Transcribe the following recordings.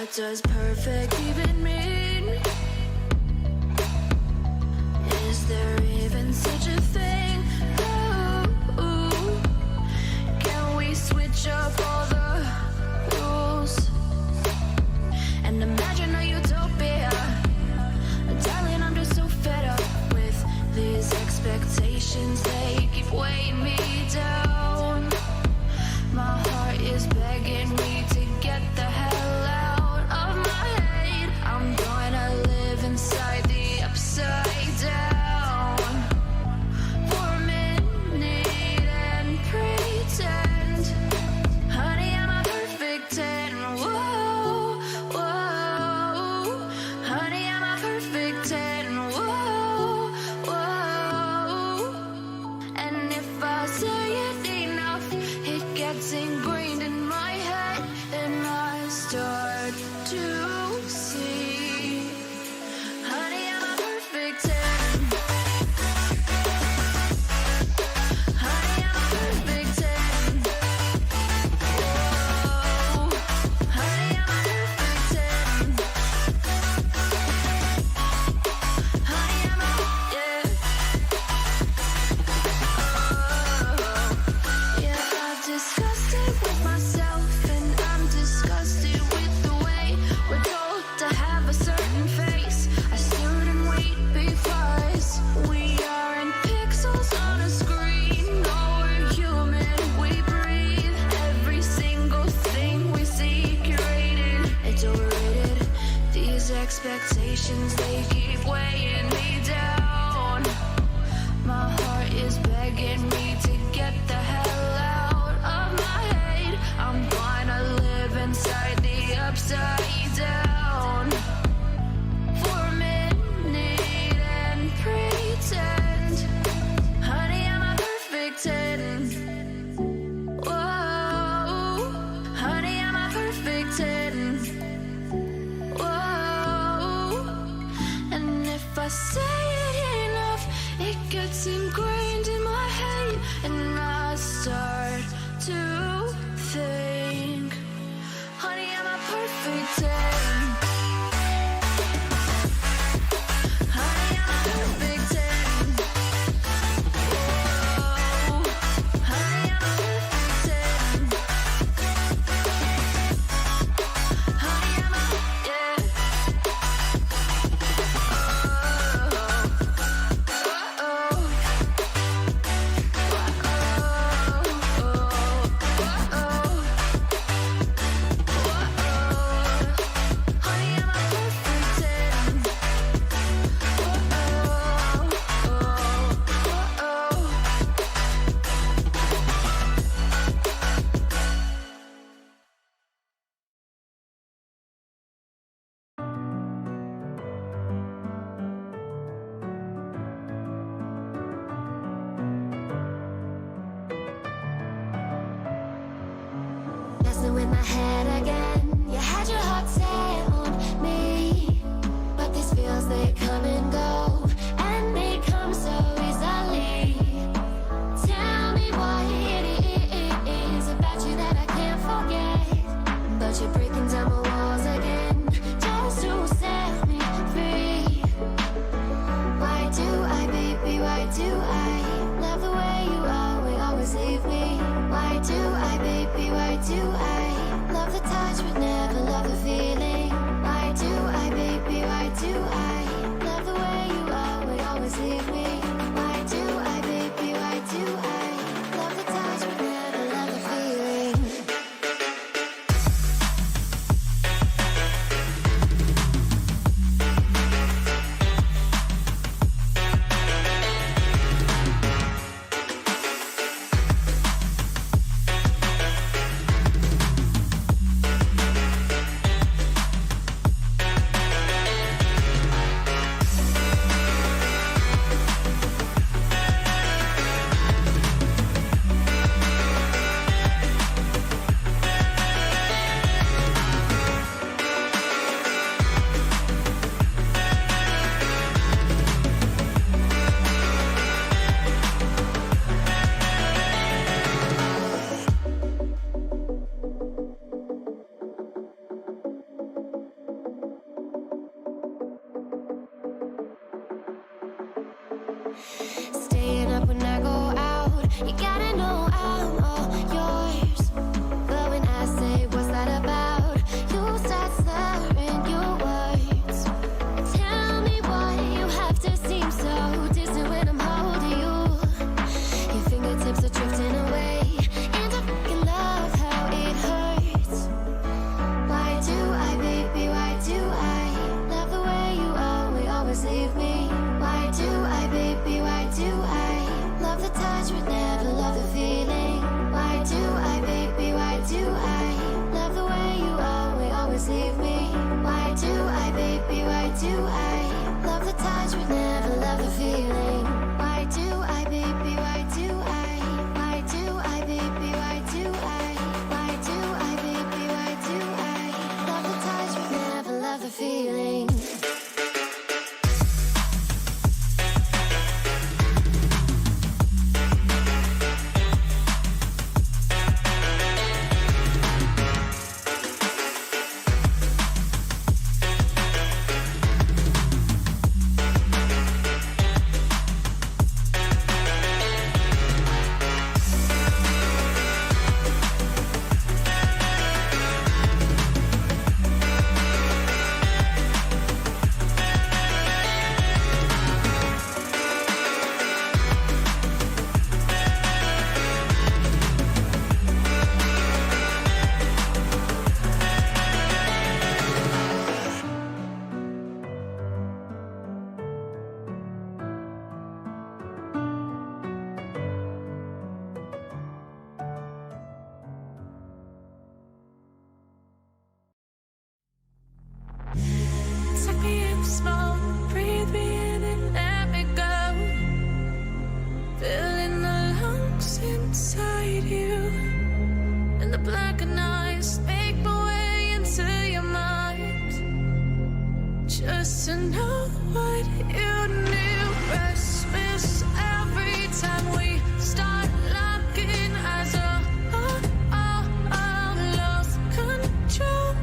What does perfect even mean? Is there even such a thing? Ooh, can we switch up all the rules and imagine a utopia? Darling, I'm just so fed up with these expectations. They keep weighing me down. My heart is begging me to get the hell out of my head. I'm gonna live inside the upside down for a minute and pretend, honey, I'm a perfect 10. Whoa, whoa, honey, I'm a perfect 10. Whoa, whoa, and if I say it enough, it gets ingrained in my head, and I start to see, honey, I'm a perfect 10. Honey, I'm a perfect 10. Whoa, honey, I'm a perfect 10. Honey, I'm a, yeah. Yeah, I've discussed it with myself, and I'm disgusted with the way we're told to have a certain face, a certain weight, because we aren't pixels on a screen. No, we're human, we breathe. Every single thing we see curated, it's overrated. These expectations, they keep weighing me down. My heart is begging me to get the hell out of my head. I'm gonna live inside the upside down for a minute and pretend, honey, I'm a perfect 10. Whoa, honey, I'm a perfect 10. Whoa, and if I say it enough, it gets ingrained in my head, and I start to think, honey, I'm a perfect 10. Honey, I'm a perfect 10. Whoa, honey, I'm a perfect 10. Honey, I'm a, yeah. Messing with my head again. You had your heart set on me, but these feels, they come and go, and they come so easily. Tell me what it is about you that I can't forget, but you're breaking down my walls again just to set me free. Why do I, baby, why do I love the way you always leave me? Why do I, baby, why do I love the touch but never love the feeling? Why do I, baby, why do I love the way you Staying up when I go out, you gotta know I'm all yours. But when I say what's that about, you start slurring your words. Tell me why you have to seem so distant when I'm holding you. Your fingertips are drifting away, and I fucking love how it hurts. Why do I, baby, why do I love the way you always leave me? Why do I, baby, why do I love the touch but never love the feeling? Why do I, baby, why do I love the way you always leave me? Why do I, baby, why do I love the touch but never love the feeling? Why do I, baby, why do I? Why do I, baby, why do I? Why do I, baby, why do I love the touch but never love the feeling? Take me in small, breathe me in and let me go. Filling the lungs inside you, and the blackened eyes make my way into your mind. Just to know what you knew. Restless every time we start locking eyes. Lost control.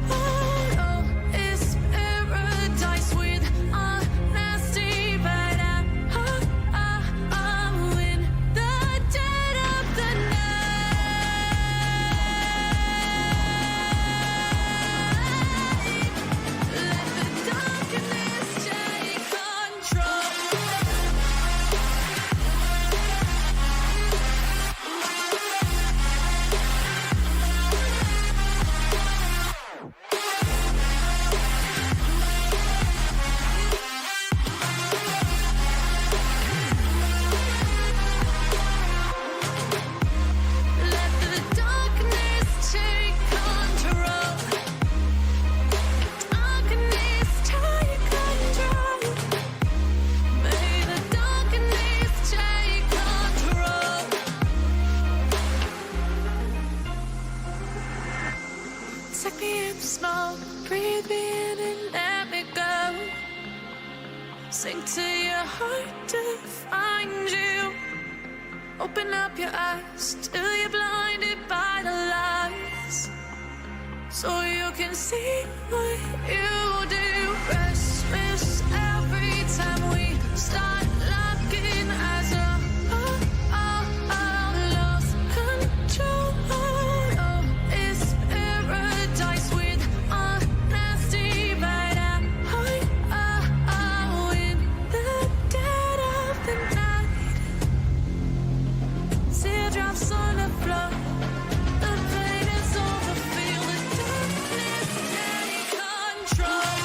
Take me in small, breathe me in and let me go. Sink to your heart to find you. Open up your eyes till you're blinded by the lies, so you can see what you do. Restless every time we start locking eyes. Lost control. Drops on the floor. The pain is over. Feel the darkness take control.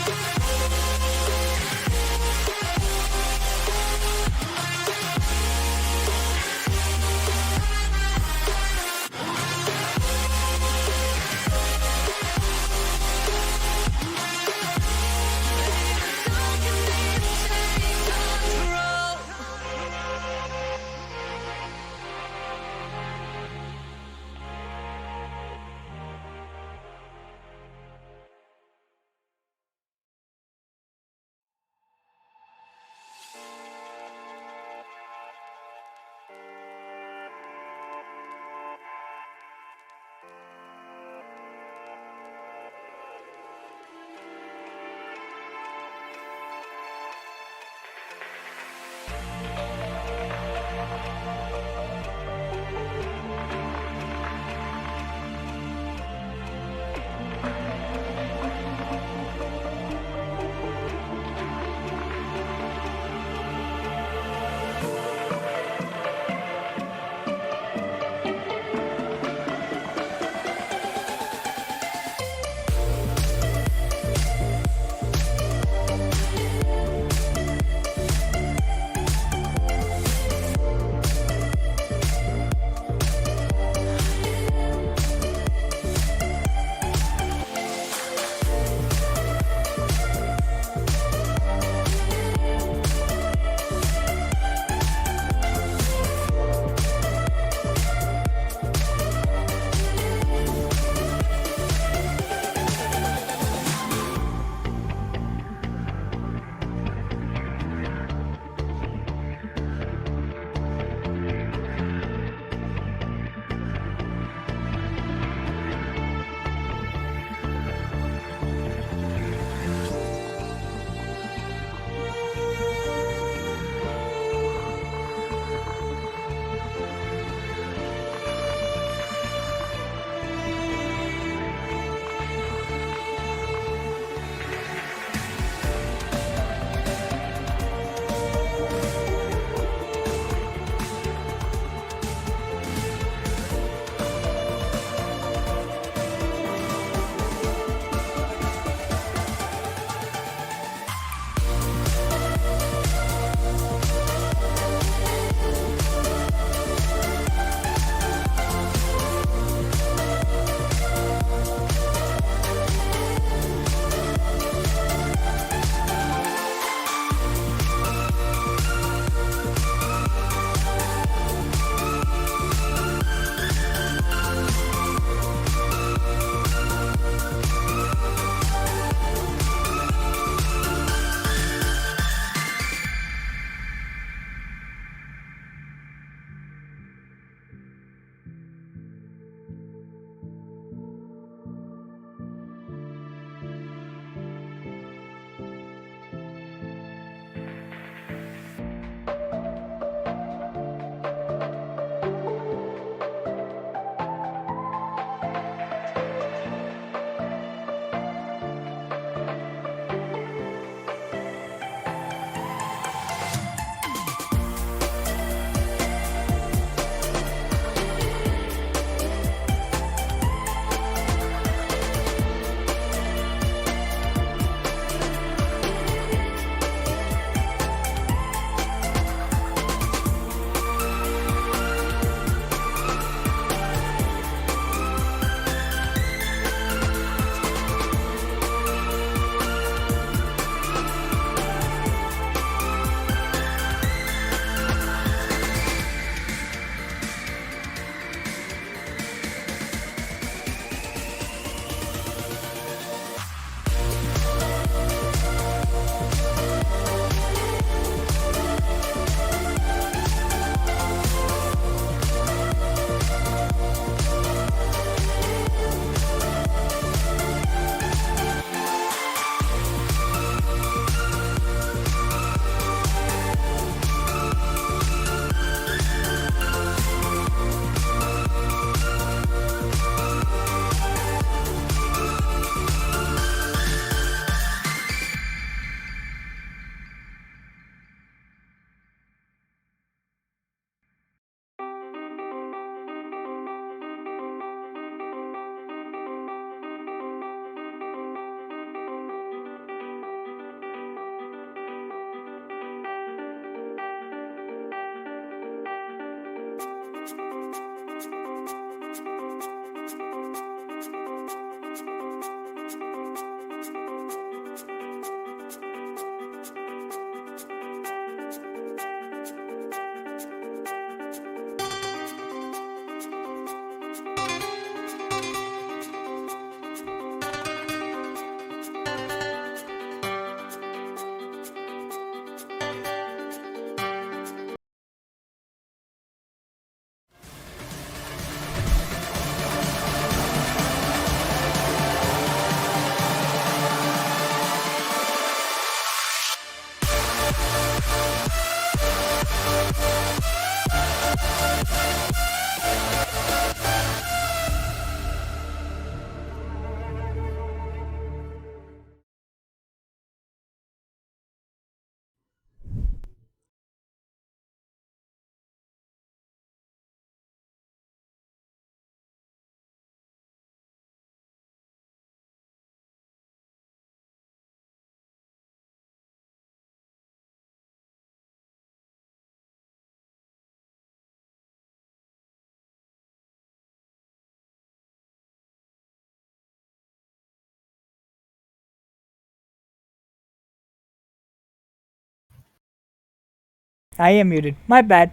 I am muted. My bad.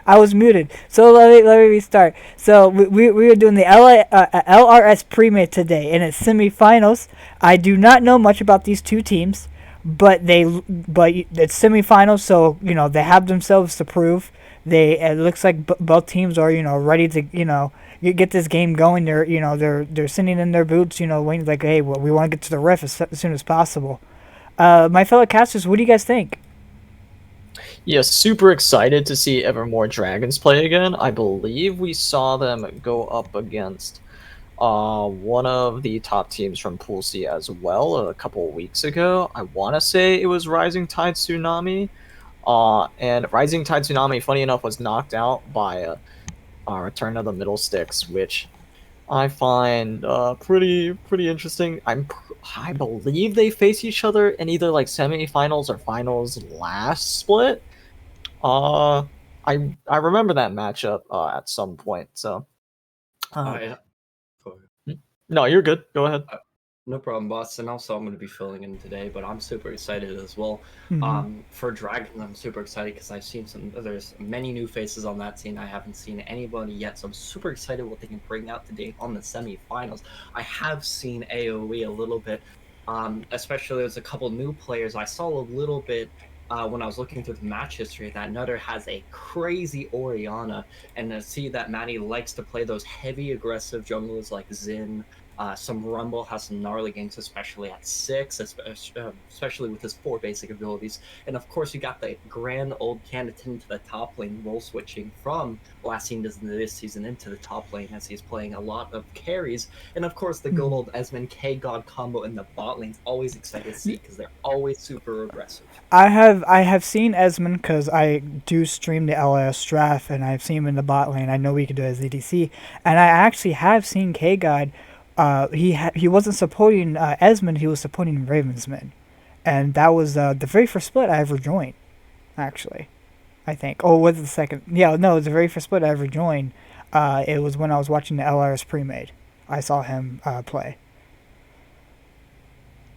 I was muted. So let me restart. So we were doing the LRS Premade today, and it's semifinals. I do not know much about these two teams, but it's semifinals, so they have themselves to prove. It looks like both teams are ready to get this game going. They're sitting in their boots, waiting like, hey, well, we want to get to the ref as soon as possible. My fellow casters, what do you guys think? Yeah, super excited to see Evermore Dragons play again. I believe we saw them go up against one of the top teams from Pool C as well a couple of weeks ago. I want to say it was Rising Tide Tsunami. And Rising Tide Tsunami, funny enough, was knocked out by Return of the Middle Sticks, which I find pretty interesting. I believe they face each other in either like semifinals or finals last split. Uh, I remember that matchup at some point. So, uh, I go ahead. no, you're good. Go ahead. No problem, boss. And also, I'm going to be filling in today, but I'm super excited as well. For Dragon, I'm super excited because I've seen there's many new faces on that team. I haven't seen anybody yet, so I'm super excited what they can bring out today on the semifinals. I have seen AOE a little bit, especially there's a couple new players. I saw a little bit when I was looking through the match history that Nutter has a crazy Orianna, and to see that Maddie likes to play those heavy aggressive junglers like Xin. Some Rumble has some gnarly ganks, especially at 6, especially with his 4 basic abilities. And of course, you got the grand old candidate into the top lane, role switching from last season to this season into the top lane as he's playing a lot of carries. And of course, the good old Esmond K-God combo in the bot lane's always excited to see because they're always super aggressive. I have seen Esmond because I do stream the LRS draft, and I've seen him in the bot lane. I know we could do it as EDC, and I actually have seen K-God. He wasn't supporting Esmond, he was supporting Ravensman, and that was the very first split I ever joined, actually, I think. Oh, was it the second? Yeah, no, it was the very first split I ever joined. It was when I was watching the LRS Premade. I saw him play.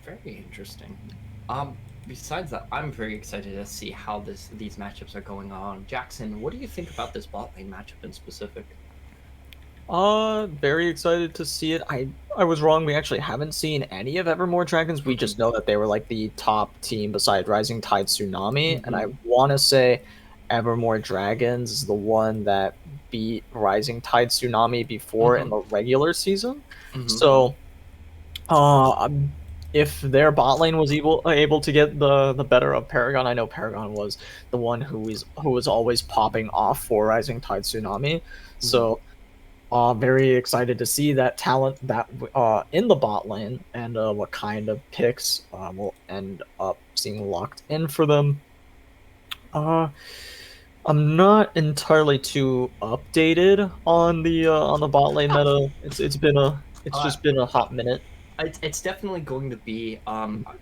Very interesting. Besides that, I'm very excited to see how these matchups are going on. Jackson, what do you think about this bot lane matchup in specific? Very excited to see it. I was wrong. We actually haven't seen any of Evermore Dragons. We just know that they were like the top team beside Rising Tide Tsunami, and I want to say Evermore Dragons is the one that beat Rising Tide Tsunami before in the regular season. So, if their bot lane was able to get the better of Paragon, I know Paragon was the one who was always popping off for Rising Tide Tsunami. So. Very excited to see that talent that in the bot lane and what kind of picks will end up seeing locked in for them. I'm not entirely too updated on the bot lane meta. It's just been a hot minute. It's definitely going to be,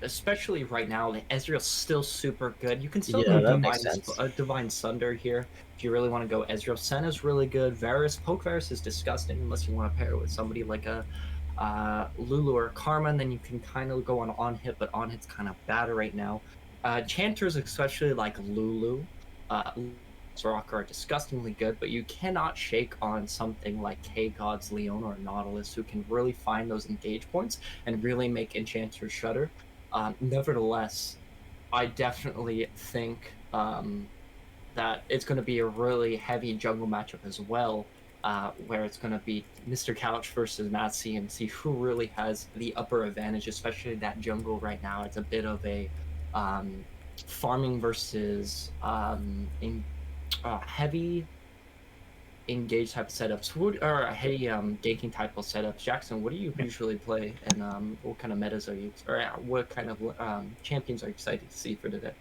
especially right now, the Ezreal's still super good. You can still Yeah, go that makes sense. Divine Sunder here if you really want to go Ezreal. Senna's really good. Varus, Poke Varus is disgusting unless you want to pair it with somebody like a Lulu or Karma, and then you can kind of go on hit, but on hit's kind of bad right now. Chanters, especially like Lulu, Rock are disgustingly good, but you cannot shake on something like K-God's Leona or Nautilus, who can really find those engage points and really make enchanters shudder. Nevertheless, I definitely think that it's going to be a really heavy jungle matchup as well, where it's going to be Mr. Couch versus Matt C and see who really has the upper advantage, especially that jungle right now. It's a bit of a farming versus heavy engage type of setups, or heavy ganking type of setups. Jackson, what do you usually play, and what kind of metas are you, or what kind of champions are you excited to see for today?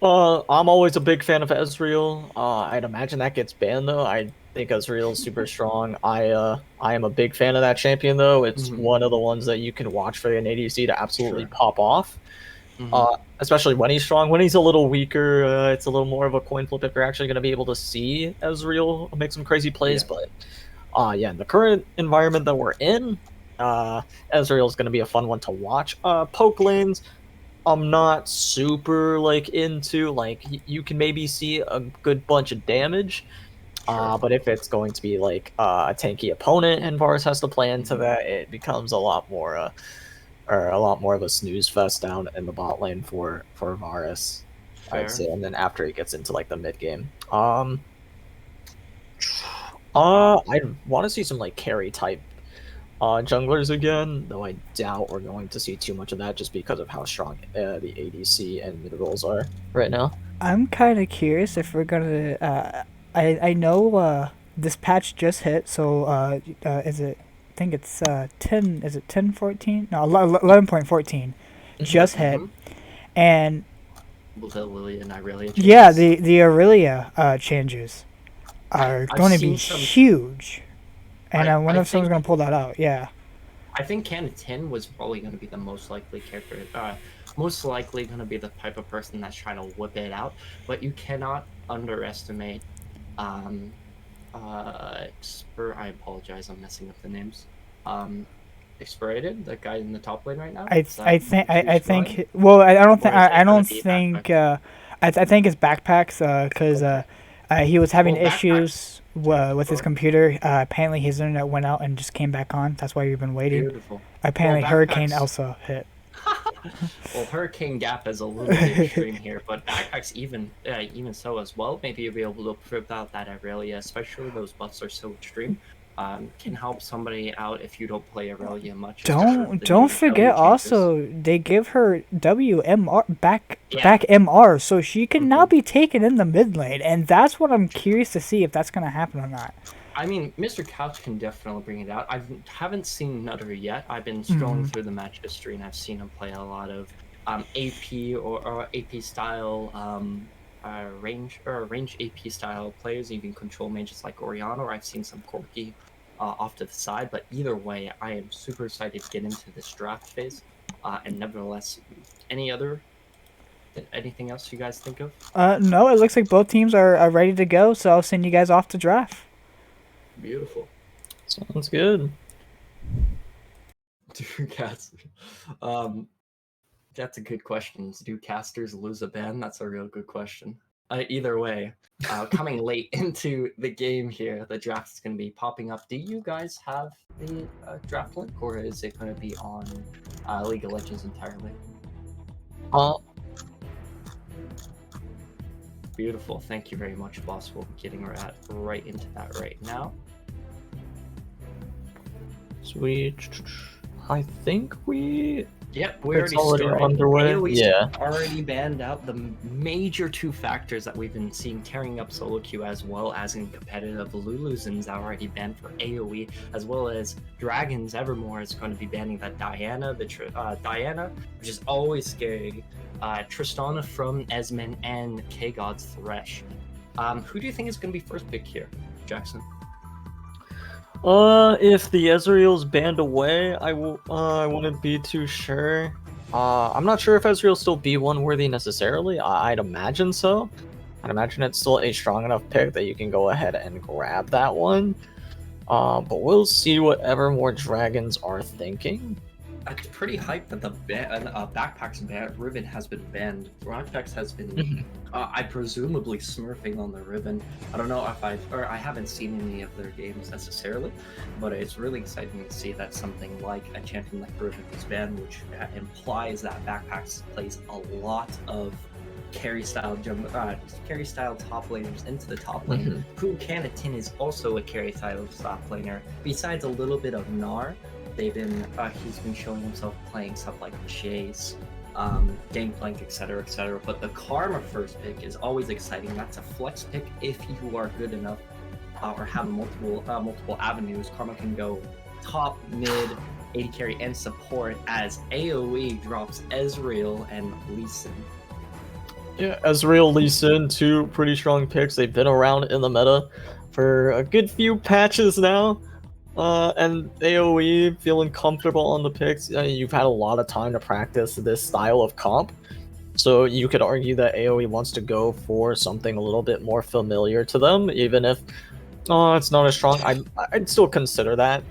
I'm always a big fan of Ezreal. I'd imagine that gets banned though. I think Ezreal is super strong. I am a big fan of that champion though. It's Mhm. one of the ones that you can watch for an ADC to absolutely Sure. pop off. Especially when he's strong. When he's a little weaker, it's a little more of a coin flip if you're actually going to be able to see Ezreal make some crazy plays. Yeah. But yeah, in the current environment that we're in, Ezreal is going to be a fun one to watch. Poke lanes, I'm not super like into. Like you can maybe see a good bunch of damage. Sure. But if it's going to be like a tanky opponent and Varus has to play into that, it becomes a lot more or a lot more of a snooze fest down in the bot lane for Varus, I'd Fair. say. And then after he gets into like the mid game, Um, I want to see some like carry type junglers again, though I doubt we're going to see too much of that just because of how strong the ADC and mid roles are right now. I'm kind of curious if we're gonna. I know this patch just hit, so is it? I think it's 10. Is it 10.14? No, 11.14 just hit, and the Lily and Irelia yeah, changes. the Aurelia changes are I've going to be seen some. huge, and I wonder I if someone's think gonna pull that out. Yeah. I think Canon 10 was probably going to be the most likely character, most likely going to be the type of person that's trying to whip it out. But you cannot underestimate, I apologize, I'm messing up the names. Expirated, that guy in the top lane right now. I think well I don't think Or is I it going don't to be think Backpack? I think it's backpacks because he was having Well, Backpack's issues with his oh, computer. Apparently his internet went out and just came back on. That's why we've been waiting. beautiful. Well, Apparently Hurricane Backpack's Elsa hit. well, Hurricane Gap is a little bit extreme here, but Backpack's even so as well. Maybe you'll be able to prove out that Aurelia, especially those buffs are so extreme. Can help somebody out if you don't play Aurelia much, especially with the Don't new forget W changes. also they give her WMR Yeah. back MR so she can now Mhm. be taken in the mid lane, and that's what I'm curious to see if that's gonna happen or not. I mean, Mr. Couch can definitely bring it out. I haven't seen Nutter yet. I've been Hmm. scrolling through the match history and I've seen him play a lot of AP or AP style range AP style players, even control mages like Oriana, or I've seen some Corki off to the side. But either way, I am super excited to get into this draft phase. And nevertheless, anything else you guys think of? No, it looks like both teams are ready to go, so I'll send you guys off to draft. Beautiful. Sounds good. Do cats. That's a good question. Do casters lose a ban? That's a real good question. Either way, coming late into the game here, the draft is going to be popping up. Do you guys have the draft link, or is it going to be on League of Legends entirely? Uh, Beautiful. Thank you very much, boss. We'll be getting right into that right now. Sweet. I think we. Yep, we It's already already started. underway. AOE's Yeah. already banned out the major two factors that we've been seeing tearing up solo queue as well as in competitive. Luluzin's already banned for AOE, as well as Dragons Evermore is going to be banning that Diana, Diana, which is always scary. Tristana from Esmond and K-God's Thresh. Who do you think is going to be first pick here, Jackson? If the Ezreal's banned away, I wouldn't be too sure. I'm not sure if Ezreal's still B1 worthy necessarily. I'd imagine so. I'd imagine it's still a strong enough pick that you can go ahead and grab that one. But we'll see what Evermore Dragons are thinking. It's pretty hyped that the Backpack's ribbon has been banned. Backpacks has been, I presumably smurfing on the ribbon. I don't know if I haven't seen any of their games necessarily, but it's really exciting to see that something like a champion like Ribbon is banned, which implies that Backpacks plays a lot of carry style top laners into the top lane. Who Canatin is also a carry style top laner, besides a little bit of Gnar. He's been showing himself playing stuff like Chase, Gangplank, etc., etc. But the Karma first pick is always exciting. That's a flex pick if you are good enough or have multiple avenues. Karma can go top, mid, AD carry, and support as AOE drops Ezreal and Lee Sin. Yeah, Ezreal, Lee Sin, two pretty strong picks. They've been around in the meta for a good few patches now. And AOE feeling comfortable on the picks. You've had a lot of time to practice this style of comp, so you could argue that AOE wants to go for something a little bit more familiar to them, even if it's not as strong. I'd still consider that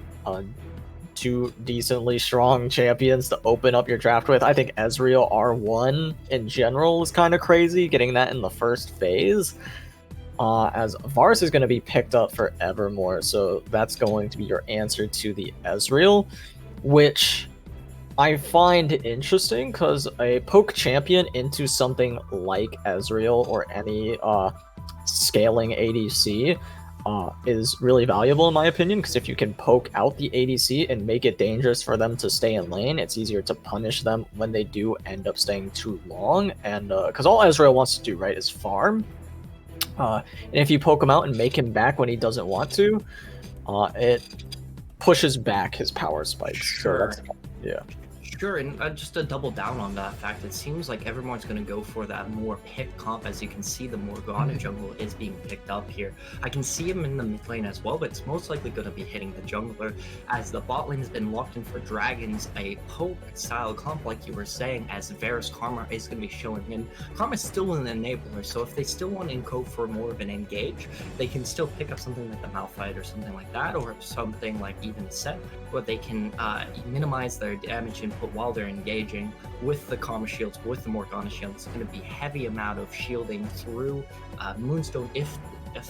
two decently strong champions to open up your draft with. I think Ezreal R1 in general is kind of crazy, getting that in the first phase. As Varus is going to be picked up for Evermore, so that's going to be your answer to the Ezreal, which I find interesting because a poke champion into something like Ezreal or any scaling ADC is really valuable in my opinion, because if you can poke out the ADC and make it dangerous for them to stay in lane, it's easier to punish them when they do end up staying too long. And because all Ezreal wants to do, right, is farm. And if you poke him out and make him back when he doesn't want to, it pushes back his power spikes. Sure. So yeah. Sure, and just to double down on that fact, it seems like everyone's going to go for that more pick comp. As you can see, the Morgana jungle is being picked up here. I can see him in the mid lane as well, but it's most likely going to be hitting the jungler, as the bot lane has been locked in for Dragons, a poke style comp, like you were saying, as Varus Karma is going to be showing in. Karma's still an enabler, so if they still want to go for more of an engage, they can still pick up something like the Malphite or something like that, or something like even Set, where they can minimize their damage input while they're engaging with the Karma shields, with the Morgana shield. It's going to be heavy amount of shielding through Moonstone if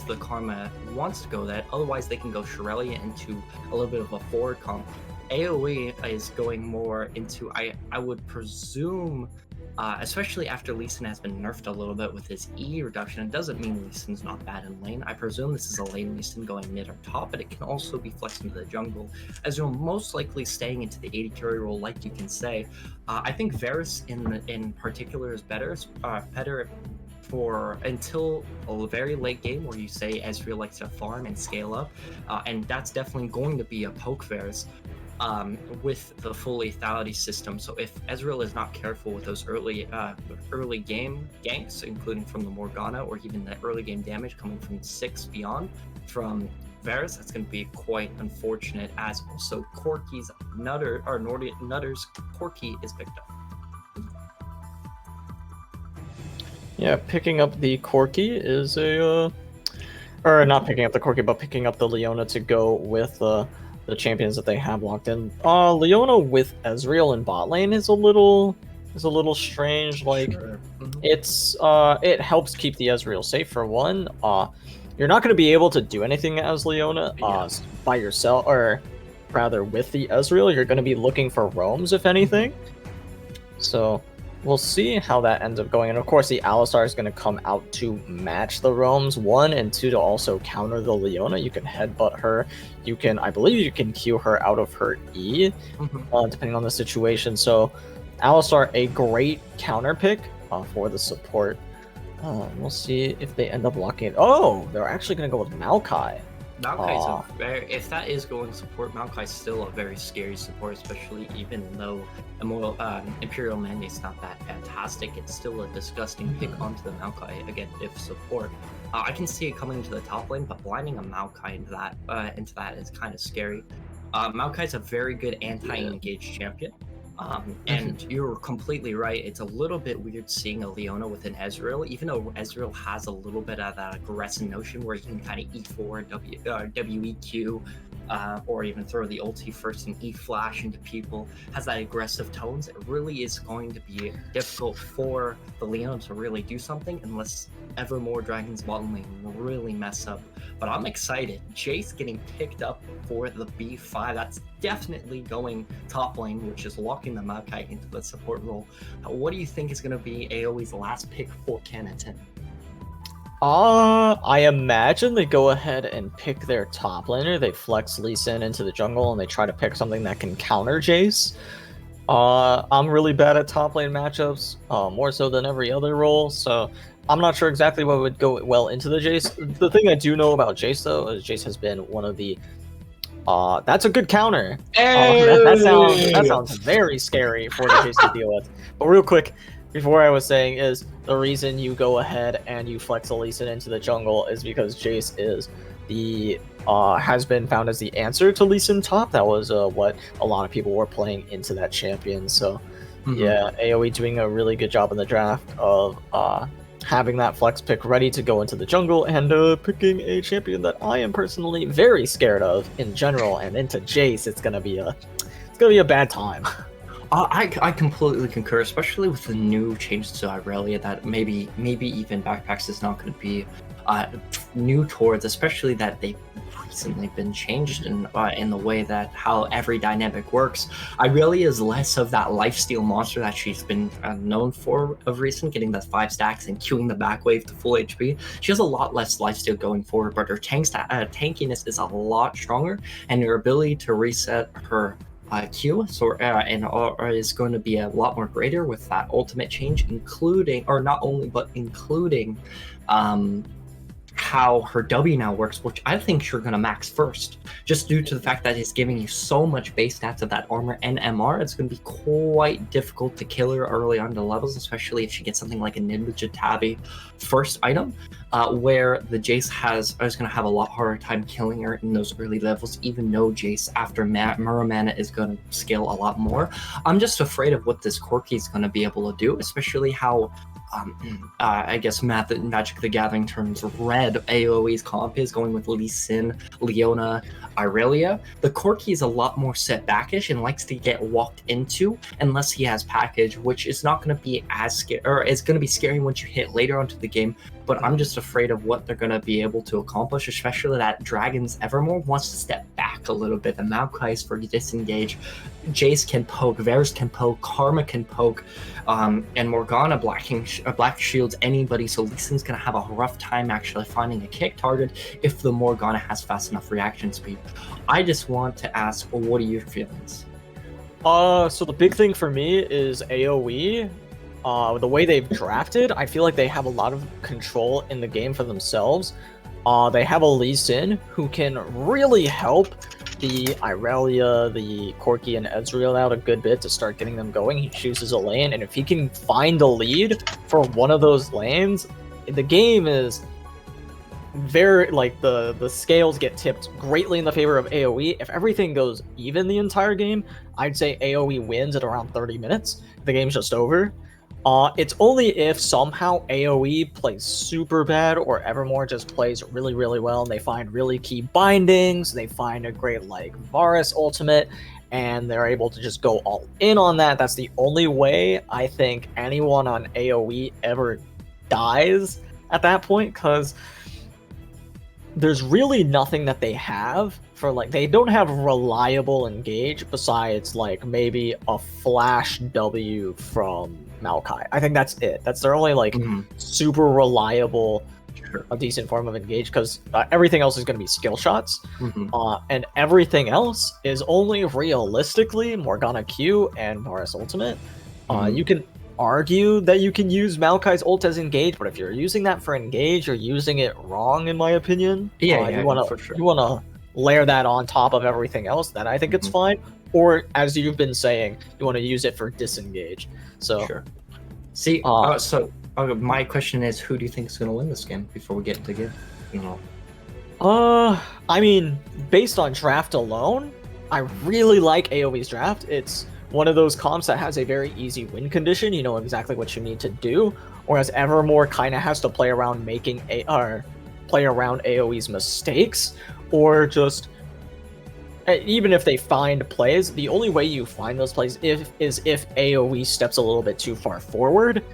the Karma wants to go that. Otherwise, they can go Shirelli into a little bit of a forward comp. AoE is going more into, I would presume, especially after Lee Sin has been nerfed a little bit with his E reduction. It doesn't mean Lee Sin's not bad in lane. I presume this is a lane Lee Sin going mid or top, but it can also be flexed into the jungle, as you're most likely staying into the AD carry role, like you can say. I think Varus in particular is better for until a very late game where you say Ezreal likes to farm and scale up, and that's definitely going to be a poke Varus. With the full lethality system. So if Ezreal is not careful with those early game ganks, including from the Morgana, or even the early game damage coming from 6 beyond from Varus, that's going to be quite unfortunate, as also Corki's Nutter's Corki is picked up. Yeah, picking up the Corki is or not picking up the Corki, but picking up the Leona to go with the champions that they have locked in. Leona with Ezreal in bot lane is a little strange. Like, Sure. it helps keep the Ezreal safe for one. You're not going to be able to do anything as Leona by yourself, or rather with the Ezreal. You're going to be looking for roams, if anything. So we'll see how that ends up going. And of course, the Alistar is going to come out to match the roams, 1, and 2 to also counter the Leona. You can headbutt her. You can, I believe you can Q her out of her E, depending on the situation. So Alistar, a great counter pick for the support. We'll see if they end up locking it. Oh, they're actually going to go with Maokai. Maokai's if that is going support, Maokai's still a very scary support, especially even though Imperial Mandate's not that fantastic. It's still a disgusting pick onto the Maokai, again, if support. I can see it coming into the top lane, but blinding a Maokai into that is kind of scary. Maokai's a very good anti-engage champion. And you're completely right. It's a little bit weird seeing a Leona with an Ezreal, even though Ezreal has a little bit of that aggressive notion where he can kind of E4, WEQ, or even throw the ulti first and E-flash into people, has that aggressive tones. It really is going to be difficult for the Leona to really do something unless Evermore Dragon's bottom lane really mess up. But I'm excited. Jace getting picked up for the B5. That's definitely going top lane, which is locking the Maokai into the support role. What do you think is going to be AoE's last pick for Canada? I imagine they go ahead and pick their top laner. They flex Lee Sin into the jungle and they try to pick something that can counter Jace. I'm really bad at top lane matchups, more so than every other role, so I'm not sure exactly what would go well into the Jace. The thing I do know about Jace, though, is Jace has been one of the... that's a good counter. That sounds very scary for the Jace to deal with. But real quick, before I was saying is, the reason you go ahead and you flex a Lee Sin into the jungle is because Jace is the... has been found as the answer to Lee Sin top. That was what a lot of people were playing into that champion. So yeah, AOE doing a really good job in the draft of having that flex pick ready to go into the jungle and picking a champion that I am personally very scared of in general, and into Jace, it's gonna be a bad time. I completely concur, especially with the new changes to Irelia that maybe even Backpacks is not going to be new towards, especially that they've recently been changed in the way that how every dynamic works. Irelia is less of that lifesteal monster that she's been known for of recent, getting the 5 stacks and queuing the back wave to full HP. She has a lot less lifesteal going forward, but her tankiness is a lot stronger, and her ability to reset her Q is going to be a lot more greater with that ultimate change, including how her W now works, which I think you're going to max first, just due to the fact that it's giving you so much base stats of that armor and MR. It's going to be quite difficult to kill her early on the levels, especially if she gets something like a Ninja Tabby first item, where the Jace is going to have a lot harder time killing her in those early levels, even though Jace after Muramana is going to scale a lot more. I'm just afraid of what this Corki is going to be able to do, especially how I guess Magic the Gathering terms red AOE's comp is going with Lee Sin, Leona, Irelia. The Corki is a lot more setbackish and likes to get walked into unless he has package, which is not going to be as scary, or it's going to be scary once you hit later onto the game. But I'm just afraid of what they're going to be able to accomplish, especially that Dragon's Evermore wants to step back a little bit. The Maokai's for disengage. Jace can poke, Varus can poke, Karma can poke, and Morgana black shields anybody. So Lee Sin's going to have a rough time actually finding a kick target if the Morgana has fast enough reaction speed. I just want to ask, what are your feelings? So the big thing for me is AOE. The way they've drafted, I feel like they have a lot of control in the game for themselves. They have a Lee Sin who can really help the Irelia, the Corki, and Ezreal out a good bit to start getting them going. He chooses a lane, and if he can find a lead for one of those lanes, the game is very, like, the scales get tipped greatly in the favor of AOE. If everything goes even the entire game, I'd say AOE wins at around 30 minutes. The game's just over. It's only if somehow AOE plays super bad or Evermore just plays really, really well and they find really key bindings, they find a great, like, Varus ultimate, and they're able to just go all in on that. That's the only way I think anyone on AOE ever dies at that point, because there's really nothing that they have for, like, they don't have reliable engage besides, like, maybe a flash W from Maokai. I think that's it. That's their only, like, super reliable, a decent form of engage, because everything else is going to be skill shots. And everything else is only realistically Morgana Q and Varus ultimate. You can argue that you can use Maokai's ult as engage, but if you're using that for engage, you're using it wrong, in my opinion. You want to layer that on top of everything else, then I think it's fine. Or, as you've been saying, you want to use it for disengage. So, see, my question is, who do you think is going to win this game before we get into the game? I mean, based on draft alone, I really like AoE's draft. It's one of those comps that has a very easy win condition. You know exactly what you need to do. Whereas Evermore kind of has to play around play around AoE's mistakes, or just even if they find plays, the only way you find those plays is if AoE steps a little bit too far forward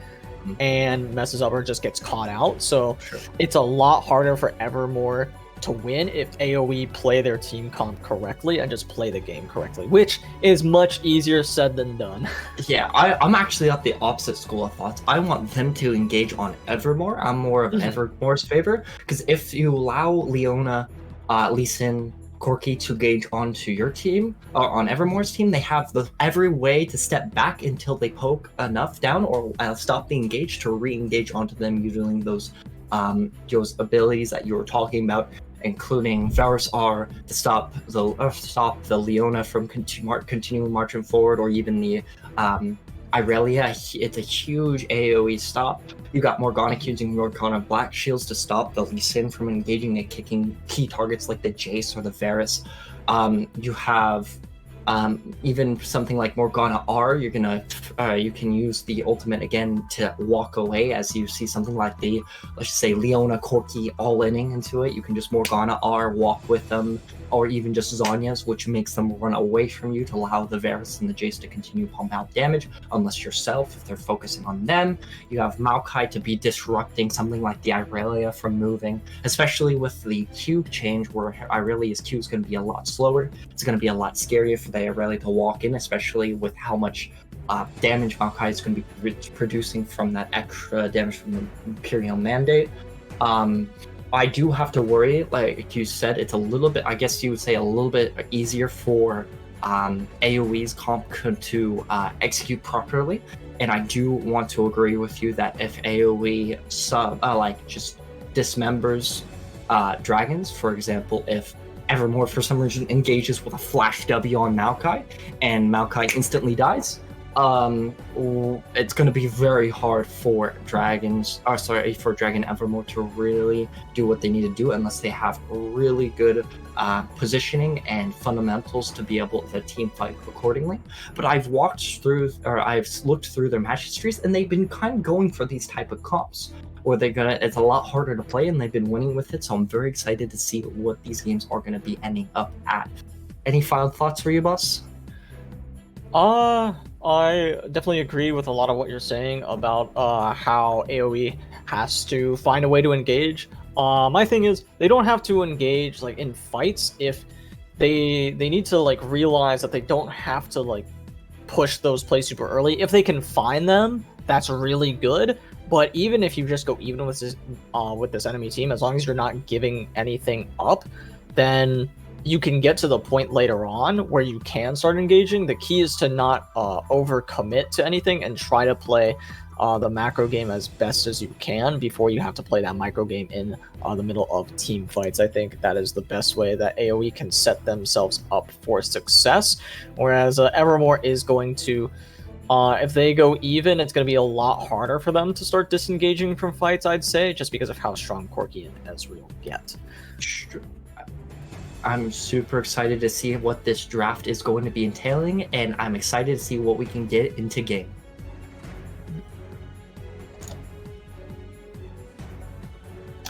and messes up or just gets caught out. So it's a lot harder for Evermore to win if AoE play their team comp correctly and just play the game correctly, which is much easier said than done. Yeah, I'm actually at the opposite school of thoughts. I want them to engage on Evermore. I'm more of Evermore's favor, because if you allow Leona, Lee Sin, Corki to gauge onto your team or on Evermore's team, they have every way to step back until they poke enough down or stop the engage to re-engage onto them using those abilities that you were talking about, including Varus R to stop the Leona from continuing marching forward, or even the Irelia. It's a huge AOE stop. You got Morgana using Morgana Black Shields to stop the Lee Sin from engaging and kicking key targets like the Jace or the Varus. You have even something like Morgana R. You can use the ultimate again to walk away as you see something like the, let's just say, Leona Corki all-inning into it. You can just Morgana R, walk with them, or even just Zanya's, which makes them run away from you to allow the Varus and the Jace to continue pump out damage, unless yourself, if they're focusing on them. You have Maokai to be disrupting something like the Irelia from moving, especially with the Q change where Irelia's Q is going to be a lot slower. It's going to be a lot scarier for the Irelia to walk in, especially with how much damage Maokai is going to be producing from that extra damage from the Imperial Mandate. I do have to worry, like you said, it's a little bit, I guess you would say, a little bit easier for AoE's comp to execute properly. And I do want to agree with you that if AoE just dismembers dragons, for example, if Evermore for some reason engages with a flash W on Maokai and Maokai instantly dies, it's going to be very hard for Dragon Evermore to really do what they need to do unless they have really good positioning and fundamentals to be able to team fight accordingly. But I've looked through their match histories, and they've been kind of going for these type of comps where it's a lot harder to play, and they've been winning with it. So I'm very excited to see what these games are going to be ending up at. Any final thoughts for you, boss? I definitely agree with a lot of what you're saying about how AoE has to find a way to engage. My thing is, they don't have to engage like in fights if they need to like realize that they don't have to like push those plays super early. If they can find them, that's really good. But even if you just go even with this enemy team, as long as you're not giving anything up, then you can get to the point later on where you can start engaging. The key is to not overcommit to anything and try to play the macro game as best as you can before you have to play that micro game in the middle of team fights. I think that is the best way that AoE can set themselves up for success. Whereas Evermore is going to, if they go even, it's going to be a lot harder for them to start disengaging from fights, I'd say, just because of how strong Corki and Ezreal get. I'm super excited to see what this draft is going to be entailing, and I'm excited to see what we can get into game.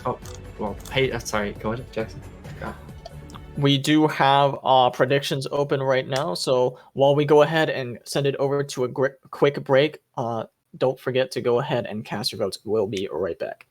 Oh, well, hey, sorry, go ahead, Jackson. We do have predictions open right now, so while we go ahead and send it over to a quick break, don't forget to go ahead and cast your votes. We'll be right back.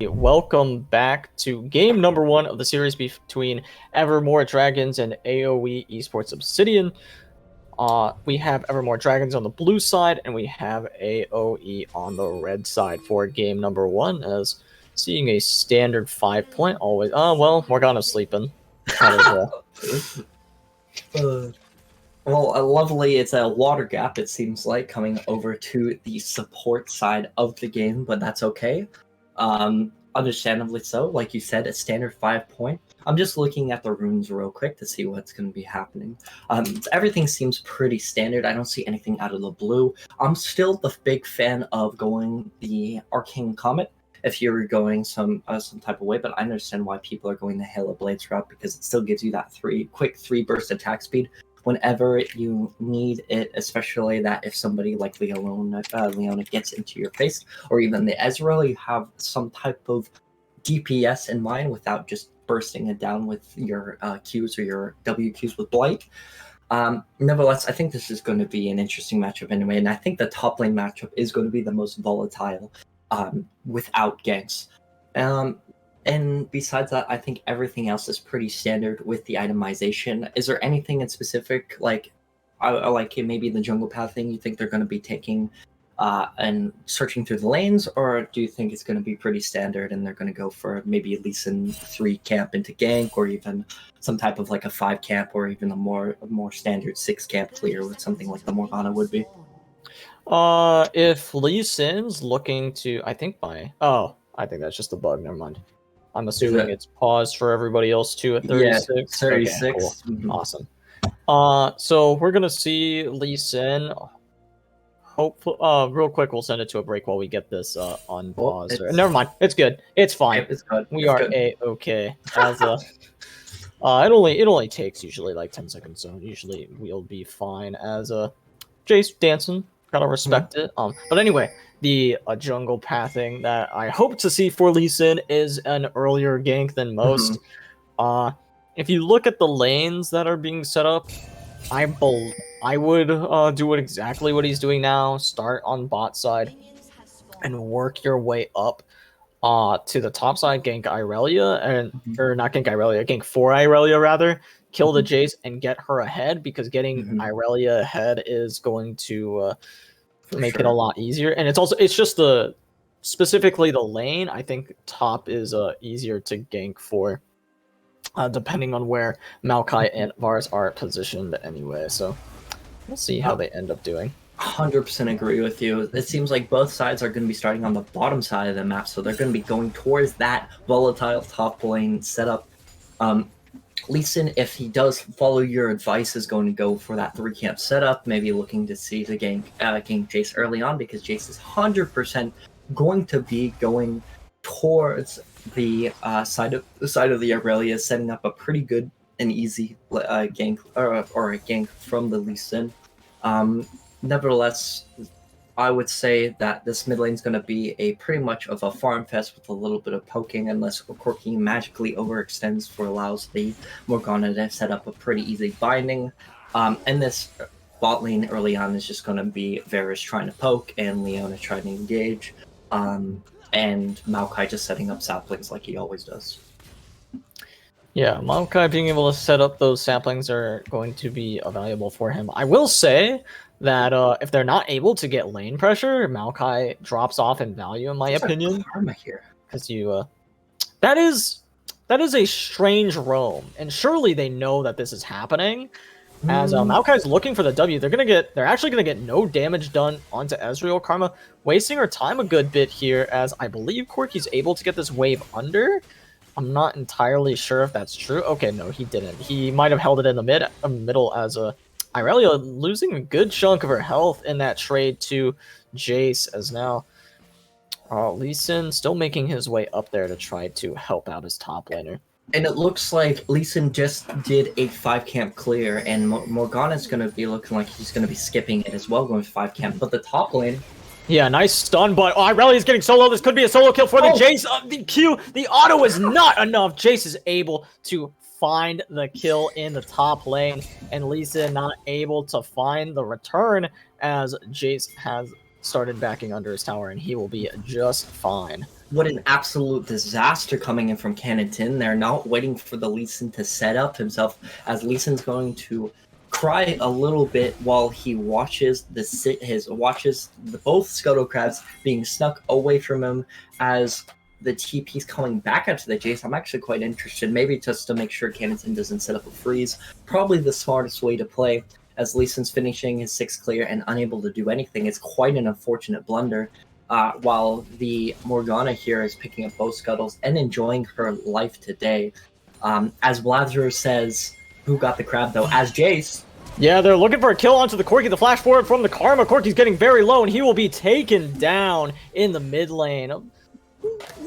Welcome back to game number 1 of the series between Evermore Dragons and AOE Esports Obsidian. We have Evermore Dragons on the blue side, and we have AOE on the red side for game number 1, as seeing a standard 5-point always. Oh, well, Morgana's sleeping. Well, lovely. It's a water gap, it seems like, coming over to the support side of the game, but that's okay. Understandably so. Like you said, a standard 5-point. I'm just looking at the runes real quick to see what's going to be happening. Everything seems pretty standard. I don't see anything out of the blue. I'm still the big fan of going the Arcane Comet if you're going some type of way, but I understand why people are going the Halo Blades route, because it still gives you that quick 3-burst attack speed whenever you need it, especially that if somebody like Leona gets into your face, or even the Ezreal, you have some type of DPS in mind without just bursting it down with your Qs or your WQs with Blight. Nevertheless, I think this is going to be an interesting matchup anyway, and I think the top lane matchup is going to be the most volatile without ganks. And besides that, I think everything else is pretty standard with the itemization. Is there anything in specific, like maybe the jungle path thing, you think they're going to be taking and searching through the lanes, or do you think it's going to be pretty standard and they're going to go for maybe at least a 3 camp into gank, or even some type of like a 5 camp, or even a more standard 6 camp clear with something like the Morgana would be? If Lee Sin's looking to, I think that's just a bug. Never mind. I'm assuming it's paused for everybody else too at 36. Yeah, 36. Okay, cool. Mm-hmm. Awesome. So we're gonna see Lee Sin. Hopefully, real quick, we'll send it to a break while we get this on pause. Never mind. It's good. It's fine. It's good. We are A-okay. As it only takes usually like 10 seconds, so usually we'll be fine. As Jace dancing. Gotta respect it. But anyway, the jungle pathing that I hope to see for Lee Sin is an earlier gank than most. If you look at the lanes that are being set up, I would do exactly what he's doing now. Start on bot side and work your way up to the top side, gank Irelia, or not gank Irelia, gank for Irelia rather. Kill the Jace and get her ahead, because getting Irelia ahead is going to make it a lot easier. And it's just specifically the lane. I think top is easier to gank for, depending on where Maokai and Vars are positioned anyway. So we'll see how they end up doing. 100% agree with you. It seems like both sides are going to be starting on the bottom side of the map, so they're going to be going towards that volatile top lane setup. Lee Sin, if he does follow your advice, is going to go for that 3 camp setup, maybe looking to see the gank Jace early on, because Jace is 100% going to be going towards the side of the Irelia, setting up a pretty good and easy gank or a gank from the Lee Sin. Nevertheless, I would say that this mid lane is going to be a pretty much of a farm fest with a little bit of poking, unless Corki magically overextends for allows the Morgana to set up a pretty easy binding. And this bot lane early on is just going to be Varus trying to poke and Leona trying to engage, and Maokai just setting up saplings like he always does. Yeah, Maokai being able to set up those saplings are going to be valuable for him. I will say that if they're not able to get lane pressure, Maokai drops off in value, in my opinion. Karma here, because that is a strange roam, and surely they know that this is happening. As Maokai's looking for the W, they're actually gonna get no damage done onto Ezreal. Karma wasting her time a good bit here, as I believe Corki's able to get this wave under. I'm not entirely sure if that's true. Okay, no, he didn't. He might have held it in the middle, as Irelia losing a good chunk of her health in that trade to Jace, as now Lee Sin still making his way up there to try to help out his top laner. And it looks like Lee Sin just did a 5 camp clear, and Morgana's going to be looking like he's going to be skipping it as well, going 5 camp. But the top lane... Yeah, nice stun, but Irelia's getting solo. This could be a solo kill for the Jace. The auto is not enough. Jace is able to find the kill in the top lane, and Lee Sin not able to find the return, as Jace has started backing under his tower, and he will be just fine. What an absolute disaster coming in from Cannington. They're not waiting for the Lee Sin to set up himself, as Lee Sin's going to cry a little bit while he watches both Scuttle Crabs being snuck away from him as the TP's coming back out to the Jace. I'm actually quite interested, maybe just to make sure Cannington doesn't set up a freeze. Probably the smartest way to play, as Lee Sin's finishing his 6 clear and unable to do anything. It's quite an unfortunate blunder. While the Morgana here is picking up both scuttles and enjoying her life today. As Lazarus says, who got the crab though? As Jace. Yeah, they're looking for a kill onto the Corki. The flash forward from the Karma. Corki's getting very low, and he will be taken down in the mid lane.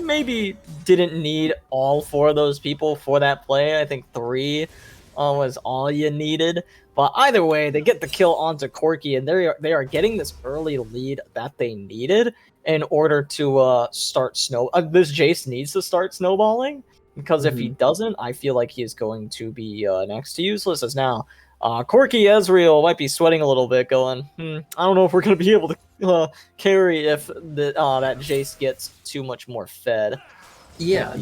Maybe didn't need all 4 of those people for that play. I think 3 was all you needed. But either way, they get the kill onto Corki, and they are getting this early lead that they needed in order to start this Jace needs to start snowballing, because if he doesn't, I feel like he is going to be next to useless. As now, Corki Ezreal might be sweating a little bit, going, I don't know if we're going to be able to carry if that Jace gets too much more fed. Yeah.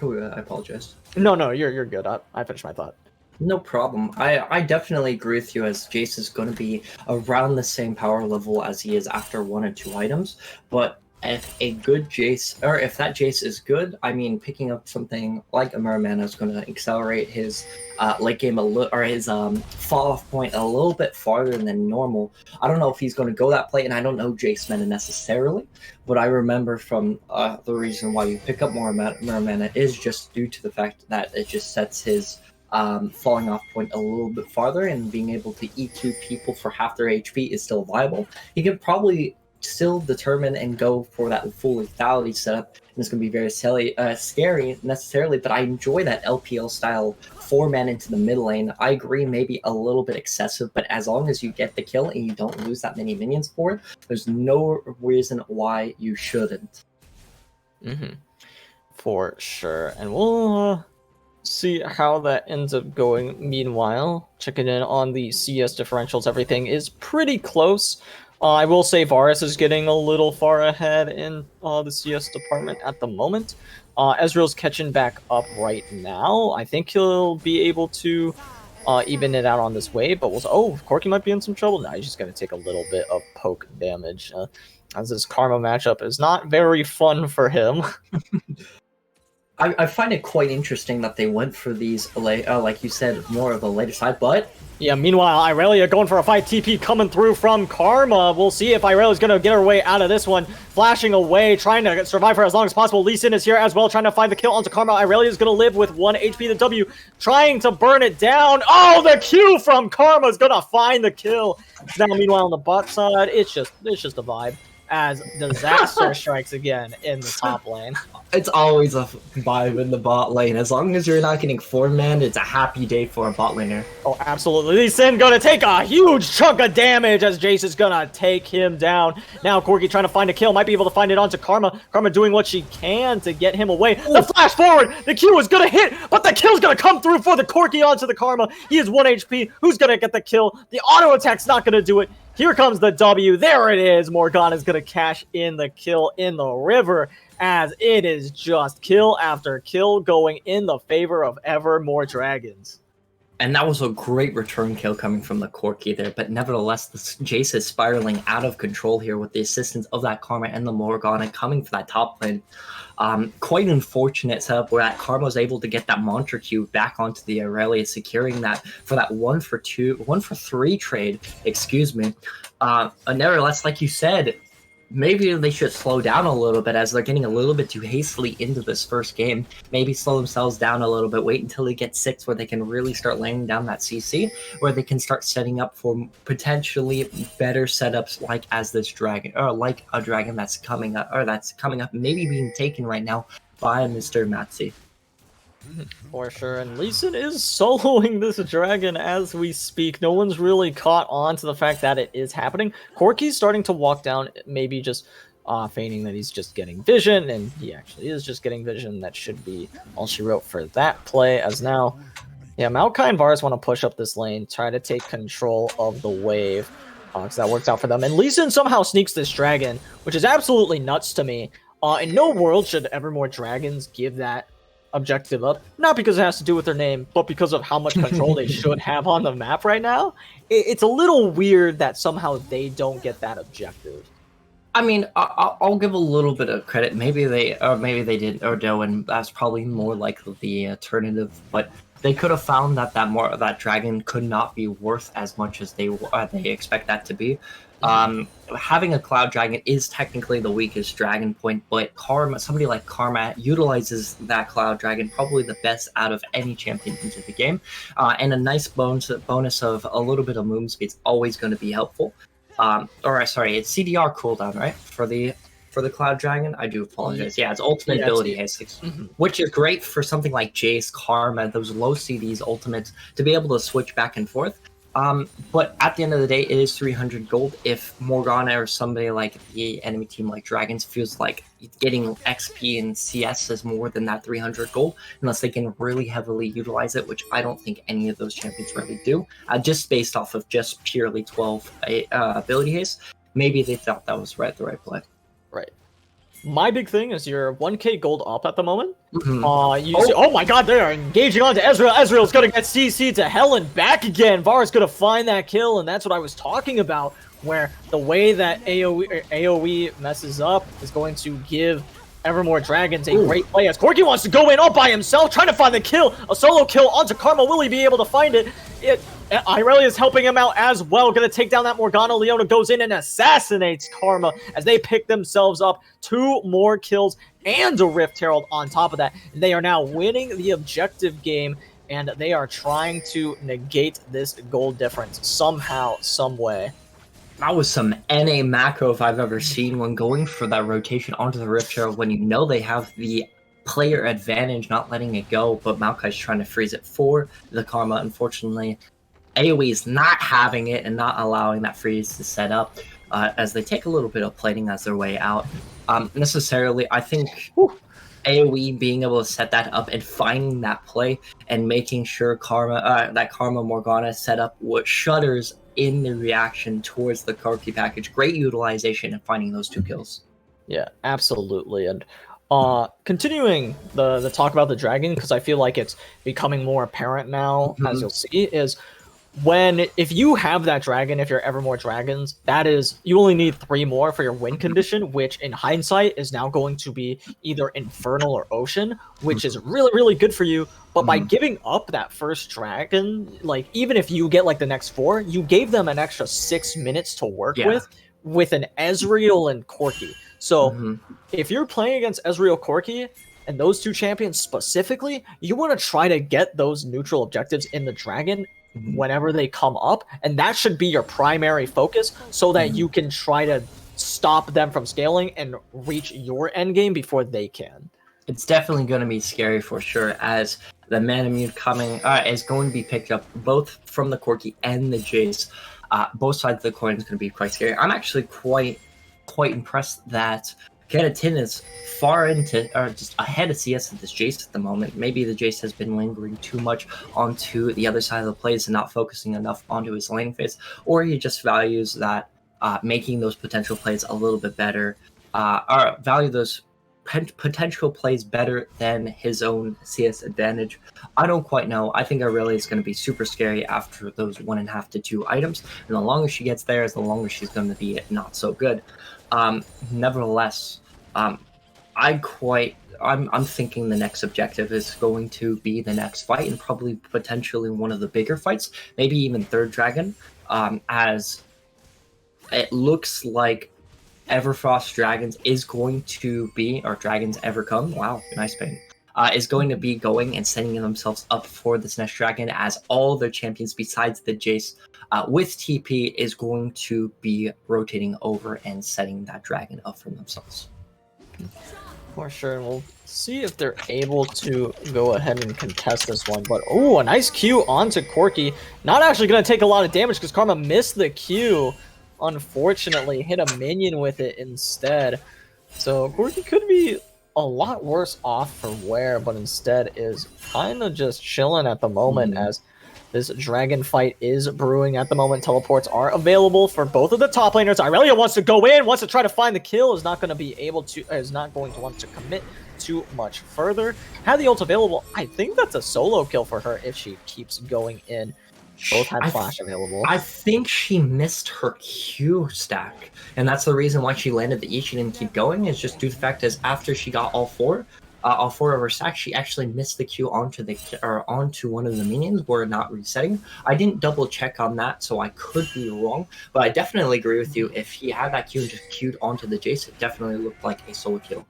I apologize. No, you're good. I finished my thought. No problem. I definitely agree with you, as Jace is going to be around the same power level as he is after 1 or 2 items. But if a good Jace, or if that Jace is good, I mean, picking up something like a Muramana is going to accelerate his late game or his fall off point a little bit farther than normal. I don't know if he's going to go that play, and I don't know Jace Meta necessarily, but I remember from the reason why you pick up Muramana is just due to the fact that it just sets his falling off point a little bit farther, and being able to EQ people for half their HP is still viable. He could probably still determine and go for that full lethality setup, and it's going to be very scary necessarily, but I enjoy that LPL style 4-man into the mid lane. I agree, maybe a little bit excessive, but as long as you get the kill and you don't lose that many minions for it, there's no reason why you shouldn't. For sure. And we'll see how that ends up going. Meanwhile, checking in on the CS differentials, everything is pretty close. I will say Varus is getting a little far ahead in the CS department at the moment. Ezreal's catching back up right now. I think he'll be able to even it out on this wave, but Corki might be in some trouble. Now he's just going to take a little bit of poke damage, as this Karma matchup is not very fun for him. I find it quite interesting that they went for these, like you said, more of a later side, but... Yeah, meanwhile, Irelia going for a fight. TP coming through from Karma. We'll see if Irelia's going to get her way out of this one. Flashing away, trying to survive for as long as possible. Lee Sin is here as well, trying to find the kill onto Karma. Irelia's going to live with 1 HP. The W trying to burn it down. Oh, the Q from Karma is going to find the kill. Now, meanwhile, on the bot side, it's just a vibe, as disaster strikes again in the top lane. It's always a vibe in the bot lane. As long as you're not getting 4-man, it's a happy day for a bot laner. Oh, absolutely. Lee Sin gonna take a huge chunk of damage as Jace is gonna take him down. Now Corki trying to find a kill. Might be able to find it onto Karma. Karma doing what she can to get him away. Ooh. The flash forward! The Q is gonna hit, but the kill's gonna come through for the Corki onto the Karma. He is 1 HP. Who's gonna get the kill? The auto attack's not gonna do it. Here comes the W. There it is. Morgana's going to cash in the kill in the river, as it is just kill after kill going in the favor of ever more dragons. And that was a great return kill coming from the Corki there, but nevertheless, the Jace is spiraling out of control here with the assistance of that Karma and the Morgana coming for that top lane. Quite unfortunate setup where that Karma was able to get that Mantra Q back onto the Aurelia, securing that for that 1 for 3 trade, excuse me. Nevertheless, like you said, maybe they should slow down a little bit as they're getting a little bit too hastily into this first game. Maybe slow themselves down a little bit, wait until they get 6 where they can really start laying down that CC, where they can start setting up for potentially better setups like as this dragon, or like a dragon that's coming up, maybe being taken right now by Mr. Matsi. For sure, and Lee Sin is soloing this dragon as we speak. No one's really caught on to the fact that it is happening. Corki's starting to walk down, maybe just feigning that he's just getting vision, and he actually is just getting vision. That should be all she wrote for that play, as now, yeah, Maokai and Varus want to push up this lane, try to take control of the wave. So that works out for them. And Lee Sin somehow sneaks this dragon, which is absolutely nuts to me. In no world should Evermore Dragons give that objective up. Not because it has to do with their name, but because of how much control they should have on the map right now. It's a little weird that somehow they don't get that objective. I mean, I'll give a little bit of credit. Maybe they didn't, or no, and that's probably more likely the alternative. But they could have found that dragon could not be worth as much as they expect that to be. Having a cloud dragon is technically the weakest dragon point, but somebody like Karma utilizes that cloud dragon probably the best out of any champion into the game, and a nice bonus of a little bit of movement speed is always going to be helpful. It's CDR cooldown, right? For the Cloud Dragon? I do apologize. Yeah, it's ultimate ability haste, which is great for something like Jace, Karma, those low CDs ultimates, to be able to switch back and forth. But at the end of the day, it is 300 gold. If Morgana or somebody like the enemy team like Dragons feels like getting XP and CS is more than that 300 gold, unless they can really heavily utilize it, which I don't think any of those champions really do, just based off of just purely 12 ability haste, maybe they thought that was the right play. Right. My big thing is you're 1k gold up at the moment. Mm-hmm. See, oh my god, they are engaging onto Ezreal. Ezreal's gonna get CC to hell and back again. Vara's gonna find that kill, and that's what I was talking about, where the way that AOE messes up is going to give Evermore Dragons a great play, as Corki wants to go in all by himself, trying to find the kill. A solo kill onto Karma. Will he be able to find it? Irelia is helping him out as well. Gonna take down that Morgana. Leona goes in and assassinates Karma as they pick themselves up 2 more kills and a Rift Herald on top of that. And they are now winning the objective game, and they are trying to negate this goal difference somehow, some way. That was some NA macro if I've ever seen, when going for that rotation onto the Rift Herald when you know they have the player advantage, not letting it go, but Maokai's trying to freeze it for the Karma. Unfortunately, AoE is not having it and not allowing that freeze to set up, as they take a little bit of plating as their way out. Necessarily, I think AoE being able to set that up and finding that play and making sure that Karma Morgana set up what shutters in the reaction towards the Corki package. Great utilization and finding those 2 kills. Yeah, absolutely. And continuing the talk about the dragon, because I feel like it's becoming more apparent now, as you'll see, is if you have that dragon, if you're Evermore Dragons, that is, you only need 3 more for your win condition, which in hindsight is now going to be either Infernal or Ocean, which is really, really good for you. But by giving up that first dragon, like, even if you get like the next 4, you gave them an extra 6 minutes to work with an Ezreal and Corki. So if you're playing against Ezreal, Corki, and those 2 champions specifically, you want to try to get those neutral objectives in the dragon whenever they come up, and that should be your primary focus, so that you can try to stop them from scaling and reach your end game before they can. It's definitely going to be scary for sure, as the Manamute coming is going to be picked up both from the Corki and the Jace. Both sides of the coin is going to be quite scary. I'm actually quite impressed that Keratin is far into, or just ahead of CS at this Jace at the moment. Maybe the Jace has been lingering too much onto the other side of the plays and not focusing enough onto his laning phase, or he just values that making those potential plays a little bit better, or value those potential plays better than his own CS advantage. I don't quite know. I think Aurelia is going to be super scary after those 1.5 to 2 items, and the longer she gets there, the longer she's going to be not so good. Nevertheless, I'm thinking the next objective is going to be the next fight, and probably potentially one of the bigger fights, maybe even third dragon, as it looks like Everfrost Dragons is going to be, or Dragons Evercome, wow, nice paint, is going to be going and setting themselves up for this next dragon, as all their champions besides the Jace with TP is going to be rotating over and setting that dragon up for themselves. For sure. We'll see if they're able to go ahead and contest this one. But, oh, a nice Q onto Corki. Not actually going to take a lot of damage because Karma missed the Q. Unfortunately, hit a minion with it instead. So Corki could be a lot worse off for wear, but instead is kind of just chilling at the moment, as This dragon fight is brewing at the moment. Teleports are available for both of the top laners. Irelia wants to go in, wants to try to find the kill, is not going to want to commit too much further. Had the ult available, I think that's a solo kill for her if she keeps going in. Both had flash available. I think she missed her Q stack, and that's the reason why she landed the E. She didn't keep going. Is just due to the fact is after she got all four of her stacks, she actually missed the Q onto one of the minions. Were not resetting. I didn't double check on that, so I could be wrong. But I definitely agree with you. If he had that Q and just queued onto the Jace, it definitely looked like a solo kill.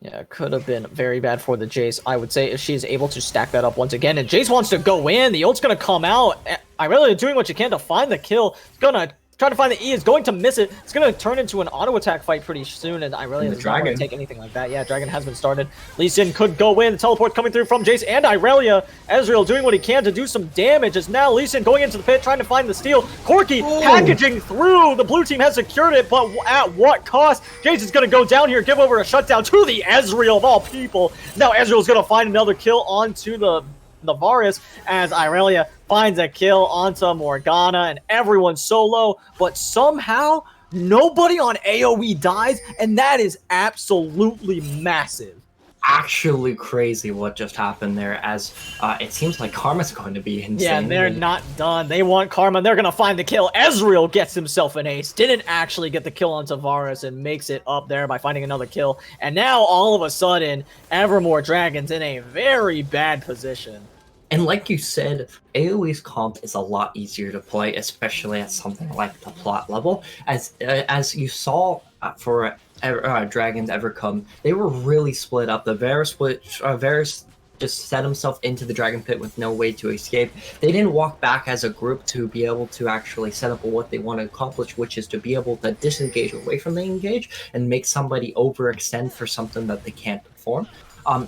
Yeah, it could have been very bad for the Jace, I would say, if she's able to stack that up once again. And Jace wants to go in. The ult's going to come out. Irelia doing what you can to find the kill. It's going to try to find the E, is going to miss it. It's going to turn into an auto attack fight pretty soon, and Irelia does not want to take anything like that. Yeah, Dragon has been started. Lee Sin could go in. The teleport coming through from Jace and Irelia. Ezreal doing what he can to do some damage, as now Lee Sin going into the pit, trying to find the steal. Corki packaging through. The blue team has secured it, but at what cost? Jace is going to go down here, give over a shutdown to the Ezreal of all people. Now Ezreal's going to find another kill onto the Varus, as Irelia finds a kill onto Morgana, and everyone's so low, but somehow nobody on AOE dies, and that is absolutely massive. Actually crazy what just happened there, as it seems like Karma's going to be insane. Yeah, they're not done. They want Karma. They're going to find the kill. Ezreal gets himself an ace. Didn't actually get the kill on Tavares and makes it up there by finding another kill. And now, all of a sudden, Evermore Dragon's in a very bad position. And like you said, AoE's comp is a lot easier to play, especially at something like the plot level. As you saw for Dragons Evercome, they were really split up. The Varus just set himself into the dragon pit with no way to escape. They didn't walk back as a group to be able to actually set up what they want to accomplish, which is to be able to disengage away from the engage and make somebody overextend for something that they can't perform.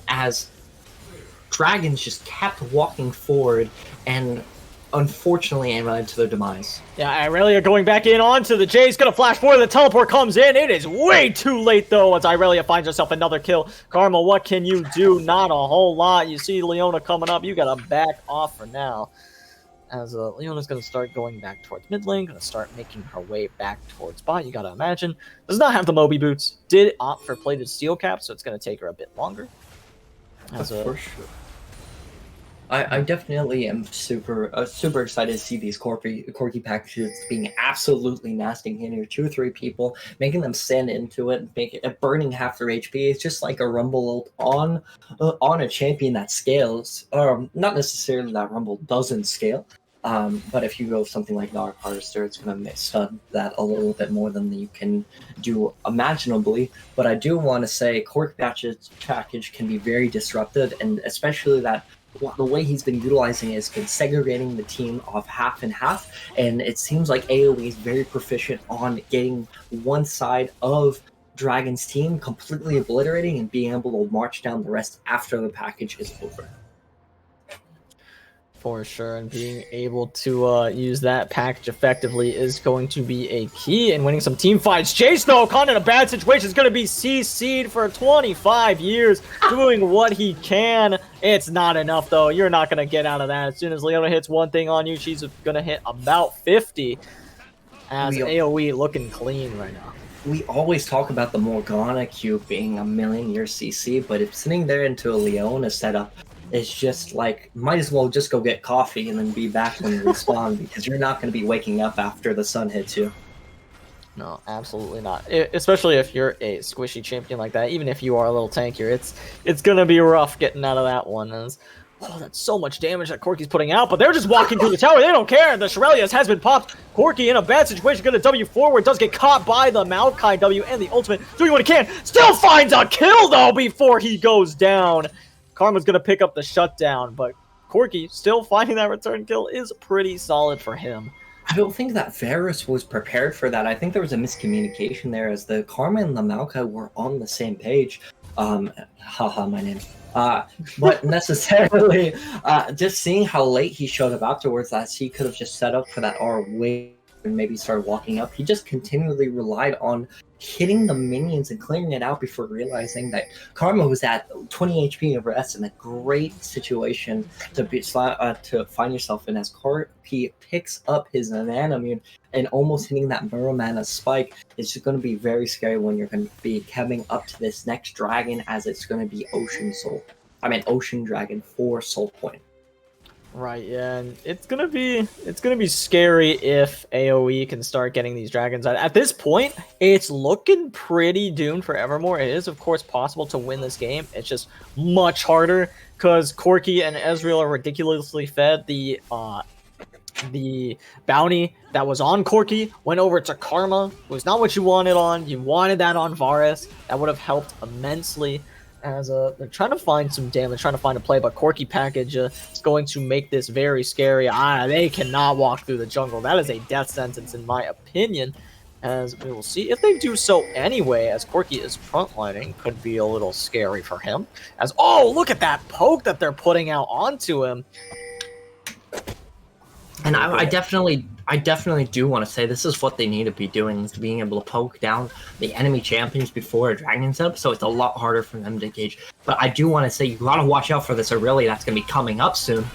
As Dragons just kept walking forward, and unfortunately it led to their demise. Yeah, Irelia going back in onto the Jace, gonna flash forward, the teleport comes in. It is way too late though, as Irelia finds herself another kill. Karma, what can you do? Not a whole lot. You see Leona coming up, you gotta back off for now. As Leona's gonna start going back towards mid lane, gonna start making her way back towards bot, you gotta imagine. Does not have the Moby boots, did opt for plated steel cap, so it's gonna take her a bit longer. For sure. I definitely am super excited to see these Corki packages being absolutely nasty, hitting your 2 or 3 people, making them stand into it, burning half their HP. It's just like a Rumble ult on a champion that scales. Not necessarily that Rumble doesn't scale, but if you go with something like Dark Harvester, it's going to stun that a little bit more than you can do imaginably. But I do want to say Corki package can be very disruptive, and especially that the way he's been utilizing it has been segregating the team of half and half, and it seems like AoE is very proficient on getting one side of Dragon's team completely obliterating and being able to march down the rest after the package is over. For sure, and being able to use that package effectively is going to be a key in winning some team fights. Jace, though, caught in a bad situation, is going to be CC'd for 25 years, doing what he can. It's not enough, though. You're not going to get out of that. As soon as Leona hits one thing on you, she's going to hit about 50. As AoE looking clean right now. We always talk about the Morgana Q being a million-year CC, but if sitting there into a Leona setup, it's just like, might as well just go get coffee and then be back when you respawn, because you're not going to be waking up after the sun hits you. No, absolutely not. Especially if you're a squishy champion like that, even if you are a little tankier, it's going to be rough getting out of that one. Oh, that's so much damage that Corki's putting out, but they're just walking through the tower. They don't care. The Shirelius has been popped. Corki in a bad situation, going to W forward, does get caught by the Maokai W and the ultimate, doing what he can. Still finds a kill, though, before he goes down. Karma's going to pick up the shutdown, but Corki still finding that return kill is pretty solid for him. I don't think that Varus was prepared for that. I think there was a miscommunication there, as the Karma and the Maokai were on the same page. Haha, my name. But necessarily, just seeing how late he showed up afterwards, that he could have just set up for that R way and maybe started walking up. He just continually relied on hitting the minions and clearing it out before realizing that Karma was at 20 HP over S in a great situation to find yourself in, as Corki picks up his Nanamune and almost hitting that Muramana spike. It's just going to be very scary when you're going to be coming up to this next dragon, as it's going to be Ocean Dragon for Soul Point. Right, yeah, and it's gonna be scary if AOE can start getting these dragons. At this point, it's looking pretty doomed for Evermore. It is, of course, possible to win this game. It's just much harder because Corki and Ezreal are ridiculously fed. The bounty that was on Corki went over to Karma. It was not what you wanted on. You wanted that on Varus. That would have helped immensely. As they're trying to find some damage, trying to find a play, but Corki package is going to make this very scary. They cannot walk through the jungle. That is a death sentence, in my opinion. As we will see if they do so anyway, as Corki is frontlining, could be a little scary for him. As, oh, look at that poke that they're putting out onto him. And I definitely do want to say this is what they need to be doing, is being able to poke down the enemy champions before a dragon setup, so it's a lot harder for them to gauge. But I do want to say you gotta watch out for this Aurelia that's gonna be coming up soon.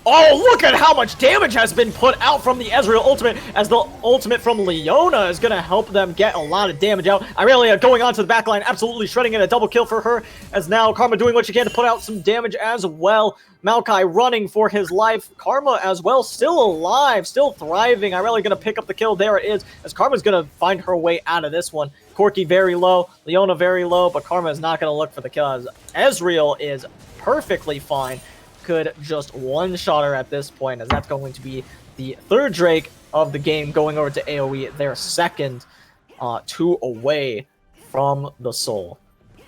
Oh, look at how much damage has been put out from the Ezreal ultimate, as the ultimate from Leona is going to help them get a lot of damage out. Irelia going onto the backline, absolutely shredding it, a double kill for her, as now Karma doing what she can to put out some damage as well. Maokai running for his life. Karma as well, still alive, still thriving. Irelia going to pick up the kill. There it is, as Karma's going to find her way out of this one. Corki very low, Leona very low, but Karma is not going to look for the kill, as Ezreal is perfectly fine. Could just one-shot her at this point, as that's going to be the third Drake of the game going over to AOE, their second, 2 away from the Soul.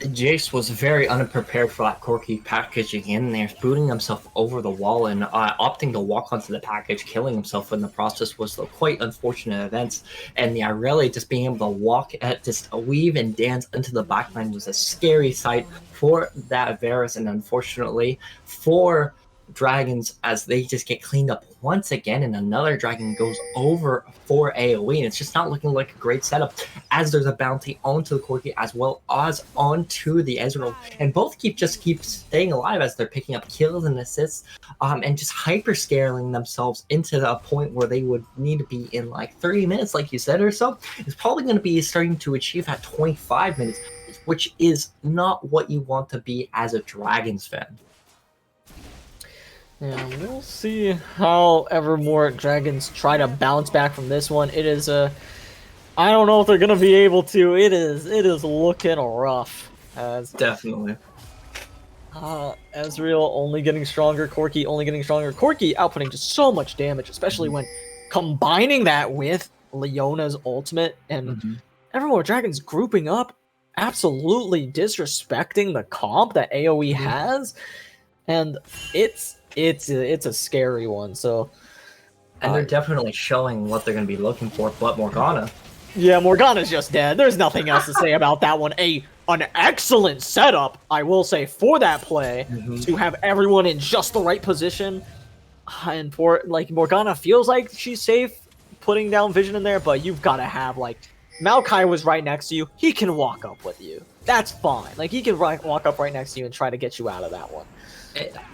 Jace was very unprepared for that Corki packaging in there, booting himself over the wall and opting to walk onto the package, killing himself in the process was quite unfortunate events. And the Irelia just being able to walk at just weave and dance into the backline was a scary sight for that Varus, and unfortunately for Dragons, as they just get cleaned up once again, and another dragon goes over for AOE, and it's just not looking like a great setup, as there's a bounty onto the Corki as well as onto the Ezreal, and both keep staying alive as they're picking up kills and assists, and just hyper scaling themselves into the point where they would need to be in like 30 minutes, like you said, or so. It's probably going to be starting to achieve at 25 minutes, which is not what you want to be as a Dragons fan. Yeah, we'll see how Evermore Dragons try to bounce back from this one. It is I don't know if they're gonna be able to. It is looking rough. As Definitely. Ezreal only getting stronger, Corki only getting stronger. Corki outputting just so much damage, especially when combining that with Leona's ultimate, and Evermore Dragons grouping up, absolutely disrespecting the comp that AOE has, and it's a scary one. So, and they're definitely showing what they're going to be looking for. But Morgana, yeah, Morgana's just dead. There's nothing else to say about that one. An excellent setup, I will say, for that play, to have everyone in just the right position, and for like Morgana feels like she's safe putting down vision in there, but you've got to have like Maokai was right next to you. He can walk up with you. That's fine. Like he can walk up right next to you and try to get you out of that one.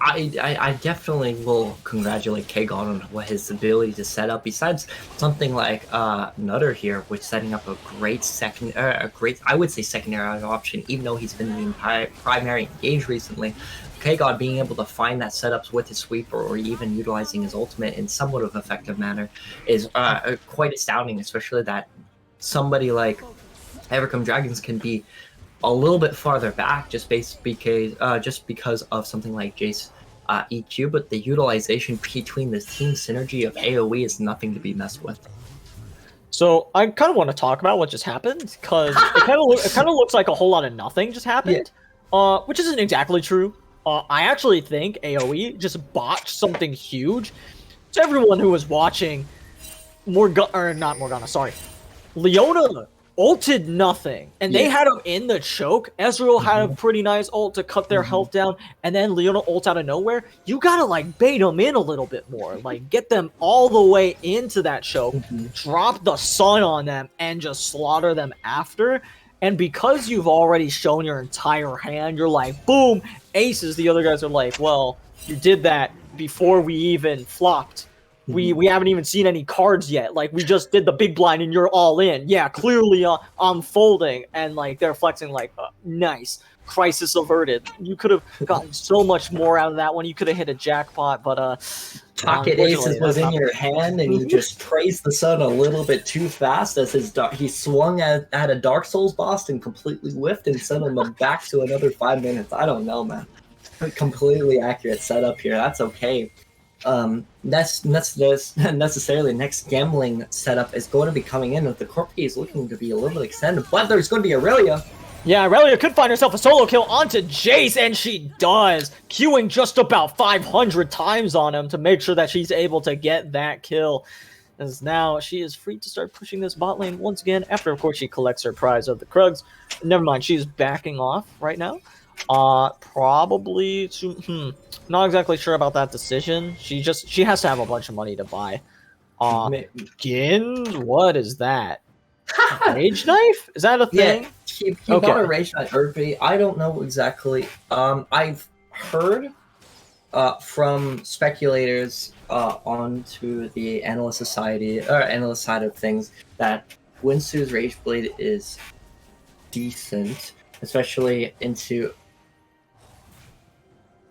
I definitely will congratulate Kagon on his ability to set up. Besides something like Nutter here, which setting up a great I would say secondary option, even though he's been in the primary engage recently. Kagon being able to find that setups with his sweeper, or even utilizing his ultimate in somewhat of an effective manner, is quite astounding. Especially that somebody like Evercome Dragons can be a little bit farther back just because of something like Jace EQ, but the utilization between this team synergy of AOE is nothing to be messed with. So I kind of want to talk about what just happened, because it kind of looks like a whole lot of nothing just happened, which isn't exactly true. I actually think AOE just botched something huge. To everyone who was watching, Leona ulted nothing, and they Yeah. had him in the choke. Ezreal had a pretty nice ult to cut their health down, and then Leona ult out of nowhere. You gotta like bait them in a little bit more, like get them all the way into that choke, drop the sun on them, and just slaughter them after. And because you've already shown your entire hand, you're like, boom, aces. The other guys are like, well, you did that before we even flopped. We haven't even seen any cards yet. Like, we just did the big blind and you're all in. Yeah, clearly I'm folding. And, like, they're flexing like, nice. Crisis averted. You could have gotten so much more out of that one. You could have hit a jackpot, but Pocket aces was in your hand, and you just praised the sun a little bit too fast as he swung at a Dark Souls boss and completely whiffed and sent him back to another 5 minutes. I don't know, man. Completely accurate setup here. That's okay. That's necessarily next gambling setup is going to be coming in with the Corki is looking to be a little bit extended, but there's going to be Aurelia. Yeah, Aurelia could find herself a solo kill onto Jace, and she does, queuing just about 500 times on him to make sure that she's able to get that kill. As now she is free to start pushing this bot lane once again, after of course she collects her prize of the Krugs. Never mind, she's backing off right now. Probably to, not exactly sure about that decision. She has to have a bunch of money to buy. Gins, what is that? Rage knife? Is that a thing? Yeah, he bought a rage knife. I don't know exactly. I've heard from speculators onto the analyst side of things that Winsu's Rage Blade is decent, especially into.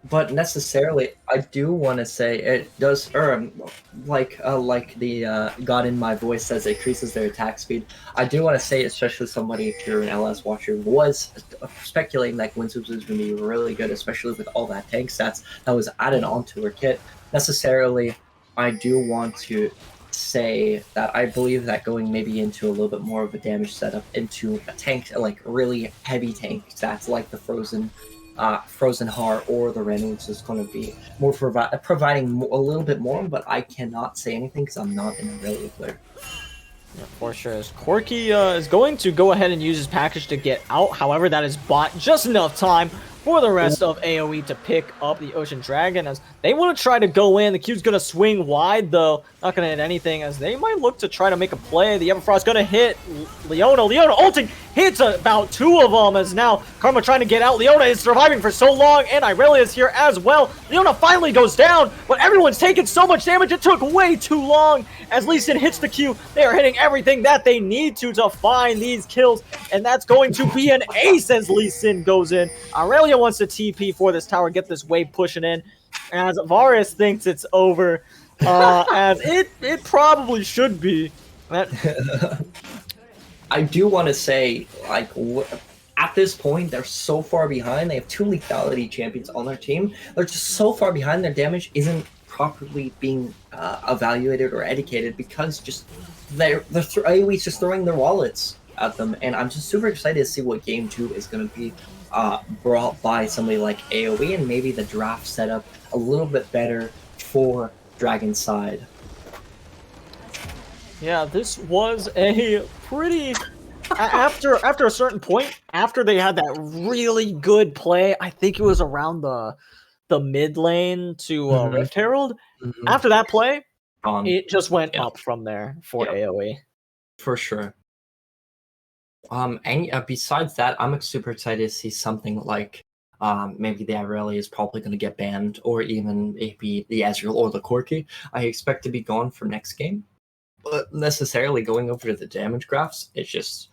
But necessarily, I do want to say it does, like the God in my voice says, it increases their attack speed. I do want to say, especially somebody, if you're an LS watcher, was speculating that Winsu's was going to be really good, especially with all that tank stats that was added onto her kit. Necessarily, I do want to say that I believe that going maybe into a little bit more of a damage setup into a tank, like really heavy tank stats, like the Frozen Heart or the Reynolds is going to be more providing a little bit more, but I cannot say anything because I'm not an Aurelia player. Yeah, for sure. Corki is going to go ahead and use his package to get out. However, that is bought just enough time for the rest of AOE to pick up the Ocean Dragon as they want to try to go in. The Q's going to swing wide, though. Not going to hit anything as they might look to try to make a play. The Everfrost going to hit Leona. Leona ulting hits about 2 of them as now Karma trying to get out. Leona is surviving for so long, and Irelia is here as well. Leona finally goes down, but everyone's taking so much damage. It took way too long as Lee Sin hits the Q. They are hitting everything that they need to find these kills, and that's going to be an ace as Lee Sin goes in. Aurelia wants to TP for this tower, get this wave pushing in, as Varus thinks it's over, as it probably should be. I do want to say, like, at this point, they're so far behind. They have 2 lethality champions on their team. They're just so far behind. Their damage isn't properly being evaluated or educated because just AOE's just throwing their wallets at them. And I'm just super excited to see what Game 2 is going to be brought by somebody like AOE, and maybe the draft setup a little bit better for Dragon's side. Yeah, this was a pretty... after a certain point, after they had that really good play, I think it was around the mid lane to Rift Herald. After that play, it just went up from there for AOE. For sure. Besides that, I'm super excited to see something like maybe the Aurelia is probably going to get banned, or even maybe the Ezreal or the Corki. I expect to be gone for next game. But necessarily going over to the damage graphs, it's just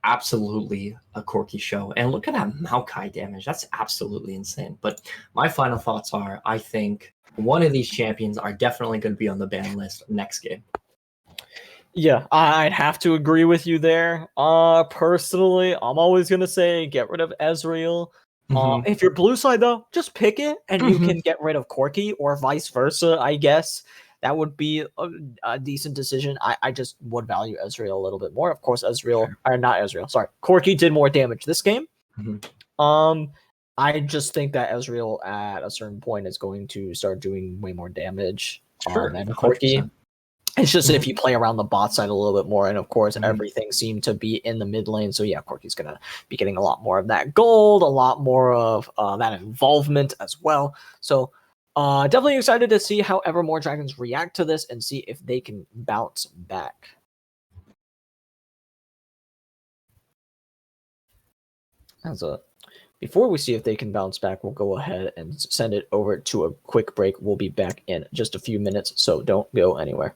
absolutely a Corki show. And look at that Maokai damage. That's absolutely insane. But my final thoughts are, I think one of these champions are definitely going to be on the ban list next game. Yeah, I'd have to agree with you there. Personally, I'm always going to say get rid of Ezreal. If you're blue side, though, just pick it, and you can get rid of Corki, or vice versa, I guess. That would be a decent decision. I just would value Ezreal a little bit more. Of course, Corki did more damage this game. I just think that Ezreal at a certain point is going to start doing way more damage than Corki. It's just that if you play around the bot side a little bit more, and of course Mhm. everything seemed to be in the mid lane, so yeah, Corki's gonna be getting a lot more of that gold, a lot more of that involvement as well. So definitely excited to see how Evermore Dragons react to this and see if they can bounce back. Before we see if they can bounce back, we'll go ahead and send it over to a quick break. We'll be back in just a few minutes, so don't go anywhere.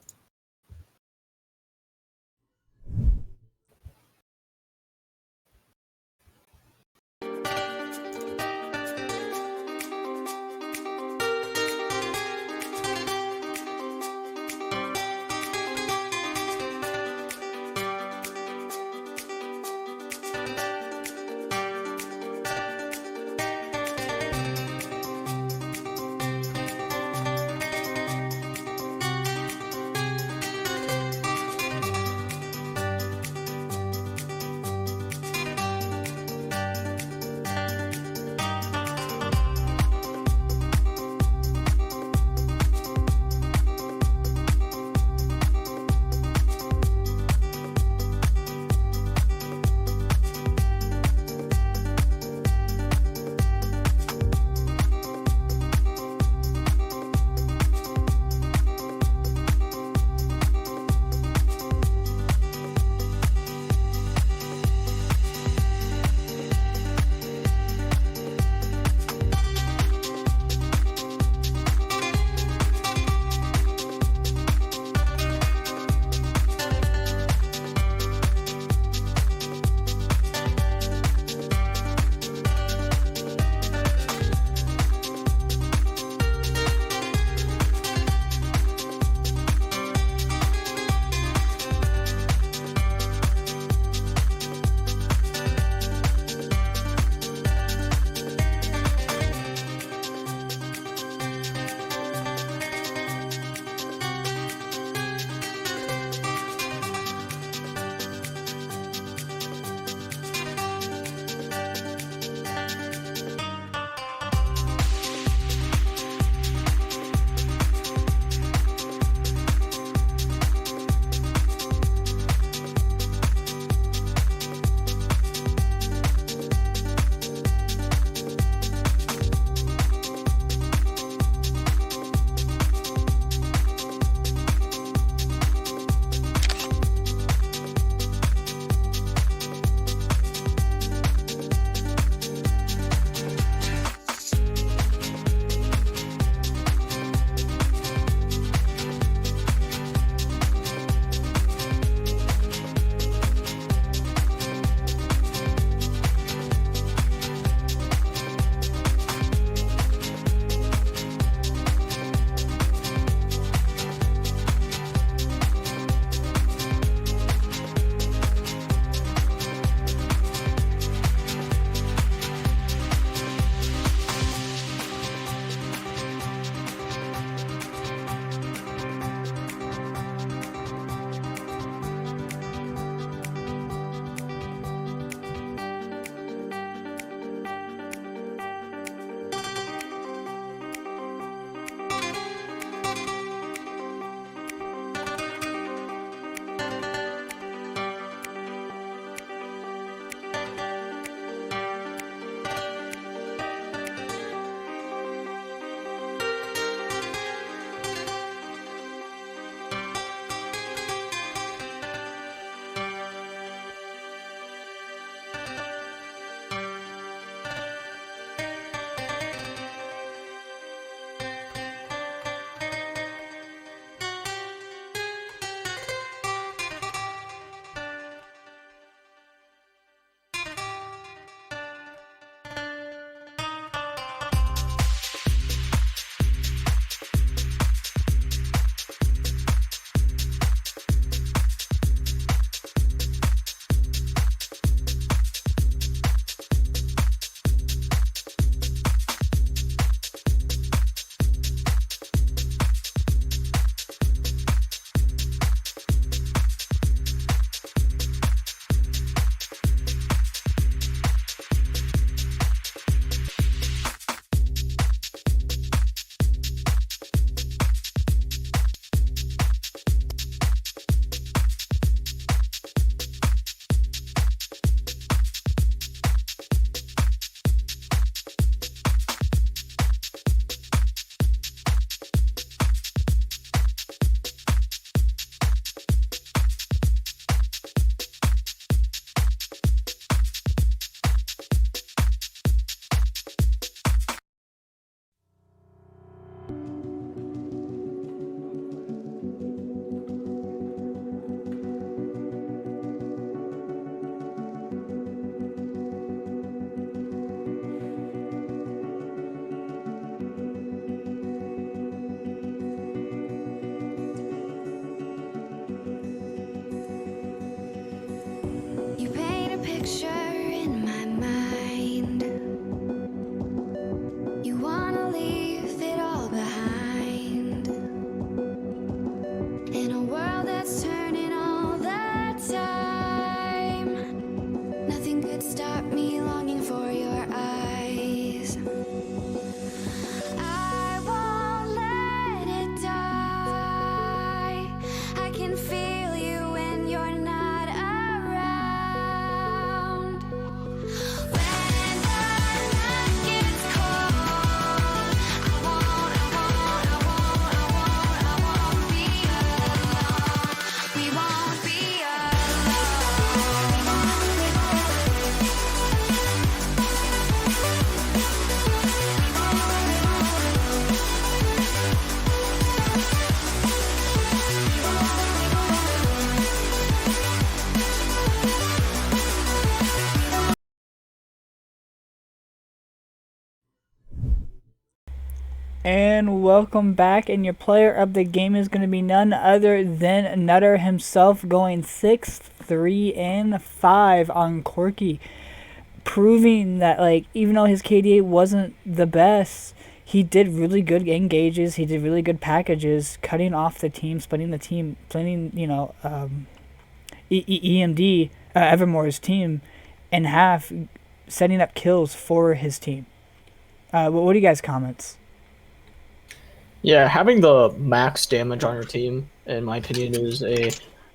And welcome back, and your player of the game is going to be none other than Nutter himself, going 6-3-5 on Corky, proving that, like, even though his KDA wasn't the best, he did really good engages, he did really good packages, cutting off the team, splitting the team, splitting, EMD, Evermore's team, in half, setting up kills for his team. What are you guys' comments? Yeah, having the max damage on your team, in my opinion, is a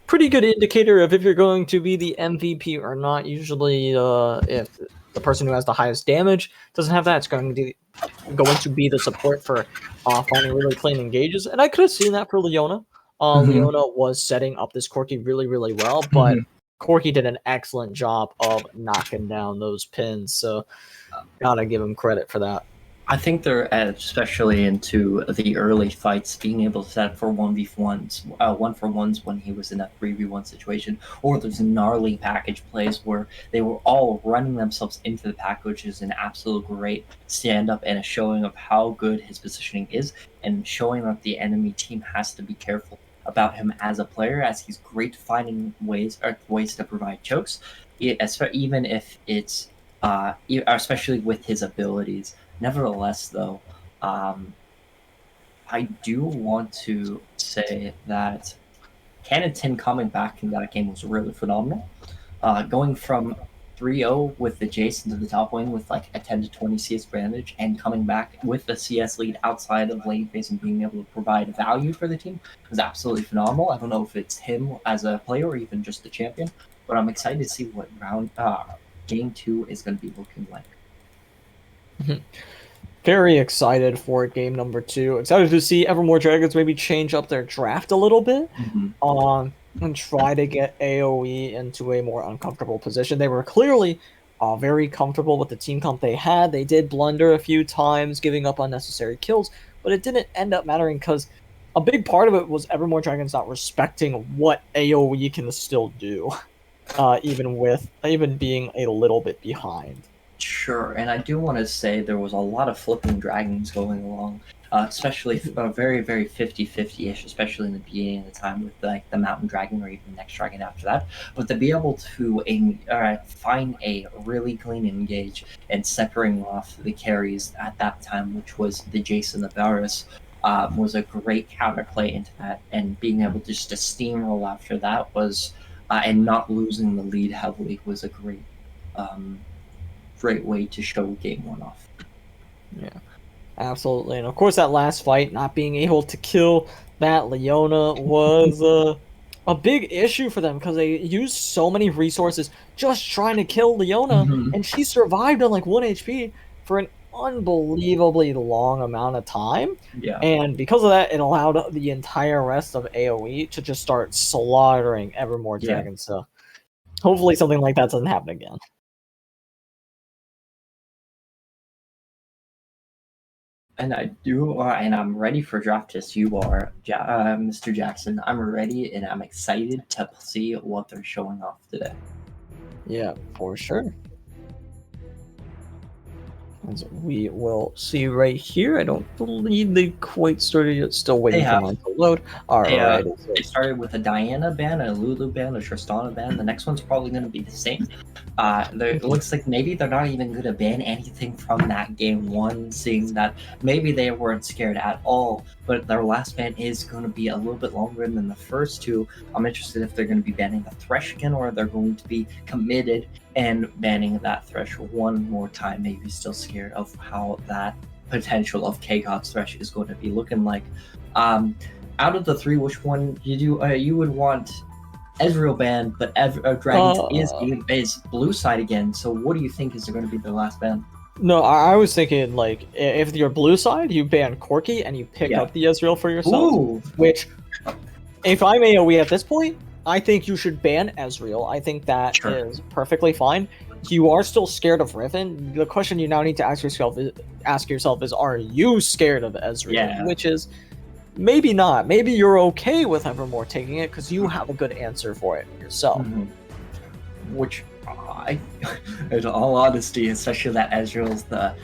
pretty good indicator of if you're going to be the MVP or not. Usually, if the person who has the highest damage doesn't have that, it's going to be the support for finding really clean engages. And I could have seen that for Leona. Leona was setting up this Corky really, really well, but Corky did an excellent job of knocking down those pins. So, gotta give him credit for that. I think they're especially into the early fights, being able to set up for 1v1s, 1-for-1s when he was in a 3v1 situation, or there's gnarly package plays where they were all running themselves into the pack, which is an absolute great stand-up and a showing of how good his positioning is, and showing that the enemy team has to be careful about him as a player, as he's great finding ways to provide chokes, even if it's especially with his abilities. Nevertheless, though, I do want to say that Cannon 10 coming back in that game was really phenomenal. Going from 3-0 with the Jason to the top lane with like a 10 to 20 CS advantage, and coming back with the CS lead outside of lane phase and being able to provide value for the team was absolutely phenomenal. I don't know if it's him as a player or even just the champion, but I'm excited to see what game 2 is going to be looking like. Very excited for game number 2. Excited to see Evermore Dragons maybe change up their draft a little bit, and try to get AOE into a more uncomfortable position. They were clearly very comfortable with the team comp they had. They did blunder a few times, giving up unnecessary kills, but it didn't end up mattering because a big part of it was Evermore Dragons not respecting what AOE can still do, even being a little bit behind. Sure, and I do want to say there was a lot of flipping dragons going along, especially very, very 50-50-ish, especially in the beginning of the time with like the mountain dragon or even the next dragon after that. But to be able to find a really clean engage and separating off the carries at that time, which was the Jason, the Varus, was a great counterplay into that, and being able just to steamroll after that was, and not losing the lead heavily was a great way to show game 1 off. Yeah, absolutely. And of course, that last fight, not being able to kill that Leona was a big issue for them because they used so many resources just trying to kill Leona, and she survived on like 1 HP for an unbelievably long amount of time. Yeah. And because of that, it allowed the entire rest of AOE to just start slaughtering Evermore Dragons. So hopefully something like that doesn't happen again. And I do, and I'm ready for draft as you are, Mr. Jackson. I'm ready, and I'm excited to see what they're showing off today. Yeah, for sure. As we will see right here. I don't believe they quite started yet. Still waiting for mine to load. All right. It started with a Diana ban, a Lulu ban, a Tristana ban. The next one's probably going to be the same. It looks like maybe they're not even going to ban anything from that game 1, seeing that maybe they weren't scared at all. But their last ban is going to be a little bit longer than the first 2. I'm interested if they're going to be banning the Thresh again, or they're going to be committed and banning that Thresh one more time. Maybe still scared of how that potential of K-God's Thresh is going to be looking like. Out of the 3, which one you would want? Ezreal banned, but Dragons is blue side again. So what do you think is going to be their last ban? No, I was thinking like if you're blue side, you ban Corky and you pick up the Ezreal for yourself. Ooh. Which, if I'm AOE at this point, I think you should ban Ezreal. I think that is perfectly fine. You are still scared of Riven. The question you now need to ask yourself is, are you scared of Ezreal? Yeah. Which is, maybe not. Maybe you're okay with Evermore taking it because you have a good answer for it yourself. Which I, in all honesty, especially that Ezreal's the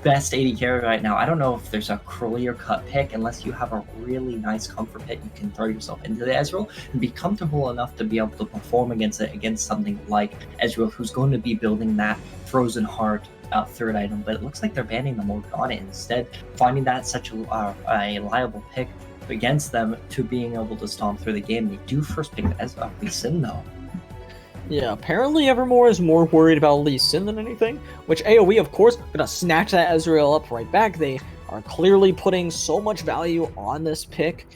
best AD carry right now. I don't know if there's a clear cut pick unless you have a really nice comfort pick. You can throw yourself into the Ezreal and be comfortable enough to be able to perform against it, against something like Ezreal, who's going to be building that Frozen Heart third item. But it looks like they're banning the Morgana instead, finding that such a reliable pick against them to being able to stomp through the game. They do first pick Lee Sin though. Yeah, apparently Evermore is more worried about Lee Sin than anything, which AOE, of course, gonna snatch that Ezreal up right back. They are clearly putting so much value on this pick,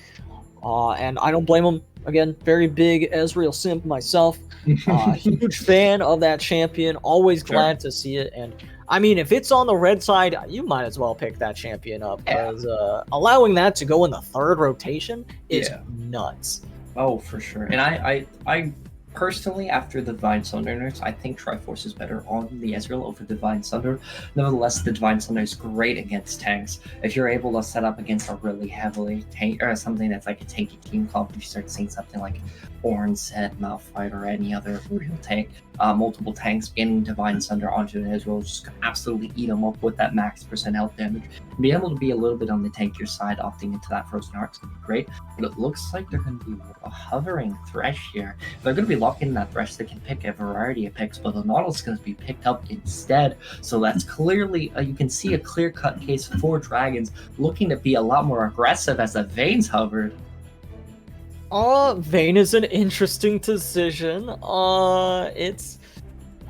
and I don't blame them. Again, very big Ezreal simp myself. Huge fan of that champion, always glad to see it. And I mean, if it's on the red side, you might as well pick that champion up, because allowing that to go in the third rotation is nuts. Oh, for sure. And I personally, after the Divine Sunderners, I think Triforce is better on the Ezreal over Divine Sunder. Nevertheless, the Divine Sunder is great against tanks. If you're able to set up against a really heavily tank or something that's like a tanky team comp, if you start seeing something like Ornn set, Malphite, or any other real tank, multiple tanks getting Divine Sunder onto an Ezreal, just gonna absolutely eat them up with that max percent health damage. Be able to be a little bit on the tankier side, opting into that Frozen Heart is gonna be great. But it looks like they're gonna be a hovering Thresh here. They're gonna be locking in that Thresh. They can pick a variety of picks, but the Nautilus is gonna be picked up instead. So that's clearly you can see a clear-cut case for Dragons looking to be a lot more aggressive as the Vayne's hovered. Vayne is an interesting decision.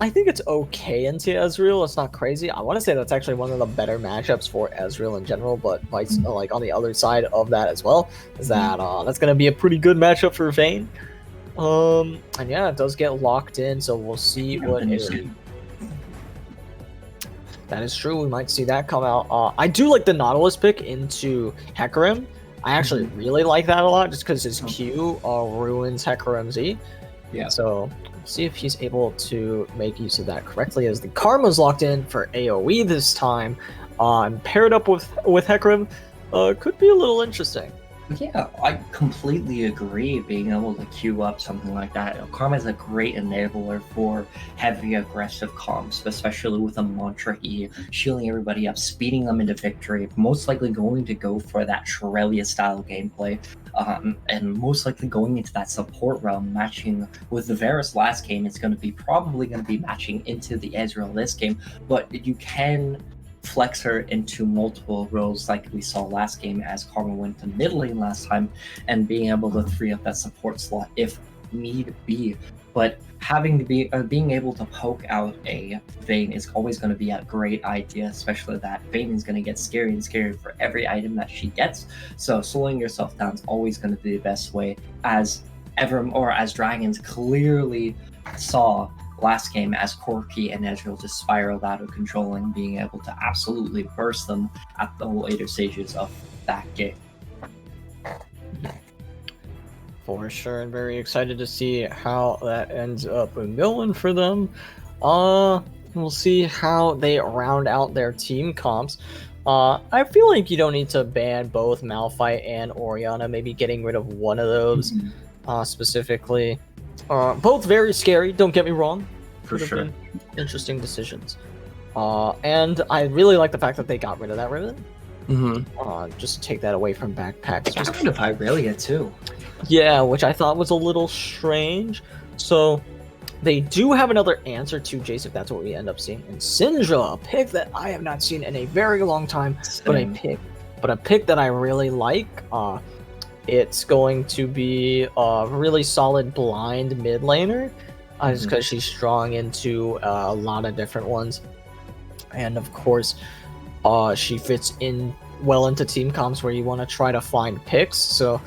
I think it's okay into Ezreal. It's not crazy. I want to say that's actually one of the better matchups for Ezreal in general, but like on the other side of that as well, is that that's gonna be a pretty good matchup for Vayne. And yeah, it does get locked in, so we'll see what it is. That is true. We might see that come out. I do like the Nautilus pick into Hecarim. I actually really like that a lot, just because his Q ruins Hecarim's E. Yeah. So see if he's able to make use of that correctly, as the Karma's locked in for AOE this time. Paired up with Hecarim could be a little interesting. Yeah, I completely agree. Being able to queue up something like that, Karma is a great enabler for heavy aggressive comps, especially with a Mantra E, shielding everybody up, speeding them into victory. Most likely going to go for that Shrelia style gameplay, and most likely going into that support realm, matching with the Varus last game. It's probably going to be matching into the Ezreal this game, but you can flex her into multiple roles like we saw last game as Karma went to mid lane last time, and being able to free up that support slot if need be. But having to be being able to poke out a Vayne is always going to be a great idea, especially that Vayne is going to get scary and scary for every item that she gets. So slowing yourself down is always going to be the best way, as Dragons clearly saw last game as Corki and Ezreal just spiraled out of control, and being able to absolutely burst them at the later stages of that game. For sure, and very excited to see how that ends up going for them. We'll see how they round out their team comps. I feel like you don't need to ban both Malphite and Orianna, maybe getting rid of one of those specifically. Both very scary, don't get me wrong. For sure. Been interesting decisions. And I really like the fact that they got rid of that ribbon. Just to take that away from backpacks. Just kind of Irelia too. Yeah, which I thought was a little strange. So they do have another answer to Jace, if that's what we end up seeing. And Syndra, a pick that I have not seen in a very long time, but a pick that I really like. It's going to be a really solid blind mid laner, just because she's strong into a lot of different ones. And of course, she fits in well into team comps where you want to try to find picks. So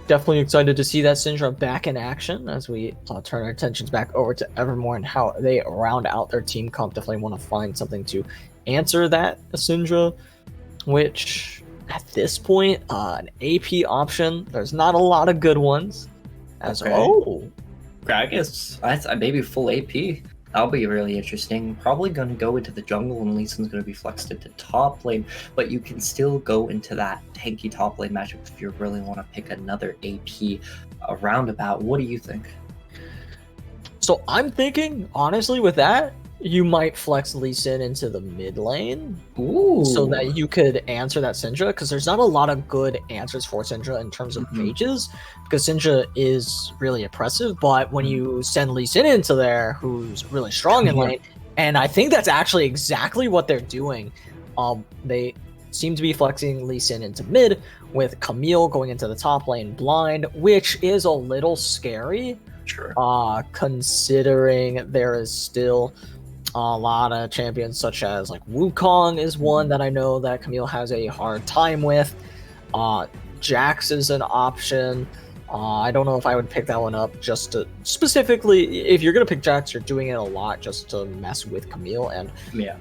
definitely excited to see that Syndra back in action as we turn our attentions back over to Evermore and how they round out their team comp. Definitely want to find something to answer that Syndra, which at this point, an AP option, there's not a lot of good ones. Gragas, that's maybe full AP. That'll be really interesting. Probably going to go into the jungle, and Lee Sin's going to be flexed into top lane, but you can still go into that tanky top lane matchup if you really want to pick another AP roundabout. What do you think? So I'm thinking, honestly, with that, you might flex Lee Sin into the mid lane Ooh. so that you could answer that Syndra, because there's not a lot of good answers for Syndra in terms of mages, because Syndra is really oppressive, but when you send Lee Sin into there, who's really strong in lane, and I think that's actually exactly what they're doing. They seem to be flexing Lee Sin into mid, with Camille going into the top lane blind, which is a little scary. Sure. Considering there is still a lot of champions such as like Wukong is one that I know that Camille has a hard time with. Jax is an option. I don't know if I would pick that one up just to specifically, if you're gonna pick Jax, you're doing it a lot just to mess with Camille, and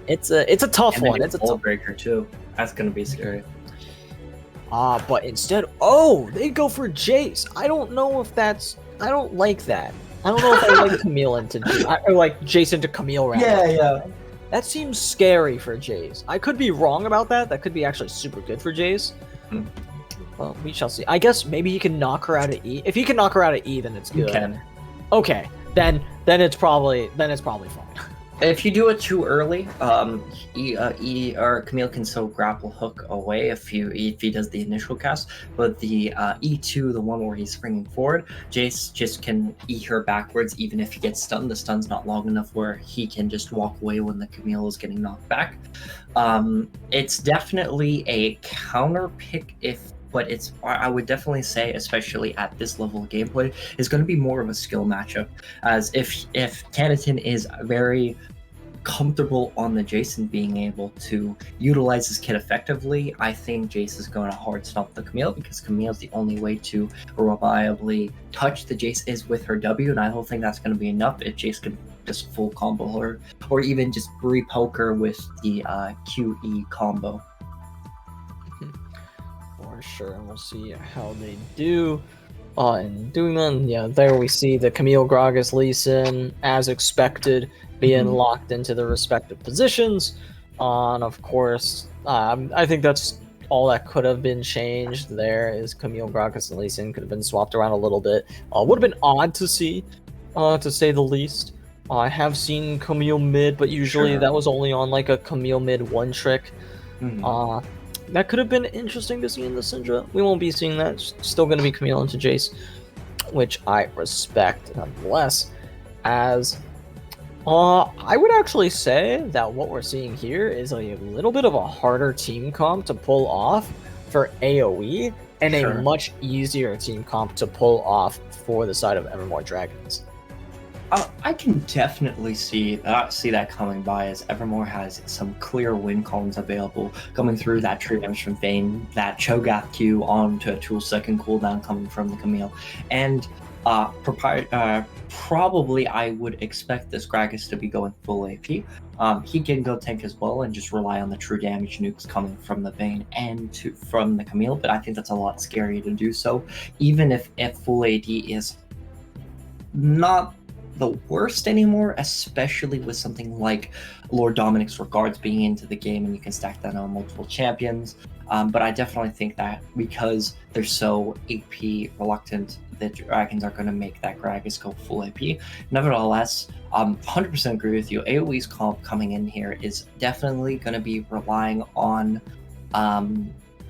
it's a tough one. It's a tough breaker too. That's gonna be scary. But instead, they go for Jace. I don't like that. I don't know if I like Camille into or like Jace into Camille rather. Yeah. That seems scary for Jace. I could be wrong about that. That could be actually super good for Jace. Well, we shall see. I guess maybe he can knock her out of E. If he can knock her out of E, then it's good. You can. Okay, then it's probably fine. If you do it too early, E or Camille can still grapple hook away if he does the initial cast. But the E2, the one where he's springing forward, Jace just can E her backwards even if he gets stunned. The stun's not long enough where he can just walk away when the Camille is getting knocked back. It's definitely a counter pick but I would definitely say, especially at this level of gameplay, is going to be more of a skill matchup. As if Canaton is very comfortable on the Jason being able to utilize his kit effectively, I think Jace is going to hard stomp the Camille, because Camille's the only way to reliably touch the Jace is with her W, and I don't think that's going to be enough if Jace can just full combo her, or even just re-poke her with the QE combo. For sure, and we'll see how they do in doing that. Yeah, there we see the Camille, Gragas, Lee Sin, as expected, being locked into the respective positions. And of course, I think that's all that could have been changed there. Is Camille, Gragas, and Lee Sin could have been swapped around a little bit. Would have been odd to see, to say the least. I have seen Camille mid, but usually that was only on like a Camille mid one trick. That could have been interesting to see in the Syndra. We won't be seeing that. It's still going to be Camille into Jace, which I respect nonetheless. As I would actually say that what we're seeing here is a little bit of a harder team comp to pull off for AOE, and a much easier team comp to pull off for the side of Evermore Dragons. I can definitely see that coming by, as Evermore has some clear win columns available coming through that tree damage from Vayne, that Cho'Gath Q onto a tool second cooldown coming from the Camille, and probably I would expect this Gragas to be going full AP. He can go tank as well and just rely on the true damage nukes coming from the Vayne and from the Camille, but I think that's a lot scary to do so, even if full AD is not the worst anymore, especially with something like Lord Dominic's Regards being into the game and you can stack that on multiple champions. But I definitely think that because they're so AP reluctant, the Dragons are going to make that Gragas go full AP. Nevertheless, 100% agree with you. AoE's comp coming in here is definitely going to be relying on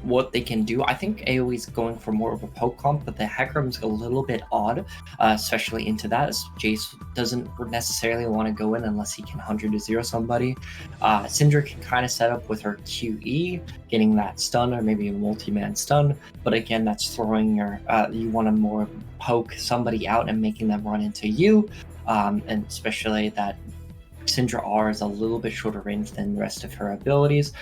what they can do. I think AoE is going for more of a poke comp, but the Hecarim's a little bit odd, especially into that, as Jace doesn't necessarily want to go in unless he can 100 to 0 somebody. Syndra can kind of set up with her QE, getting that stun or maybe a multi-man stun, but again, that's throwing your, you want to more poke somebody out and making them run into you, and especially that Syndra R is a little bit shorter range than the rest of her abilities.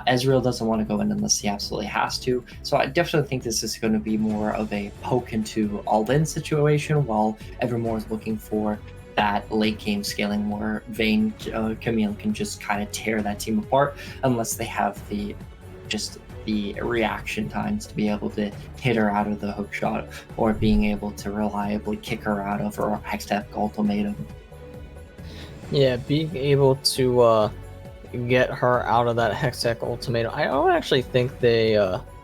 Ezreal doesn't want to go in unless he absolutely has to. So I definitely think this is going to be more of a poke into all-in situation, while Evermore is looking for that late game scaling where Vayne, Camille can just kind of tear that team apart, unless they have the reaction times to be able to hit her out of the hook shot, or being able to reliably kick her out of her Hextech ultimatum. Yeah, being able to get her out of that Hextech ultimatum. I don't actually think they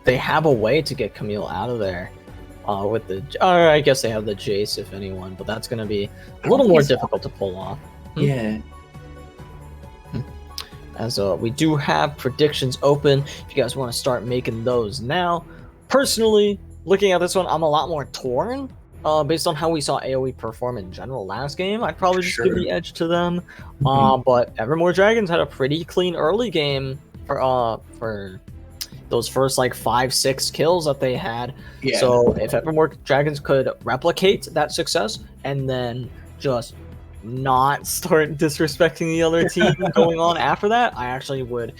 have a way to get Camille out of there. with the, or I guess they have the Jace if anyone, but that's gonna be a little more difficult to pull off. Yeah. As we do have predictions open, if you guys want to start making those now. Personally, looking at this one, I'm a lot more torn. Based on how we saw AOE perform in general last game, I'd probably just give the edge to them. But Evermore Dragons had a pretty clean early game for those first like 5-6 kills that they had. Yeah. So if Evermore Dragons could replicate that success and then just not start disrespecting the other team going on after that, I actually would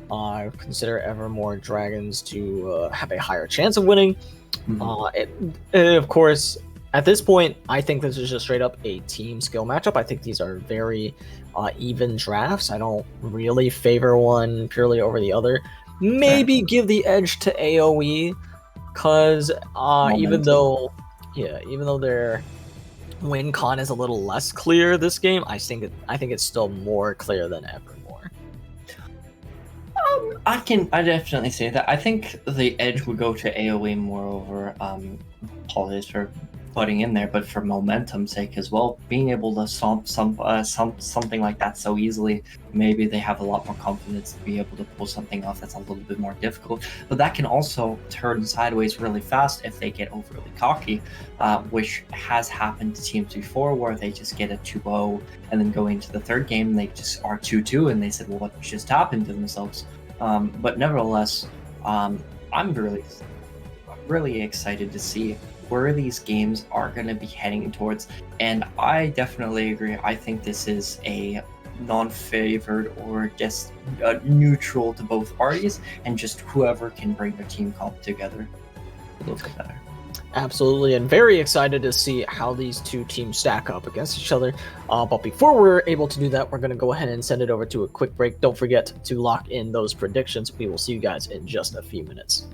consider Evermore Dragons to have a higher chance of winning. Of course, at this point, I think this is just straight up a team skill matchup. I think these are very even drafts. I don't really favor one purely over the other. Maybe give the edge to AOE, because even though their win con is a little less clear this game, I think it's still more clear than Evermore. I definitely say that. I think the edge would go to AOE moreover. Apologies for putting in there, but for momentum's sake as well, being able to something like that so easily, maybe they have a lot more confidence to be able to pull something off that's a little bit more difficult. But that can also turn sideways really fast if they get overly cocky, which has happened to teams before, where they just get a 2-0 and then go into the third game and they just are 2-2 and they said, well, what just happened to themselves? But nevertheless, I'm really excited to see where these games are going to be heading towards, and I definitely agree. I think this is a non-favored or just neutral to both parties, and just whoever can bring their team comp together a little bit better. Absolutely, and very excited to see how these two teams stack up against each other. But before we're able to do that, we're going to go ahead and send it over to a quick break. Don't forget to lock in those predictions. We will see you guys in just a few minutes.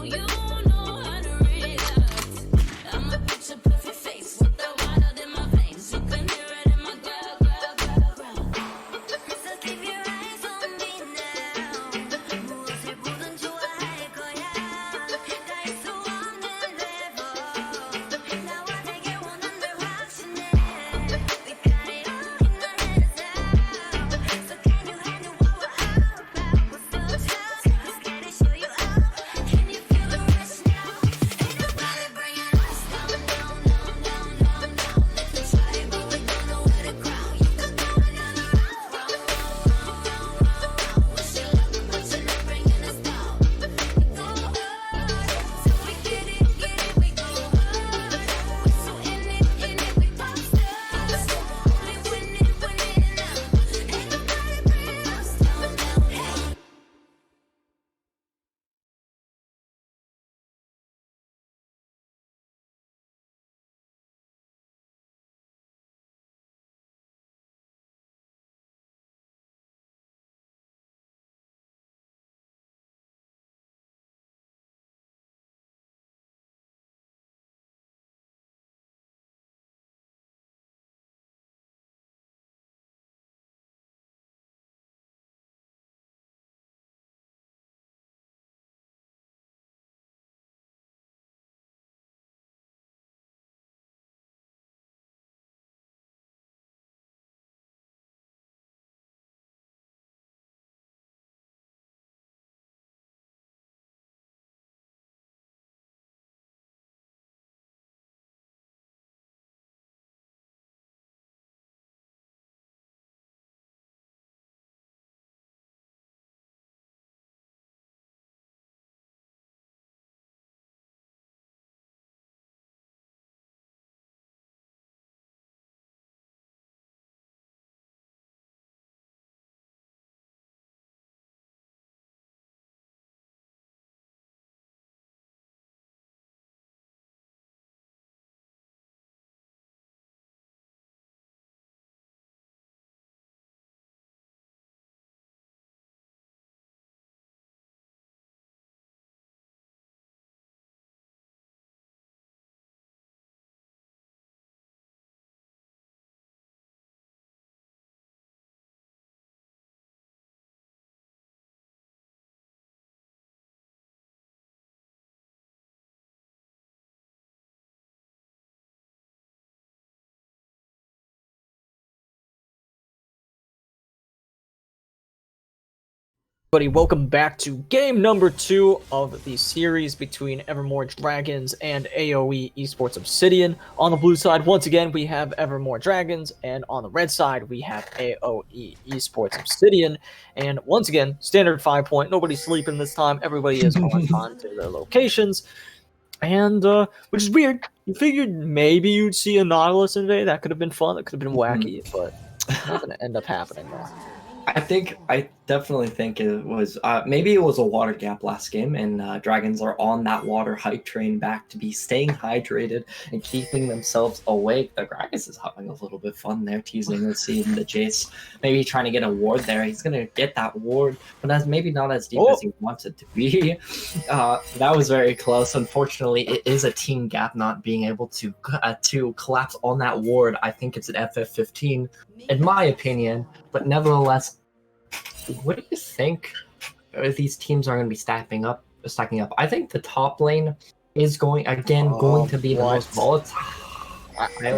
You Buddy, welcome back to game number 2 of the series between Evermore Dragons and AOE Esports Obsidian. On the blue side, once again, we have Evermore Dragons, and on the red side, we have AOE Esports Obsidian. And once again, standard 5-point, nobody's sleeping this time, everybody is on to their locations. And, which is weird. You figured maybe you'd see a Nautilus invade, that could have been fun, that could have been wacky, but nothing to end up happening there. I definitely think it was maybe it was a water gap last game, and Dragons are on that water hype train back to be staying hydrated and keeping themselves awake. The Gragas is having a little bit fun there, teasing the scene, the Jace, maybe trying to get a ward there. He's gonna get that ward, but that's maybe not as deep as he wants it to be. That was very close. Unfortunately, it is a team gap, not being able to collapse on that ward. I think it's an FF15, in my opinion, but nevertheless. What do you think these teams are going to be stacking up? I think the top lane is going to be the most volatile.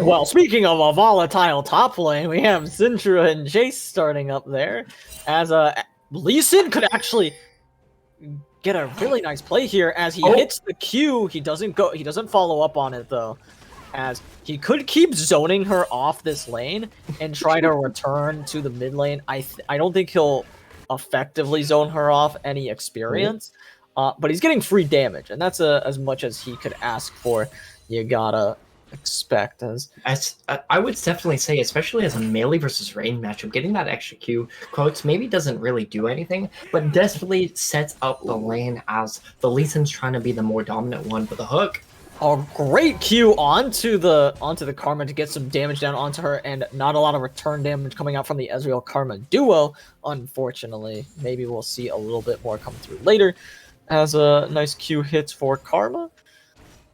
Well, speaking of a volatile top lane, we have Syndra and Jace starting up there. As Lee Sin could actually get a really nice play here as he hits the Q. He doesn't follow up on it though. As he could keep zoning her off this lane and try to return to the mid lane. I don't think he'll effectively zone her off any experience, but he's getting free damage, and that's as much as he could ask for. You gotta expect as I would definitely say, especially as a melee versus range matchup, getting that extra Q quotes maybe doesn't really do anything, but definitely sets up the lane as the Lee Sin's trying to be the more dominant one. But the hook. A great Q onto the Karma to get some damage down onto her, and not a lot of return damage coming out from the Ezreal Karma duo, unfortunately. Maybe we'll see a little bit more come through later as a nice Q hits for Karma.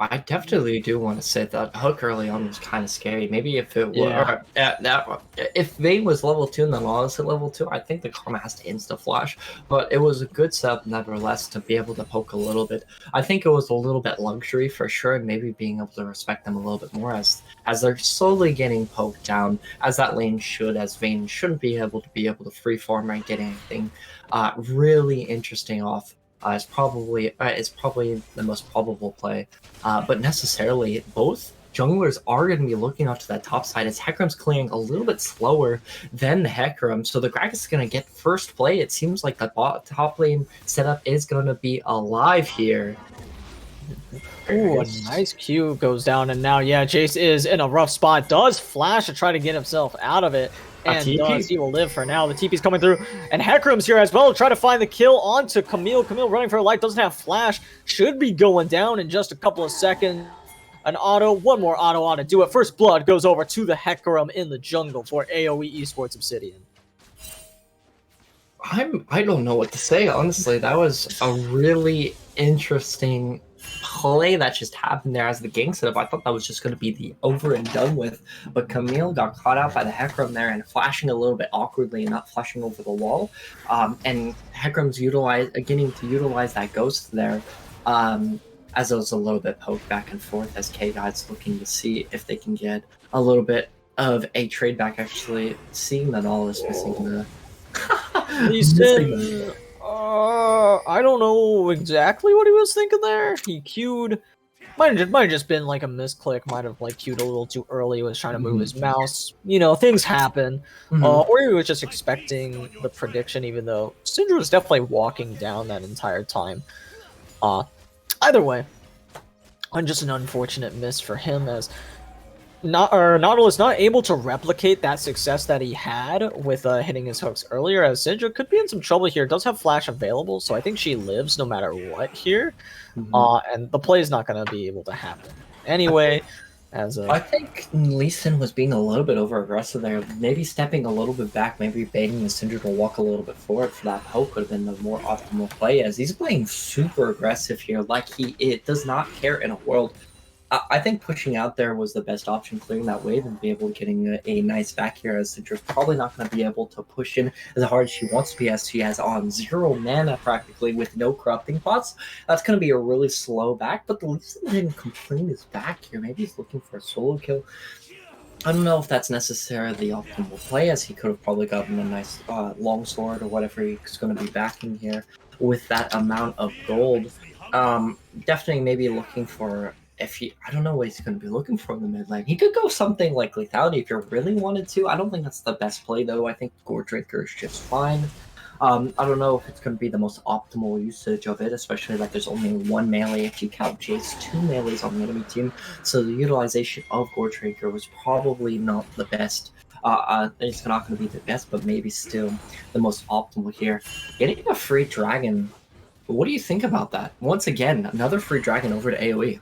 I definitely do want to say that hook early on was kind of scary. Maybe if it were if Vayne was level 2 and then Lawless at level 2, I think the Karma has to insta flash. But it was a good setup nevertheless to be able to poke a little bit. I think it was a little bit luxury for sure, and maybe being able to respect them a little bit more as they're slowly getting poked down, as that lane should, as Vayne shouldn't be able to freeform and get anything really interesting off. Is probably the most probable play, but necessarily both junglers are going to be looking off to that top side as Hecarim's clearing a little bit slower than the Hecarim, so the Gragas is going to get first play. It seems like the top lane setup is going to be alive here. Ooh, a nice Q goes down, and now, Jace is in a rough spot. Does flash to try to get himself out of it, and he will live for now. The TP's coming through, and Hecarim's here as well, try to find the kill onto Camille. Camille running for her life, doesn't have flash, should be going down in just a couple of seconds. An auto, one more auto on to do it. First blood goes over to the Hecarim in the jungle for AOE Esports Obsidian. I don't know what to say, honestly. That was a really interesting play that just happened there as the gang setup. I thought that was just going to be the over and done with, but Camille got caught out by the Hecarim there and flashing a little bit awkwardly and not flashing over the wall. And Hecarim's getting to utilize that ghost there, as it was a little bit poked back and forth as K-God's looking to see if they can get a little bit of a trade back. Actually, seeing that all is missing the I don't know exactly what he was thinking there. He queued. Might have just been like a misclick. Might have like queued a little too early. Was trying to move his mouse. You know, things happen. Or he was just expecting the prediction, even though Syndra was definitely walking down that entire time. Either way, just an unfortunate miss for him as Nautilus not able to replicate that success that he had with hitting his hooks earlier, as Syndra could be in some trouble here. Does have flash available, so I think she lives no matter what here. And the play is not going to be able to happen anyway. I think Lee Sin was being a little bit over aggressive there, maybe stepping a little bit back, maybe baiting the Syndra to walk a little bit forward for that poke could have been the more optimal play, as he's playing super aggressive here, like it does not care in a world. I think pushing out there was the best option, clearing that wave and be able to getting a nice back here, as Syndra's probably not going to be able to push in as hard as she wants to be, as she has on 0 mana practically with no corrupting pots. That's going to be a really slow back, but the Lee Sin didn't complain his back here. Maybe he's looking for a solo kill. I don't know if that's necessarily the optimal play, as he could have probably gotten a nice longsword or whatever he's going to be backing here with that amount of gold. Definitely maybe looking for, I don't know what he's going to be looking for in the mid lane. He could go something like Lethality if you really wanted to. I don't think that's the best play, though. I think Gore Drinker is just fine. I don't know if it's going to be the most optimal usage of it, especially that there's only one melee if you count Jace, 2 melees on the enemy team. So the utilization of Gore Drinker was probably not the best. It's not going to be the best, but maybe still the most optimal here. Getting a free dragon, what do you think about that? Once again, another free dragon over to AOE.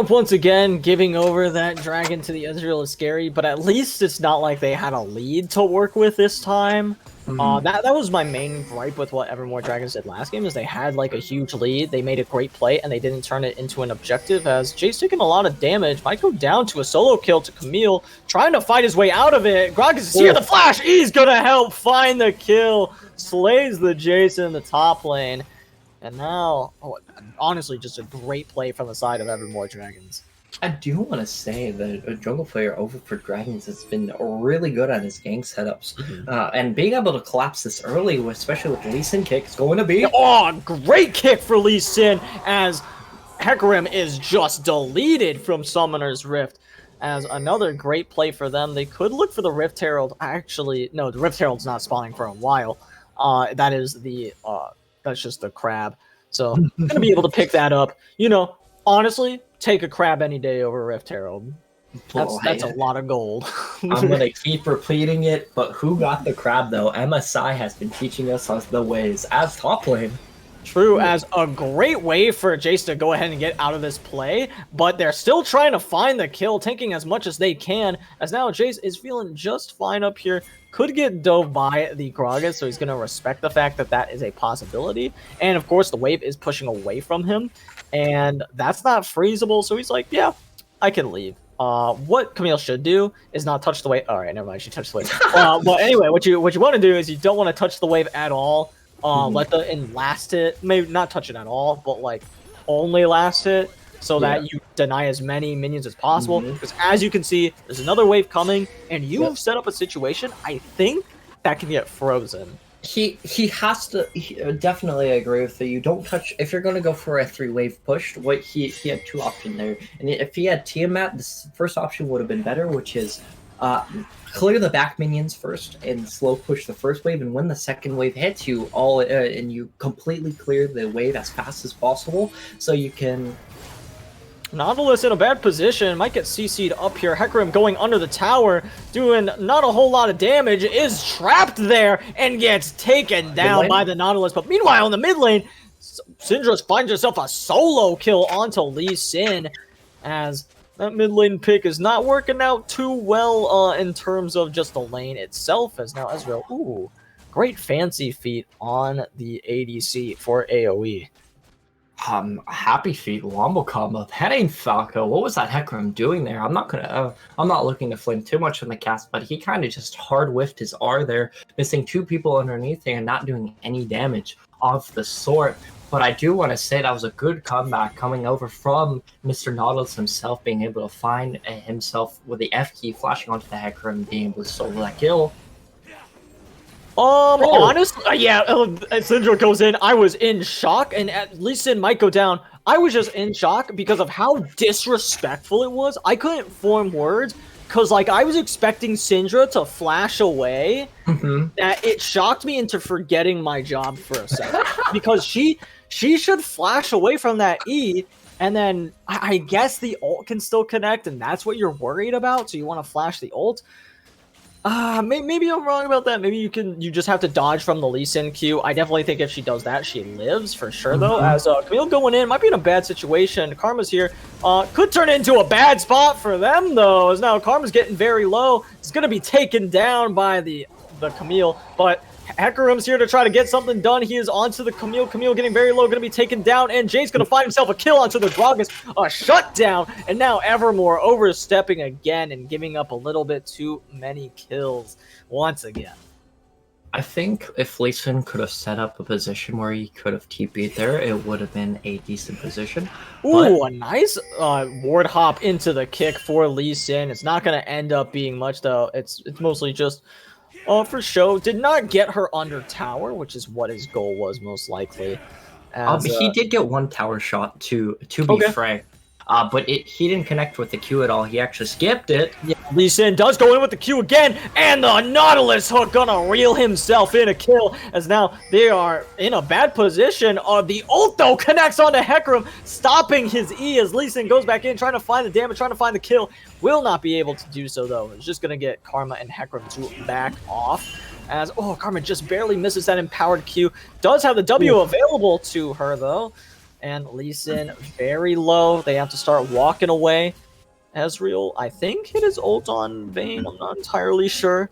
Once again, giving over that dragon to the Ezreal is scary, but at least it's not like they had a lead to work with this time. That was my main gripe with what Evermore Dragons did last game, is they had like a huge lead, they made a great play, and they didn't turn it into an objective, as Jay's taking a lot of damage, might go down to a solo kill to Camille, trying to fight his way out of it. Gragas is here, the flash, he's gonna help find the kill, slays the Jason in the top lane, and now, honestly, just a great play from the side of Evermore Dragons. I do want to say that a jungle player over for Dragons has been really good at his gang setups. And being able to collapse this early, especially with Lee Sin kick, is going to be... Oh, great kick for Lee Sin, as Hecarim is just deleted from Summoner's Rift. As another great play for them. They could look for the Rift Herald. Actually, no, the Rift Herald's not spawning for a while. That is the... that's just the crab. So, gonna be able to pick that up. You know, honestly, take a crab any day over Rift Herald. That's a lot of gold. I'm gonna keep repeating it, but who got the crab though? MSI has been teaching us the ways as top lane. True, as a great way for Jace to go ahead and get out of this play, but they're still trying to find the kill, tanking as much as they can, as now Jace is feeling just fine up here. Could get dove by the Gragas, so he's going to respect the fact that that is a possibility. And of course, the wave is pushing away from him, and that's not freezable, so he's like, yeah, I can leave. What Camille should do is not touch the wave. All right, never mind, she touched the wave. But anyway, what you want to do is you don't want to touch the wave at all. Let the last hit, maybe not touch it at all, but like only last hit, so that you deny as many minions as possible. Because as you can see, there's another wave coming, and you have set up a situation, I think, that can get frozen. He has to definitely agree with you. You don't touch if you're going to go for a 3-wave push. What he had 2 options there, and if he had Tiamat, the first option would have been better, which is clear the back minions first and slow push the first wave, and when the second wave hits you, and you completely clear the wave as fast as possible, so you can. Nautilus in a bad position, might get CC'd up here. Hecarim going under the tower, doing not a whole lot of damage, is trapped there and gets taken down by the Nautilus. But meanwhile, in the mid lane, Syndra finds herself a solo kill onto Lee Sin, as that mid lane pick is not working out too well in terms of just the lane itself, as now Ezreal, ooh, great fancy feat on the ADC for AoE. Happy feet wombo combo. That ain't Falco. What was that Hecarim doing there? I'm not looking to flame too much on the cast, but he kind of just hard whiffed his R there, missing 2 people underneath there and not doing any damage of the sort. But I do want to say that was a good comeback coming over from Mr. Nautilus himself, being able to find himself with the F key flashing onto the Hecarim and being able to solo that kill. Honestly, yeah, Syndra goes in. I was in shock, and at least Sin might go down. I was just in shock because of how disrespectful it was. I couldn't form words, because like I was expecting Syndra to flash away. That it shocked me into forgetting my job for a second, because she should flash away from that E, and then I guess the ult can still connect, and that's what you're worried about. So you want to flash the ult. Maybe I'm wrong about that. Maybe you just have to dodge from the Lee Sin Q. I definitely think if she does that, she lives for sure though. As Camille going in, might be in a bad situation. Karma's here. Could turn into a bad spot for them though, as now Karma's getting very low. It's gonna be taken down by the Camille, but Hecarim's here to try to get something done. He is onto the Camille. Camille getting very low, going to be taken down, and Jay's going to find himself a kill onto the Gragas. A shutdown, and now Evermore overstepping again and giving up a little bit too many kills once again. I think if Lee Sin could have set up a position where he could have TP'd there, it would have been a decent position. But Ooh, a nice ward hop into the kick for Lee Sin. It's not going to end up being much, though. It's mostly just for show. Did not get her under tower, which is what his goal was most likely. As, he did get one tower shot to be Okay. frank. But he didn't connect with the Q at all. He actually skipped it. Yeah, Lee Sin does go in with the Q again, and the Nautilus hook gonna reel himself in a kill, as now they are in a bad position. The ult, though, connects onto Hecarim, stopping his E as Lee Sin goes back in, trying to find the damage, trying to find the kill. Will not be able to do so, though. It's just gonna get Karma and Hecarim to back off. As, Karma just barely misses that empowered Q. Does have the W available to her, though. And Lee Sin very low. They have to start walking away. Ezreal, I think, hit his ult on Vayne. I'm not entirely sure.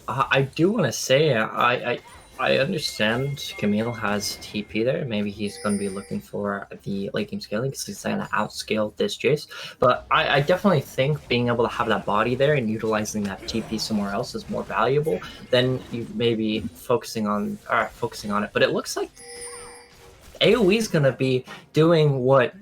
I do want to say I understand Camille has TP there. Maybe he's going to be looking for the late game scaling because he's going to outscale this Jace. But I definitely think being able to have that body there and utilizing that TP somewhere else is more valuable than you maybe focusing on it. But it looks like AOE is going to be doing what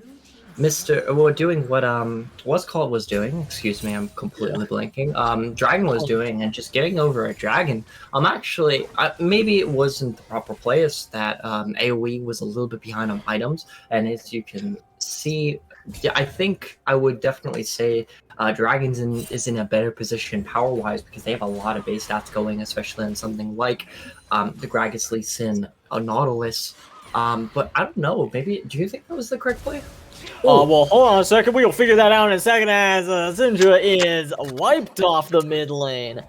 what's called was doing. Excuse me, I'm completely blanking. Dragon was doing, and just getting over a dragon. Actually, maybe it wasn't the proper play. It's that AOE was a little bit behind on items, and as you can see, I think I would definitely say Dragons is in a better position power wise because they have a lot of base stats going, especially in something like the Gragas Lee Sin, a Nautilus. But I don't know. Maybe do you think that was the correct play? Well, hold on a second. We'll figure that out in a second as Syndra is wiped off the mid lane.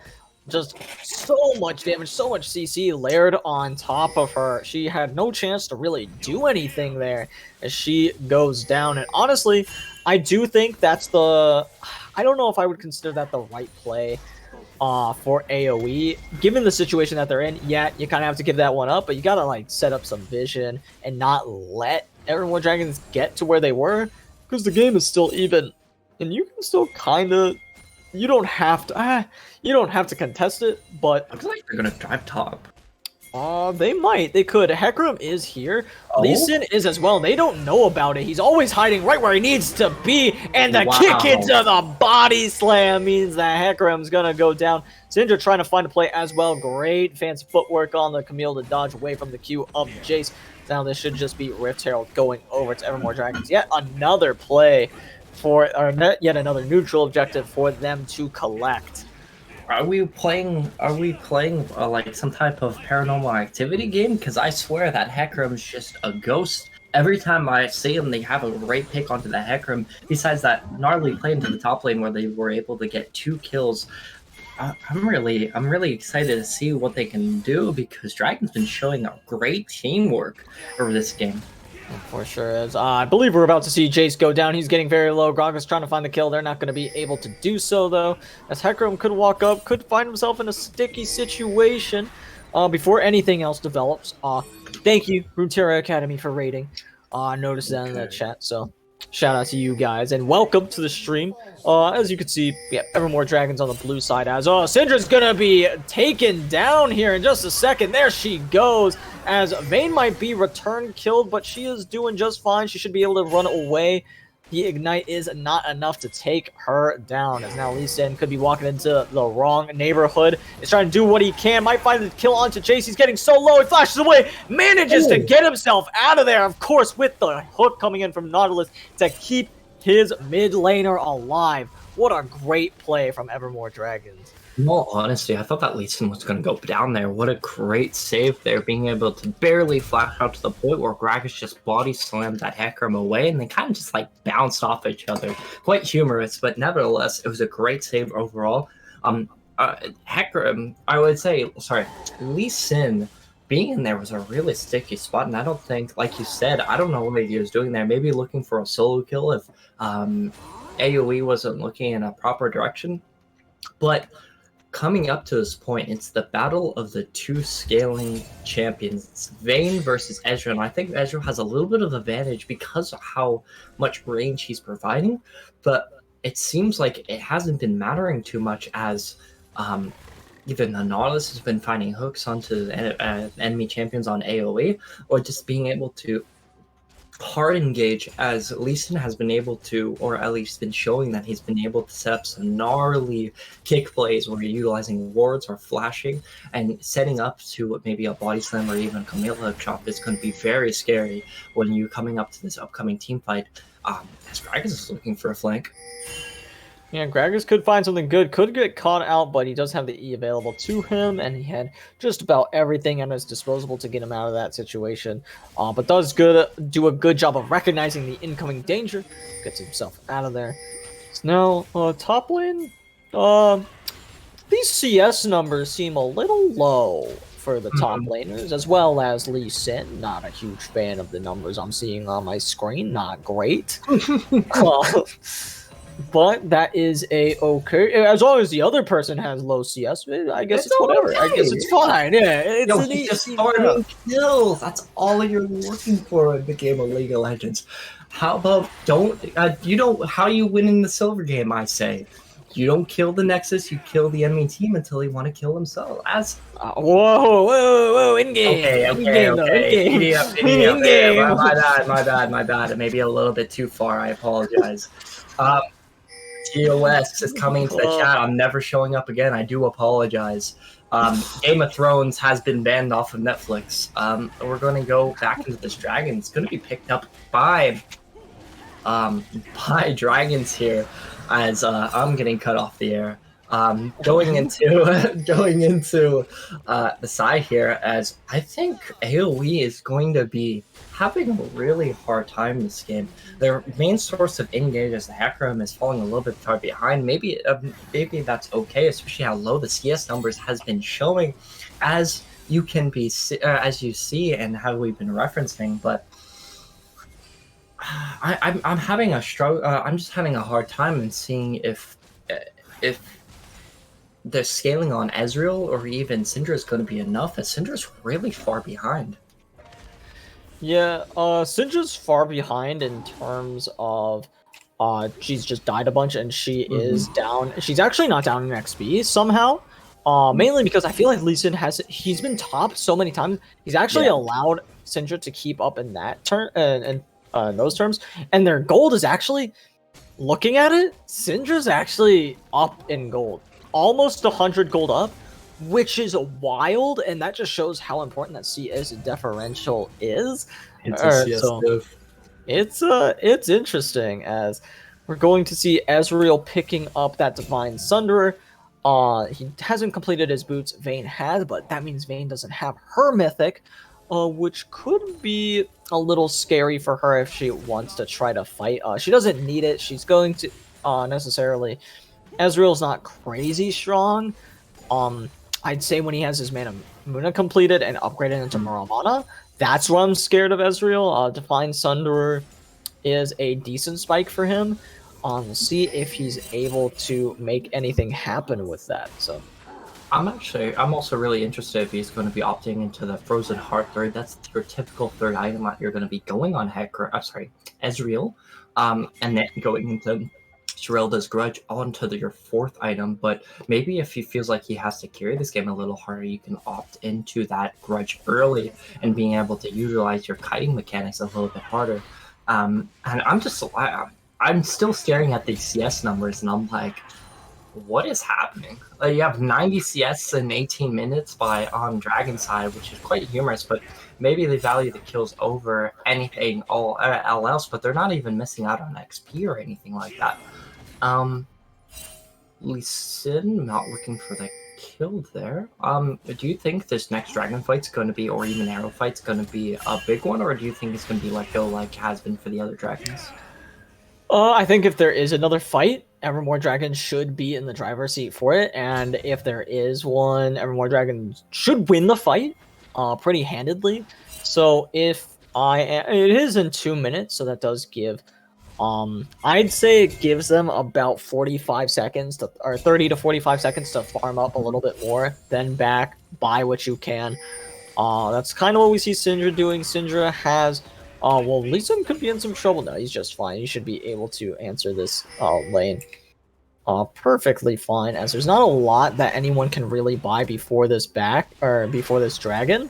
Just so much damage, so much CC layered on top of her. She had no chance to really do anything there as she goes down. And honestly, I do think that's the... I don't know if I would consider that the right play for AOE. Given the situation that they're in, yeah, you kind of have to give that one up, but you got to like set up some vision and not let Evermore Dragons get to where they were, because the game is still even, and you can still kind of, you don't have to contest it, but I feel like they're gonna drive top. they might, they could. Hecarim is here. Lee Sin is as well. They don't know about it. He's always hiding right where he needs to be, and the kick into the body slam means that Hecarim's gonna go down. Syndra trying to find a play as well. Great fancy footwork on the Camille to dodge away from the Q of Jace. Now this should just be Rift Herald going over to Evermore Dragons. Yet another play for, or yet another neutral objective for them to collect. Are we playing like some type of paranormal activity game? Because I swear that Hecarim's just a ghost. Every time I see him, they have a great pick onto the Hecarim. Besides that gnarly play into the top lane where they were able to get 2 kills. I'm really excited to see what they can do because Dragon's been showing a great teamwork over this game. For sure is. I believe we're about to see Jace go down. He's getting very low. Gragas trying to find the kill. They're not going to be able to do so, though, as Hecarim could walk up, could find himself in a sticky situation before anything else develops. Thank you, Runeterra Academy, for rating. I noticed that in the chat, so shout out to you guys, and welcome to the stream. As you can see, yeah, Evermore Dragons on the blue side as Syndra's gonna be taken down here in just a second. There she goes, as Vayne might be return killed, but she is doing just fine. She should be able to run away. The Ignite is not enough to take her down, as now Lee Sin could be walking into the wrong neighborhood. He's trying to do what he can, might find the kill onto Jace. He's getting so low, he flashes away, manages to get himself out of there, of course, with the hook coming in from Nautilus to keep his mid laner alive. What a great play from Evermore Dragons. In all honesty, I thought that Lee Sin was going to go down there. What a great save there, being able to barely flash out to the point where Gragas just body slammed that Hecarim away, and they kind of just like bounced off each other. Quite humorous, but nevertheless, it was a great save overall. Hecarim, I would say, sorry, Lee Sin being in there was a really sticky spot, and I don't think, like you said, I don't know what he was doing there. Maybe looking for a solo kill if AOE wasn't looking in a proper direction. But coming up to this point, it's the battle of the 2 scaling champions. It's Vayne versus Ezreal, and I think Ezreal has a little bit of advantage because of how much range he's providing, but it seems like it hasn't been mattering too much as either the Nautilus has been finding hooks onto enemy champions on AOE, or just being able to hard engage, as Lee Sin has been able to, or at least been showing that he's been able to set up some gnarly kick plays where you're utilizing wards or flashing and setting up to maybe a body slam or even a Camilla hook chop is going to be very scary when you're coming up to this upcoming team fight. As Gragas is looking for a flank. Yeah, Gragas could find something good, could get caught out, but he does have the E available to him, and he had just about everything at his disposal to get him out of that situation. But does do a good job of recognizing the incoming danger, gets himself out of there. So now, top lane, these CS numbers seem a little low for the top laners, as well as Lee Sin. Not a huge fan of the numbers I'm seeing on my screen, not great. But that is okay. As long as the other person has low CS, I guess it's whatever. Okay. I guess it's fine. Yeah, it's He's just farming kills. That's all you're looking for in the game of League of Legends. How about how do you win in the silver game? I say, you don't kill the Nexus. You kill the enemy team until they want to kill themselves. As whoa, in game. Okay. My bad. Maybe a little bit too far. I apologize. TOS is coming to the chat. I'm never showing up again. I do apologize. Game of Thrones has been banned off of Netflix. We're going to go back into this dragon. It's going to be picked up by dragons here, as I'm getting cut off the air. Going into the side here, as I think AOE is going to be having a really hard time this game. Their main source of engage as the Hecarim is falling a little bit far behind. Maybe that's okay, especially how low the CS numbers has been showing, as you see and how we've been referencing. But I'm having a struggle. I'm just having a hard time in seeing if the scaling on Ezreal or even Syndra is going to be enough, as Syndra's really far behind. Yeah, Syndra's far behind in terms of she's just died a bunch, and she is down. She's actually not down in XP somehow. Mainly because I feel like Lee Sin he's been topped so many times. He's actually allowed Syndra to keep up in that turn and those terms, and their gold is actually, looking at it, Syndra's actually up in gold, almost 100 gold up, which is wild, and that just shows how important that CS differential is. It's interesting, as we're going to see Ezreal picking up that Divine Sunderer. He hasn't completed his boots. Vayne has, but that means Vayne doesn't have her mythic, which could be a little scary for her if she wants to try to fight. She doesn't need it. She's going to necessarily. Ezreal's not crazy strong. I'd say when he has his Mana Muna completed and upgraded into Muramana, that's why I'm scared of Ezreal. Divine Sunderer is a decent spike for him. We'll see if he's able to make anything happen with that. So, I'm also really interested if he's going to be opting into the Frozen Heart third. That's your typical third item that you're going to be going on Ezreal, and then going into Shirelda's Grudge onto your fourth item. But maybe if he feels like he has to carry this game a little harder, you can opt into that Grudge early and being able to utilize your kiting mechanics a little bit harder. And I'm still staring at these CS numbers, and I'm like, what is happening? You have 90 CS in 18 minutes on Dragon side, which is quite humorous, but maybe they value the kills over anything all else, but they're not even missing out on XP or anything like that. Lee Sin not looking for the kill there. Do you think this next Dragon fight's going to be, or even Arrow fight's going to be a big one, or do you think it's going to be let go like has been for the other Dragons? I think if there is another fight, Evermore Dragon should be in the driver's seat for it, and if there is one, Evermore Dragon should win the fight pretty handedly. So it is in 2 minutes, so that does give, I'd say it gives them about 45 seconds or 30 to 45 seconds to farm up a little bit more, then back, buy what you can. That's kind of what we see Syndra doing. Syndra has, well, Lee Sin could be in some trouble now. He's just fine. He should be able to answer this lane. perfectly fine, as there's not a lot that anyone can really buy before this before this dragon.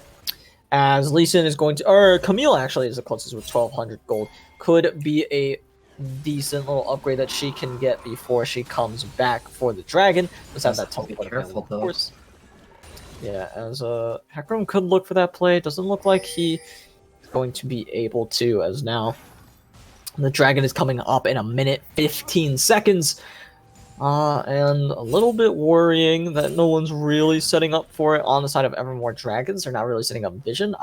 As Lee Sin is going to, or Camille actually is the closest with 1200 gold, could be a decent little upgrade that she can get before she comes back for the dragon. Let's have that Be teleport careful, of though. course. Yeah, as Hecarim could look for that play. Doesn't look like he is going to be able to, as now the dragon is coming up in a minute 15 seconds. And a little bit worrying that no one's really setting up for it on the side of Evermore Dragons. They're not really setting up vision.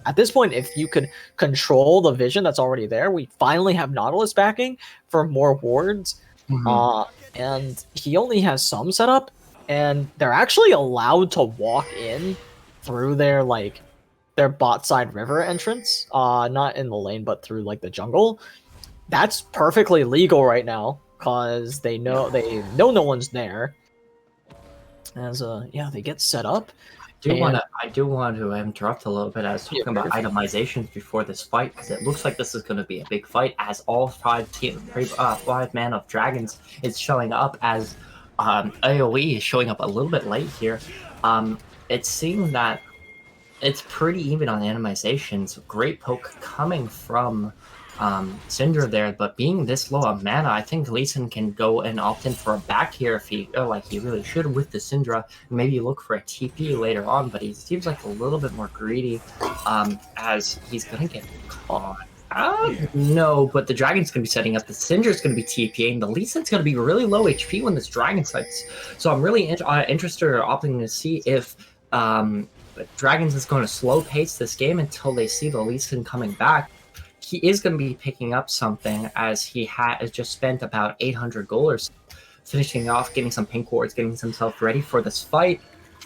At this point, if you could control the vision that's already there, we finally have Nautilus backing for more wards. And he only has some setup, and they're actually allowed to walk in through their bot side river entrance. Not in the lane, but through like the jungle. That's perfectly legal right now, because they know no one's there. As yeah, they get set up. I do want to interrupt a little bit as talking about very itemizations before this fight, because it looks like this is going to be a big fight, as all five man of dragons is showing up, as AOE is showing up a little bit late here. It seems that it's pretty even on itemizations. Great poke coming from Syndra there, but being this low on mana, I think Lee Sin can go and opt in for a back here if he like he really should with the Syndra. Maybe look for a TP later on, but he seems like a little bit more greedy, as he's gonna get caught. No, but the dragon's gonna be setting up. The Syndra's gonna be TPing. The Lee Sin's gonna be really low HP when this dragon sights. So I'm really interested or opting to see if Dragons is going to slow pace this game until they see the Lee Sin coming back. He is going to be picking up something, as he has just spent about 800 gold or so, finishing off, getting some pink wards, getting himself ready for this fight.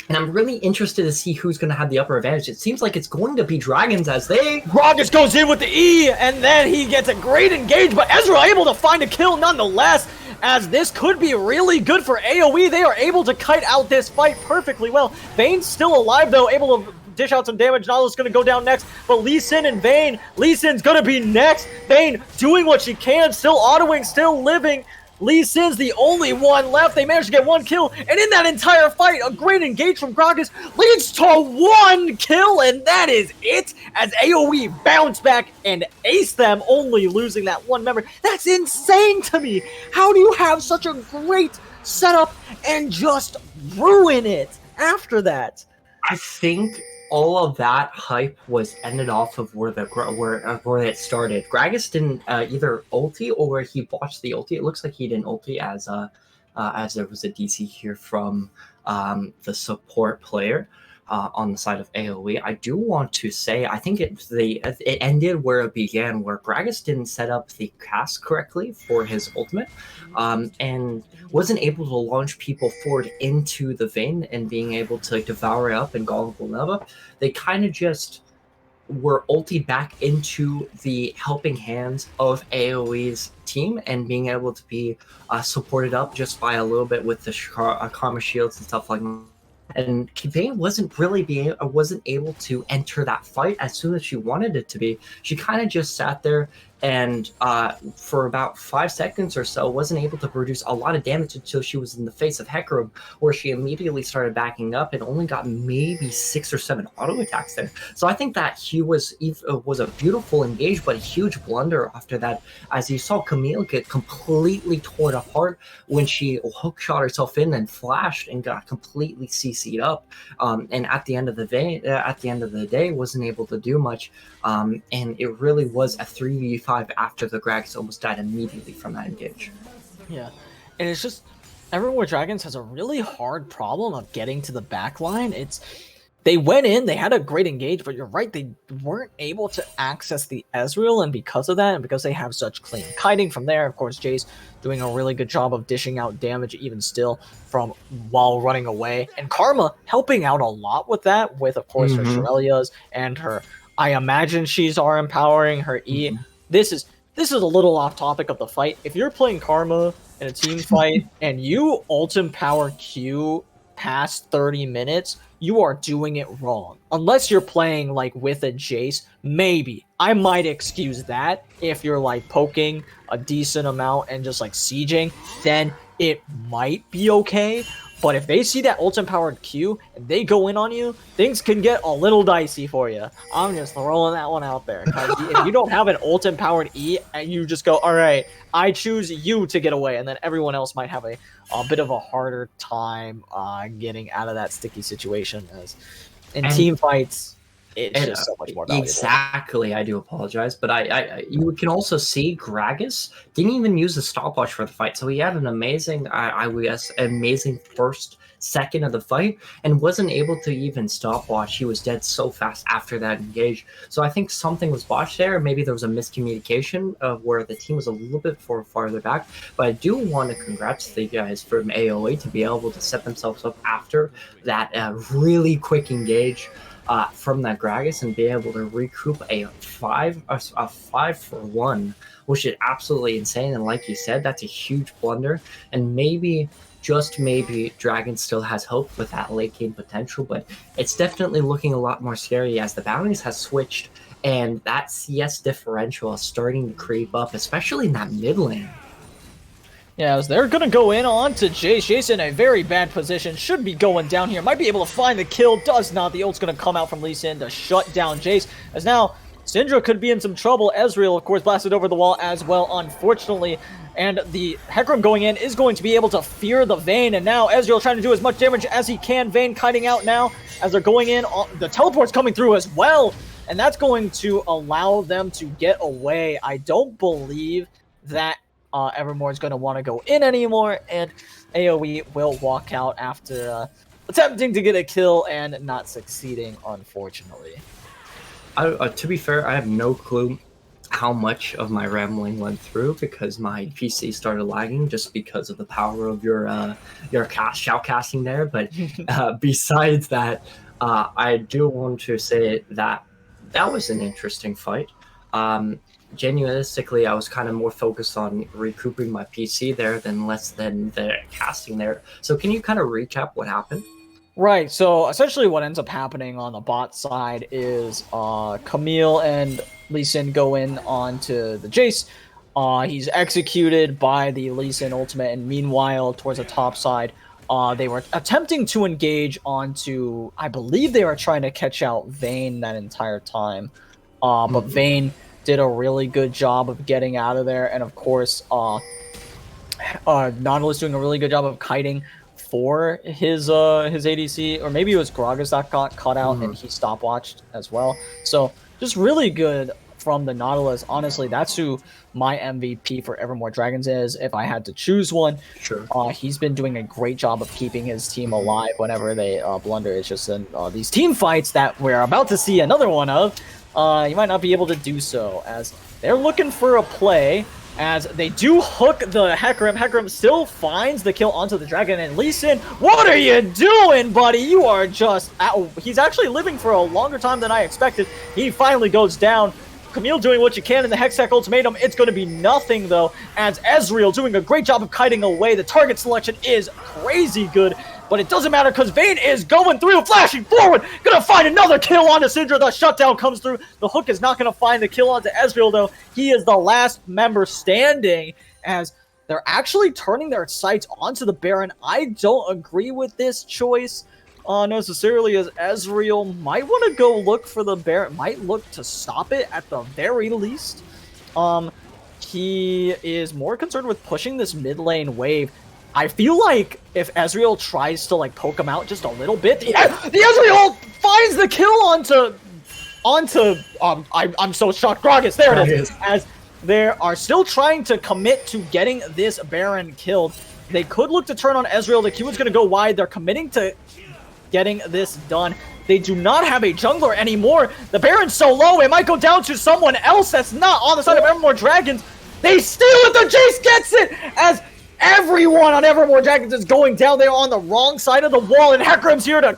And I'm really interested to see who's going to have the upper advantage. It seems like it's going to be Dragons, as they... Gragas goes in with the E, and then he gets a great engage, but Ezra able to find a kill nonetheless, as this could be really good for AOE. They are able to kite out this fight perfectly well. Vayne's still alive, though, able to dish out some damage. Nautilus going to go down next, but Lee Sin and Vayne. Lee Sin's going to be next. Vayne doing what she can, still autoing, still living. Lee Sin's the only one left. They managed to get one kill, and in that entire fight, a great engage from Gragas leads to one kill, and that is it, as AOE bounce back and ace them, only losing that one member. That's insane to me. How do you have such a great setup and just ruin it after that? I think all of that hype was ended off of where it started. Gragas didn't either ulti or he botched the ulti. It looks like he didn't ulti, as there was a DC here from the support player on the side of AOE. I do want to say, I think it ended where it began, where Gragas didn't set up the cast correctly for his ultimate, and wasn't able to launch people forward into the Vayne and being able to devour it up and gobble them up. They kind of just were ulti back into the helping hands of AOE's team and being able to be supported up just by a little bit with the Karma shields and stuff like that. And Vayne wasn't able to enter that fight as soon as she wanted it to be. She kind of just sat there and for about 5 seconds or so wasn't able to produce a lot of damage until she was in the face of Hecarim, where she immediately started backing up and only got maybe 6 or 7 auto attacks there. So I think that he was a beautiful engage, but a huge blunder after that, as you saw Camille get completely torn apart when she hookshot herself in and flashed and got completely CC'd up, and at the end of the day wasn't able to do much, and it really was a 3v5 after the Gragas almost died immediately from that engage. Yeah, and it's just Evermore Dragons has a really hard problem of getting to the back line. They went in, they had a great engage, but you're right, they weren't able to access the Ezreal, and because of that, and because they have such clean kiting from there, of course, Jace doing a really good job of dishing out damage even still from while running away, and Karma helping out a lot with that, with, of course, her Shurelya's and her, I imagine she's R-empowering her E. This is a little off topic of the fight. If you're playing Karma in a team fight and you ult empower Q past 30 minutes, you are doing it wrong. Unless you're playing like with a Jace, maybe I might excuse that. If you're like poking a decent amount and just like sieging, then it might be okay. But if they see that ult-empowered Q and they go in on you, things can get a little dicey for you. I'm just throwing that one out there. 'Cause if you don't have an ult-empowered E and you just go, all right, I choose you to get away, and then everyone else might have a bit of a harder time getting out of that sticky situation. As in team fights, it's just so much more valuable. Exactly. I do apologize, but you can also see Gragas didn't even use the stopwatch for the fight, so he had an amazing, I would guess, amazing first second of the fight, and wasn't able to even stopwatch. He was dead so fast after that engage. So I think something was botched there. Maybe there was a miscommunication of where the team was a little bit farther back. But I do want to congrats the guys from AOE to be able to set themselves up after that really quick engage. From that Gragas and be able to recoup a 5-for-1, which is absolutely insane. And like you said, that's a huge blunder. And maybe, just maybe, Dragon still has hope with that late game potential, but it's definitely looking a lot more scary as the bounties has switched, and that CS differential is starting to creep up, especially in that mid lane. Yeah, as they're going to go in on to Jace. Jace in a very bad position. Should be going down here. Might be able to find the kill. Does not. The ult's going to come out from Lee Sin to shut down Jace. As now, Syndra could be in some trouble. Ezreal, of course, blasted over the wall as well, unfortunately. And the Hecarim going in is going to be able to fear the Vayne. And now Ezreal trying to do as much damage as he can. Vayne kiting out now as they're going in. The teleport's coming through as well. And that's going to allow them to get away. I don't believe that Evermore is going to want to go in anymore, and AoE will walk out after attempting to get a kill and not succeeding, unfortunately. To be fair, I have no clue how much of my rambling went through because my PC started lagging just because of the power of your shoutcasting there. But besides that, I do want to say that was an interesting fight. Genuinely, I was kind of more focused on recouping my PC there than less than the casting there. So can you kind of recap what happened? Right, so essentially what ends up happening on the bot side is Camille and Lee Sin go in onto the Jace. He's executed by the Lee Sin ultimate, and meanwhile, towards the top side, they were attempting to engage onto, I believe they were trying to catch out Vayne that entire time. But Vayne did a really good job of getting out of there, and of course, Nautilus doing a really good job of kiting for his ADC, or maybe it was Gragas that got caught out and he stopwatched as well. So just really good from the Nautilus. Honestly, that's who my MVP for Evermore Dragons is, if I had to choose one. Sure. He's been doing a great job of keeping his team alive whenever they blunder. It's just in these team fights that we're about to see another one of. You might not be able to do so, as they're looking for a play, as they do hook the Hecarim. Hecarim still finds the kill onto the dragon, and Lee Sin, what are you doing, buddy? You are just... He's actually living for a longer time than I expected. He finally goes down. Camille doing what you can in the Hextech ultimatum. It's going to be nothing, though, as Ezreal doing a great job of kiting away. The target selection is crazy good. But it doesn't matter because Vayne is going through, flashing forward, gonna find another kill onto Syndra. The shutdown comes through. The hook is not gonna find the kill onto Ezreal, though. He is the last member standing, as they're actually turning their sights onto the Baron. I don't agree with this choice necessarily, as Ezreal might want to go look for the Baron, might look to stop it at the very least. He is more concerned with pushing this mid lane wave. I feel like if Ezreal tries to like poke him out just a little bit, the Ezreal finds the kill onto I'm so shocked, Gragas. There it is. As they are still trying to commit to getting this Baron killed. They could look to turn on Ezreal. The Q is going to go wide. They're committing to getting this done. They do not have a jungler anymore. The Baron's so low, it might go down to someone else that's not on the side of Evermore Dragons. They steal it. The Jace gets it, as everyone on Evermore Dragons is going down. They're on the wrong side of the wall, and Hecarim's here to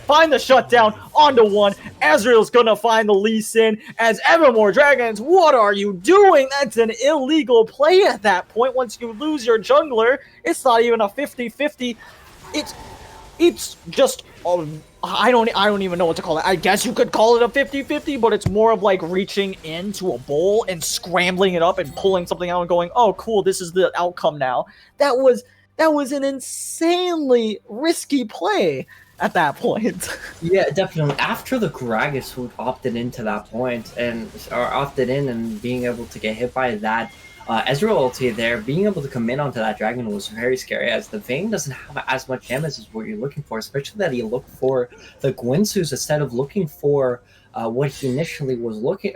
find the shutdown onto one. Ezreal's gonna find the Lee Sin, as Evermore Dragons, what are you doing? That's an illegal play at that point. Once you lose your jungler, it's not even a 50-50. It's just, I don't even know what to call it. I guess you could call it a 50-50, but it's more of like reaching into a bowl and scrambling it up and pulling something out and going, oh, cool, this is the outcome now. That was that was an insanely risky play at that point. Yeah, definitely. After the Gragas who opted into that point and or opted in and being able to get hit by that Ezreal ulti there, being able to come in onto that dragon was very scary as the Vayne doesn't have as much damage as what you're looking for, especially that he looked for the Gwynsus instead of looking for what he initially was looking,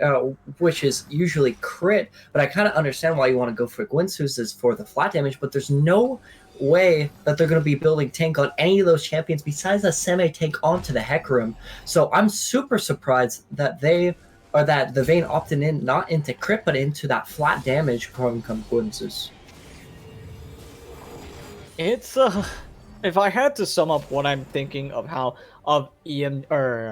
which is usually crit. But I kind of understand why you want to go for Gwynsus is for the flat damage, but there's no way that they're going to be building tank on any of those champions besides a semi tank onto the Hecarim. So I'm super surprised that that the Vayne opted in not into crit but into that flat damage from Gwynsus. It's if I had to sum up what I'm thinking of how of EMD's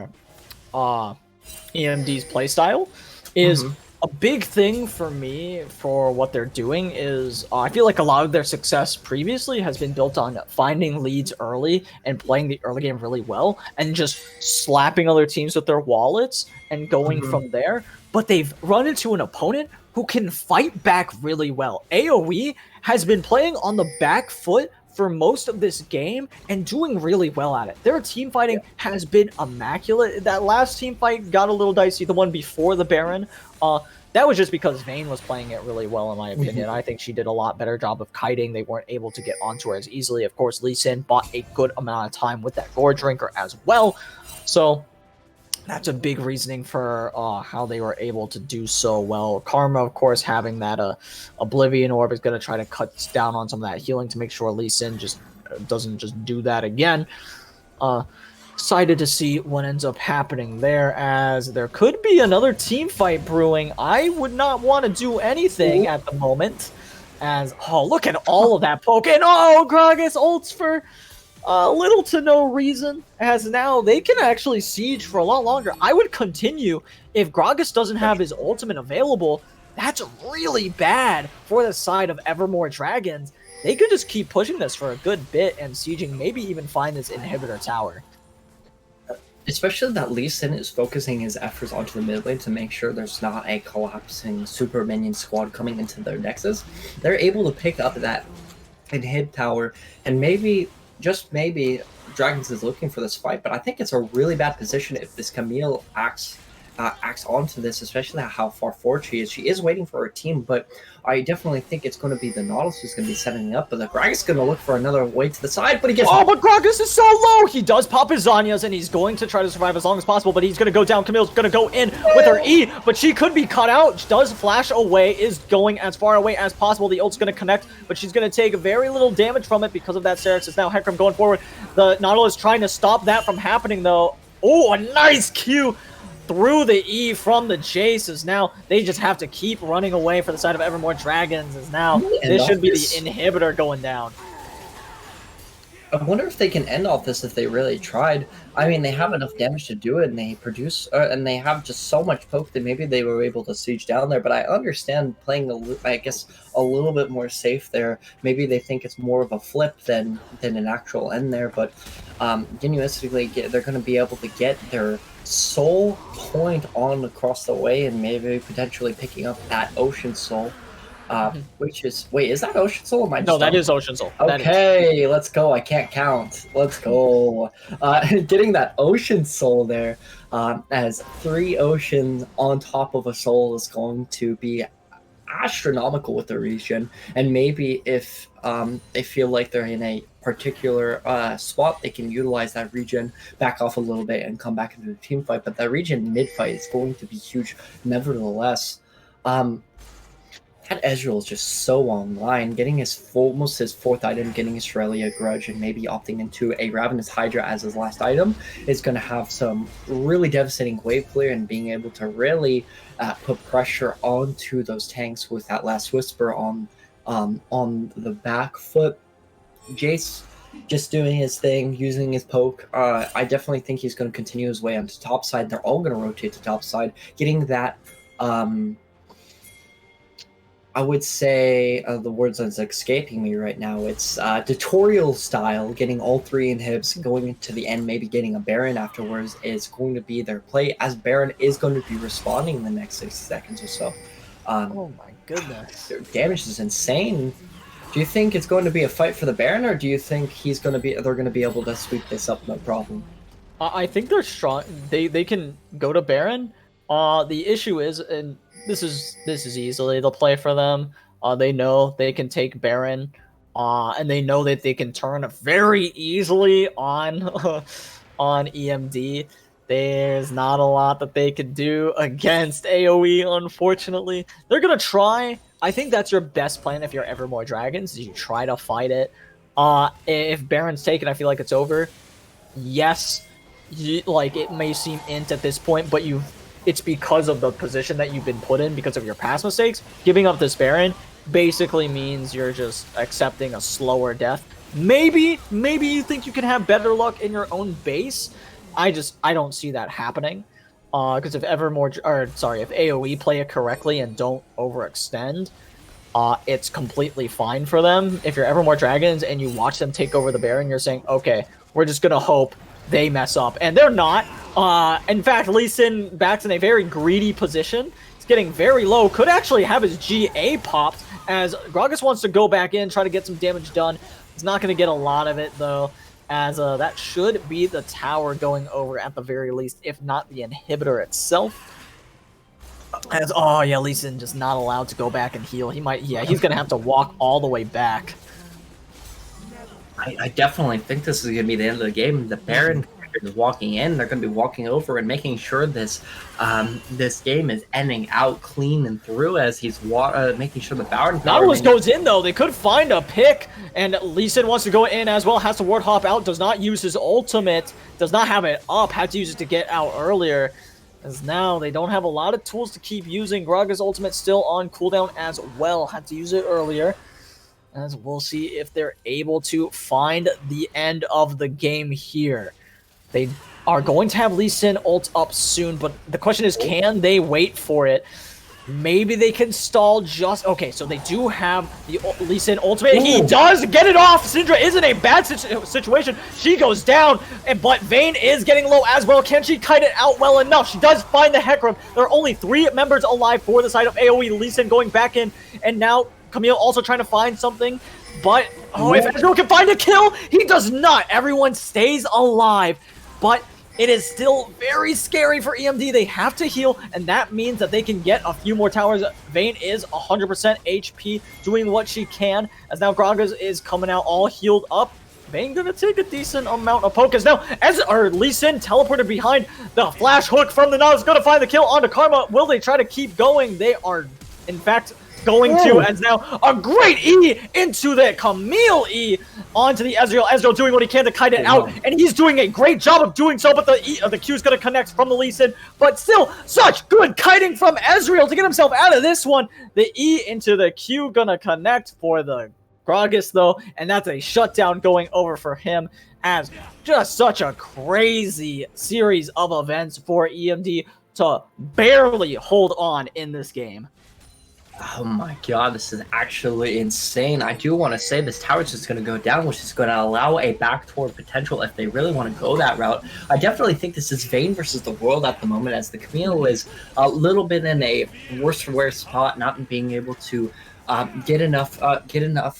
playstyle is a big thing for me for what they're doing is I feel like a lot of their success previously has been built on finding leads early and playing the early game really well and just slapping other teams with their wallets and going from there. But they've run into an opponent who can fight back really well. AOE has been playing on the back foot for most of this game and doing really well at it. Their team fighting has been immaculate. That last team fight got a little dicey, the one before the Baron. That was just because Vayne was playing it really well, in my opinion. I think she did a lot better job of kiting. They weren't able to get onto her as easily. Of course, Lee Sin bought a good amount of time with that Gore Drinker as well. So that's a big reasoning for how they were able to do so well. Karma, of course, having that Oblivion Orb is going to try to cut down on some of that healing to make sure Lee Sin just doesn't just do that again. Excited to see what ends up happening there, as there could be another team fight brewing. I would not want to do anything at the moment, as, oh, look at all of that poke, and oh, Gragas ults for little to no reason, as now they can actually siege for a lot longer. I would continue if Gragas doesn't have his ultimate available. That's really bad for the side of Evermore Dragons. They could just keep pushing this for a good bit and sieging, maybe even find this inhibitor tower. Especially that Lee Sin is focusing his efforts onto the mid lane to make sure there's not a collapsing super minion squad coming into their nexus. They're able to pick up that inhib tower, and maybe, just maybe, Dragons is looking for this fight, but I think it's a really bad position if this Camille acts onto this, especially how far forward she is. She is waiting for her team, but I definitely think it's going to be the Nautilus who's going to be setting it up, but the Gragas is going to look for another way to the side, but he gets... Oh, but Gragas is so low! He does pop his Zanyas, and he's going to try to survive as long as possible, but he's going to go down. Camille's going to go in with her E, but she could be cut out. She does flash away, is going as far away as possible. The ult's going to connect, but she's going to take very little damage from it because of that Syrinx. It's now Hecarim going forward. The Nautilus trying to stop that from happening, though. Oh, a nice Q through the E from the Jace, as now they just have to keep running away for the side of Evermore Dragons, as now this should be the inhibitor going down. I wonder if they can end off this if they really tried. I mean, they have enough damage to do it, and they produce, and they have just so much poke that maybe they were able to siege down there. But I understand playing, I guess, a little bit more safe there. Maybe they think it's more of a flip than an actual end there. But genuinely, they're going to be able to get their soul point on across the way, and maybe potentially picking up that Ocean Soul. Which is, wait, is that Ocean Soul? Am I No, that is Ocean Soul. Okay, let's go. I can't count. Let's go. Getting that Ocean Soul there, as 3 oceans on top of a soul is going to be astronomical with the region. And maybe if they feel like they're in a particular spot, they can utilize that region, back off a little bit, and come back into the team fight. But that region mid fight is going to be huge, nevertheless. That Ezreal is just so online, getting his almost his 4th item, getting his Aurelia Grudge, and maybe opting into a Ravenous Hydra as his last item is going to have some really devastating wave clear, and being able to really put pressure onto those tanks with that last Whisper on the back foot. Jace just doing his thing, using his poke. I definitely think he's going to continue his way onto top side. They're all going to rotate to top side, getting that... I would say the words that's escaping me right now. It's tutorial style, getting all 3 inhibs, going into the end, maybe getting a Baron afterwards is going to be their play, as Baron is going to be responding in the next 60 seconds or so. Oh my goodness. Their damage is insane. Do you think it's going to be a fight for the Baron, or do you think they're going to be able to sweep this up no problem? I think they're strong. They can go to Baron. The issue is, and this is easily the play for them. They know they can take Baron. And they know that they can turn very easily on on EMD. There's not a lot that they can do against AOE, unfortunately. They're gonna try. I think that's your best plan if you're Evermore Dragons, is you try to fight it. If Baron's taken, I feel like it's over. Yes, like it may seem int at this point, but it's because of the position that you've been put in because of your past mistakes. Giving up this Baron basically means you're just accepting a slower death. Maybe you think you can have better luck in your own base. I don't see that happening. Because if AOE play it correctly and don't overextend, it's completely fine for them. If you're Evermore Dragons and you watch them take over the Baron, you're saying, okay, we're just gonna hope they mess up. And they're not. In fact, Lee Sin backs in a very greedy position. He's getting very low. Could actually have his GA popped as Gragas wants to go back in, try to get some damage done. He's not going to get a lot of it, though, as that should be the tower going over at the very least, if not the inhibitor itself. As, oh yeah, Lee Sin just not allowed to go back and heal. He's going to have to walk all the way back. I definitely think this is going to be the end of the game. The Baron is walking in. They're going to be walking over and making sure this game is ending out clean and through as he's making sure the Baron... Nautilus goes in, though. They could find a pick, and Lee Sin wants to go in as well. Has to ward hop out. Does not use his ultimate. Does not have it up. Had to use it to get out earlier. As now they don't have a lot of tools to keep using. Gragas' ultimate still on cooldown as well. Had to use it earlier. As we'll see if they're able to find the end of the game here. They are going to have Lee Sin ult up soon, but the question is, can they wait for it? Maybe they can stall just... Okay, so they do have the Lee Sin ultimate. Ooh. He does get it off! Syndra is in a bad situation. She goes down, but Vayne is getting low as well. Can she kite it out well enough? She does find the Hecarim. There are only 3 members alive for the side of AOE. Lee Sin going back in, and now Camille also trying to find something, but if Ezreal can find a kill, he does not. Everyone stays alive, but it is still very scary for EMD. They have to heal, and that means that they can get a few more towers. Vayne is 100% HP, doing what she can, as now Gragas is coming out all healed up. Vayne gonna take a decent amount of poke, as now Lee Sin teleported behind the flash hook from the Nautilus, gonna find the kill onto Karma. Will they try to keep going? They are, in fact, going to, as now a great E into the Camille E onto the Ezreal. Ezreal doing what he can to kite it out, and he's doing a great job of doing so, but the Q is going to connect from the Lee Sin, but still such good kiting from Ezreal to get himself out of this one. The E into the Q gonna connect for the Gragas, though, and that's a shutdown going over for him, as just such a crazy series of events for EMD to barely hold on in this game. Oh my god, this is actually insane. I do want to say this tower is just going to go down, which is going to allow a backdoor potential if they really want to go that route. I definitely think this is Vayne versus the world at the moment, as the Camille is a little bit in a worse for wear spot, not being able to get enough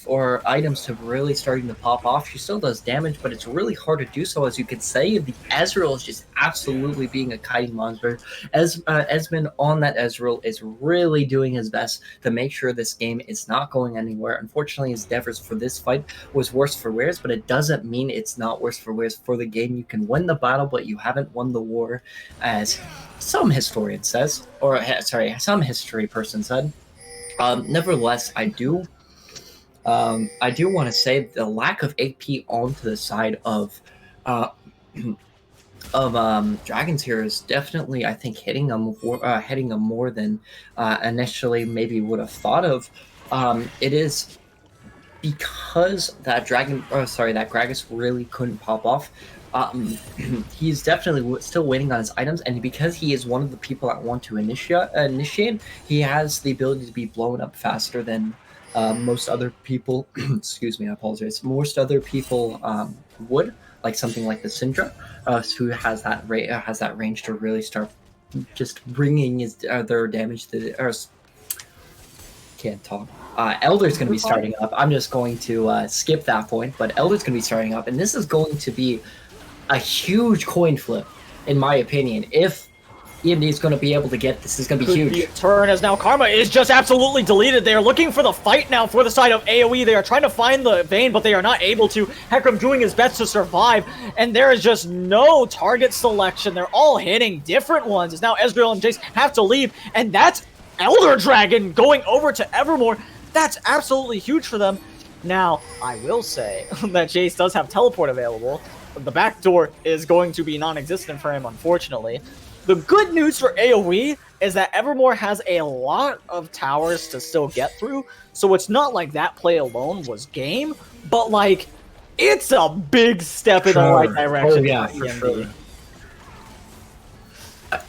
or items to really starting to pop off. She still does damage, but it's really hard to do so. As you could say, the Ezreal is just absolutely being a kiting monster. Esmond on that Ezreal is really doing his best to make sure this game is not going anywhere. Unfortunately, his endeavors for this fight was worse for wears, but it doesn't mean it's not worse for wears for the game. You can win the battle, but you haven't won the war, as some historian says, or sorry, some history person said. Nevertheless, I do want to say the lack of AP onto the side of Dragons here is definitely, I think, hitting them more than initially maybe would have thought of. It is because that Gragas really couldn't pop off. He's definitely still waiting on his items, and because he is one of the people that want to initiate, he has the ability to be blown up faster than most other people. Excuse me, I apologize. Most other people would, like something like the Syndra, who has that range to really start just bringing their damage to the can't talk. Elder's going to be starting up. I'm just going to skip that point, but Elder's going to be starting up, and this is going to be a huge coin flip, in my opinion. If EMD is going to be able to get this, is going to be huge. Turn as now Karma is just absolutely deleted. They are looking for the fight now for the side of AOE. They are trying to find the Vayne, but they are not able to. Hecarim doing his best to survive, and there is just no target selection. They're all hitting different ones. As now Ezreal and Jace have to leave, and that's Elder Dragon going over to Evermore. That's absolutely huge for them. Now, I will say that Jace does have teleport available. The back door is going to be non-existent for him, unfortunately. The good news for AoE is that Evermore has a lot of towers to still get through, so it's not like that play alone was game, but like, it's a big step in the right direction. Oh yeah, for sure.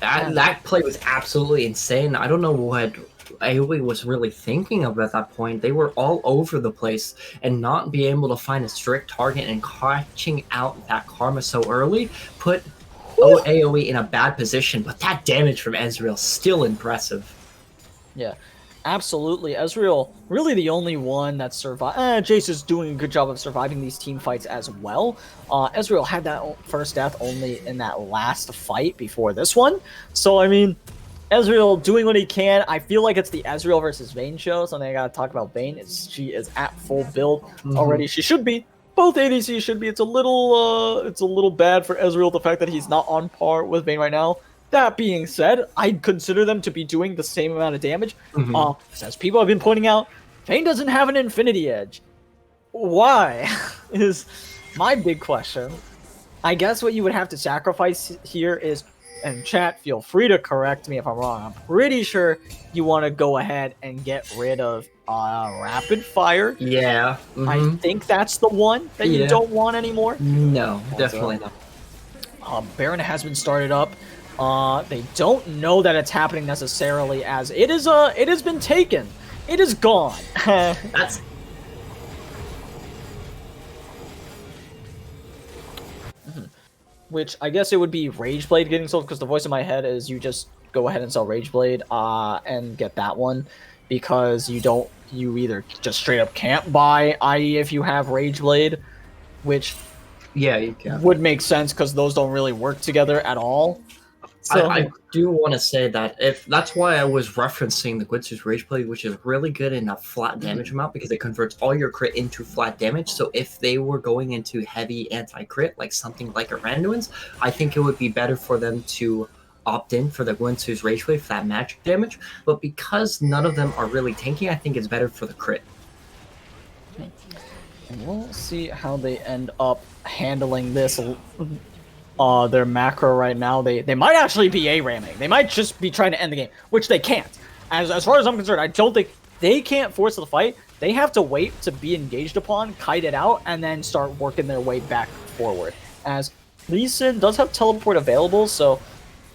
That play was absolutely insane. I don't know what AoE was really thinking of at that point. They were all over the place, and not being able to find a strict target and catching out that Karma so early put AoE in a bad position, but that damage from Ezreal still impressive. Yeah, absolutely. Ezreal, really the only one that survived. Jace is doing a good job of surviving these team fights as well. Ezreal had that first death only in that last fight before this one. So, I mean, Ezreal doing what he can. I feel like it's the Ezreal versus Vayne show. Something I gotta talk about Vayne is she is at full build already. She should be. Both ADCs should be. It's a little bad for Ezreal, the fact that he's not on par with Vayne right now. That being said, I'd consider them to be doing the same amount of damage. As people have been pointing out, Vayne doesn't have an Infinity Edge. Why? Is my big question. I guess what you would have to sacrifice here is, and chat, feel free to correct me if I'm wrong, I'm pretty sure you want to go ahead and get rid of Rapid Fire. Yeah. I think that's the one that you don't want anymore. No, definitely not. Baron has been started up. They don't know that it's happening necessarily, as it has been taken. It is gone. That's Which I guess it would be Rageblade getting sold, because the voice in my head is you just go ahead and sell Rageblade and get that one, because you either just straight up can't buy, i.e. if you have Rageblade, which you can. would make sense because those don't really work together at all. So I do want to say that if that's why I was referencing the Guinsoo's Rageblade, which is really good in a flat damage amount because it converts all your crit into flat damage. So if they were going into heavy anti-crit, like something like a Randuin's, I think it would be better for them to opt in for the Guinsoo's Rageblade for that magic damage. But because none of them are really tanking, I think it's better for the crit. And we'll see how they end up handling this. Their macro right now, they might actually be A-ramming. They might just be trying to end the game, which they can't. As far as I'm concerned, I don't think they can't force the fight. They have to wait to be engaged upon, kite it out, and then start working their way back forward. As Lee Sin does have teleport available, so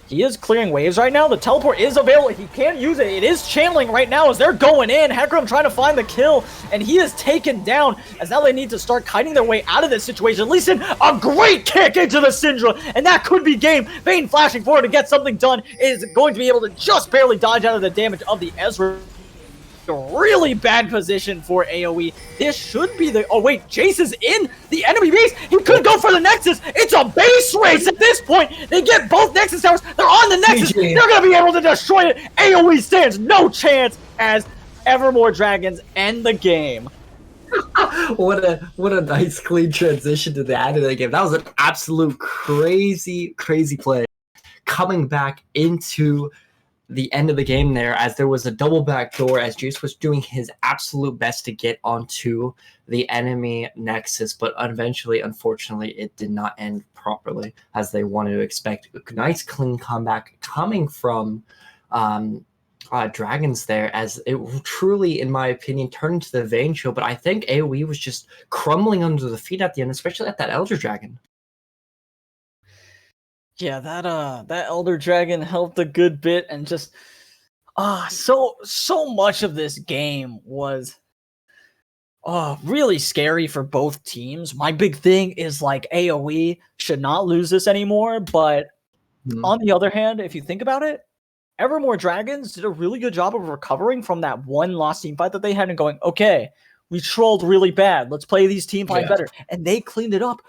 he is clearing waves right now. The teleport is available. He can use it. It is channeling right now as they're going in. Hecarim trying to find the kill, and he is taken down as now they need to start kiting their way out of this situation. Lee Sin, a great kick into the Syndra, and that could be game. Vayne flashing forward to get something done is going to be able to just barely dodge out of the damage of the Ezra. A really bad position for AoE. This should be the... Oh, wait. Jace is in the enemy base. He could go for the Nexus. It's a base race at this point. They get both Nexus towers. They're on the Nexus. They're going to be able to destroy it. AoE stands no chance as Evermore Dragons end the game. What a nice clean transition to the end of the game. That was an absolute crazy play. Coming back into the end of the game there, as there was a double back door, as Juice was doing his absolute best to get onto the enemy Nexus, but eventually, unfortunately, it did not end properly as they wanted to expect. Nice clean comeback coming from Dragons there, as it truly, in my opinion, turned into the Vayne show, but I think AoE was just crumbling under the feet at the end, especially at that Elder Dragon. Yeah, that Elder Dragon helped a good bit, and just so much of this game was really scary for both teams. My big thing is like AoE should not lose this anymore, but on the other hand, if you think about it, Evermore Dragons did a really good job of recovering from that one lost team fight that they had and going, okay, we trolled really bad. Let's play these team fights better. And they cleaned it up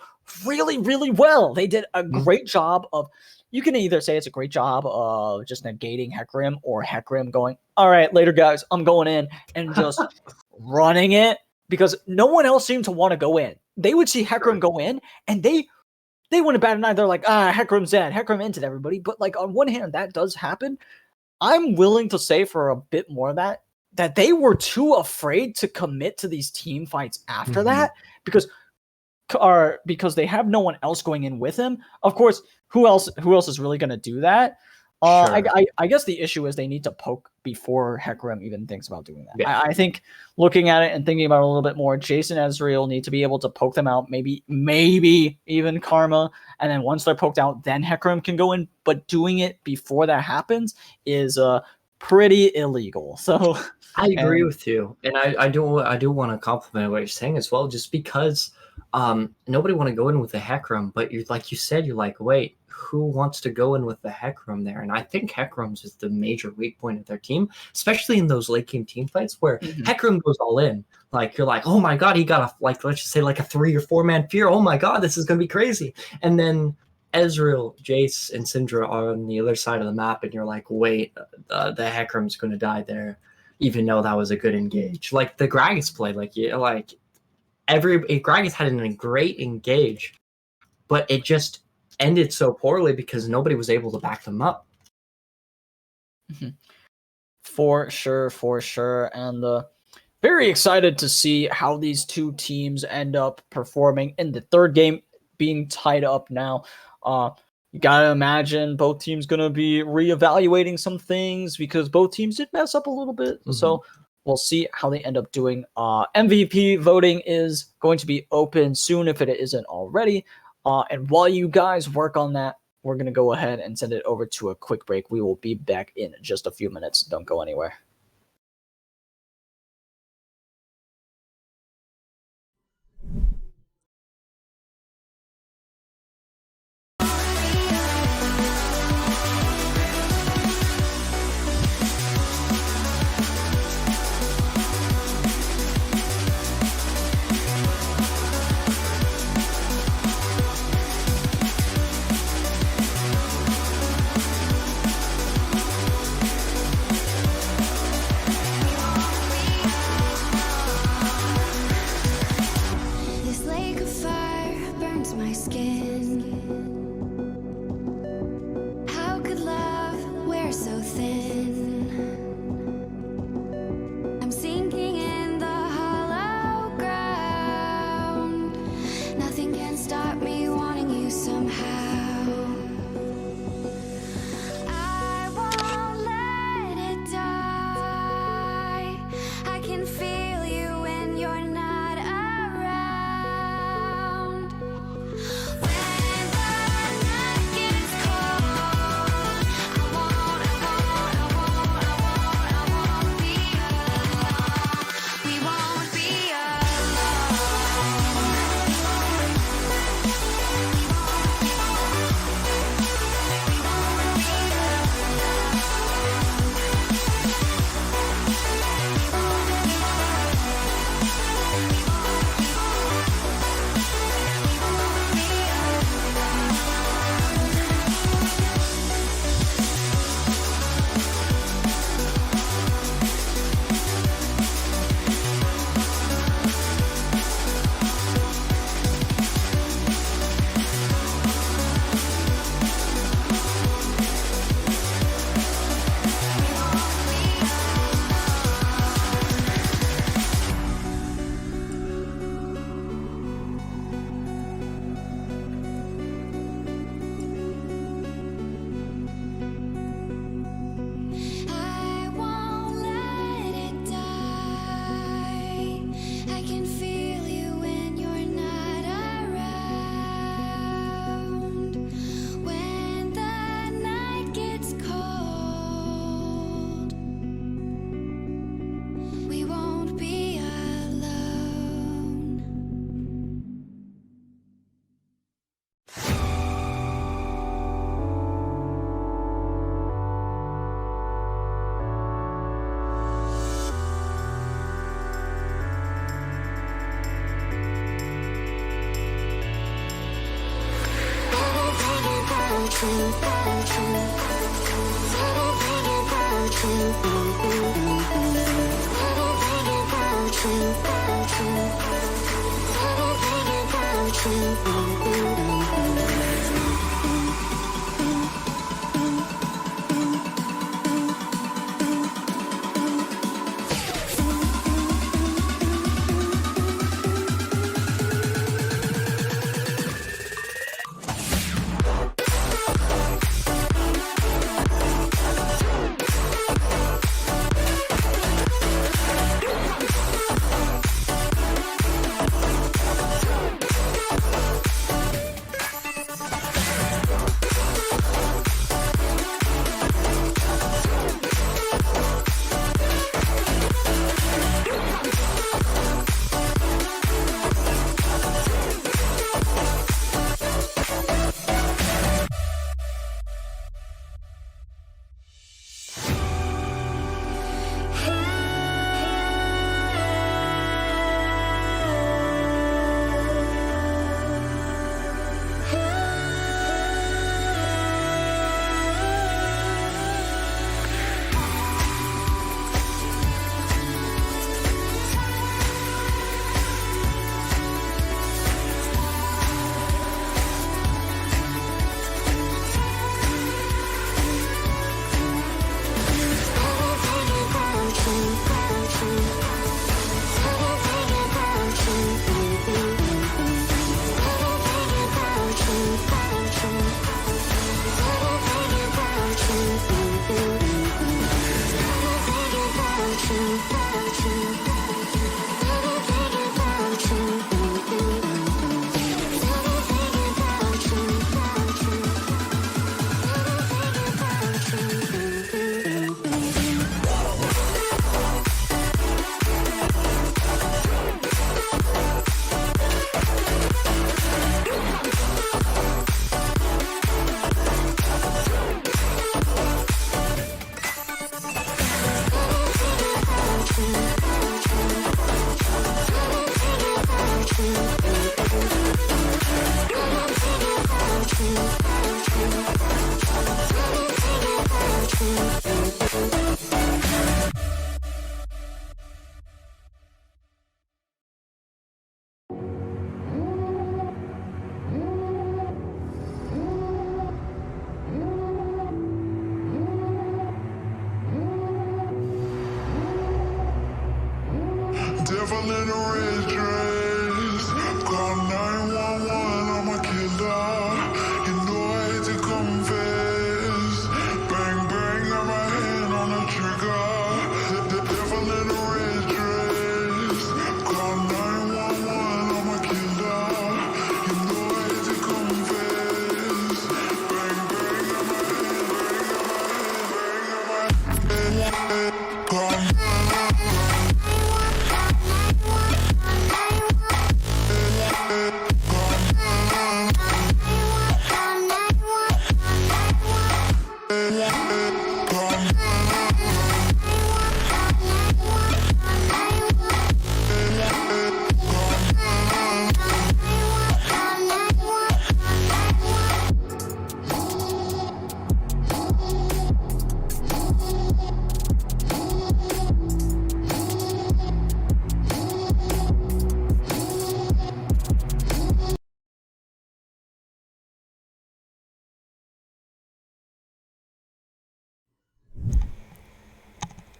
really, really well. They did a great job of, you can either say it's a great job of just negating Hecarim or Hecarim going, all right, later guys, I'm going in, and just running it, because no one else seemed to want to go in. They would see Hecarim go in and they wouldn't bat an eye. They're like, Hecarim's dead. Hecarim entered everybody. But like on one hand, that does happen. I'm willing to say for a bit more of that they were too afraid to commit to these team fights after that because they have no one else going in with him. Of course, who else is really going to do that? I guess the issue is they need to poke before Hecarim even thinks about doing that. Yeah. I think looking at it and thinking about it a little bit more, Jason Ezreal need to be able to poke them out, maybe even Karma, and then once they're poked out, then Hecarim can go in. But doing it before that happens is pretty illegal. So I agree with you, and I do want to compliment what you're saying as well, just because nobody want to go in with the Hecarim, but you're like you said, you're like, wait, who wants to go in with the Hecarim there? And I think Hecarim's is the major weak point of their team, especially in those late game team fights where Hecarim goes all in. Like you're like, oh my god, he got let's just say like a 3 or 4 man fear. Oh my god, this is gonna be crazy. And then Ezreal, Jace, and Syndra are on the other side of the map, and you're like, wait, the Hecarim's gonna die there, even though that was a good engage. Like the Gragas play, Gragas had a great engage, but it just ended so poorly because nobody was able to back them up. For sure. And very excited to see how these two teams end up performing in the third game, being tied up now. You gotta imagine both teams gonna be reevaluating some things because both teams did mess up a little bit. So we'll see how they end up doing. MVP voting is going to be open soon if it isn't already. And while you guys work on that, we're going to go ahead and send it over to a quick break. We will be back in just a few minutes. Don't go anywhere. Devil in a red dress. Call 911, I'm a killer. You know I hate to confess. Bang, bang, got my hand on the trigger. The devil in a red dress. Call 911, I'm a killer. You know I hate to confess. Bang, bang, got my hand, bang, got my hand. Call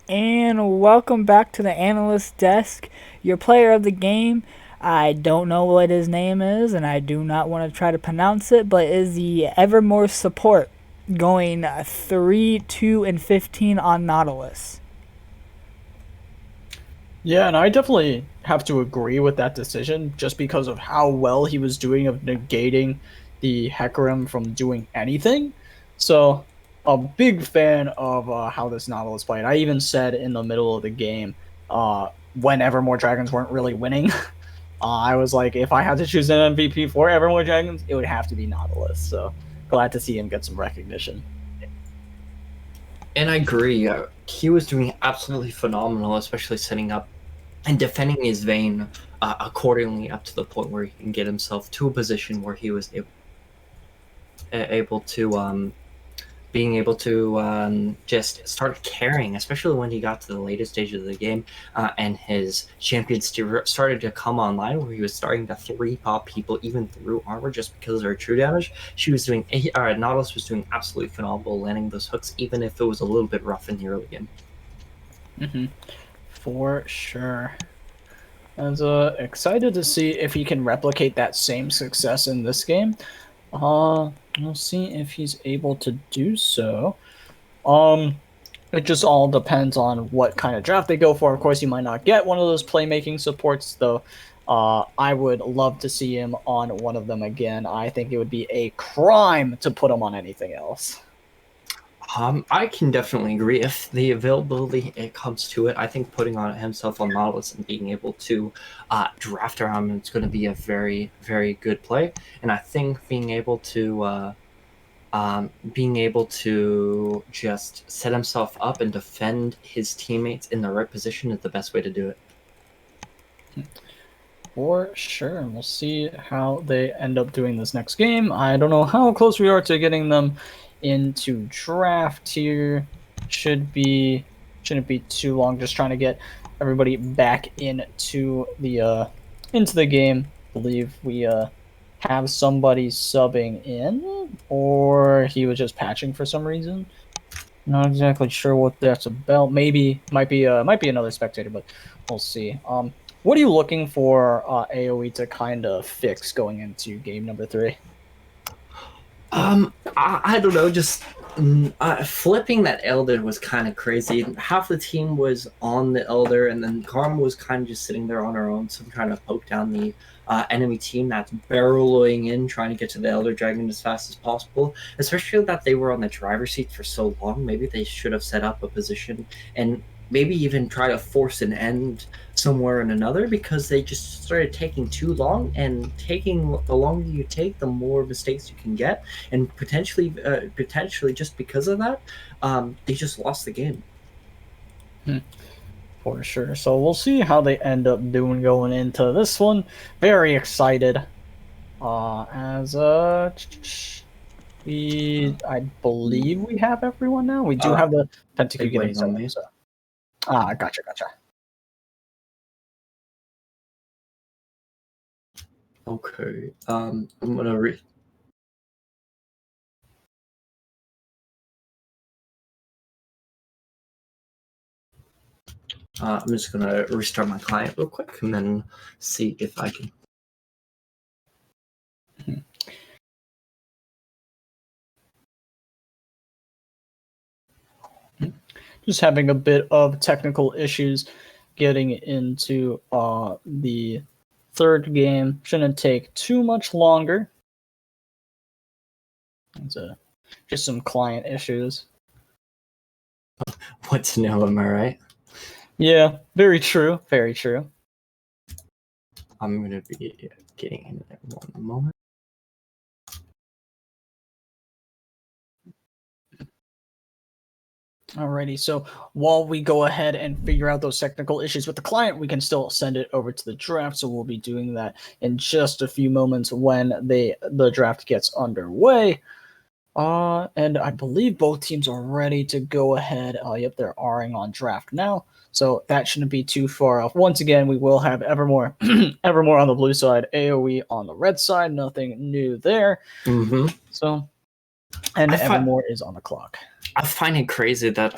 And welcome back to the analyst desk. Your player of the game, I don't know what his name is, and I do not want to try to pronounce it, but is the Evermore support, going 3, 2, and 15 on Nautilus. Yeah, and I definitely have to agree with that decision just because of how well he was doing of negating the Hecarim from doing anything. So, a big fan of how this Nautilus played. I even said in the middle of the game, when Evermore Dragons weren't really winning, I was like, if I had to choose an MVP for Evermore Dragons, it would have to be Nautilus. So, glad to see him get some recognition. And I agree. He was doing absolutely phenomenal, especially setting up and defending his vein accordingly up to the point where he can get himself to a position where he was able to being able to just start carrying, especially when he got to the later stage of the game, and his champion started to come online, where he was starting to 3-pop people even through armor just because of her true damage. Nautilus was doing absolutely phenomenal landing those hooks, even if it was a little bit rough in the early game. For sure. I was excited to see if he can replicate that same success in this game. We'll see if he's able to do so. It just all depends on what kind of draft they go for. Of course, you might not get one of those playmaking supports, though. I would love to see him on one of them again. I think it would be a crime to put him on anything else. I can definitely agree. If the availability it comes to it, I think putting on himself on Nautilus and being able to draft around him is going to be a very, very good play. And I think being able to just set himself up and defend his teammates in the right position is the best way to do it. For sure. We'll see how they end up doing this next game. I don't know how close we are to getting them into draft here. Shouldn't be too long. Just trying to get everybody back into the game. I believe we have somebody subbing in, or he was just patching for some reason. Not exactly sure what that's about. Maybe might be another spectator, but we'll see. What are you looking for AOE to kind of fix going into game number 3? I don't know, just flipping that Elder was kind of crazy. Half the team was on the Elder, and then Karma was kind of just sitting there on her own, so I'm trying to poke down the enemy team that's barreling in, trying to get to the Elder Dragon as fast as possible, especially that they were on the driver's seat for so long. Maybe they should have set up a position and maybe even try to force an end somewhere in another, because they just started taking too long, and the longer you take, the more mistakes you can get, and potentially just because of that, they just lost the game. For sure. So we'll see how they end up doing going into this one. Very excited. I believe we have everyone now. We do have the Pentakill getting something. So. Gotcha. Okay. I'm gonna I'm just gonna restart my client real quick and then see if I can. Just having a bit of technical issues getting into the third game. Shouldn't take too much longer. It's just some client issues. What to know, am I right? Yeah, very true. Very true. I'm gonna be getting into that one moment. Alrighty, so while we go ahead and figure out those technical issues with the client, we can still send it over to the draft. So we'll be doing that in just a few moments when the draft gets underway. And I believe both teams are ready to go ahead. Yep, they're R-ing on draft now, so that shouldn't be too far off. Once again, we will have Evermore, Evermore on the blue side, AOE on the red side. Nothing new there. Mm-hmm. So, and Evermore is on the clock. I find it crazy that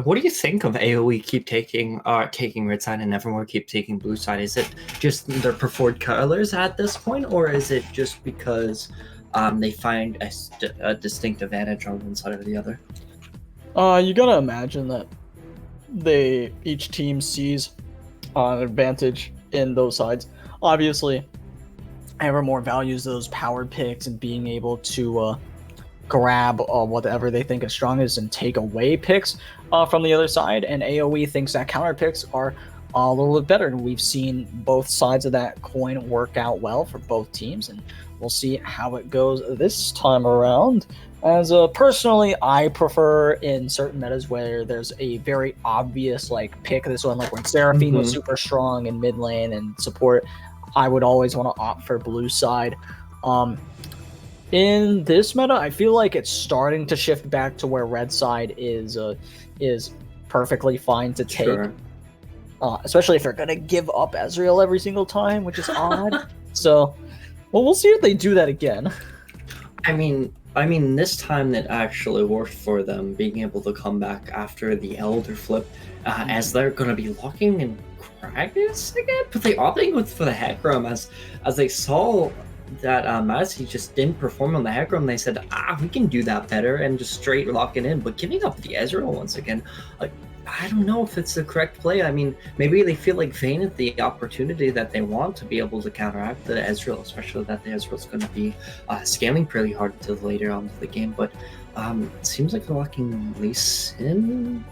what do you think of AOE keep taking red side and Evermore keep taking blue side? Is it just their preferred colors at this point, or is it just because they find a distinct advantage on one side or the other? You gotta imagine that each team sees an advantage in those sides. Obviously, Evermore values those powered picks and being able to grab whatever they think is strongest and take away picks from the other side, and AOE thinks that counter picks are a little bit better. We've seen both sides of that coin work out well for both teams, and we'll see how it goes this time around. As personally, I prefer in certain metas where there's a very obvious pick. This one, like when Seraphine was super strong in mid lane and support, I would always want to opt for blue side. In this meta, I feel like it's starting to shift back to where red side is perfectly fine to take. Sure. Especially if they're gonna give up Ezreal every single time, which is odd. So, well, we'll see if they do that again. I mean, this time it actually worked for them, being able to come back after the Elder flip, as they're going to be locking in Kragus again, but they opting for the Hecarim as they saw that Madison just didn't perform on the Hecarim. They said, we can do that better and just straight lock it in, but giving up the Ezreal once again, I don't know if it's the correct play. I mean, maybe they feel like Vayne at the opportunity that they want to be able to counteract the Ezreal, especially that the Ezreal's going to be scaling pretty hard until later on in the game. But it seems like they're locking Lee Sin.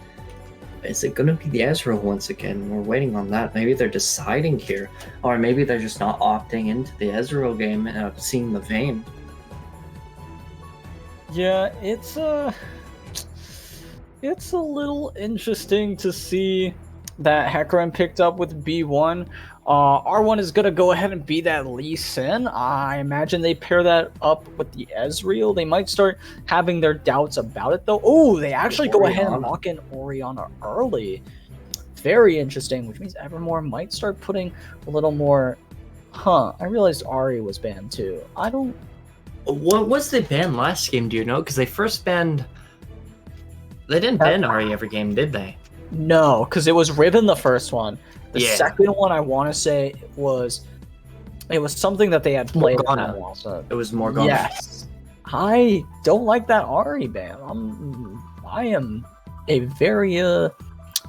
Is it going to be the Ezreal once again? We're waiting on that. Maybe they're deciding here, or maybe they're just not opting into the Ezreal game and seeing the Vayne. Yeah, it's a little interesting to see that Hecarim picked up with B1. R1 is going to go ahead and be that Lee Sin. I imagine they pair that up with the Ezreal. They might start having their doubts about it, though. Oh, they actually go ahead and lock in Orianna early. Very interesting, which means Evermore might start putting a little more... I realized Ahri was banned, too. What was the ban last game, do you know? Because they first banned... They didn't ban Ahri every game, did they? No, because it was Riven the first one. The Yeah. second one, I want to say, it was something that they had played. Morgana. It was Morgana. Yes. I don't like that Ahri ban. I am a very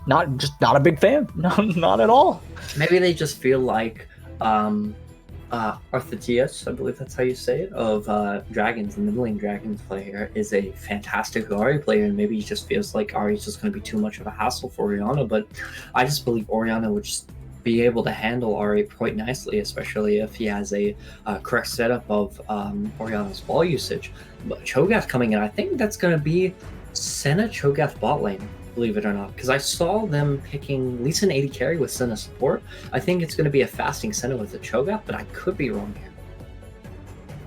not a big fan. No, not at all. Maybe they just feel like Arthetius, I believe that's how you say it, of Dragons, the middling Dragons player, is a fantastic Ahri player, and maybe he just feels like Ahri's just going to be too much of a hassle for Orianna, but I just believe Orianna would just be able to handle Ahri quite nicely, especially if he has a correct setup of Orianna's ball usage. But Cho'Gath coming in, I think that's going to be Senna Cho'Gath bot lane, believe it or not, because I saw them picking Lee Sin AD carry with Senna support. I think it's going to be a fasting Senna with the Cho'Gath, but I could be wrong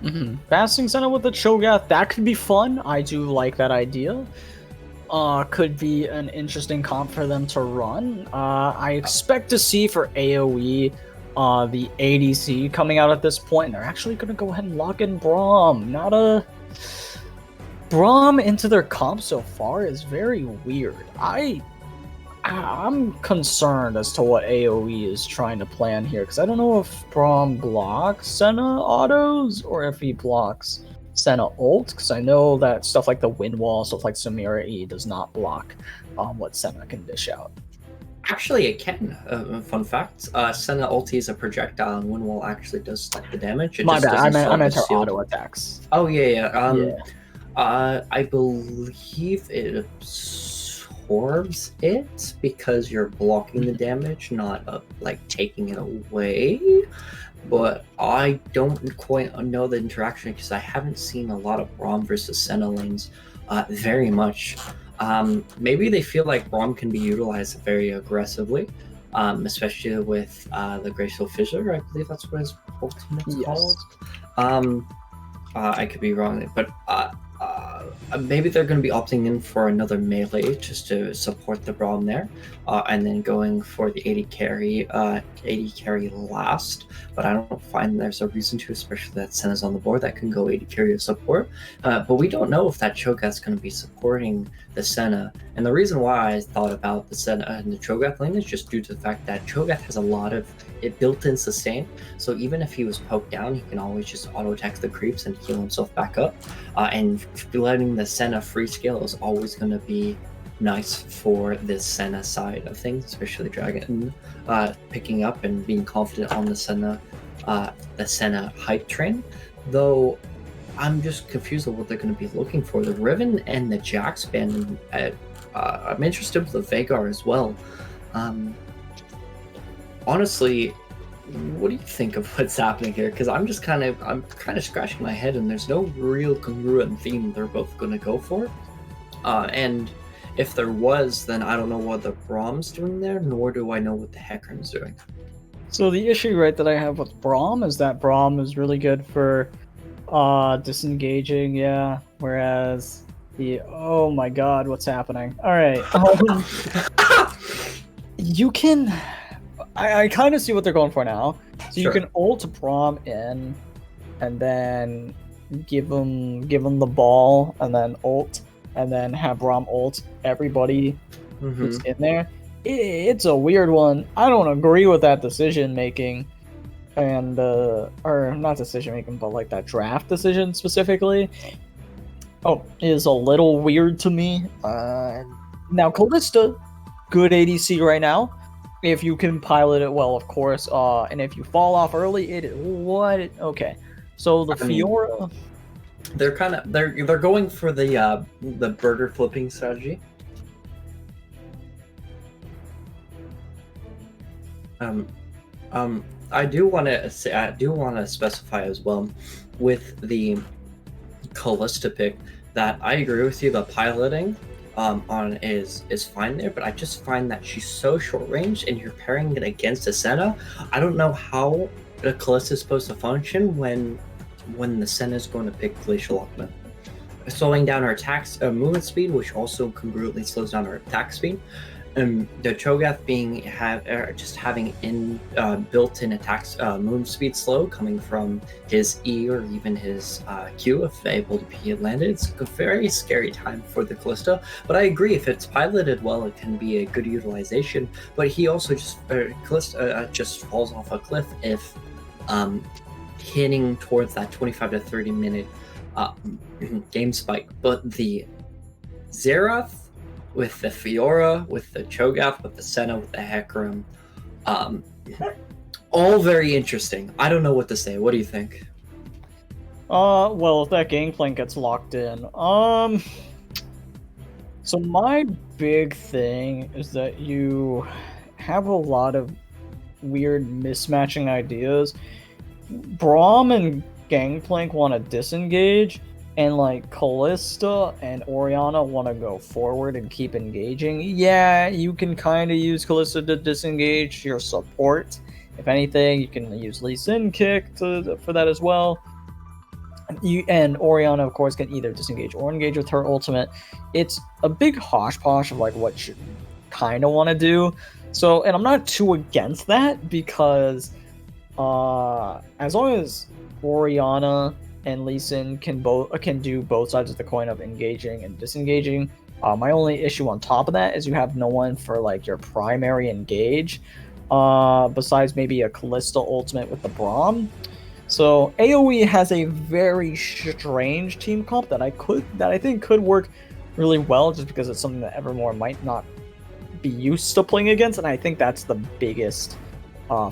here. Fasting Senna with the Cho'Gath, that could be fun. I do like that idea. Could be an interesting comp for them to run. I expect to see for AOE the ADC coming out at this point, and they're actually going to go ahead and lock in Braum. Braum into their comp so far is very weird. I'm concerned as to what AOE is trying to plan here, because I don't know if Braum blocks Senna autos or if he blocks Senna ult, because I know that stuff like the wind wall, stuff like Samira E does not block what Senna can dish out. Actually, it can. Fun fact: Senna ulti is a projectile, and Windwall actually does stop the damage. My bad. I meant her auto attacks. Oh yeah. I believe it absorbs it because you're blocking the damage, not like taking it away. But I don't quite know the interaction because I haven't seen a lot of Braum versus Senna lanes very much. Maybe they feel like Braum can be utilized very aggressively, especially with the Graceful Fissure. I believe that's what his ultimate's called. I could be wrong, but maybe they're going to be opting in for another melee just to support the Braum there, and then going for the AD carry last. But I don't find there's a reason to, especially that Senna's on the board that can go AD carry support. But we don't know if that Cho'Gath's going to be supporting the Senna. And the reason why I thought about the Senna and the Cho'Gath lane is just due to the fact that Cho'Gath has a lot of built-in sustain. So even if he was poked down, he can always just auto-attack the creeps and heal himself back up. And letting the Senna free scale is always going to be nice for this Senna side of things, especially Dragon picking up and being confident on the Senna hype train. Though I'm just confused of what they're going to be looking for. The Riven and the Jax band, I'm interested with the Veigar as well. Honestly, what do you think of what's happening here? Because I'm kind of scratching my head, and there's no real congruent theme they're both going to go for. And if there was, then I don't know what the Braum's doing there, nor do I know what the Hecarim's doing. So the issue, right, that I have with Braum is that Braum is really good for Disengaging, yeah. Whereas oh my god, what's happening? All right, you can. I kind of see what they're going for now. So you Sure. can ult Braum in, and then give him the ball, and then ult, and then have Braum ult everybody who's in there. It's a weird one. I don't agree with that decision making, and or not decision making, but like that draft decision specifically. Is a little weird to me. Now Callista, good ADC right now. If you can pilot it well, of course. And if you fall off early, okay. So the Fiora, they're going for the burger flipping strategy. I do want to specify as well with the Callista pick that I agree with you. The piloting on is fine there, but I just find that she's so short range, and you're pairing it against a Senna. I don't know how the Callista is supposed to function when the Senna is going to pick Glacial Lockman, slowing down her attack movement speed, which also congruently slows down her attack speed. The Cho'Gath having built-in attacks movement speed slow coming from his E or even his Q if able to be landed. It's a very scary time for the Callista, but I agree, if it's piloted well, it can be a good utilization. But he also Callista just falls off a cliff if hitting towards that 25 to 30 minute game spike. But the Xerath with the Fiora, with the Cho'Gath, with the Senna, with the Hecarim, all very interesting. I don't know what to say. What do you think? well, if that Gangplank gets locked in, so my big thing is that you have a lot of weird mismatching ideas. Braum and Gangplank want to disengage, and like Callista and Orianna want to go forward and keep engaging. Yeah, you can kind of use Callista to disengage your support. If anything, you can use Lee Sin kick for that as well. And Orianna, of course, can either disengage or engage with her ultimate. It's a big hodgepodge of like what you kind of want to do. So, and I'm not too against that, because as long as Orianna and Lee Sin can do both sides of the coin of engaging and disengaging. My only issue on top of that is you have no one for like your primary engage, besides maybe a Callista ultimate with the Braum. So AOE has a very strange team comp that I think could work really well, just because it's something that Evermore might not be used to playing against, and I think that's the biggest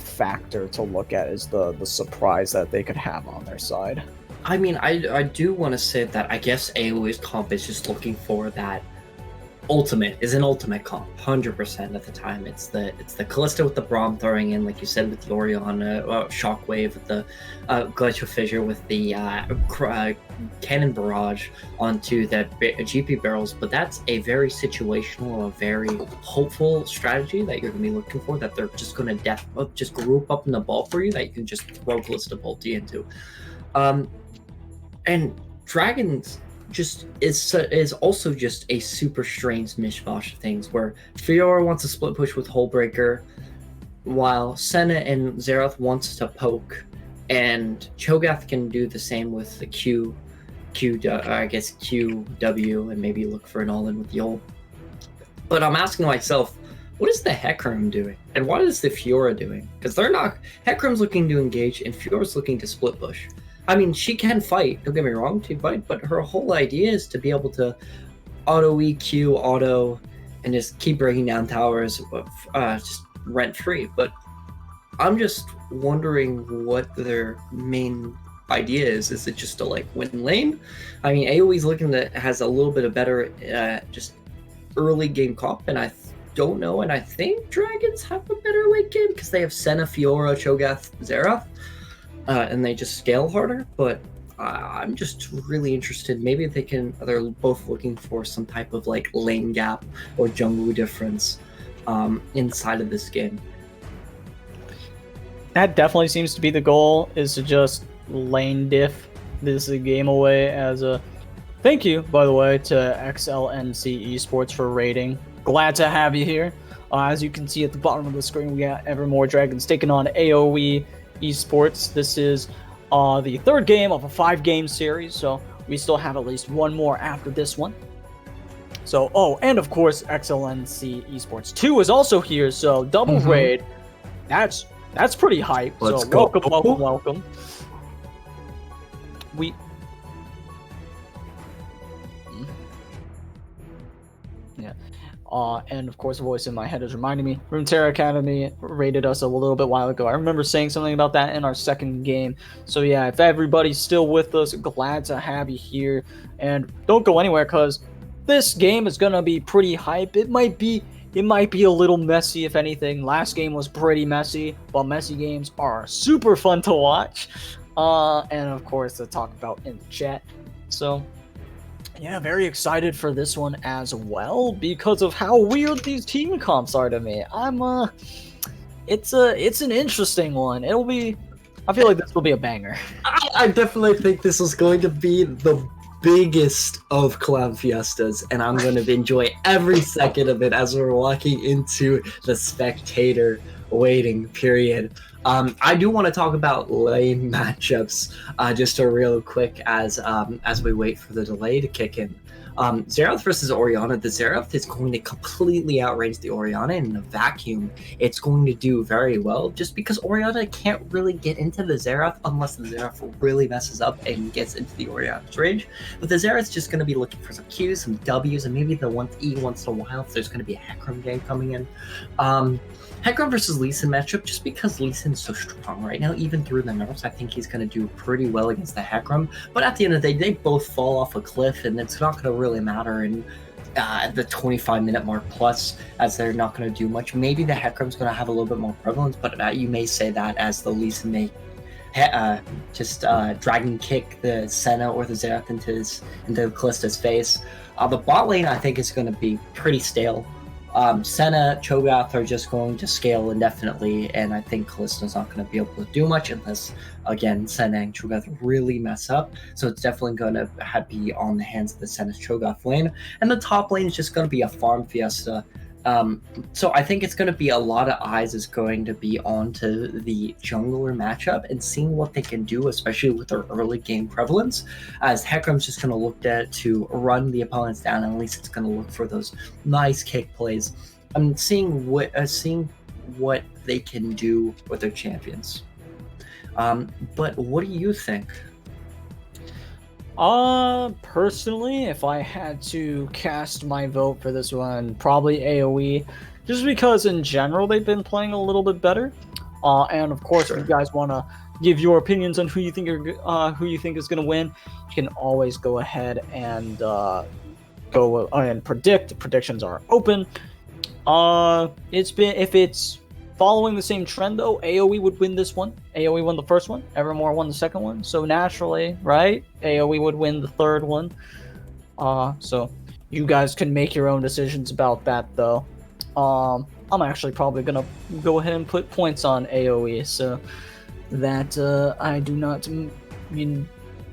factor to look at, is the surprise that they could have on their side. I mean, I do want to say that I guess AOE's comp is just looking for that ultimate, is an ultimate comp, 100% of the time. It's the Callista with the Braum throwing in, like you said, with the Orianna, Shockwave with the Glacial Fissure, with the Cannon Barrage onto the GP barrels. But that's a very situational, a very hopeful strategy that you're going to be looking for, that they're just going to just group up in the ball for you, that you can just throw Callista Bolty into. And Dragons just is also just a super strange mishmash of things, where Fiora wants to split push with Hullbreaker, while Senna and Xerath wants to poke, and Cho'Gath can do the same with the QW, and maybe look for an all-in with the ult. But I'm asking myself, what is the Hecarim doing? And what is the Fiora doing? Because Hecarim's looking to engage, and Fiora's looking to split push. I mean, she can fight, don't get me wrong, she can fight, but her whole idea is to be able to auto EQ, and just keep breaking down towers, just rent-free. But I'm just wondering what their main idea is. Is it just to like win lane? I mean, AoE's has a little bit of better just early game comp, and I don't know, and I think Dragons have a better late game because they have Senna, Fiora, Cho'Gath, Xerath. And they just scale harder, but I'm just really interested. Maybe they're both looking for some type of like lane gap or jungle difference inside of this game. That definitely seems to be the goal, is to just lane diff this game away as a thank you, by the way, to XLNC Esports for rating. Glad to have you here. As you can see at the bottom of the screen, we got Evermore Dragons taking on AOE Esports. This is the third game of a 5-game series, so we still have at least one more after this one. So, oh, and of course, XLNC Esports 2 is also here, so double raid. That's pretty hype. Let's so go. welcome. Yeah. And of course, a voice in my head is reminding me, Runeterra Academy rated us a little bit while ago. I remember saying something about that in our second game. So yeah, if everybody's still with us, glad to have you here. And don't go anywhere, because this game is gonna be pretty hype. It might be a little messy, if anything. Last game was pretty messy, but messy games are super fun to watch. And of course to talk about in the chat. So yeah, very excited for this one as well because of how weird these team comps are to me. It's an interesting one. I feel like this will be a banger. I definitely think this is going to be the biggest of Clown Fiestas, and I'm going to enjoy every second of it as we're walking into the spectator waiting period. I do want to talk about lane matchups just a real quick as we wait for the delay to kick in. Xerath versus Orianna. The Xerath is going to completely outrange the Orianna in a vacuum. It's going to do very well just because Orianna can't really get into the Xerath unless the Xerath really messes up and gets into the Orianna's range. But the Xerath's just going to be looking for some Qs, some Ws, and maybe the E once in a while if there's going to be a Hecarim game coming in. Hecarim versus Lee Sin matchup, just because Lee Sin's so strong right now, even through the nerfs, I think he's going to do pretty well against the Hecarim. But at the end of the day, they both fall off a cliff, and it's not going to really matter in the 25-minute mark plus, as they're not going to do much. Maybe the Hecarim's going to have a little bit more prevalence, but you may say that as the Lee Sin may dragon kick the Senna or the Xerath into Kallista's face. The bot lane, I think, is going to be pretty stale. Senna, Cho'Gath are just going to scale indefinitely, and I think Kallista's not going to be able to do much unless, again, Senna and Cho'Gath really mess up. So it's definitely going to be on the hands of the Senna's Cho'Gath lane, and the top lane is just going to be a farm fiesta. So I think it's going to be a lot of eyes is going to be onto the jungler matchup and seeing what they can do, especially with their early game prevalence, as Hecarim's just going to look to run the opponents down, and at least it's going to look for those nice kick plays. I'm seeing what they can do with their champions. But what do you think? Personally, if I had to cast my vote for this one, probably AOE, just because in general they've been playing a little bit better. And of course, if you guys want to give your opinions on who you think is going to win, you can always go ahead and go and predict. Predictions are open. If it's following the same trend, though, AOE would win this one. AOE won the first one. Evermore won the second one. So naturally, right, AOE would win the third one. So you guys can make your own decisions about that, though. I'm actually probably going to go ahead and put points on AOE so that I do not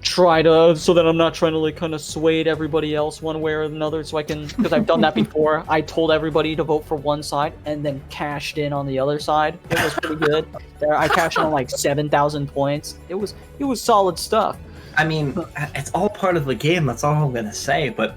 so that I'm not trying to like kind of sway everybody else one way or another, so I can, because I've done that before. I told everybody to vote for one side and then cashed in on the other side. It was pretty good. I cashed in on like 7,000 points. It was solid stuff. I mean, it's all part of the game. That's all I'm gonna say. But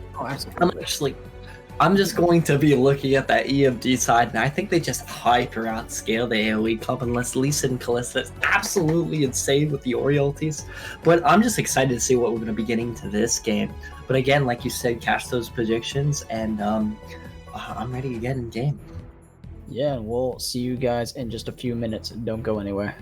I'm just going to be looking at that EMD side, and I think they just hype or outscale the AoE comp unless Lee Sin and Kalista is absolutely insane with the Oriolties. But I'm just excited to see what we're going to be getting to this game. But again, like you said, cash those predictions, and I'm ready to get in game. Yeah, and we'll see you guys in just a few minutes. Don't go anywhere.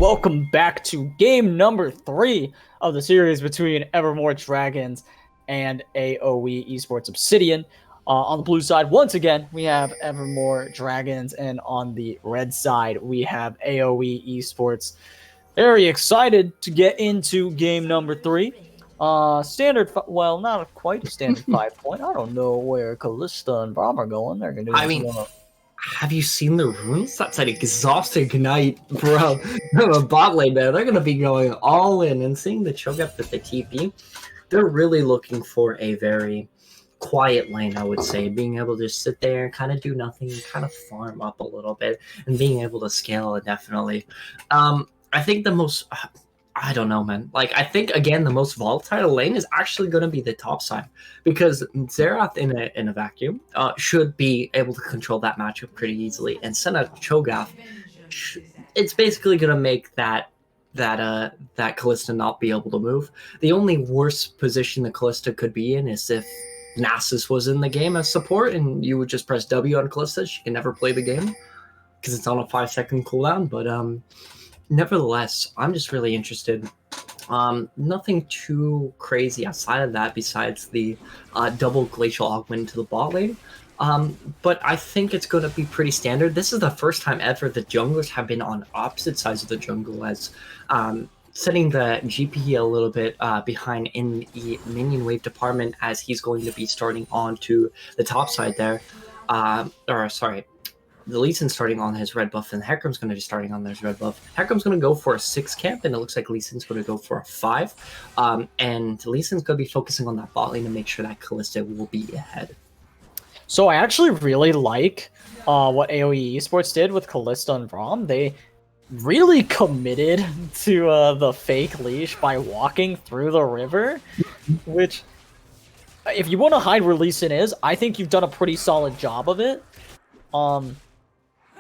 welcome back to game number 3 of the series between Evermore Dragons and AOE Esports Obsidian. On the blue side, once again, we have Evermore Dragons, and on the red side, we have AOE Esports. Very excited to get into game number 3. Standard, well, not quite a standard 5-point. I don't know where Callista and Braum are going. They're going to do I mean, have you seen the runes? That's an exhausting night, bro. The bot lane there, they're going to be going all in, and seeing the Cho'Gath with the TP, they're really looking for a very quiet lane, I would say. Being able to just sit there and kind of do nothing, kind of farm up a little bit, and being able to scale indefinitely. I think the most... I don't know, man. Like, I think, again, the most volatile lane is actually going to be the top side, because Xerath in a vacuum should be able to control that matchup pretty easily, and send out Cho'Gath. It's basically going to make that Callista not be able to move. The only worst position the Callista could be in is if Nasus was in the game as support, and you would just press W on Callista. She can never play the game because it's on a 5-second cooldown, but nevertheless, I'm just really interested. Nothing too crazy outside of that besides the double Glacial Augment to the bot lane. But I think it's going to be pretty standard. This is the first time ever the junglers have been on opposite sides of the jungle, as setting the GP a little bit behind in the minion wave department, as he's going to be starting on to the top side there. The Lee Sin's starting on his red buff, and Hecarim's going to be starting on his red buff. Hecarim's going to go for a 6 camp, and it looks like Lee Sin's going to go for a 5. And Lee Sin's going to be focusing on that bot lane to make sure that Callista will be ahead. So I actually really like what AOE Esports did with Callista and Braum. They really committed to the fake leash by walking through the river, which, if you want to hide where Lee Sin is, I think you've done a pretty solid job of it.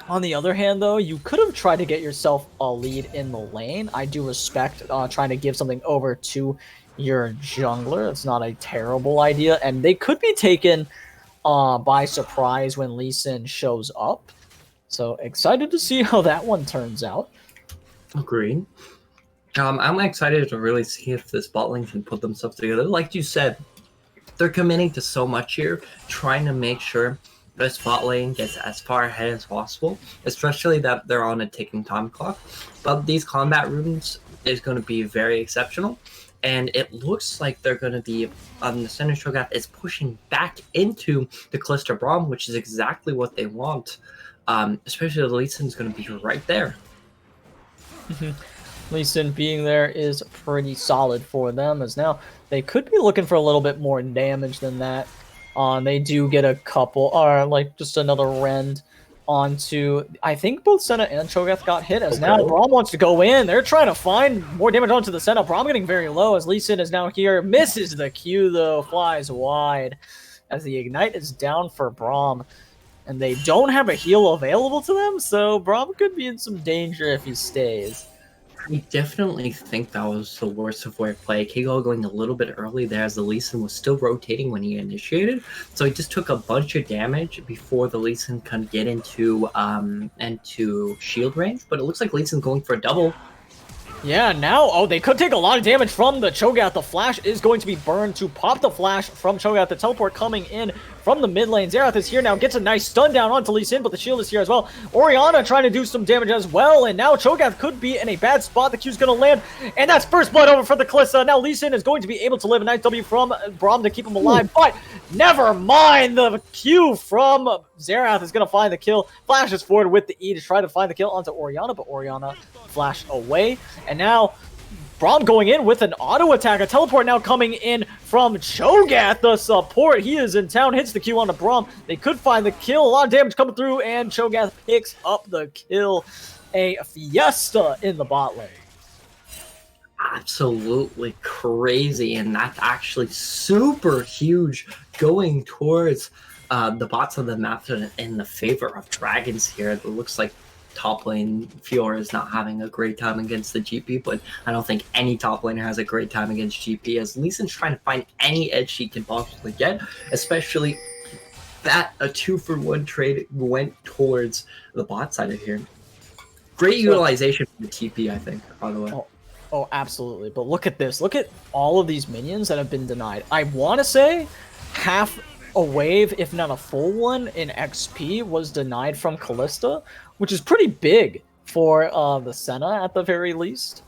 On the other hand, though, you could have tried to get yourself a lead in the lane. I do respect trying to give something over to your jungler. It's not a terrible idea, and they could be taken by surprise when Lee Sin shows up. So excited to see how that one turns out. Agreed. I'm excited to really see if this bot lane can put themselves together. Like you said, they're committing to so much here, trying to make sure this bot lane gets as far ahead as possible, especially that they're on a ticking time clock. But these combat runes is going to be very exceptional, and it looks like they're going to be the center Cho'Gath is pushing back into the Callista Braum, which is exactly what they want. Especially the Lee Sin's going to be right there. Lee Sin being there is pretty solid for them, as now they could be looking for a little bit more damage than that. They do get a couple, or like just another rend onto, I think both Senna and Cho'Gath got hit, as now Braum wants to go in. They're trying to find more damage onto the Senna. Braum getting very low as Lee Sin is now here. Misses the Q though, flies wide as the Ignite is down for Braum. And they don't have a heal available to them, so Braum could be in some danger if he stays. I definitely think that was the worst of where play. Kigo going a little bit early there as the Lee Sin was still rotating when he initiated. So he just took a bunch of damage before the Lee Sin can get into shield range. But it looks like Lee Sin going for a double. Yeah, now, they could take a lot of damage from the Cho'Gath. The flash is going to be burned to pop the flash from Cho'Gath. The teleport coming in from the mid lane. Xerath is here now, gets a nice stun down onto Lee Sin, but the shield is here as well. Orianna trying to do some damage as well, and now Cho'Gath could be in a bad spot. The Q's going to land, and that's first blood over for the Callista. Now Lee Sin is going to be able to live a nice W from Braum to keep him alive, but never mind. The Q from Xerath is going to find the kill. Flashes forward with the E to try to find the kill onto Orianna, but Orianna flashed away. And now Braum going in with an auto attack. A teleport now coming in from Cho'Gath, the support. He is in town, hits the Q onto Braum. They could find the kill. A lot of damage coming through, and Cho'Gath picks up the kill. A fiesta in the bot lane. Absolutely crazy, and that's actually super huge going towards the bots of the map in the favor of Dragons here. It looks like top lane Fiora is not having a great time against the GP, but I don't think any top laner has a great time against GP, as Lee Sin's trying to find any edge she can possibly get, especially that a 2-for-1 trade went towards the bot side of here. Great utilization for the TP, I think, by the way. Oh, absolutely. But look at this. Look at all of these minions that have been denied. I want to say half a wave, if not a full one, in XP was denied from Callista, which is pretty big for the Senna at the very least.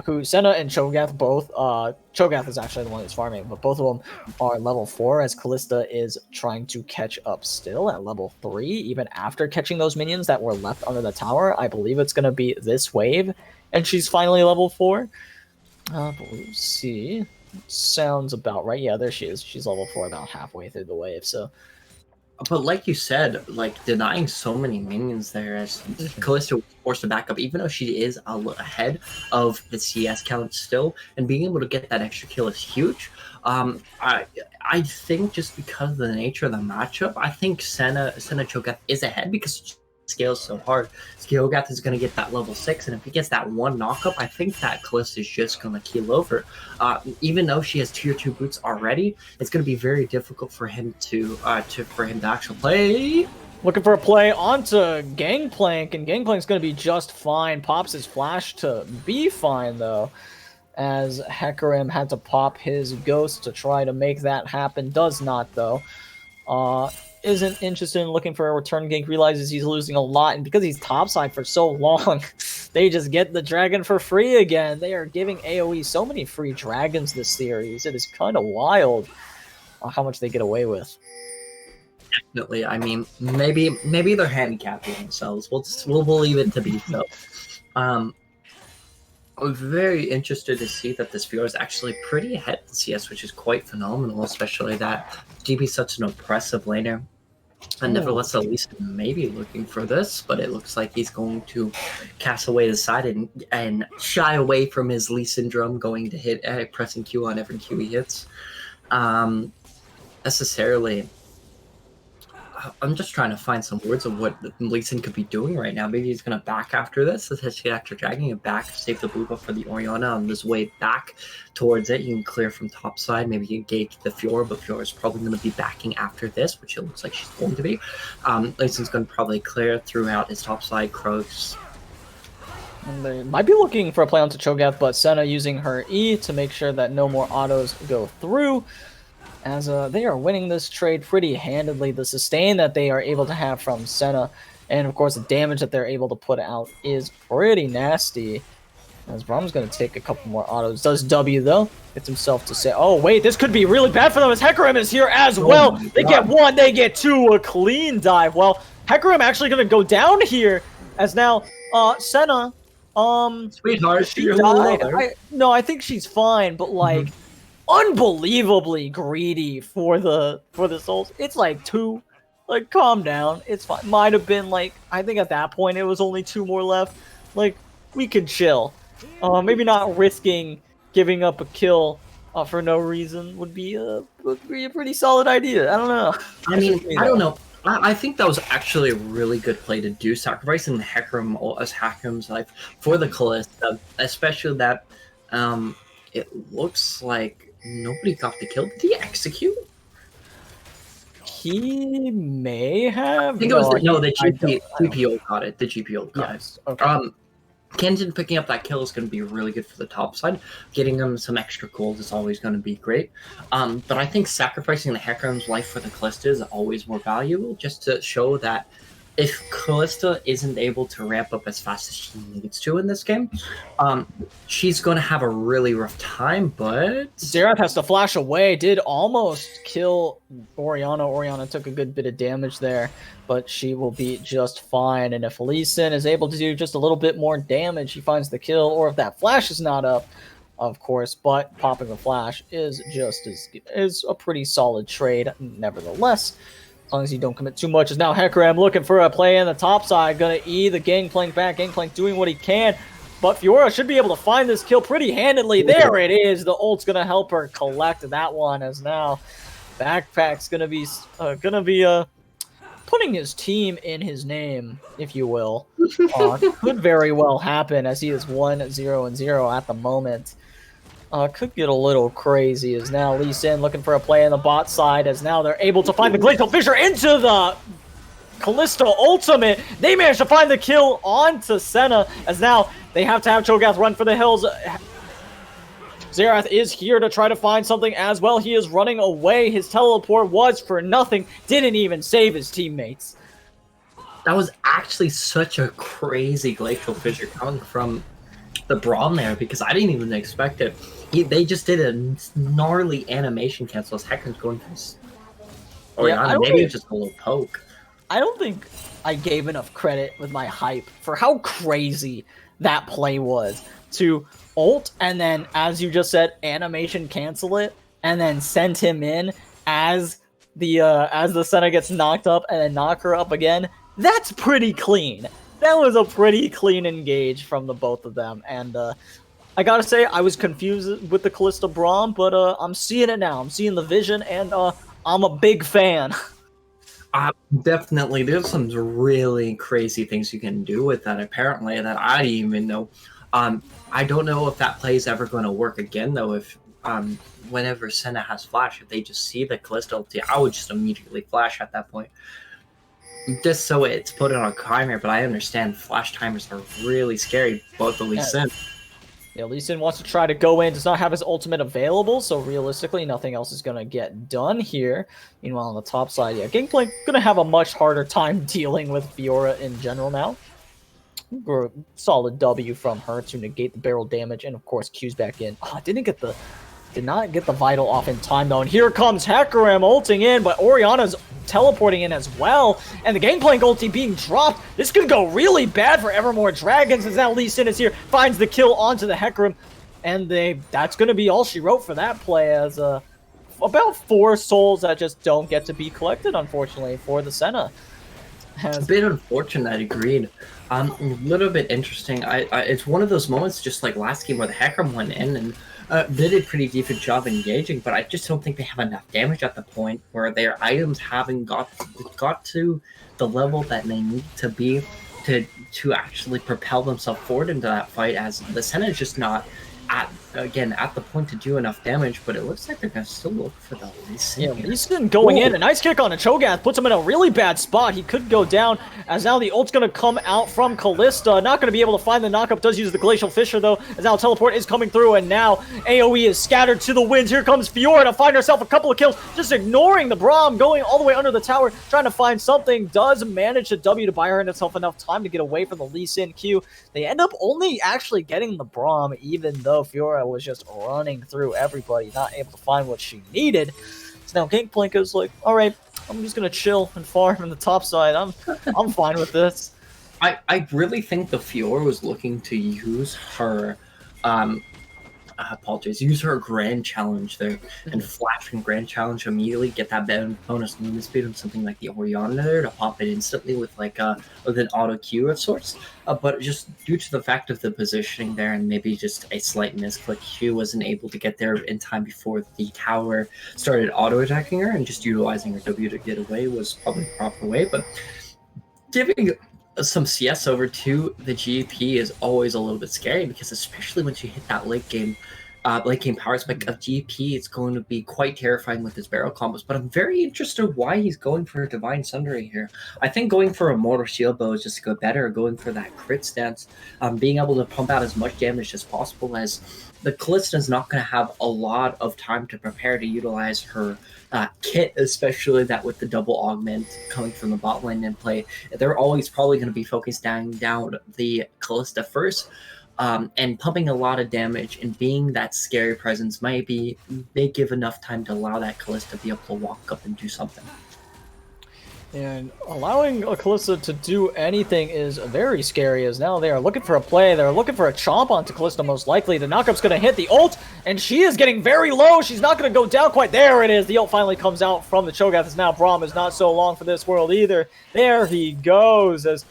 Who Senna and Cho'Gath both, Cho'Gath is actually the one who's farming, but both of them are level 4 as Callista is trying to catch up still at level 3, even after catching those minions that were left under the tower. I believe it's going to be this wave, and she's finally level 4. But we'll see. Sounds about right. Yeah, there she is. She's level 4 about halfway through the wave, so... But like you said, like denying so many minions there as Callisto was forced to back up, even though she is ahead of the CS count still, and being able to get that extra kill is huge. I think just because of the nature of the matchup, I think Senna Cho'Gath is ahead because scales so hard. Cho'Gath is going to get that level 6, and if he gets that one knockup, I think that Callista is just going to keel over. Even though she has tier 2 boots already, it's going to be very difficult for him to actually play. Looking for a play onto Gangplank, and Gangplank's going to be just fine. Pops his flash to be fine, though, as Hecarim had to pop his ghost to try to make that happen. Does not, though. Isn't interested in looking for a return gank, realizes he's losing a lot, and because he's topside for so long, they just get the dragon for free again. They are giving AOE so many free dragons this series. It is kind of wild how much they get away with. Definitely. I mean, maybe they're handicapping themselves. We'll leave it to be so. I'm very interested to see that this Fiora is actually pretty ahead in CS, which is quite phenomenal, especially that GB is such an oppressive laner. And nevertheless, Elise may be looking for this, but it looks like he's going to cast away the side and shy away from his Lee syndrome, going to hit pressing Q on every Q he hits. Necessarily, I'm just trying to find some words of what Lee Sin could be doing right now. Maybe he's going to back after this, essentially after dragging it back, save the blue buff for the Orianna on this way back towards it. You can clear from top side. Maybe you gauge the Fiora, but Fiora is probably going to be backing after this, which it looks like she's going to be. Lee Sin's going to probably clear throughout his top side. Croaks. And they might be looking for a play onto Cho'Gath, but Senna using her E to make sure that no more autos go through. As they are winning this trade pretty handedly. The sustain that they are able to have from Senna, and of course the damage that they're able to put out, is pretty nasty. As Brahm's going to take a couple more autos. Does W, though. Gets himself to say, oh, wait, this could be really bad for them as Hecarim is here as well. They get 1, they get 2, a clean dive. Well, Hecarim actually going to go down here, as now Senna, Sweetheart, she died. I think she's fine, but like, unbelievably greedy for the souls. It's like 2. Like, calm down. It's fine. Might have been like, I think at that point it was only 2 more left. Like, we could chill. Maybe not risking giving up a kill for no reason would be a pretty solid idea. I don't know. I mean, I don't know. I think that was actually a really good play to do, sacrificing the Hecarim as Hecarim's life for the Callista, especially that it looks like nobody got the kill. Did he execute? He may have. I think it was the GPO got it. The GPO got it. Okay. Kenton picking up that kill is going to be really good for the top side. Getting him some extra gold is always going to be great. But I think sacrificing the Hecarim's life for the Callista is always more valuable, just to show that if Callista isn't able to ramp up as fast as she needs to in this game, she's going to have a really rough time, but... Xerath has to flash away, did almost kill Orianna. Orianna took a good bit of damage there, but she will be just fine. And if Lee Sin is able to do just a little bit more damage, he finds the kill, or if that flash is not up, of course, but popping the flash is a pretty solid trade, nevertheless. As long as you don't commit too much. Is now Hecarim looking for a play in the top side. Gonna E the Gangplank back. Gangplank doing what he can. But Fiora should be able to find this kill pretty handedly. There it is. The ult's gonna help her collect that one. As now Backpack's gonna be putting his team in his name, if you will. Could very well happen as he is 1-0-0 at the moment. Could get a little crazy as now Lee Sin looking for a play on the bot side as now they're able to find the Glacial Fissure into the Callisto ultimate. They managed to find the kill onto Senna, as now they have to have Cho'Gath run for the hills. Xerath is here to try to find something as well. He is running away. His teleport was for nothing. Didn't even save his teammates. That was actually such a crazy glacial fissure coming from the Braum there, because I didn't even expect it. They just did a gnarly animation cancel as Hecarim's going for his... Or Yeah, maybe it's just a little poke. I don't think I gave enough credit with my hype for how crazy that play was. To ult, and then, as you just said, animation cancel it, and then send him in as the Senna gets knocked up, and then knock her up again. That's pretty clean. That was a pretty clean engage from the both of them, and I gotta say, I was confused with the Callisto Braum, but I'm seeing it now. I'm seeing the vision, and I'm a big fan. Definitely, there's some really crazy things you can do with that, apparently, that I didn't even know. I don't know if that play is ever going to work again, though. If whenever Senna has flash, if they just see the Callisto ulti, I would just immediately flash at that point. Just so it's put on a timer, but I understand flash timers are really scary, both the Lee Sin. Yeah, Lee Sin wants to try to go in, does not have his ultimate available, so realistically, nothing else is going to get done here. Meanwhile, on the top side, yeah, Gangplank going to have a much harder time dealing with Fiora in general now. Solid W from her to negate the barrel damage, and of course, Q's back in. Oh, did not get the vital off in time, though, and here comes Hecarim ulting in, but Orianna's teleporting in as well, and the Gangplank ulti being dropped. This could go really bad for Evermore Dragons, as now Lee Sin is here, finds the kill onto the Hecarim, and that's going to be all she wrote for that play, as about 4 souls that just don't get to be collected, unfortunately, for the Senna. It's a bit unfortunate, agreed. A little bit interesting. It's one of those moments, just like last game, where the Hecarim went in and did a pretty decent job engaging, but I just don't think they have enough damage at the point where their items haven't got to the level that they need to be to actually propel themselves forward into that fight, as the Senna is just not at the point to do enough damage, but it looks like they're gonna still look for the Lee Sin. Yeah, Lee Sin going in. A nice kick on a Cho'Gath puts him in a really bad spot. He could go down, as now the ult's gonna come out from Callista. Not gonna be able to find the knockup. Does use the Glacial Fissure though, as now teleport is coming through, and now AOE is scattered to the winds. Here comes Fiora to find herself a couple of kills, just ignoring the Braum, going all the way under the tower, trying to find something. Does manage to W to buy herself enough time to get away from the Lee Sin Q. They end up only actually getting the Braum, even though Fiora was just running through everybody, not able to find what she needed. So now Gangplank is like, all right, I'm just gonna chill and farm in the top side. I'm fine with this. I really think the Fiora was looking to use her use her Grand Challenge there and flash from Grand Challenge immediately, get that bonus movement speed and something like the Orianna there to pop it instantly with with an auto Q of sorts. But just due to the fact of the positioning there and maybe just a slight misclick, Q wasn't able to get there in time before the tower started auto attacking her, and just utilizing her W to get away was probably the proper way. But giving some CS over to the GP is always a little bit scary, because especially once you hit that late game power spike of GP, it's going to be quite terrifying with his barrel combos. But I'm very interested why he's going for a Divine Sundering here. I think going for a Mortal Shield Bow is just go better, going for that crit stance, being able to pump out as much damage as possible, as the Callista is not going to have a lot of time to prepare to utilize her kit, especially that with the double augment coming from the bot lane in play. They're always probably going to be focused down the Callista first, and pumping a lot of damage and being that scary presence may give enough time to allow that Callista to be able to walk up and do something. And allowing a Callista to do anything is very scary, as now they are looking for a play. They're looking for a chomp onto Callista, most likely. The knockup's going to hit the ult, and she is getting very low. She's not going to go down quite. There it is. The ult finally comes out from the Cho'Gath, as now Braum is not so long for this world either. There he goes, as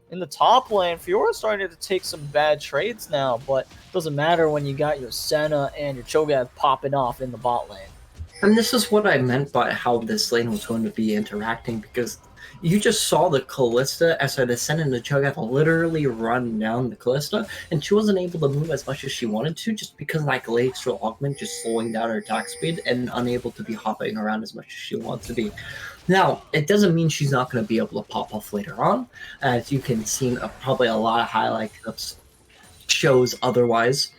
in the top lane, Fiora's starting to take some bad trades now, but it doesn't matter when you got your Senna and your Cho'Gath popping off in the bot lane. And this is what I meant by how this lane was going to be interacting, because you just saw the the Senna and the Cho'Gath literally run down the Callista, and she wasn't able to move as much as she wanted to, just because of that glacial augment just slowing down her attack speed and unable to be hopping around as much as she wants to be. Now, it doesn't mean she's not going to be able to pop off later on, as you can see probably a lot of highlight clips shows otherwise.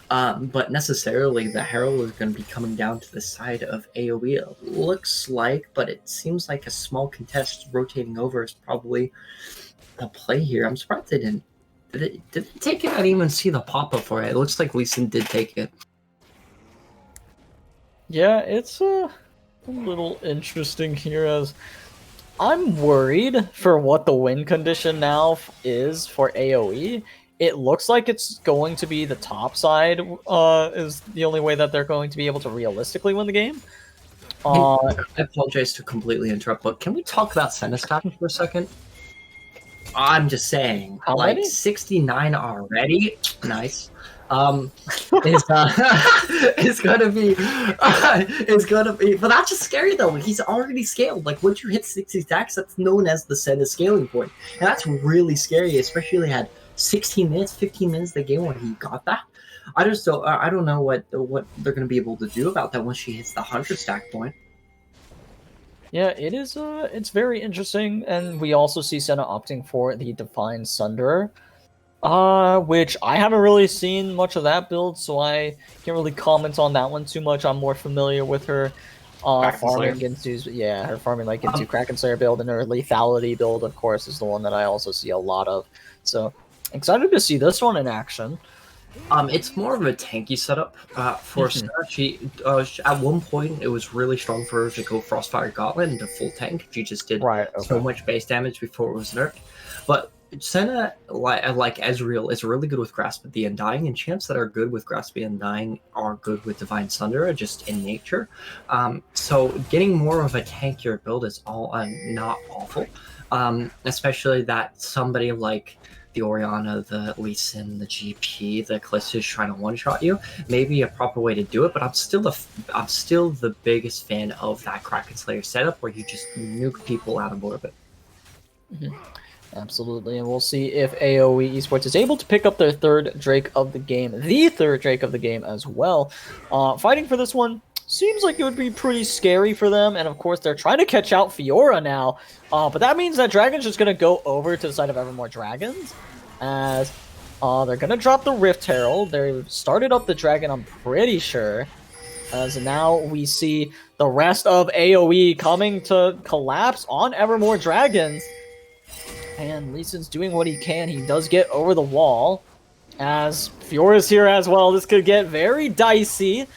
But necessarily, the Herald is going to be coming down to the side of AOE. It looks like, but it seems like a small contest rotating over is probably the play here. I'm surprised they didn't. Did they take it? I didn't even see the pop-up for it. It looks like Lee Sin did take it. Yeah, it's a little interesting here as I'm worried for what the win condition now is for AOE. It looks like it's going to be the top side is the only way that they're going to be able to realistically win the game. I apologize to completely interrupt, but can we talk about Senna stats for a second? I'm just saying, How like many? 69 already. Nice. Is gonna be but that's just scary though. He's already scaled. Like once you hit 60 stacks, that's known as the Senna scaling point, and that's really scary, especially had 16 minutes, 15 minutes the game when he got that. I don't know what they're gonna be able to do about that once she hits the 100 stack point. Yeah, it is. It's very interesting, and we also see Senna opting for the Divine Sunderer, which I haven't really seen much of that build, so I can't really comment on that one too much. I'm more familiar with her farming into her farming like into Kraken Slayer build, and her lethality build, of course, is the one that I also see a lot of. So excited to see this one in action. It's more of a tanky setup for Senna. She at one point it was really strong for her to go Frostfire Gauntlet into full tank. She just did so much base damage before it was nerfed. But Senna, like Ezreal, is really good with Grasp at the Undying, and champs that are good with Grasp at the Undying are good with Divine Sunderer, just in nature. So getting more of a tankier build is all not awful, especially that somebody like the Orianna, the Lee Sin, the GP, the Kalista is trying to one-shot you. Maybe a proper way to do it, but I'm still the biggest fan of that Kraken Slayer setup where you just nuke people out of orbit. Absolutely, and we'll see if AOE Esports is able to pick up their third Drake of the game, as well. Fighting for this one seems like it would be pretty scary for them, and of course they're trying to catch out Fiora now, but that means that Dragon's just going to go over to the side of Evermore Dragons, as they're going to drop the Rift Herald. They started up the Dragon, I'm pretty sure, as now we see the rest of AOE coming to collapse on Evermore Dragons. And Lee Sin's doing what he can. He does get over the wall, as Fiora's here as well. This could get very dicey,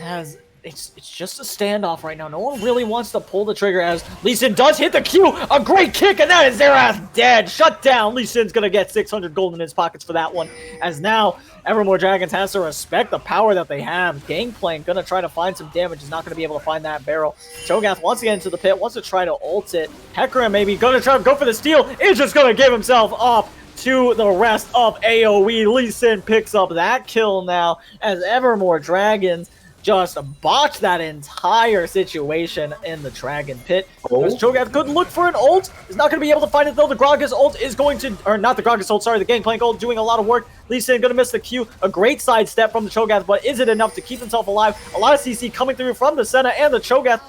as it's just a standoff right now. No one really wants to pull the trigger, as Lee Sin does hit the Q. A great kick, and that is Xerath dead. Shut down. Lee Sin's going to get 600 gold in his pockets for that one, as now Evermore Dragons has to respect the power that they have. Gangplank going to try to find some damage. Is not going to be able to find that barrel. Cho'Gath wants to get into the pit, wants to try to ult it. Hecarim maybe going to try to go for the steal. Is just going to give himself up to the rest of AOE. Lee Sin picks up that kill now, as Evermore Dragons just botched that entire situation in the Dragon Pit. Cho'Gath could look for an ult. He's not going to be able to find it, though. The Gragas ult is going to... Or not the Gragas ult, sorry. The Gangplank ult doing a lot of work. Lee Sin going to miss the Q. A great sidestep from the Cho'Gath, but is it enough to keep himself alive? A lot of CC coming through from the Senna and the Cho'Gath.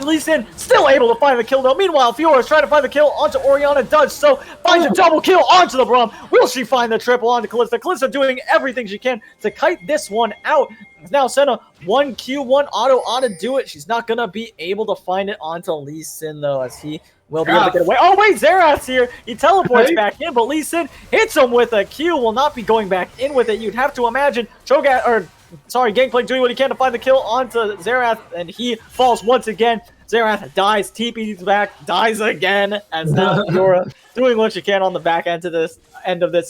Lee Sin still able to find the kill, though. Meanwhile, Fiora is trying to find the kill onto Orianna. Does so. Finds a double kill onto the Braum. Will she find the triple onto Kalista? Kalista doing everything she can to kite this one out. Now Senna, 1Q, 1 auto to do it. She's not going to be able to find it onto Lee Sin, though, as he will be able to get away. Oh, wait, Xerath's here. He teleports back in, but Lee Sin hits him with a Q. Will not be going back in with it. You'd have to imagine Gangplank doing what he can to find the kill onto Xerath, and he falls once again. Xerath dies, TP's back, dies again, as now Fiora doing what she can on the back end of this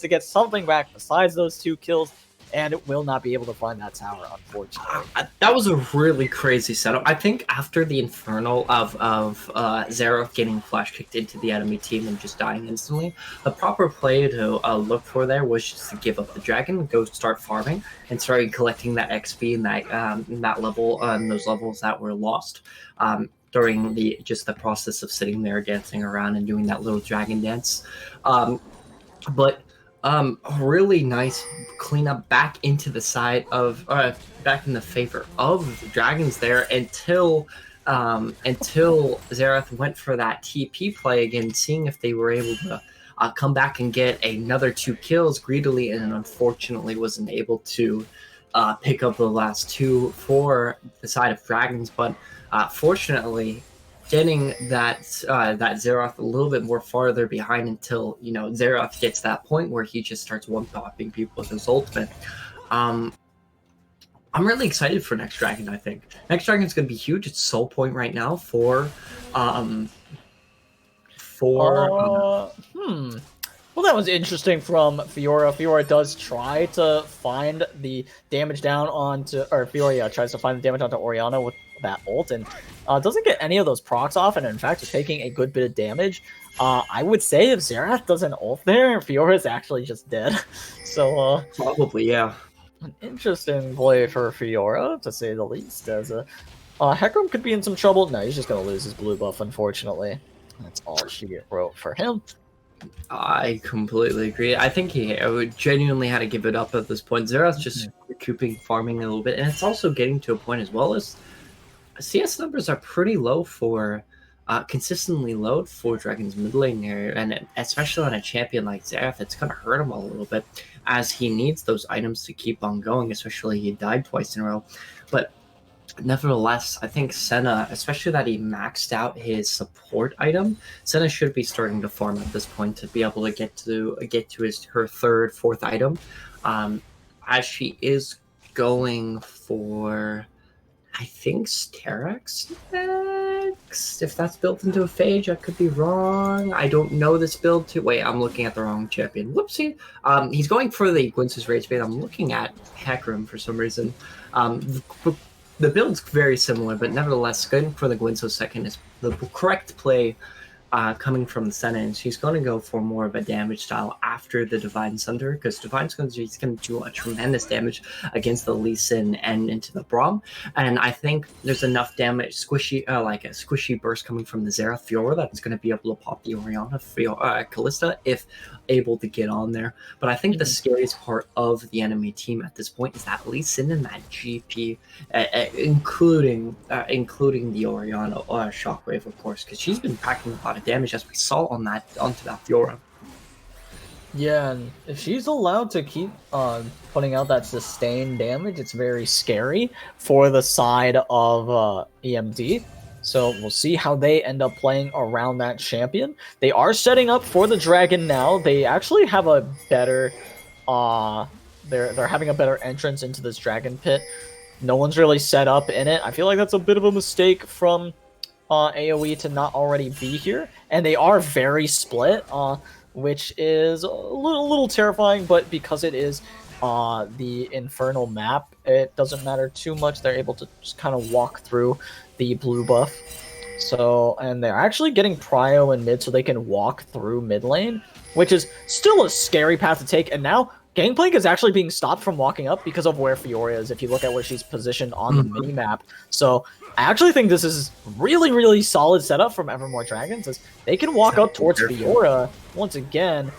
to get something back besides those 2 kills. And it will not be able to find that tower, unfortunately. That was a really crazy setup. I think after the Infernal of Xerath getting flash kicked into the enemy team and just dying instantly, the proper play to look for there was just to give up the dragon and go start farming and start collecting that XP in that level, those levels that were lost during the process of sitting there dancing around and doing that little dragon dance. Really nice cleanup back into the side of back in the favor of the dragons there until until Xerath went for that TP play again, seeing if they were able to come back and get another 2 kills greedily, and unfortunately wasn't able to pick up the last 2 for the side of Dragons. But fortunately, getting that Xerath a little bit more farther behind until Xerath gets that point where he just starts one-popping people with his ultimate. I'm really excited for Next Dragon. I think Next Dragon is going to be huge. It's Soul Point right now for Well, that was interesting from Fiora. Fiora does try to find the damage down onto, or Fiora tries to find the damage onto Orianna with that ult, and doesn't get any of those procs off, and in fact is taking a good bit of damage. I would say if Xerath doesn't ult there, Fiora is actually just dead. So probably, yeah. An interesting play for Fiora, to say the least, as Hecarim could be in some trouble. No, he's just going to lose his blue buff, unfortunately. That's all she wrote for him. I completely agree. I think he would genuinely had to give it up at this point. Xerath's just recouping, farming a little bit, and it's also getting to a point as well as CS numbers are pretty low for, consistently low for Dragon's mid lane here, and especially on a champion like Xerath, it's going to hurt him a little bit as he needs those items to keep on going, especially he died twice in a row. But nevertheless, I think Senna, especially that he maxed out his support item, Senna should be starting to farm at this point to be able to get to her third, fourth item, as she is going for, I think, Sterak's next. If that's built into a phage, I could be wrong. I don't know this build too. Wait, I'm looking at the wrong champion. Whoopsie. He's going for the Gwynce's Rage Bait. I'm looking at Hecarim for some reason. The build's very similar, but nevertheless, going for the Gwynso second is the correct play, coming from the Senna, and she's going to go for more of a damage style after the Divine Sunder, because Divine's going to do a tremendous damage against the Lee Sin and into the Braum, and I think there's enough damage, like a squishy burst coming from the Xerath Fiora that's going to be able to pop the Orianna Kalista if able to get on there. But I think the scariest part of the enemy team at this point is that Lee Sin and that GP, including the Orianna Shockwave, of course, because she's been packing a lot of damage, as we saw onto that Fiora. Yeah, and if she's allowed to keep putting out that sustained damage, it's very scary for the side of EMD. So we'll see how they end up playing around that champion. They are setting up for the dragon now. They actually have a better, they're having a better entrance into this dragon pit. No one's really set up in it. I feel like that's a bit of a mistake from AOE to not already be here. And they are very split, which is a little terrifying, but because it is the Infernal map, it doesn't matter too much. They're able to just kind of walk through the blue buff. So, and they're actually getting prio in mid so they can walk through mid lane, which is still a scary path to take. And now Gangplank is actually being stopped from walking up because of where Fiora is, if you look at where she's positioned on the mini-map. So I actually think this is really solid setup from Evermore Dragons, as they can walk up towards Fiora once again,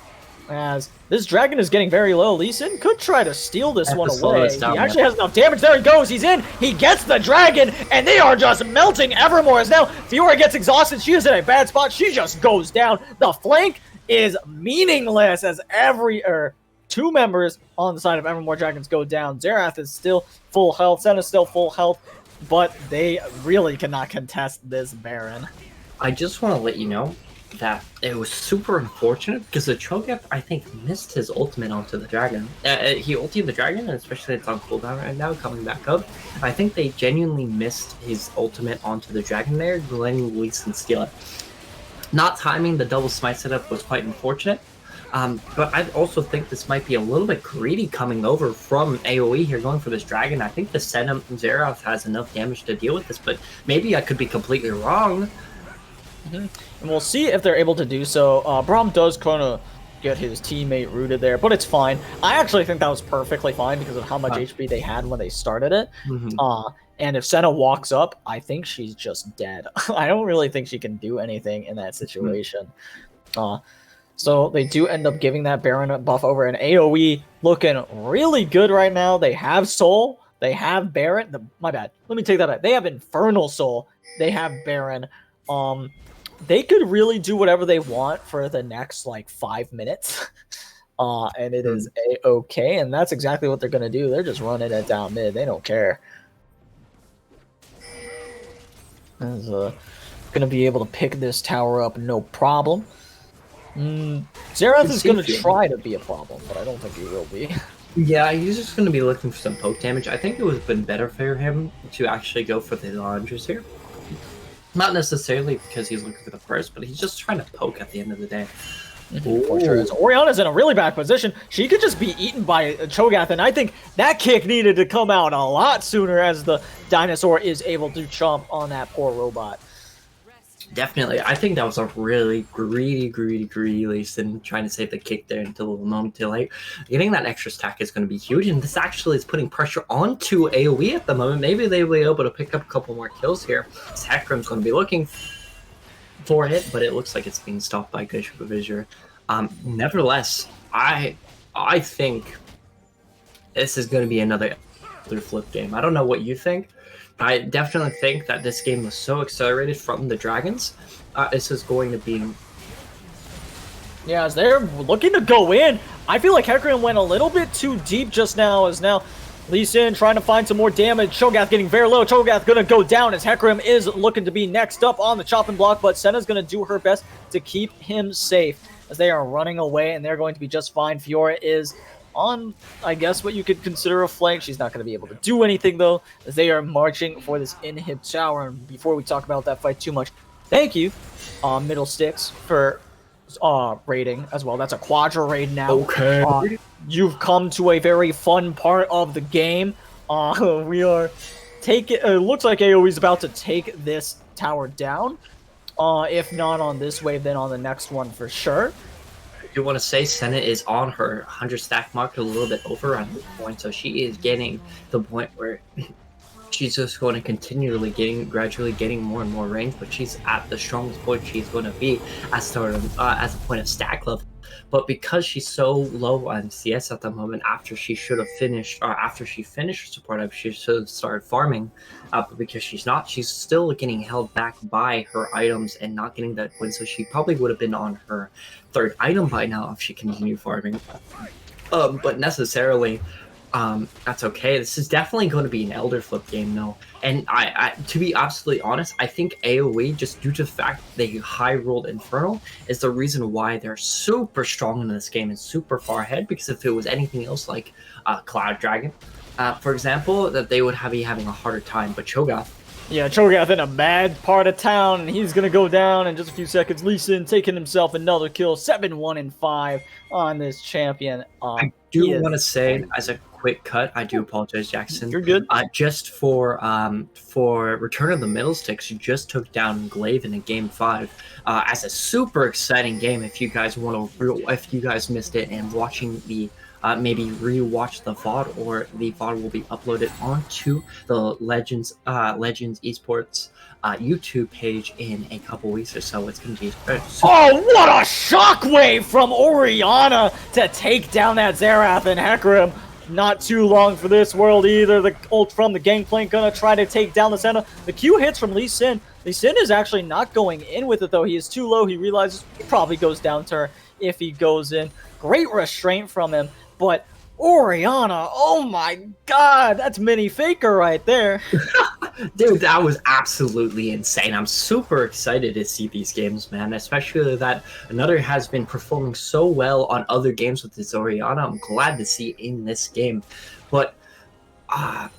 as this dragon is getting very low. Lee Sin could try to steal this one away. He actually has enough damage. There he goes. He's in. He gets the dragon, and they are just melting Evermore. As now Fiora gets exhausted. She is in a bad spot. She just goes down. The flank is meaningless as two members on the side of Evermore Dragons go down. Xerath is still full health. Senna's still full health, but they really cannot contest this Baron. I just want to let you know that it was super unfortunate because the Cho'Gath, I think, missed his ultimate onto the dragon. He ulted the dragon, and especially it's on cooldown right now, coming back up. I think they genuinely missed his ultimate onto the dragon there, letting Lee Sin steal it. Not timing the double smite setup was quite unfortunate. But I also think this might be a little bit greedy coming over from AOE here, going for this dragon. I think the Senna Xerath has enough damage to deal with this, but maybe I could be completely wrong. And we'll see if they're able to do so. Braum does kind of get his teammate rooted there, but it's fine. I actually think that was perfectly fine because of how much HP they had when they started it. And if Senna walks up, I think she's just dead. I don't really think she can do anything in that situation. So they do end up giving that Baron buff over, and AOE looking really good right now. They have Soul. They have Baron. My bad. Let me take that back. They have Infernal Soul. They have Baron. They could really do whatever they want for the next like 5 minutes. And it is a-okay, and that's exactly what they're gonna do. They're just running it down mid. They don't care. Is gonna be able to pick this tower up, no problem. Xerath is gonna try to be a problem, but I don't think he will be. Yeah, he's just going to be looking for some poke damage. I think it would have been better for him to actually go for the launchers here. Not necessarily because he's looking for the first, but he's just trying to poke at the end of the day. For sure. Orianna's in a really bad position. She could just be eaten by Cho'Gath, and I think that kick needed to come out a lot sooner as the dinosaur is able to chomp on that poor robot. Definitely. I think that was a really greedy Lee Sin trying to save the kick there until a moment too late. Getting that extra stack is going to be huge, and this actually is putting pressure onto AOE at the moment. Maybe they will be able to pick up a couple more kills here. Hecarim's going to be looking for it, but it looks like it's being stopped by good supervisor. Nevertheless, I think this is going to be another flip game. I don't know what you think. I definitely think that this game was so accelerated from the Dragons. This is going to be... Yeah, as they're looking to go in, I feel like Hecarim went a little bit too deep just now, as now Lee Sin trying to find some more damage. Cho'Gath getting very low. Cho'Gath going to go down as Hecarim is looking to be next up on the chopping block, but Senna's going to do her best to keep him safe as they are running away, and they're going to be just fine. Fiora is on, I guess, what you could consider a flank. She's not going to be able to do anything, though, as they are marching for this inhib tower. And before we talk about that fight too much, thank you, Middle Sticks, for raiding as well. That's a quadra raid now. Okay. You've come to a very fun part of the game. We are taking... It looks like AOE is about to take this tower down. If not on this wave, then on the next one for sure. I do want to say Senna is on her 100 stack mark, a little bit over at this point, so she is getting the point where she's just going to gradually getting more and more range, but she's at the strongest point she's going to be as a point of stack level. But because she's so low on CS at the moment, after she should have finished, or after she finished her support up, she should have started farming. But because she's not, she's still getting held back by her items and not getting that win. So she probably would have been on her third item by now if she continued farming. But necessarily, that's okay. This is definitely going to be an Elder Flip game, though. And I to be absolutely honest, I think AOE, just due to the fact they high-rolled Infernal, is the reason why they're super strong in this game and super far ahead. Because if it was anything else like Cloud Dragon, for example, that they would be having a harder time. But Cho'Gath, yeah, Cho'Gath in a bad part of town, and he's going to go down in just a few seconds. Lee Sin taking himself another kill, 7-1-5 on this champion. I do want to say, as a quick cut, I do apologize, Jackson. You're good. Just for Return of the Middle Sticks, you just took down Glaive in a game 5. As a super exciting game, if you guys missed it and watching the maybe rewatch the VOD, or the VOD will be uploaded onto the Legends Esports YouTube page in a couple weeks or so. It's going to be oh, what a shockwave from Orianna to take down that Xerath and Hecarim. Not too long for this world either. The ult from the Gangplank gonna try to take down the Senna. The Q hits from Lee Sin. Lee Sin is actually not going in with it, though. He is too low. He realizes he probably goes down to her if he goes in. Great restraint from him, but Orianna, oh my god, that's Mini Faker right there. Dude, that was absolutely insane. I'm super excited to see these games, man, especially that another has been performing so well on other games with this Orianna. I'm glad to see in this game. But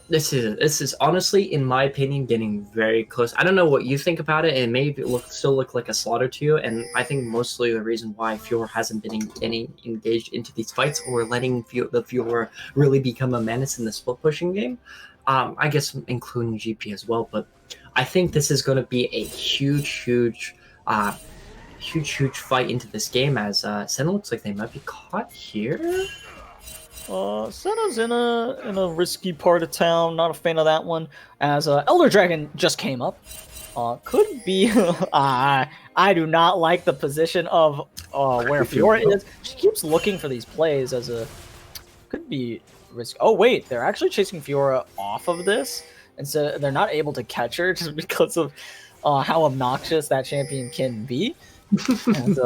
this is honestly, in my opinion, getting very close. I don't know what you think about it. It may still look like a slaughter to you, and I think mostly the reason why Fiora hasn't been getting engaged into these fights or letting the Fiora really become a menace in the split pushing game, I guess including GP as well. But I think this is going to be a huge fight into this game, as Senna looks like they might be caught here. Senna's in a risky part of town. Not a fan of that one. As Elder Dragon just came up. Could be. I do not like the position of where Fiora is. She keeps looking for these plays as a could be risk. Oh wait, they're actually chasing Fiora off of this, and so they're not able to catch her just because of how obnoxious that champion can be. And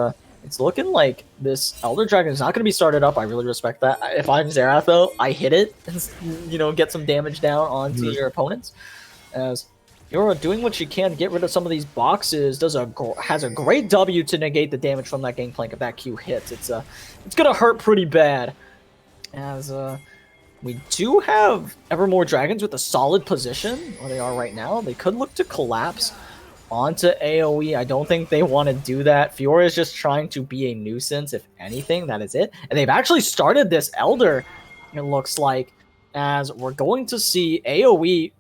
it's looking like this Elder Dragon is not going to be started up. I really respect that. If I'm Xerath, though, I hit it and, get some damage down onto your opponents. As Fiora doing what she can to get rid of some of these boxes, has a great W to negate the damage from that Gangplank if that Q hits. It's going to hurt pretty bad. As we do have Evermore Dragons with a solid position where they are right now. They could look to collapse onto AOE. I don't think they want to do that. Fiora is just trying to be a nuisance, if anything. That is it. And they've actually started this Elder, it looks like, as we're going to see AOE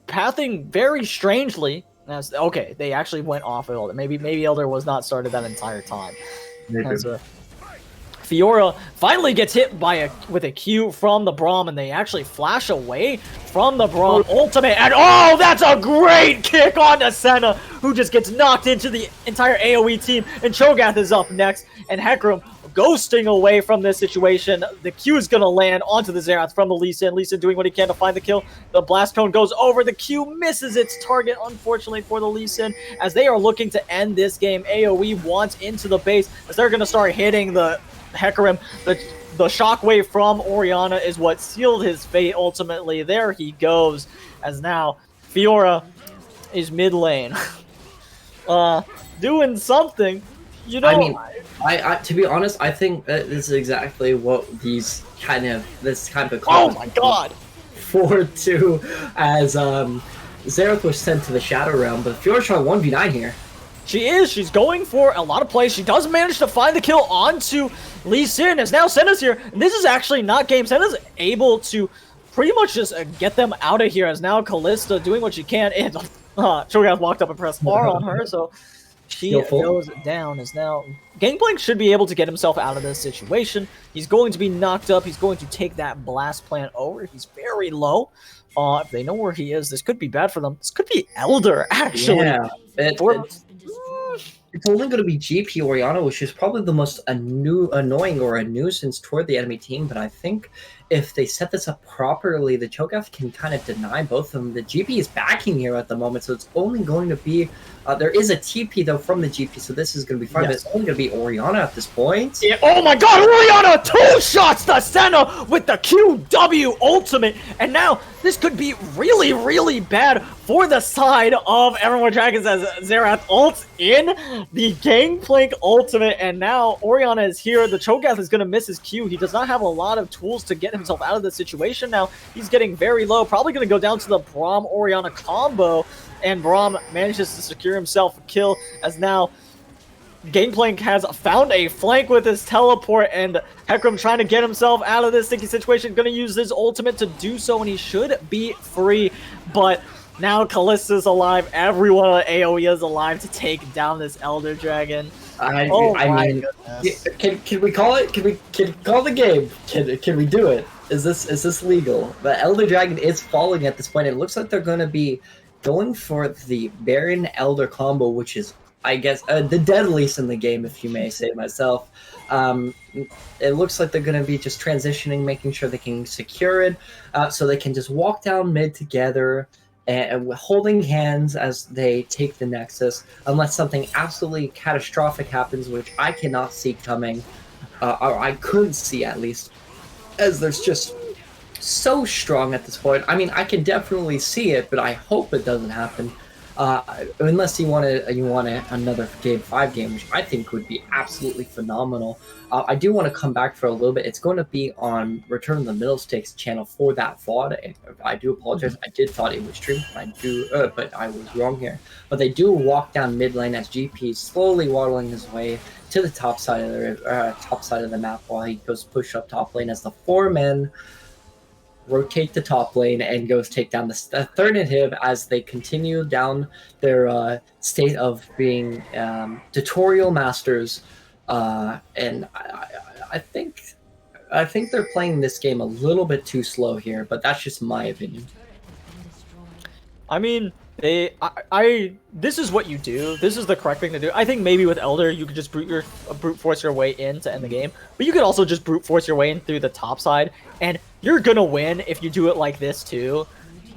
pathing very strangely. Okay, they actually went off of Elder. Maybe Elder was not started that entire time. As Fiora finally gets hit with a Q from the Braum, and they actually flash away from the Braum ultimate, and oh, that's a great kick onto Senna, who just gets knocked into the entire AoE team, and Cho'Gath is up next, and Hecarim ghosting away from this situation. The Q is going to land onto the Xerath from the Lee Sin. Lee Sin doing what he can to find the kill. The Blast Cone goes over. The Q misses its target, unfortunately, for the Lee Sin, as they are looking to end this game. AoE wants into the base, as they're going to start hitting the Hecarim. The shockwave from Orianna is what sealed his fate ultimately. There he goes, as now Fiora is mid lane. Doing something. I mean, I to be honest, I think that this is exactly what this kind of oh my god, forward to, as Xerath was sent to the Shadow Realm, but Fiora's trying 1v9 here. She is. She's going for a lot of plays. She does manage to find the kill onto Lee Sin, as now Senna's here. And this is actually not game. Senna's able to pretty much just get them out of here, as now Callista doing what she can. And Cho'Gath walked up and pressed R on her, so she goes down. As now Gangplank should be able to get himself out of this situation. He's going to be knocked up. He's going to take that blast plant over. He's very low. If they know where he is, this could be bad for them. This could be Elder, actually. Yeah, it's only going to be GP Orianna, which is probably the most annoying or a nuisance toward the enemy team. But I think if they set this up properly, the Cho'Gath can kind of deny both of them. The GP is backing here at the moment, so it's only going to be... there is a TP, though, from the GP, so this is going to be fine. Yes. But it's only going to be Orianna at this point. Yeah, oh my god, Orianna! 2 shots to Senna with the QW ultimate! And now, this could be really, really bad for the side of Evermore Dragons, as Xerath ults in the Gangplank ultimate. And now, Orianna is here. The Cho'Gath is going to miss his Q. He does not have a lot of tools to get himself out of this situation now. He's getting very low. Probably going to go down to the Braum-Orianna combo. And Braum manages to secure himself a kill, as now Gangplank has found a flank with his teleport, and Hecarim trying to get himself out of this sticky situation. Going to use his ultimate to do so, and he should be free. But now Callista's alive. Everyone on AoE is alive to take down this Elder Dragon. I mean, can we call it? Can we call the game? Can we do it? Is this legal? The Elder Dragon is falling at this point. It looks like they're going to be going for the Baron Elder combo, which is, I guess, the deadliest in the game, if you may say myself. It looks like they're going to be just transitioning, making sure they can secure it, so they can just walk down mid together and holding hands as they take the Nexus, unless something absolutely catastrophic happens, which I cannot see coming, or I couldn't see at least, as there's just so strong at this point. I mean, I can definitely see it, but I hope it doesn't happen. Unless you want another Game 5 game, which I think would be absolutely phenomenal. I do want to come back for a little bit. It's going to be on Return of the Middle Stakes channel for that VOD. I do apologize. I did thought it was streamed. But I was wrong here. But they do walk down mid lane as GP is slowly waddling his way to the top side of the map while he goes push up top lane as the 4 men rotate the top lane and goes take down the third inhib as they continue down their state of being tutorial masters. And I think they're playing this game a little bit too slow here, but that's just my opinion. I mean, This is what you do. This is the correct thing to do. I think maybe with Elder, you could just brute force your way in to end the game, but you could also just brute force your way in through the top side, and you're gonna win if you do it like this too.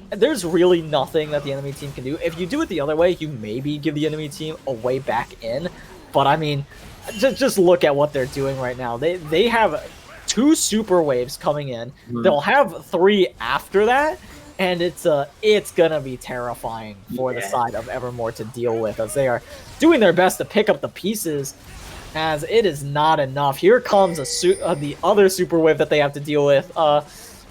There's really nothing that the enemy team can do. If you do it the other way, you maybe give the enemy team a way back in, but I mean, just look at what they're doing right now. They have 2 super waves coming in. They'll have 3 after that. And it's gonna be terrifying for the side of Evermore to deal with, as they are doing their best to pick up the pieces, as it is not enough. Here comes the other super wave that they have to deal with,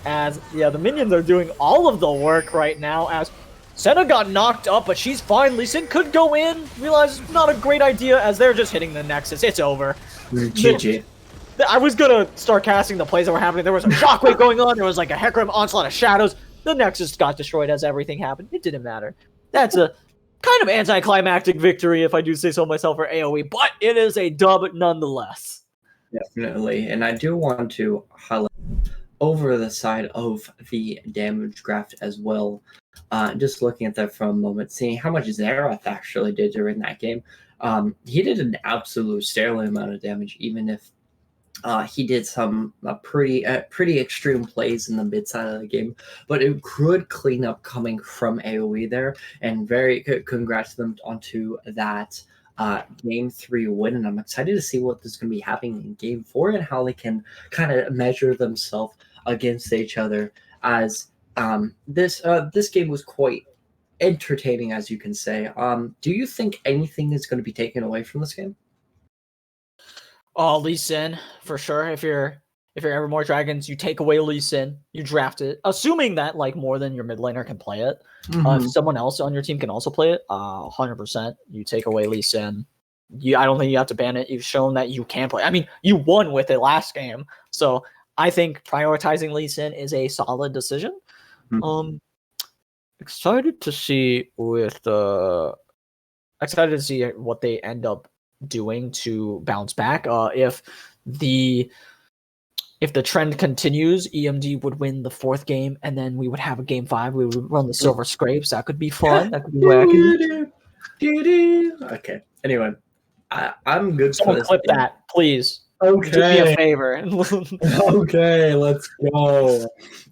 as the minions are doing all of the work right now, as Senna got knocked up, but she's fine. Lee Sin could go in, realize it's not a great idea, as they're just hitting the Nexus. It's over. GG. I was gonna start casting the plays that were happening. There was a shockwave going on, there was like a Hecarim onslaught of shadows. The Nexus got destroyed as everything happened. It didn't matter. That's a kind of anticlimactic victory, if I do say so myself, for AOE, but it is a dub nonetheless. Definitely. And I do want to highlight over the side of the damage graph as well. Just looking at that for a moment, seeing how much Xerath actually did during that game. He did an absolute sterling amount of damage, even if he did some pretty extreme plays in the mid side of the game, but it could clean up coming from AOE there, and very congrats to them onto that game 3 win. And I'm excited to see what is going to be happening in game 4 and how they can kind of measure themselves against each other. As this game was quite entertaining, as you can say. Do you think anything is going to be taken away from this game? Oh, Lee Sin, for sure. If you're Evermore Dragons, you take away Lee Sin, you draft it, assuming that like more than your mid laner can play it. If someone else on your team can also play it, 100%, you take away Lee Sin. I don't think you have to ban it. You've shown that you can play. I mean, you won with it last game, so I think prioritizing Lee Sin is a solid decision. Excited to see what they end up doing to bounce back. If the trend continues, EMD would win the 4th game, and then we would have a game 5. We would run the silver scrapes. That could be fun. That could be wacky. Okay. Anyway, I'm good. Someone clip that, please. Okay. Do me a favor. Okay, let's go.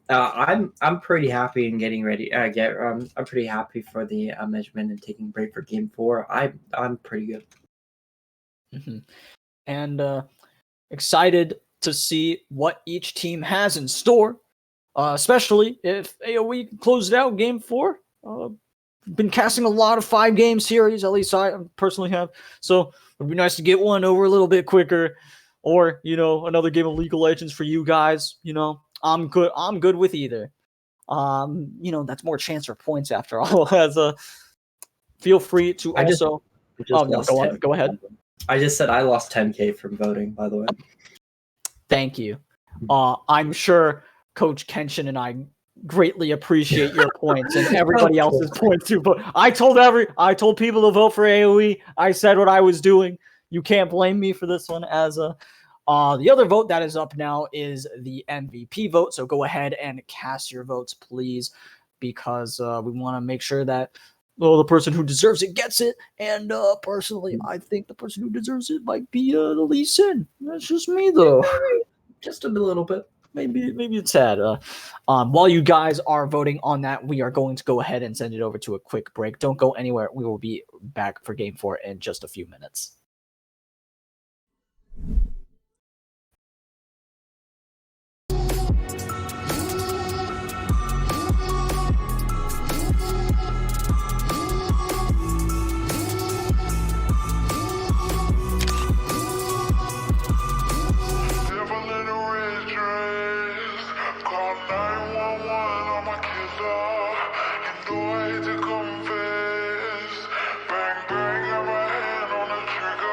I'm pretty happy in getting ready. I'm pretty happy for the measurement and taking a break for game 4. I'm pretty good. And excited to see what each team has in store, especially if AOE closed out game 4. Been casting a lot of 5-game series, at least I personally have, so it would be nice to get one over a little bit quicker, or another game of League of Legends for you guys. I'm good with either. That's more chance for points after all. As feel free to go ahead. I just said I lost 10K from voting, by the way. Thank you. I'm sure Coach Kenshin and I greatly appreciate your points and everybody else's points too. But I told people to vote for AOE. I said what I was doing. You can't blame me for this one. As the other vote that is up now is the MVP vote. So go ahead and cast your votes, please, because we want to make sure that the person who deserves it gets it. And personally, I think the person who deserves it might be the Lee Sin. That's just me, though. Just a little bit. Maybe it's sad. While you guys are voting on that, we are going to go ahead and send it over to a quick break. Don't go anywhere. We will be back for Game 4 in just a few minutes. Devil in a red dress. Call 911, I'm a killer. You know I hate to confess. Bang, bang, have my hand on the trigger.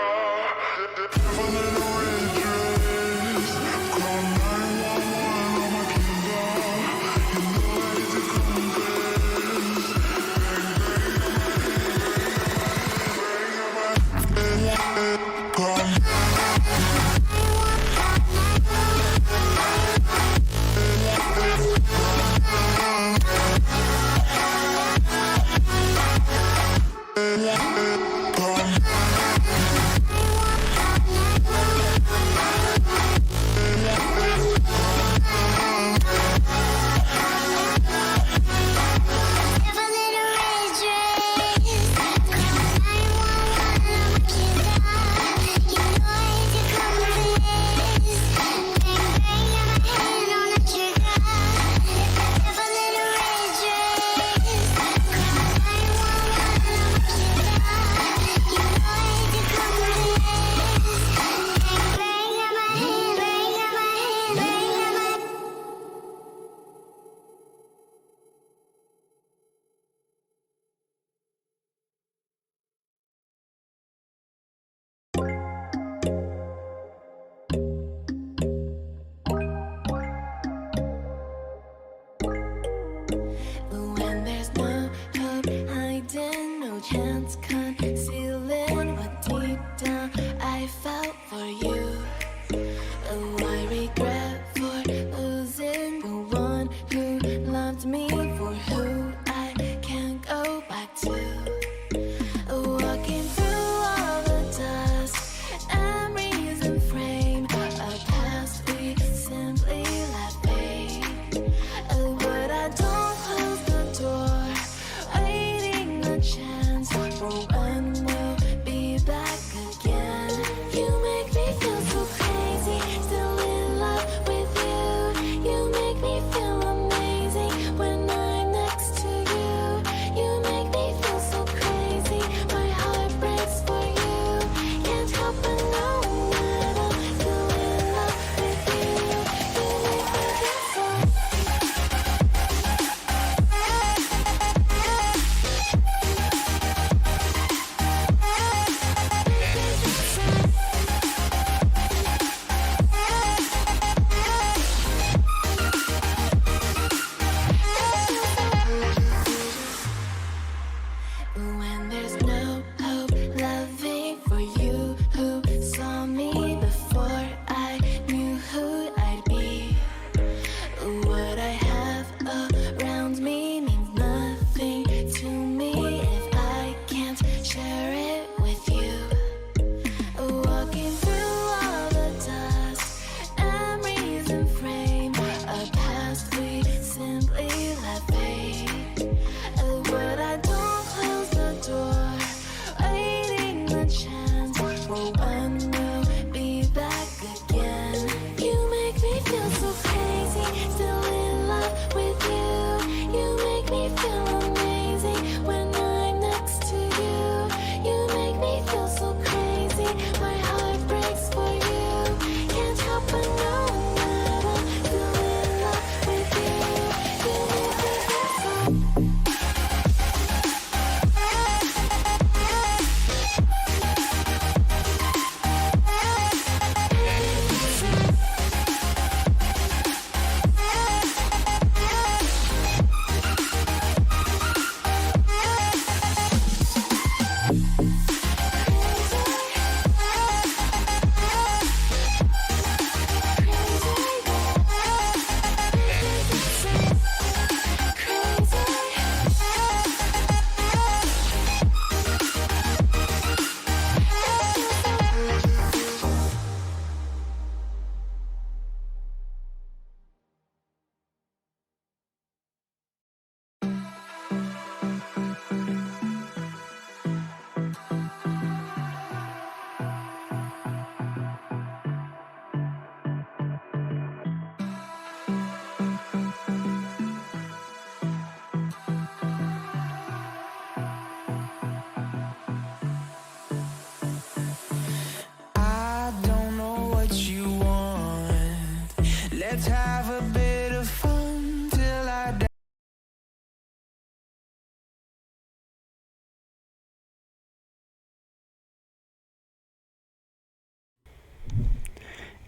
Let's have a bit of fun till I die.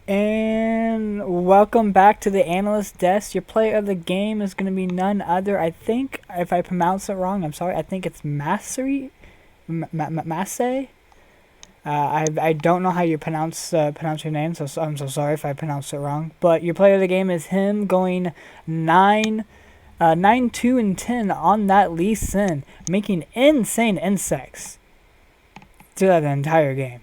And welcome back to the analyst desk. Your player of the game is going to be none other. I think, if I pronounce it wrong, I'm sorry. I think it's Massey. Massey. I don't know how you pronounce your name, so I'm so sorry if I pronounced it wrong. But your player of the game is him, going 9, 2, and 10 on that Lee Sin, making insane insects throughout the entire game.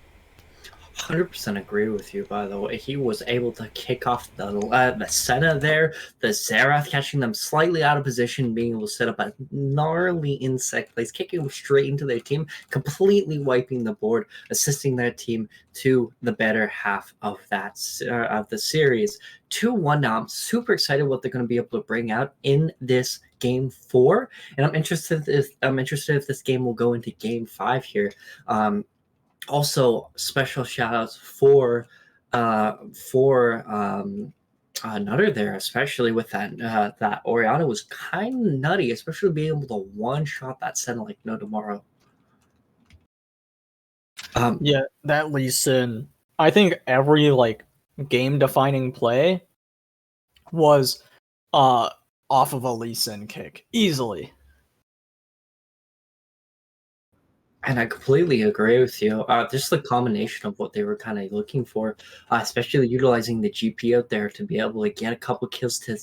100% agree with you, by the way. He was able to kick off the Senna there, the Xerath catching them slightly out of position, being able to set up a gnarly insect place, kicking them straight into their team, completely wiping the board, assisting their team to the better half of the series. 2-1 now. I'm super excited what they're going to be able to bring out in this game 4, and I'm interested if this game will go into game 5 here. Also, special shout outs for Nutter there, especially with that Oriana was kind of nutty, especially being able to one shot that Senna like no tomorrow. Yeah, that Lee Sin. I think every game defining play was off of a Lee Sin kick easily. And I completely agree with you. Just the combination of what they were kind of looking for, especially utilizing the GP out there to be able to get a couple kills to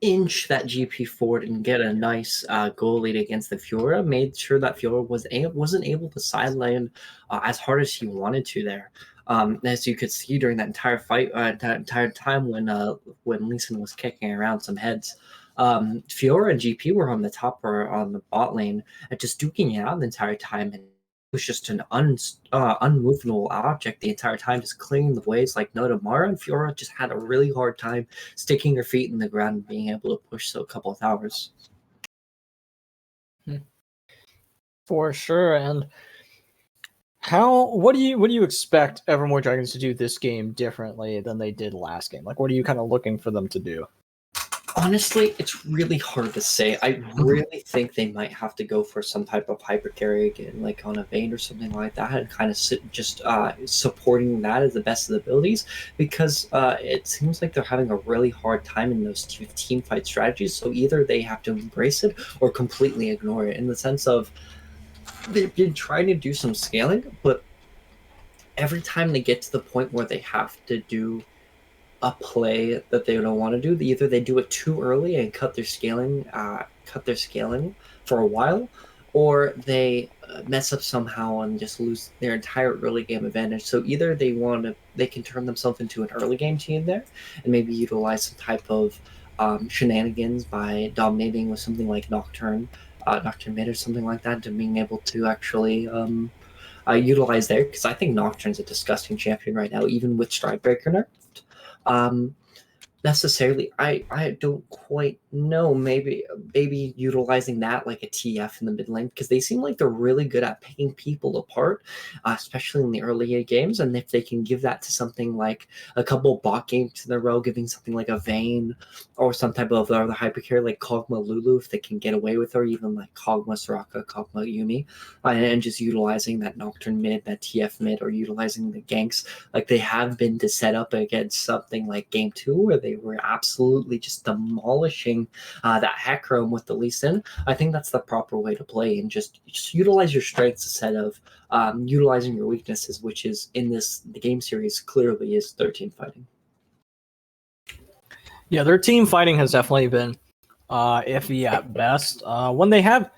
inch that GP forward and get a nice goal lead against the Fiora, made sure that Fiora wasn't able to sideline as hard as he wanted to there. As you could see during that entire fight, that entire time when Lee Sin was kicking around some heads. Fiora and GP were on the top or on the bot lane, just duking it out the entire time, and it was just an unmovable object the entire time, just clearing the waves like no tomorrow. And Fiora just had a really hard time sticking her feet in the ground and being able to push a couple of towers. For sure. And what do you expect Evermore Dragons to do this game differently than they did last game? Like, what are you kind of looking for them to do? Honestly, it's really hard to say. I really think they might have to go for some type of hypercarry again, like on a Vayne or something like that, and kind of supporting that as the best of the abilities, because it seems like they're having a really hard time in those team fight strategies. So either they have to embrace it or completely ignore it, in the sense of they've been trying to do some scaling, but every time they get to the point where they have to do a play that they don't want to do, either they do it too early and cut their scaling for a while, or they mess up somehow and just lose their entire early game advantage. So either they can turn themselves into an early game team there and maybe utilize some type of shenanigans by dominating with something like Nocturne mid or something like that, to being able to actually utilize there, because I think Nocturne's a disgusting champion right now, even with Stridebreaker nerfed. Necessarily, I don't quite know. Maybe utilizing that like a TF in the mid lane, because they seem like they're really good at picking people apart, especially in the early games. And if they can give that to something like a couple bot games in a row, giving something like a Vayne or some type of other hypercarry like Kog'Maw Lulu, if they can get away with, or even like Kog'Maw Soraka, Kog'Maw Yumi, and just utilizing that Nocturne mid, that TF mid, or utilizing the ganks like they have been to set up against something like Game 2, where they were absolutely just demolishing that Hecarim with the Lee Sin. I think that's the proper way to play, and just utilize your strengths instead of utilizing your weaknesses, which is in the game series clearly is their team fighting. Yeah, their team fighting has definitely been iffy at best. When they have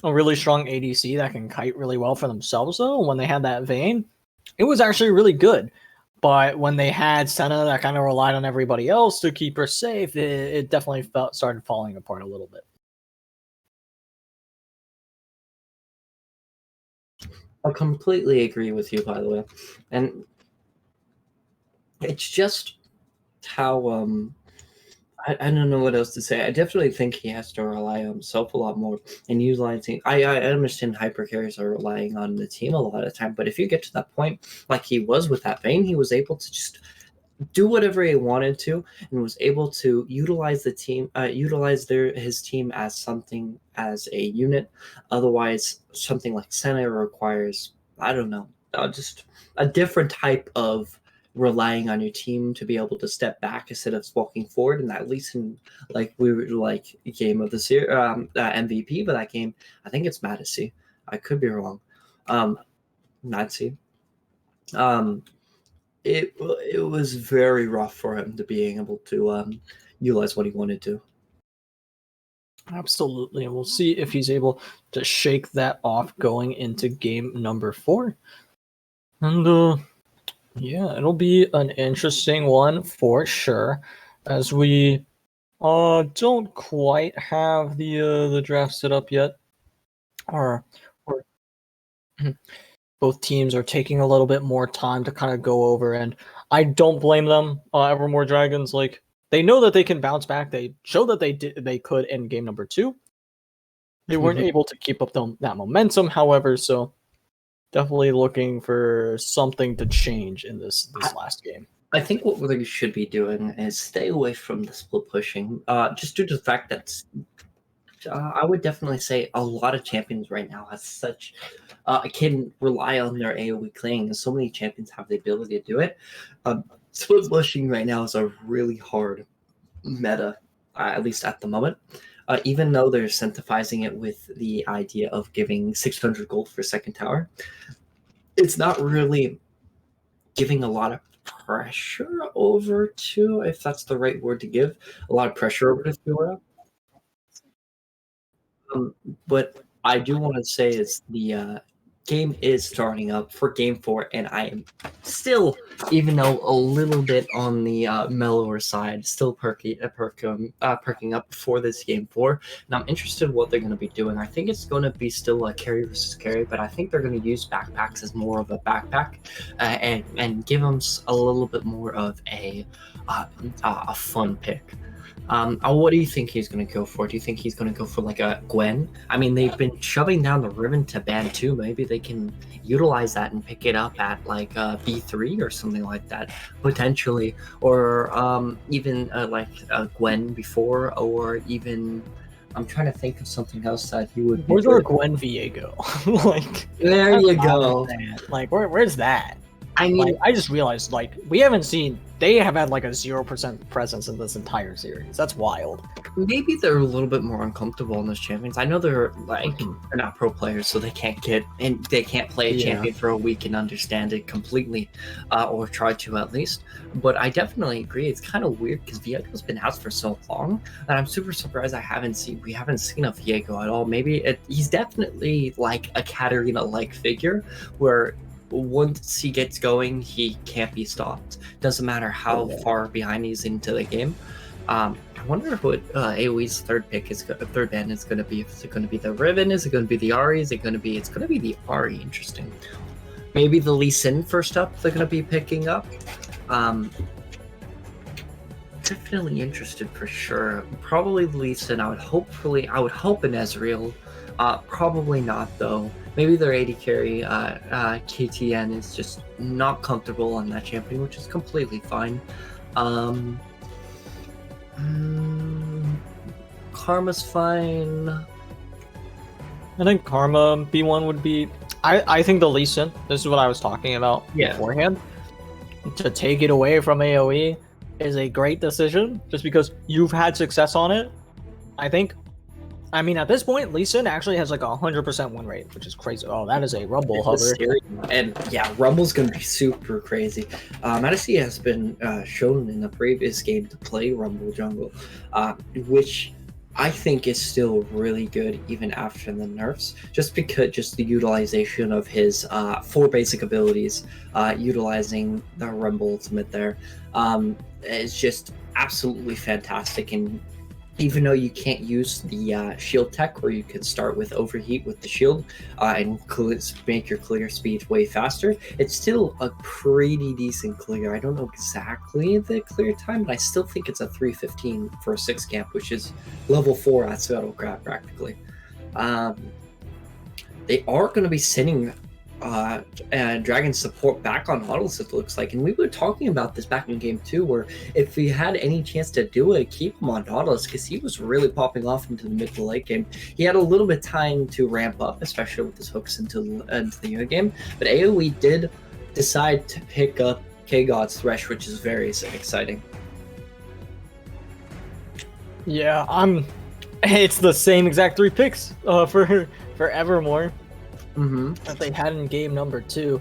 a really strong ADC that can kite really well for themselves, though, when they had that Vayne, it was actually really good. But when they had Senna that kind of relied on everybody else to keep her safe, it definitely started falling apart a little bit. I completely agree with you, by the way. And it's just how I don't know what else to say. I definitely think he has to rely on himself a lot more and utilizing. I understand hypercarriers are relying on the team a lot of the time, but if you get to that point, like he was with that Vayne, he was able to just do whatever he wanted to, and was able to utilize the team, utilize his team as something as a unit. Otherwise, something like Senna requires, I don't know, just a different type of relying on your team to be able to step back instead of walking forward. And at least in like we were like game of the series, MVP, but that game, I think it's Madison. I could be wrong. Madison. Um, it was very rough for him to being able to utilize what he wanted to. Absolutely, and we'll see if he's able to shake that off going into game number 4. And yeah, it'll be an interesting one for sure, as we don't quite have the draft set up yet, or both teams are taking a little bit more time to kind of go over, and I don't blame them. Evermore Dragons, like, they know that they can bounce back. They showed that they could in game number 2. They weren't able to keep up that momentum, however, so definitely looking for something to change in this last game. I think what we should be doing is stay away from the split pushing, just due to the fact that I would definitely say a lot of champions right now has such can rely on their AOE clearing, and so many champions have the ability to do it. Split pushing right now is a really hard meta, at least at the moment. Even though they're incentivizing it with the idea of giving 600 gold for second tower, it's not really giving a lot of pressure over to, if that's the right word to give, a lot of pressure over to Fiora. But I do want to say is the game is starting up for game 4, and I am still, even though a little bit on the mellower side, still perking up for this game 4. And I'm interested in what they're going to be doing. I think it's going to be still a carry versus carry, but I think they're going to use backpacks as more of a backpack, and give them a little bit more of a fun pick. What do you think he's going to go for? Do you think he's going to go for like a Gwen? I mean, they've been shoving down the ribbon to ban 2. Maybe they can utilize that and pick it up at like B3 or something like that, potentially. Or even like a Gwen before, or even, I'm trying to think of something else that he would. Where's our Gwen Viego? Like, there you go. Like, where's that? I mean, like, I just realized, like, we haven't seen. They have had like a 0% presence in this entire series. That's wild. Maybe they're a little bit more uncomfortable in those champions. I know they're like they're not pro players, so they can't play a champion for a week and understand it completely, or try to at least. But I definitely agree. It's kind of weird because Viego's been out for so long that I'm super surprised we haven't seen a Viego at all. Maybe he's definitely like a Katarina-like figure where, once he gets going, he can't be stopped. Doesn't matter how far behind he's into the game. I wonder what AOE's third ban is going to be. Is it going to be the Riven? Is it going to be the Ahri? It's going to be the Ahri. Interesting. Maybe the Lee Sin first up. They're going to be picking up. Definitely interested for sure. Probably Lee Sin. I would hope an Ezreal. Probably not though. Maybe their AD carry, KTN, is just not comfortable on that champion, which is completely fine. Karma's fine. I think Karma B1 would be. I think the Lee Sin, this is what I was talking about beforehand. To take it away from AOE is a great decision, just because you've had success on it. I mean, at this point, Lee Sin actually has like 100% win rate, which is crazy. Oh, that is a Rumble hover. And yeah, Rumble's going to be super crazy. Madison has been shown in the previous game to play Rumble jungle, which I think is still really good even after the nerfs, just the utilization of his 4 basic abilities, utilizing the Rumble ultimate there, is just absolutely fantastic. And even though you can't use the shield tech, where you can start with overheat with the shield and make your clear speed way faster, it's still a pretty decent clear. I don't know exactly the clear time, but I still think it's a 315 for a 6 camp, which is level 4 at Scuttlecraft practically. They are going to be sending Dragon's support back on Nautilus, it looks like. And we were talking about this back in game 2, where if we had any chance to do it, keep him on Nautilus, because he was really popping off into the mid to late game. He had a little bit of time to ramp up, especially with his hooks into the early game. But AOE did decide to pick up K-God's Thresh, which is very exciting. Yeah, it's the same exact 3 picks for Evermore that they had in game number 2.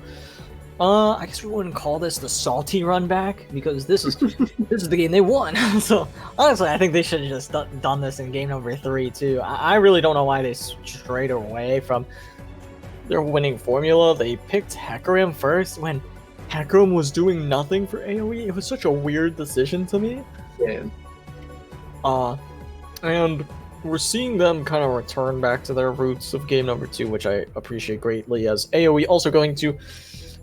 I guess we wouldn't call this the salty run back, because this is the game they won. So honestly, I think they should have just done this in game number 3 too. I really don't know why they strayed away from their winning formula. They picked Hecarim first when Hecarim was doing nothing for AoE. It was such a weird decision to me. Yeah. And we're seeing them kind of return back to their roots of game number 2, which I appreciate greatly, as AoE also going to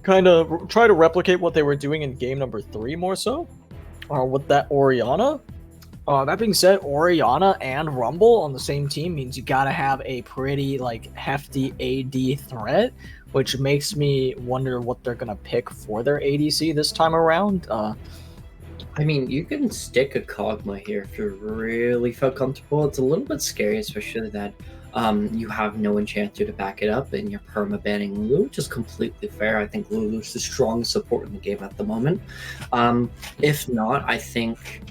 kind of try to replicate what they were doing in game number 3 more so, with that Orianna. That being said, Orianna and Rumble on the same team means you gotta have a pretty hefty AD threat, which makes me wonder what they're gonna pick for their ADC this time around. I mean, you can stick a Kog'Maw here if you really felt comfortable. It's a little bit scary, especially that you have no enchanter to back it up, and you're perma-banning Lulu, which is completely fair. I think Lulu's the strongest support in the game at the moment. If not, I think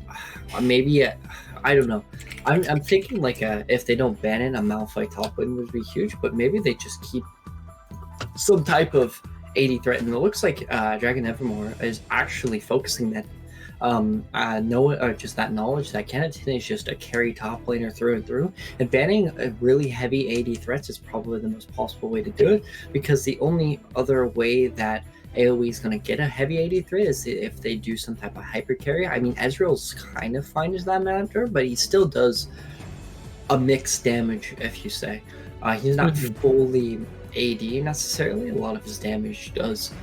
maybe I don't know. I'm thinking if they don't ban it, a Malphite top lane would be huge, but maybe they just keep some type of AD threat. And it looks like Dragon Evermore is actually focusing that just that knowledge that Kenneton is just a carry top laner through and through, and banning a really heavy AD threats is probably the most possible way to do it, because the only other way that AoE is going to get a heavy AD threat is if they do some type of hyper carry. I mean, Ezreal's kind of fine as that matter, but he still does a mixed damage, if you say. He's not fully AD necessarily. A lot of his damage does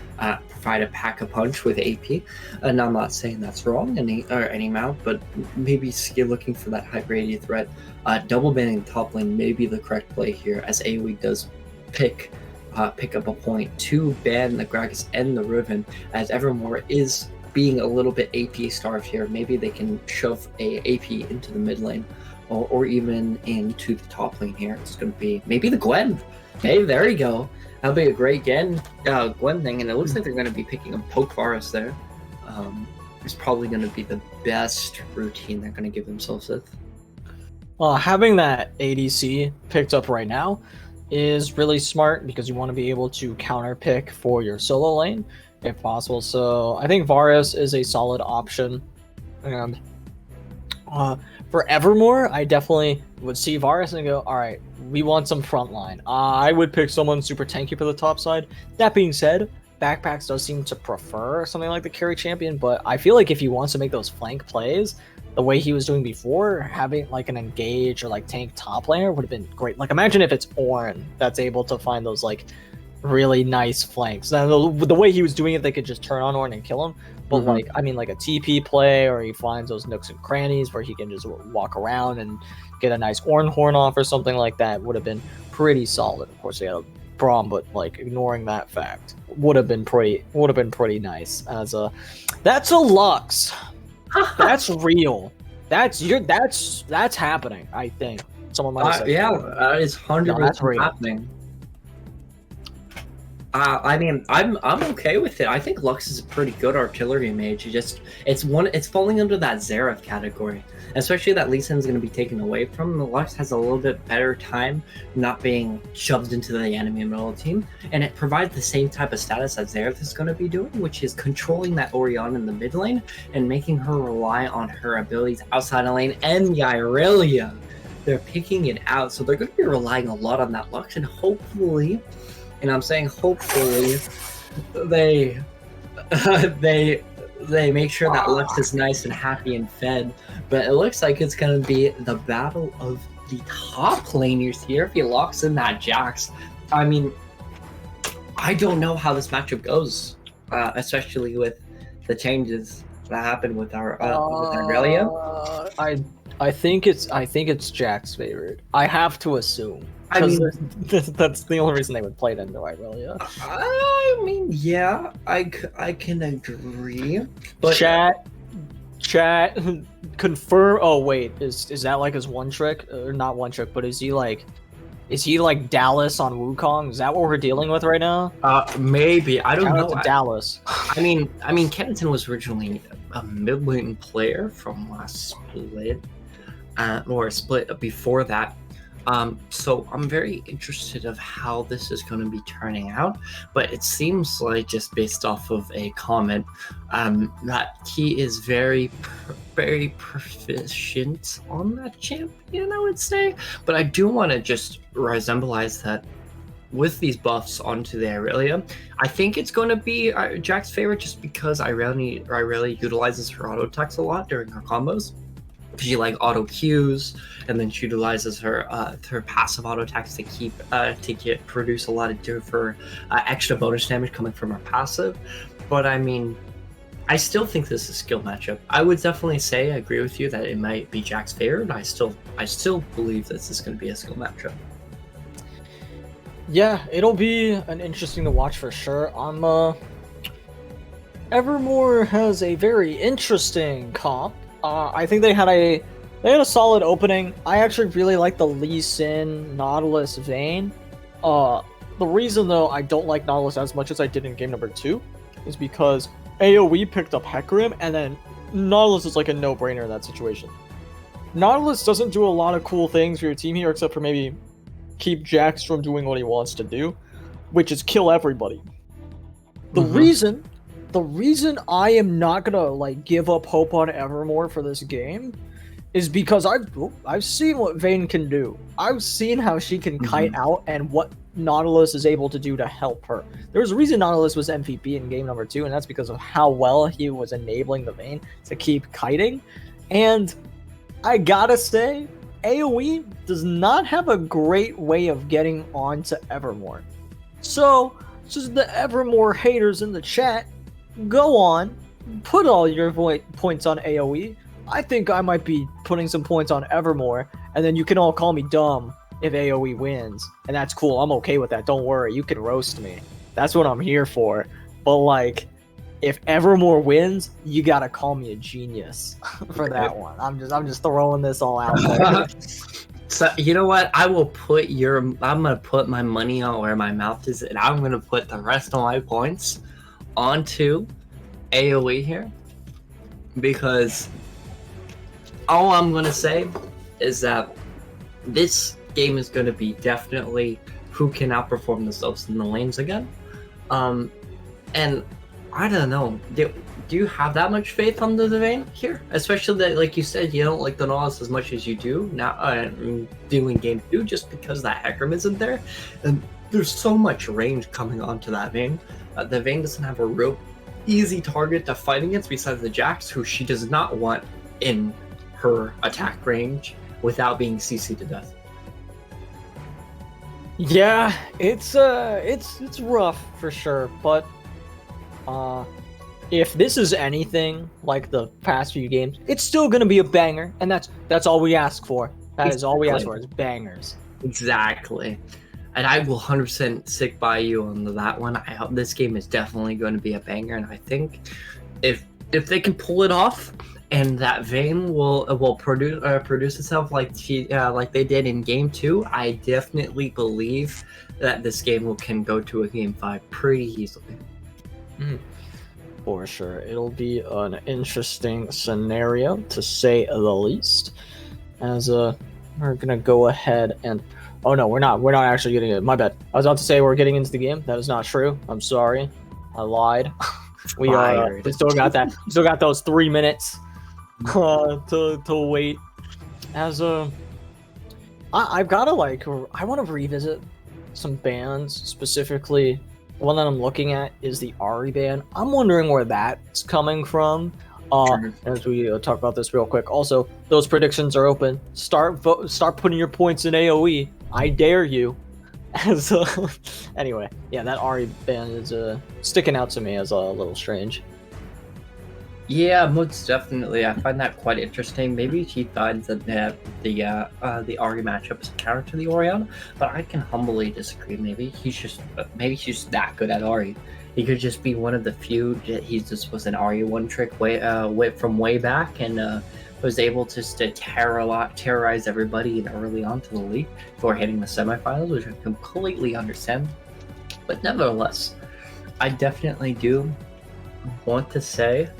provide a pack-a-punch with AP, and I'm not saying that's wrong any amount, but maybe you're looking for that hyper AD threat. Double banning top lane may be the correct play here, as AoE does pick up a point to ban the Gragas and the Riven, as Evermore is being a little bit AP starved here. Maybe they can shove a AP into the mid lane, or even into the top lane here. It's going to be maybe the Gwen. Hey, there you go. That'll be a great Gwen thing, and it looks like they're going to be picking up Poke Varus there. It's probably going to be the best routine they're going to give themselves with. Having that ADC picked up right now is really smart, because you want to be able to counter pick for your solo lane if possible. So I think Varus is a solid option, and for Evermore, I definitely would see Varus and go, all right, we want some frontline. I would pick someone super tanky for the top side. That being said, Backpacks does seem to prefer something like the carry champion, but I feel like if he wants to make those flank plays the way he was doing before, having an engage or tank top laner would have been great. Imagine if it's Ornn that's able to find those really nice flanks. Now, the way he was doing it, they could just turn on Ornn and kill him. But a TP play, or he finds those nooks and crannies where he can just walk around and get a nice Ornn horn off or something like that would have been pretty solid. Of course, they had a Braum, but ignoring that fact would have been pretty nice. That's a Lux. That's real. That's happening. I think someone might have said. Yeah, it's 100% happening. I mean, I'm okay with it. I think Lux is a pretty good artillery mage. It's falling under that Xerath category, especially that Lee Sin's going to be taken away from. Lux has a little bit better time not being shoved into the enemy middle team, and it provides the same type of status that Xerath is going to be doing, which is controlling that Orianna in the mid lane and making her rely on her abilities outside the lane and the Irelia. They're picking it out, so they're going to be relying a lot on that Lux, and hopefully. And I'm saying hopefully they make sure that Lux is nice and happy and fed. But it looks like it's going to be the battle of the top laners here if he locks in that Jax. I mean, I don't know how this matchup goes, especially with the changes that happened with our Aurelia. I think it's Jack's favorite. I have to assume. I mean, That's the only reason they would play it into it, really. Yeah. I mean, yeah, I can agree. But Chat, confirm. Oh wait, is that like his one trick or not one trick? But is he like Dallas on Wukong? Is that what we're dealing with right now? maybe I don't Shout know. out to Dallas. I mean, Kennington was originally a mid-lane player from last split, or a split before that. So I'm very interested of how this is going to be turning out, but it seems like, just based off of a comment, that he is very proficient on that champion, I would say. But I do want to just resemblize that with these buffs onto the Irelia. I think it's going to be Jack's favorite, just because Irelia utilizes her auto attacks a lot during her combos. She like auto Qs, and then she utilizes her passive auto attacks to produce a lot of extra bonus damage coming from her passive. But I mean, I still think this is a skill matchup. I would definitely say I agree with you that it might be Jack's favorite. I still believe this is going to be a skill matchup. Yeah, it'll be an interesting to watch for sure. Evermore has a very interesting comp. I think they had a solid opening. I actually really like the Lee Sin Nautilus Vayne. The reason though I don't like Nautilus as much as I did in game number 2 is because AOE picked up Hecarim, and then Nautilus is like a no-brainer in that situation. Nautilus doesn't do a lot of cool things for your team here, except for maybe keep Jax from doing what he wants to do, which is kill everybody. The reason I am not gonna like give up hope on Evermore for this game is because I've seen what Vayne can do. I've seen how she can kite out and what Nautilus is able to do to help her. There's a reason Nautilus was MVP in game number 2, and that's because of how well he was enabling the Vayne to keep kiting. And I gotta say, AOE does not have a great way of getting onto Evermore. So, just the Evermore haters in the chat, go on, put all your points on AOE. I think I might be putting some points on Evermore, and then you can all call me dumb if AOE wins. And that's cool, I'm okay with that, don't worry, you can roast me. That's what I'm here for. But like, if Evermore wins, you gotta call me a genius for that one. I'm just throwing this all out there. So you know what? I'm gonna put my money on where my mouth is, and I'm gonna put the rest of my points onto AOE here, because all I'm gonna say is that this game is gonna be definitely who can outperform themselves in the lanes again. And I don't know. Do you have that much faith on the Vayne here? Especially that, like you said, you don't like the Nautilus as much as you do now doing game 2, just because that Hecarim isn't there. And there's so much range coming onto that Vayne. The Vayne doesn't have a real easy target to fight against besides the Jax, who she does not want in her attack range without being CC'd to death. Yeah, it's rough for sure, but if this is anything like the past few games, it's still gonna be a banger, and that's all we ask for. That is all we ask for, is bangers. Exactly. And I will 100% stick by you on that one. This game is definitely going to be a banger, and I think if they can pull it off, and that Vayne will produce itself like they did in game 2, I definitely believe that this game can go to a game 5 pretty easily. For sure, it'll be an interesting scenario to say the least. As we're gonna go ahead and oh no, we're not actually getting it. My bad. I was about to say we're getting into the game. That is not true. I'm sorry. I lied. We still got that. Still got those 3 minutes to wait. As I've gotta I want to revisit some bands. Specifically, the one that I'm looking at is the Ari ban. I'm wondering where that's coming from. As we talk about this real quick. Also, those predictions are open. Start putting your points in AOE. I dare you. As anyway, yeah, that Ari ban is sticking out to me as a little strange. Yeah, most definitely. I find that quite interesting. Maybe he finds that the Ari matchup is a counter to the Orion, but I can humbly disagree. Maybe he's just that good at Ari. He could just be one of the few that he just was an Ari one trick from way back and was able just to terrorize everybody and early on to the league before hitting the semifinals, which I completely understand. But nevertheless, I definitely do want to say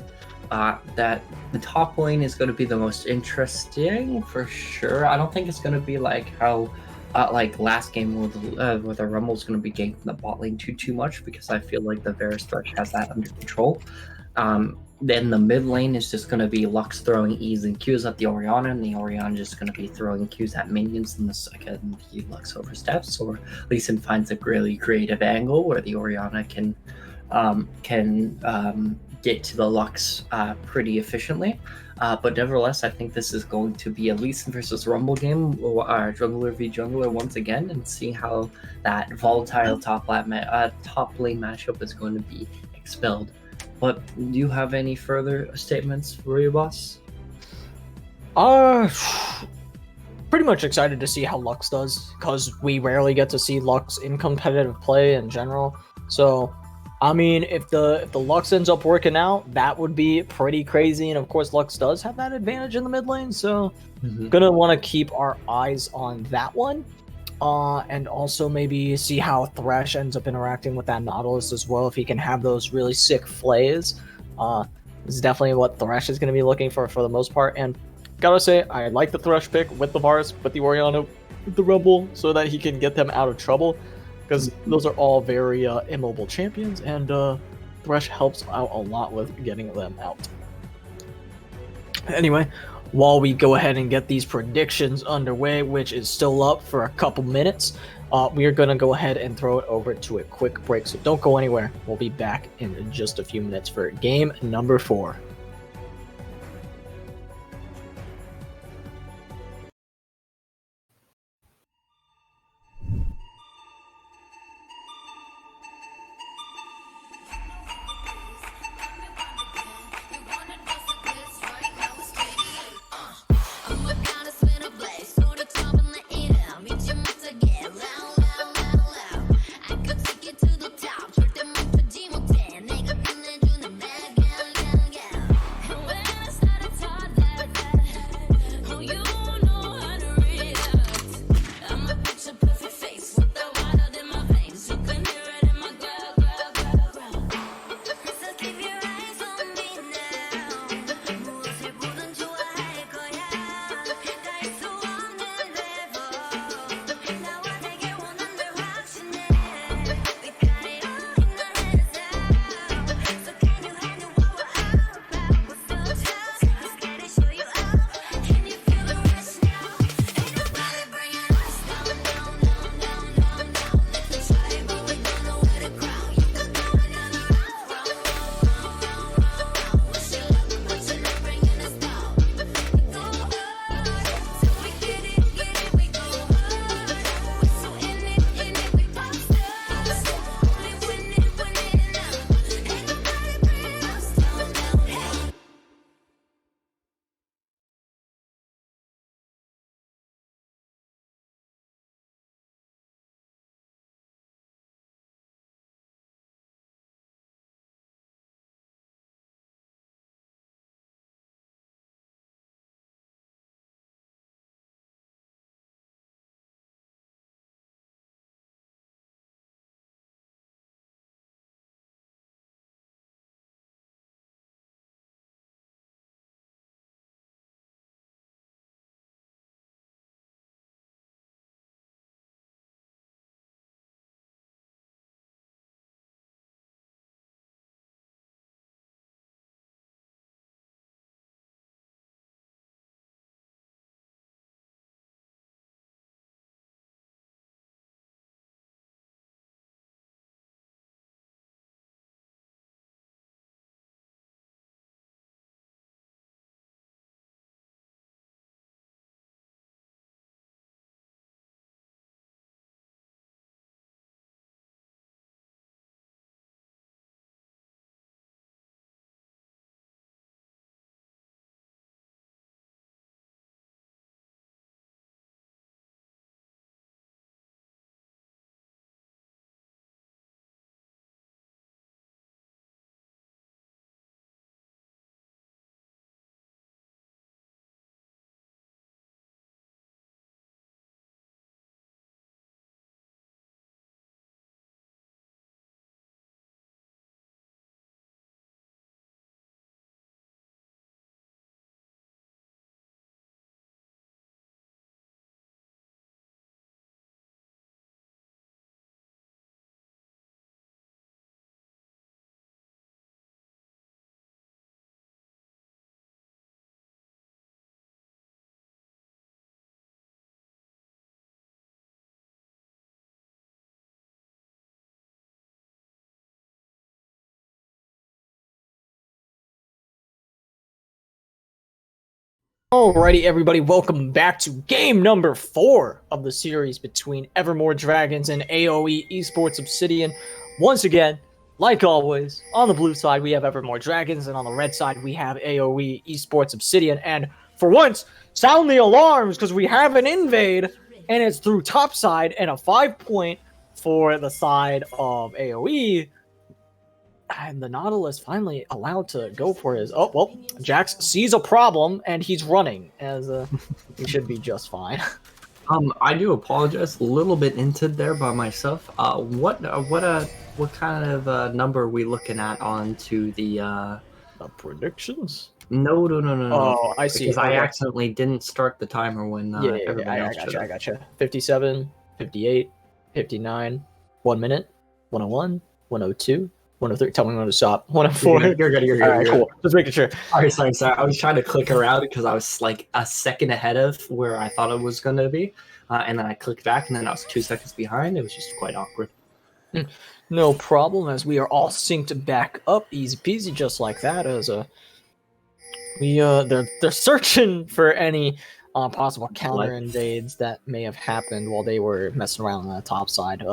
that the top lane is going to be the most interesting for sure. I don't think it's going to be like how like last game where the Rumble is going to be ganking the bot lane too much, because I feel like the Varus Thresh has that under control. Then the mid lane is just going to be Lux throwing E's and Q's at the Orianna, and the Orianna just going to be throwing Q's at minions in the second the Lux oversteps, or Lee Sin finds a really creative angle where the Orianna can get to the Lux pretty efficiently. But nevertheless, I think this is going to be a Lee Sin versus Rumble game, jungler v jungler once again, and see how that volatile top lane matchup is going to be expelled. But do you have any further statements for you, boss? Pretty much excited to see how Lux does, because we rarely get to see Lux in competitive play in general. So, I mean, if the Lux ends up working out, that would be pretty crazy. And of course, Lux does have that advantage in the mid lane, so gonna want to keep our eyes on that one. And also maybe see how Thresh ends up interacting with that Nautilus as well, if he can have those really sick flays. This is definitely what Thresh is going to be looking for the most part. And gotta say, I like the Thresh pick with the Varus, with the Orianna, with the Rumble, so that he can get them out of trouble, because those are all very immobile champions, and Thresh helps out a lot with getting them out. Anyway, while we go ahead and get these predictions underway, which is still up for a couple minutes, we are going to go ahead and throw it over to a quick break. So don't go anywhere. We'll be back in just a few minutes for game number 4. Alrighty, everybody, welcome back to game number 4 of the series between Evermore Dragons and AOE Esports Obsidian. Once again, like always, on the blue side we have Evermore Dragons, and on the red side we have AOE Esports Obsidian. And for once, sound the alarms, because we have an invade, and it's through top side, and a 5-point for the side of AOE. And the Nautilus finally allowed to go for his... Oh, well, Jax sees a problem, and he's running, as he should be just fine. I do apologize, a little bit into there by myself. What kind of number are we looking at onto the Predictions? No. Oh, I see. Because I accidentally didn't start the timer when everybody else I gotcha. 57, 58, 59, 1 minute, 101, 102, 103. Tell me when to stop. 104. You're good. All right, cool. Just making sure. Sorry. I was trying to click around because I was like a second ahead of where I thought it was going to be. And then I clicked back, and then I was 2 seconds behind. It was just quite awkward. No problem, as we are all synced back up, easy peasy, just like that. As they're searching for any possible counter invades that may have happened while they were messing around on the top side.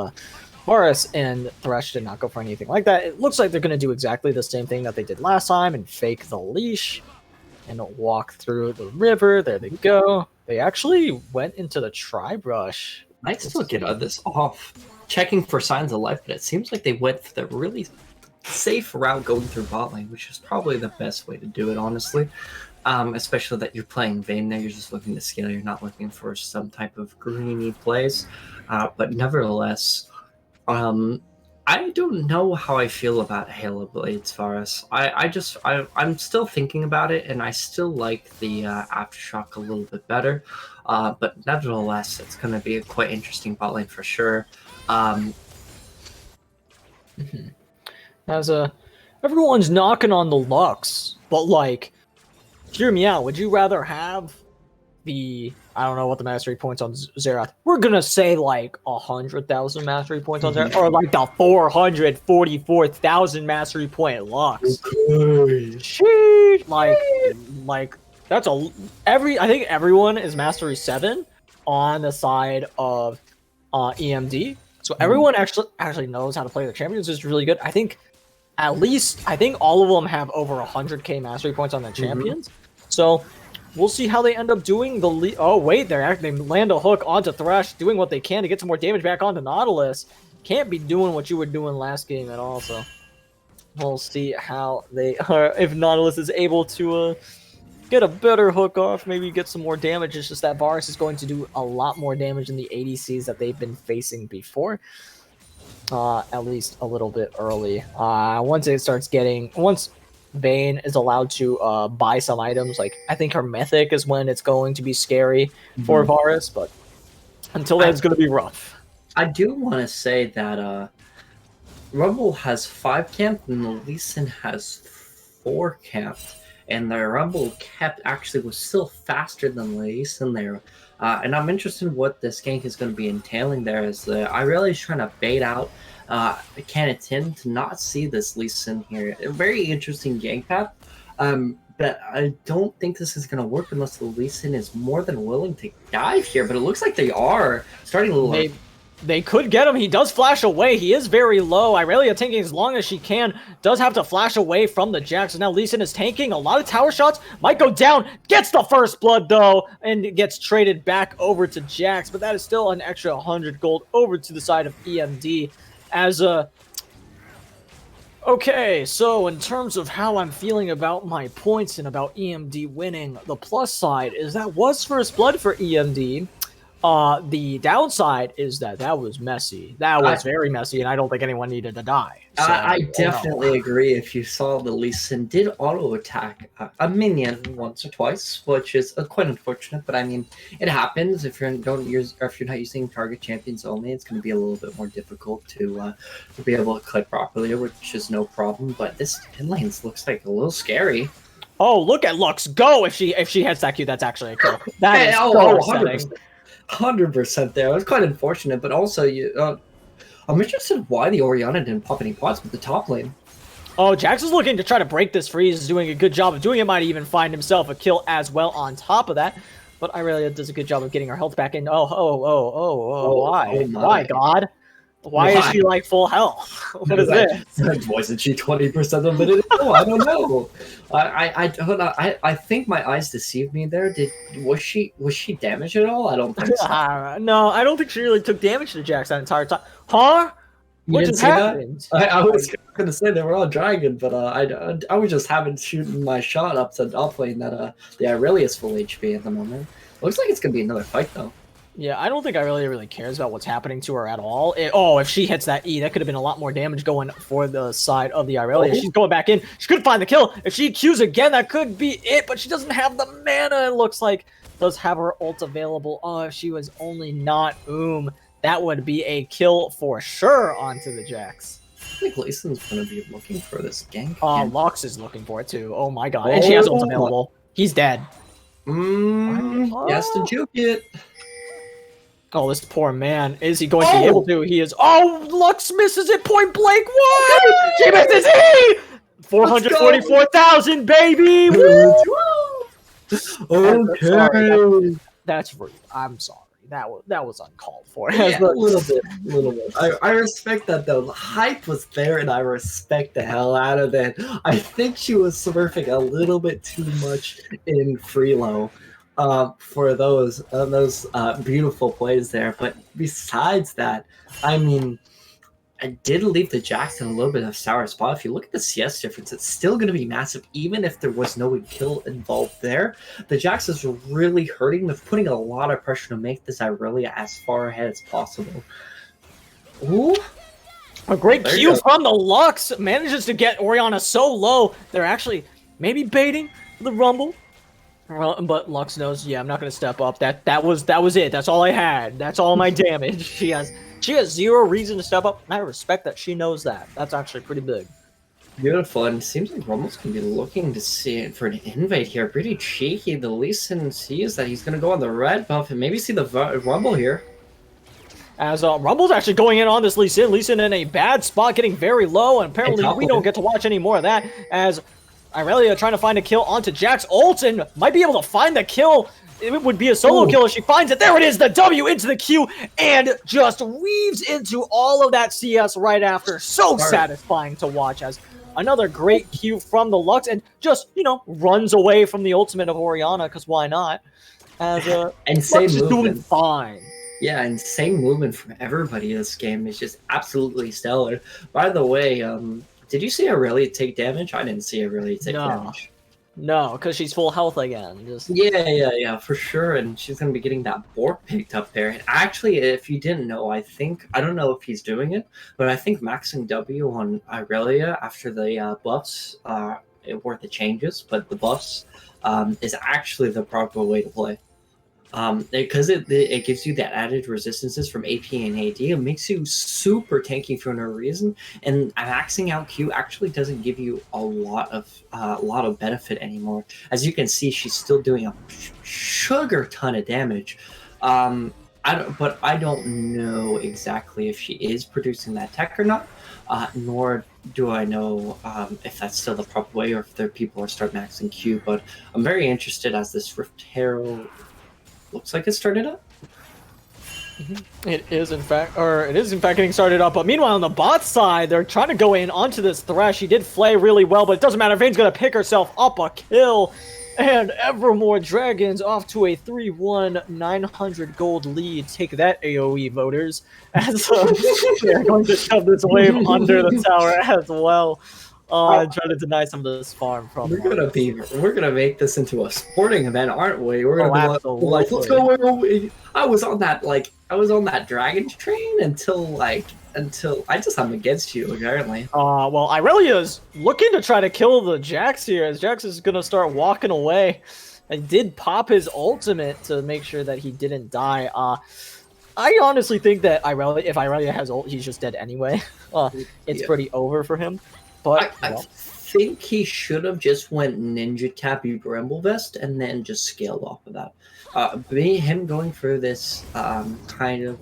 Varus and Thresh did not go for anything like that. It looks like they're going to do exactly the same thing that they did last time and fake the leash and walk through the river. There they go. They actually went into the tri-brush. I still get this off. Checking for signs of life, but it seems like they went for the really safe route going through bot lane, which is probably the best way to do it, honestly. Especially that you're playing Vayne there, you're just looking to scale, you're not looking for some type of greeny plays. But nevertheless, I don't know how I feel about Halo Blades, Varus. I'm still thinking about it, and I still like the Aftershock a little bit better. But nevertheless, it's going to be a quite interesting bot lane for sure. As everyone's knocking on the Lux, but like, hear me out. Would you rather have the, I don't know what the mastery points on Xerath, we're gonna say like 100,000 mastery points on Xerath, or like the 444,000 mastery point Lux? Sheesh. Like that's I think everyone is mastery 7 on the side of EMD. So everyone actually knows how to play the champions, which is really good. I think all of them have over 100k mastery points on their champions. So we'll see how they end up doing the oh wait, they land a hook onto Thresh, doing what they can to get some more damage back onto Nautilus. Can't be doing what you were doing last game at all. So we'll see how they are, if Nautilus is able to get a better hook off, maybe get some more damage. It's just that Varus is going to do a lot more damage than the ADCs that they've been facing before. At least a little bit early. Once Vayne is allowed to buy some items, like I think her Mythic is when it's going to be scary for Varus, but until then it's going to be rough. I do want to say that Rumble has 5 camp and the Lee Sin has 4 camp. And the Rumble kept was still faster than Lee Sin there. And I'm interested in what this gank is going to be entailing there. As I really is trying to bait out Canatin to not see this Lee Sin here. A very interesting gank path. But I don't think this is going to work unless the Lee Sin is more than willing to dive here. But it looks like they are starting a little... They could get him. He does flash away. He is very low. Irelia tanking as long as she can. Does have to flash away from the Jax. So now Lee Sin is tanking. A lot of tower shots. Might go down. Gets the first blood, though. And gets traded back over to Jax. But that is still an extra 100 gold over to the side of EMD. As okay, so in terms of how I'm feeling about my points and about EMD winning, the plus side is that was first blood for EMD. The downside is that was messy. That was very messy, and I don't think anyone needed to die. So, I definitely agree. If you saw the Lee Sin did auto attack a minion once or twice, which is quite unfortunate. But I mean, it happens. If you're not using target champions only, it's going to be a little bit more difficult to be able to click properly, which is no problem. But this in lanes looks like a little scary. Oh, look at Lux go! If she hits that Q, that's actually a kill. That is so upsetting. 100% there. It was quite unfortunate, but also I'm interested why the Orianna didn't pop any pots with the top lane. Oh, Jax is looking to try to break this freeze. Is doing a good job of doing it. Might even find himself a kill as well on top of that. But Irelia does a good job of getting her health back in. Why? My. Why, God? Why is she like full health? What is this? Wasn't she 20% a minute ago? I don't know. I don't know. I think my eyes deceived me there. Was she damaged at all? I don't think so. No, I don't think she really took damage to Jax that entire time. Huh? What didn't just see that? happened? I was gonna say they were all dragon, but I was just having shooting my shot up to playing that the Aurelius full HP at the moment. Looks like it's gonna be another fight though. Yeah, I don't think Irelia really cares about what's happening to her at all. If she hits that E, that could have been a lot more damage going for the side of the Irelia. She's going back in. She could find the kill. If she Qs again, that could be it, but she doesn't have the mana, it looks like. Does have her ult available. Oh, if she was only not that would be a kill for sure onto the Jax. I think Leeson's gonna be looking for this gank. Lux is looking for it too. Oh my god. And she has ult available. He's dead. He has to juke it. Oh, this poor man. Is he going to be able to? He is. Oh, Lux misses it point blank. What? She misses it! 444,000, baby! Woo! Okay. That's rude. I'm sorry. That was uncalled for. Yeah, a little bit. I respect that though. The hype was there, and I respect the hell out of it. I think she was smurfing a little bit too much in Freelo for those beautiful plays there. But besides that, I mean, I did leave the Jax in a little bit of a sour spot. If you look at the CS difference, it's still going to be massive, even if there was no kill involved there. The Jax is really hurting. They're putting a lot of pressure to make this Irelia as far ahead as possible. Ooh. A great Q from the Lux manages to get Orianna so low. They're actually maybe baiting the Rumble. But Lux knows, yeah, I'm not going to step up. That was it. That's all I had. That's all my damage. She has zero reason to step up, and I respect that she knows that. That's actually pretty big. Beautiful, and it seems like Rumble's going to be looking to see it for an invade here. Pretty cheeky. The Lee Sin sees that he's going to go on the red buff and maybe see the Rumble here. As Rumble's actually going in on this Lee Sin. Lee Sin in a bad spot, getting very low, and apparently we don't get to watch any more of that, as Irelia trying to find a kill onto Jax ult and might be able to find the kill. It would be a solo kill if she finds it. There it is, the W into the Q, and just weaves into all of that CS right after. So satisfying to watch, as another great Q from the Lux, and just, runs away from the ultimate of Orianna, because why not? As insane Lux is doing movement. fine. Yeah, insane movement from everybody in this game. It's just absolutely stellar. By the way, did you see Aurelia take damage? I didn't see Aurelia take damage. No, because she's full health again. Yeah, for sure. And she's going to be getting that board picked up there. And actually, if you didn't know, I don't know if he's doing it, but I think maxing W on Irelia after the buffs were the changes, but the buffs is actually the proper way to play. Because it gives you that added resistances from AP and AD. It makes you super tanky for no reason, and maxing out Q actually doesn't give you a lot of benefit anymore. As you can see, she's still doing a sugar ton of damage. But I don't know exactly if she is producing that tech or not. Nor do I know if that's still the proper way or if there people are starting maxing Q. But I'm very interested as this Rift Herald looks like it started up. It is in fact getting started up. But meanwhile, on the bot side, they're trying to go in onto this Thresh. He did flay really well, but it doesn't matter. Vayne's gonna pick herself up a kill, and Evermore Dragons off to a 3-1 900 gold lead. Take that, AOE voters, as they're going to shove this wave under the tower as well. And try to deny some of this farm from. We're gonna make this into a sporting event, aren't we? We're gonna be like, let's go. I was on that dragon train until I just am against you apparently. Well, Irelia's looking to try to kill the Jax here, as Jax is gonna start walking away, and did pop his ultimate to make sure that he didn't die. I honestly think that if Irelia has ult, he's just dead anyway. It's pretty over for him. But I think he should have just went Ninja Tappy Bramble Vest and then just scaled off of that. Him going for this kind of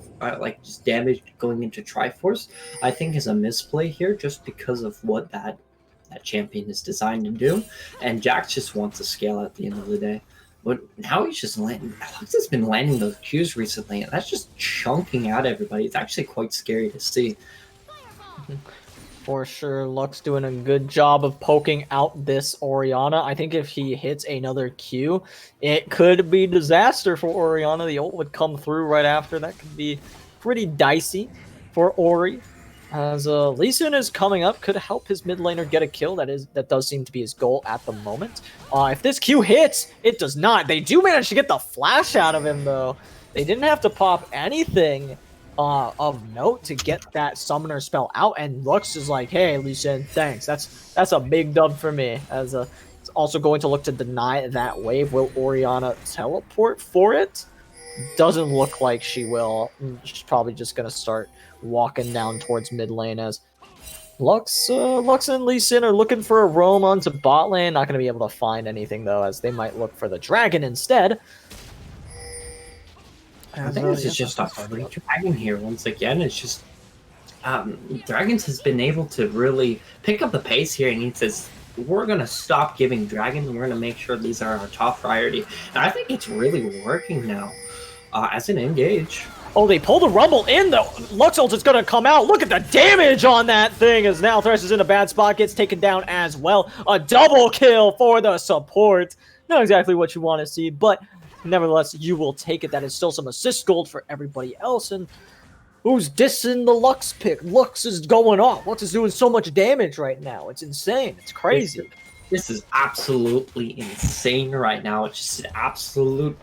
just damage going into Triforce, I think is a misplay here, just because of what that that champion is designed to do, and Jax just wants to scale at the end of the day. But now he's just landing. Alex has been landing those Qs recently, and that's just chunking out everybody. It's actually quite scary to see. For sure, Lux doing a good job of poking out this Orianna. I think if he hits another Q, it could be disaster for Orianna. The ult would come through right after. That could be pretty dicey for Ori. As Lee Sin is coming up, could help his mid laner get a kill. That does seem to be his goal at the moment. If this Q hits, it does not. They do manage to get the flash out of him, though. They didn't have to pop anything of note to get that summoner spell out, and Lux is like, hey, Lee Sin, thanks. That's a big dub for me. As it's also going to look to deny that wave. Will Orianna teleport for it? Doesn't look like she will. She's probably just gonna start walking down towards mid lane as Lux and Lee Sin are looking for a roam onto bot lane. Not gonna be able to find anything though, as they might look for the dragon instead. I think this is just a free dragon here once again. It's just Dragons has been able to really pick up the pace here, and he says, we're going to stop giving Dragons, and we're going to make sure these are our top priority. And I think it's really working now as an engage. Oh, they pull the Rumble in, though. Lux ult is going to come out. Look at the damage on that thing, as now Thresh is in a bad spot, gets taken down as well. A double kill for the support. Not exactly what you want to see, but nevertheless, you will take it. That is still some assist gold for everybody else. And who's dissing the Lux pick? Lux is going off. Lux is doing so much damage right now. It's insane. It's crazy. This is absolutely insane right now. It's just an absolute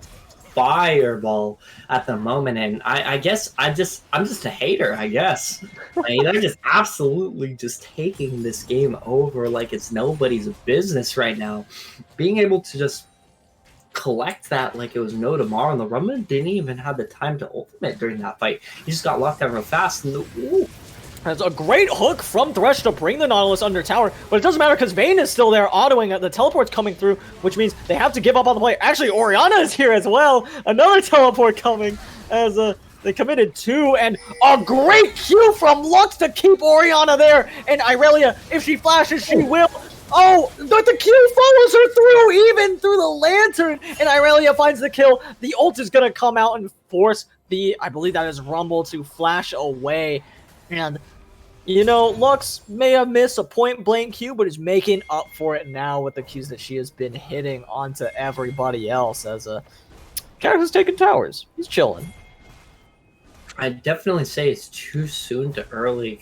fireball at the moment. And I guess I'm just a hater, I guess. I mean, I'm just absolutely just taking this game over like it's nobody's business right now. Being able to just collect that like it was no tomorrow, and the Rumble didn't even have the time to ultimate during that fight. He just got locked down real fast, and That's a great hook from Thresh to bring the Nautilus under tower, but it doesn't matter because Vayne is still there autoing. The teleport's coming through, which means they have to give up on the play. Actually, Orianna is here as well. Another teleport coming as they committed 2, and a great Q from Lux to keep Orianna there. And Irelia, if she flashes, she will. Oh, but the Q follows her through, even through the lantern, and Irelia finds the kill. The ult is going to come out and force I believe that is Rumble to flash away. And, you know, Lux may have missed a point-blank Q, but is making up for it now with the Qs that she has been hitting onto everybody else, as character's taking towers. He's chilling. I'd definitely say it's too soon to early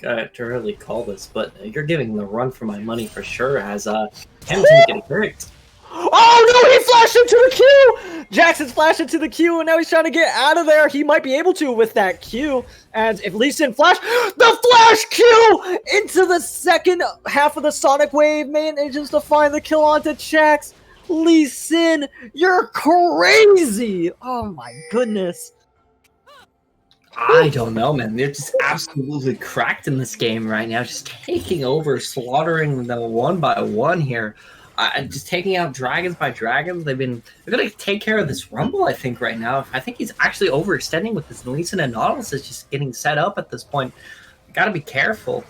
call this, but you're giving the run for my money for sure, as Hamilton's getting hurt. Oh no, he flashed into the Q! Jackson's flashed into the Q, and now he's trying to get out of there. He might be able to with that Q, and if Lee Sin flash, the flash Q into the second half of the Sonic Wave manages to find the kill onto Jax. Lee Sin, you're crazy! Oh my goodness. I don't know, man. They're just absolutely cracked in this game right now. Just taking over, slaughtering them one by one here. Just taking out dragons by dragons. They're gonna take care of this Rumble, I think, right now. I think he's actually overextending with this. Lee Sin and Nautilus is just getting set up at this point. Gotta be careful.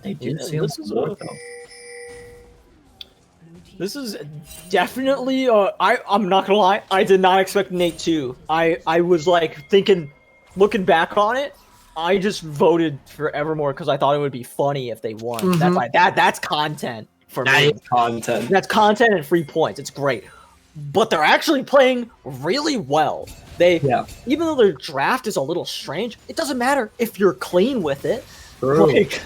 They do seal this though. This is definitely, I'm not gonna lie, I did not expect Nate 2. I was like thinking, looking back on it, I just voted for Evermore because I thought it would be funny if they won. Mm-hmm. That's content for me. Content. That's content and free points. It's great. But they're actually playing really well. Even though their draft is a little strange, it doesn't matter if you're clean with it. True. Like,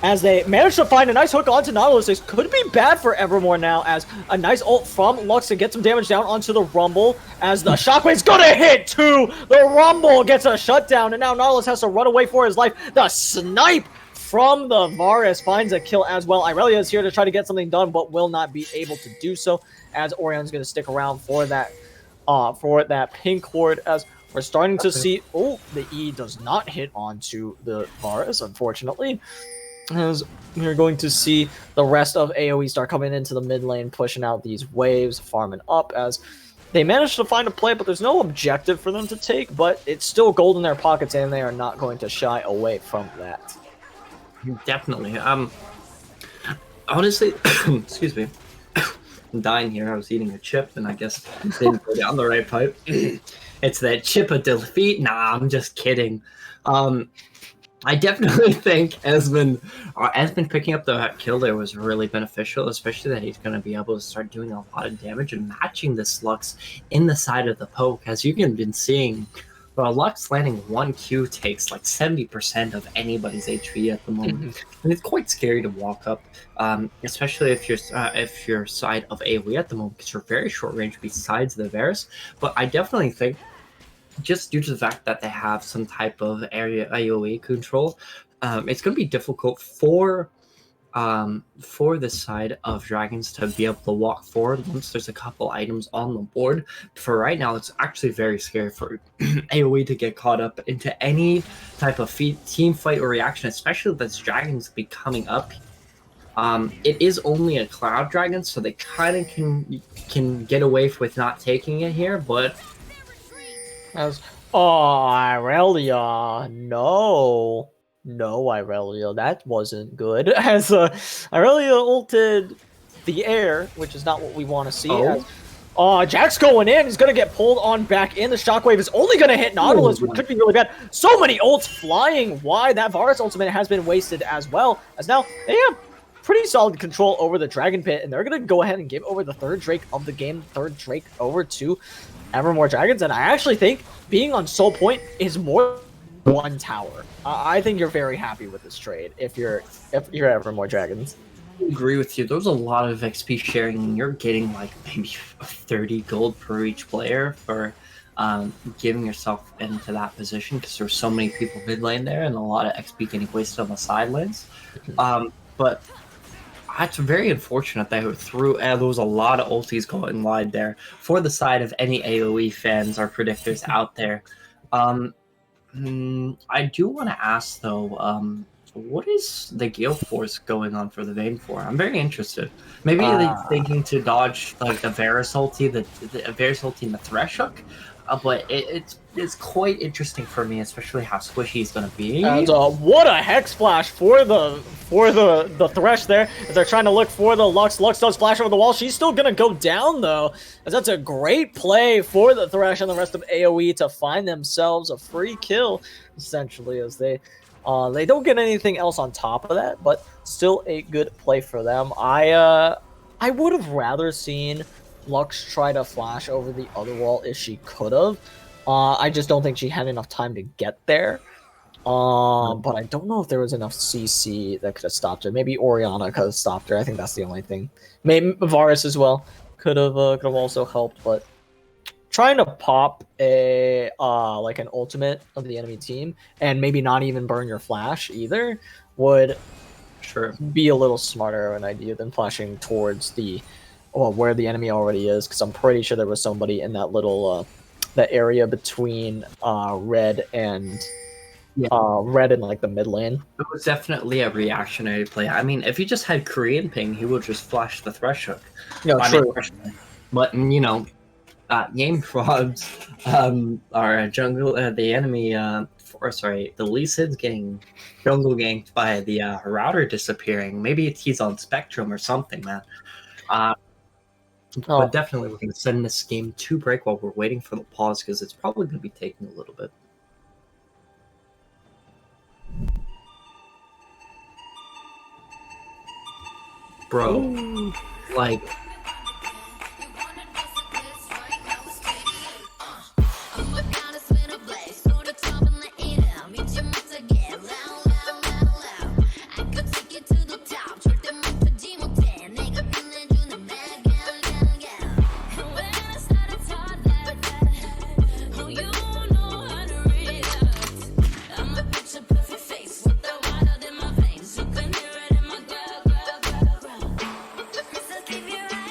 as they manage to find a nice hook onto Nautilus, this could be bad for Evermore now, as a nice ult from Lux to get some damage down onto the Rumble, as the Shockwave's gonna hit too! The Rumble gets a shutdown, and now Nautilus has to run away for his life. The snipe from the Varus finds a kill as well. Irelia is here to try to get something done, but will not be able to do so, as Orion's gonna stick around for that pink ward, as we're starting to see... Oh, the E does not hit onto the Varus, unfortunately. As we're going to see the rest of AOE start coming into the mid lane, pushing out these waves, farming up, as they managed to find a play, but there's no objective for them to take, but it's still gold in their pockets, and they are not going to shy away from that. Definitely. Honestly, excuse me. I'm dying here. I was eating a chip and I guess didn't go down the right pipe. It's that chip of defeat. Nah, I'm just kidding. I definitely think Esmond picking up the kill there was really beneficial, especially that he's going to be able to start doing a lot of damage and matching this Lux in the side of the poke. As you've been seeing, Lux landing 1Q takes like 70% of anybody's HP at the moment, and it's quite scary to walk up, especially if you're side of AOE at the moment, because you're very short range besides the Varus. But I definitely think, just due to the fact that they have some type of area AOE control, it's going to be difficult for the side of Dragons to be able to walk forward once there's a couple items on the board. For right now, it's actually very scary for AOE to get caught up into any type of team fight or reaction, especially if this Dragons be coming up. It is only a Cloud Dragon, so they kind of can get away with not taking it here, but Irelia, no, Irelia, that wasn't good. As Irelia ulted the air, which is not what we want to see. Jack's going in. He's going to get pulled on back in. The shockwave is only going to hit Nautilus, which could be really bad. So many ults flying wide. That Varus ultimate has been wasted as well, as now they have pretty solid control over the Dragon Pit, and they're going to go ahead and give over the third Drake of the game, third Drake over to Evermore Dragons. And I actually think being on Soul Point is more than one tower. I think you're very happy with this trade if you're Evermore Dragons. I agree with you. There's a lot of XP sharing, and you're getting like maybe 30 gold per each player for giving yourself into that position, because there's so many people mid lane there and a lot of XP getting wasted on the side lanes. But it's very unfortunate that there was a lot of ultis going wide there for the side of any AOE fans or predictors out there. I do want to ask though, what is the Gale Force going on for the Vayne for? I'm very interested. Maybe they're thinking to dodge like the Varus ulti, the Varus ulti and the Thresh hook. But it's quite interesting for me, especially how squishy he's going to be. And what a Hex Splash for the Thresh there, as they're trying to look for the Lux. Lux does flash over the wall. She's still going to go down, though, as that's a great play for the Thresh and the rest of AOE to find themselves a free kill, essentially, as they don't get anything else on top of that, but still a good play for them. I would have rather seen Lux try to flash over the other wall if she could have. I just don't think she had enough time to get there. But I don't know if there was enough CC that could have stopped her. Maybe Orianna could have stopped her. I think that's the only thing. Maybe Varus as well could have also helped. But trying to pop a like an ultimate of the enemy team and maybe not even burn your flash either would be a little smarter of an idea than flashing towards where the enemy already is, because I'm pretty sure there was somebody in that little that area between red and like the mid lane. It was definitely a reactionary play. I mean, if he just had Korean ping, he would just flash the Thresh hook. Yeah, true. But game frogs are jungle. The enemy, the Lee Sid's getting jungle ganked by the router disappearing. Maybe he's on Spectrum or something, man. But definitely we're going to send this game to break while we're waiting for the pause, because it's probably going to be taking a little bit. Bro, like... Keep your eyes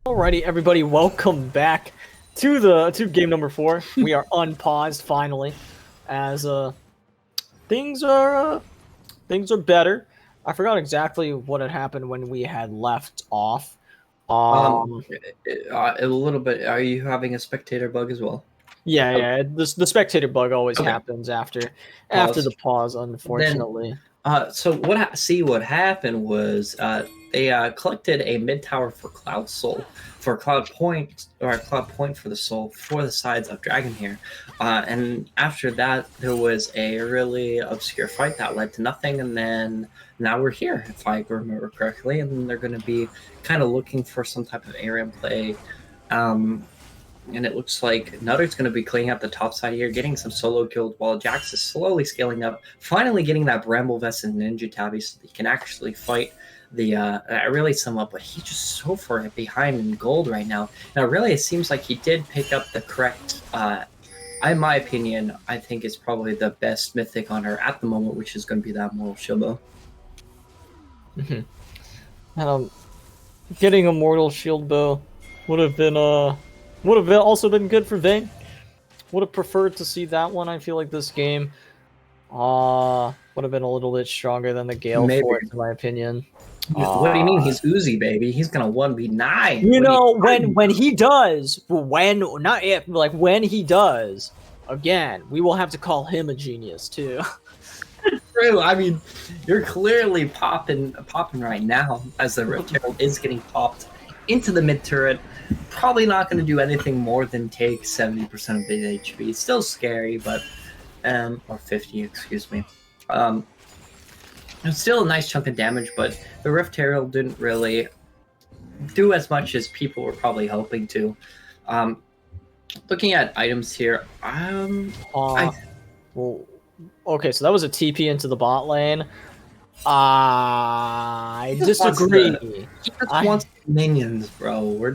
Alrighty, everybody, welcome back to game number 4. We are unpaused finally, as things are better. I forgot exactly what had happened when we had left off. A little bit. Are you having a spectator bug as well? Yeah. The spectator bug always Okay. happens after Pause. the pause, unfortunately. So what happened was they collected a mid tower for Cloud Soul, for Cloud Point, or Cloud Point for the Soul for the sides of Dragon here, and after that there was a really obscure fight that led to nothing, and then now we're here, if I remember correctly, and they're going to be kind of looking for some type of area play. And it looks like Nutter's going to be cleaning up the top side here, getting some solo kills, while Jax is slowly scaling up, finally getting that Bramble Vest and Ninja Tabby so that he can actually fight the really sum up, but he's just so far behind in gold right now. Now, really, it seems like he did pick up the correct, in my opinion, I think it's probably the best mythic on her at the moment, which is going to be that Mortal Shield Bow. And getting a Mortal Shield Bow would have also been good for Vayne. Would have preferred to see that one. I feel like this game would have been a little bit stronger than the Gale Force, in my opinion. What do you mean? He's Uzi, baby. He's gonna 1v9. You know, when he does, when he does, again, we will have to call him a genius too. True. I mean, you're clearly popping right now as the Rift Herald is getting popped into the mid turret. Probably not going to do anything more than take 70% of the HP. It's still scary, but or 50, excuse me. It's still a nice chunk of damage, but the Rift Herald didn't really do as much as people were probably hoping to. Looking at items here, well, okay, so that was a TP into the bot lane. I disagree. He just wants minions, bro. We're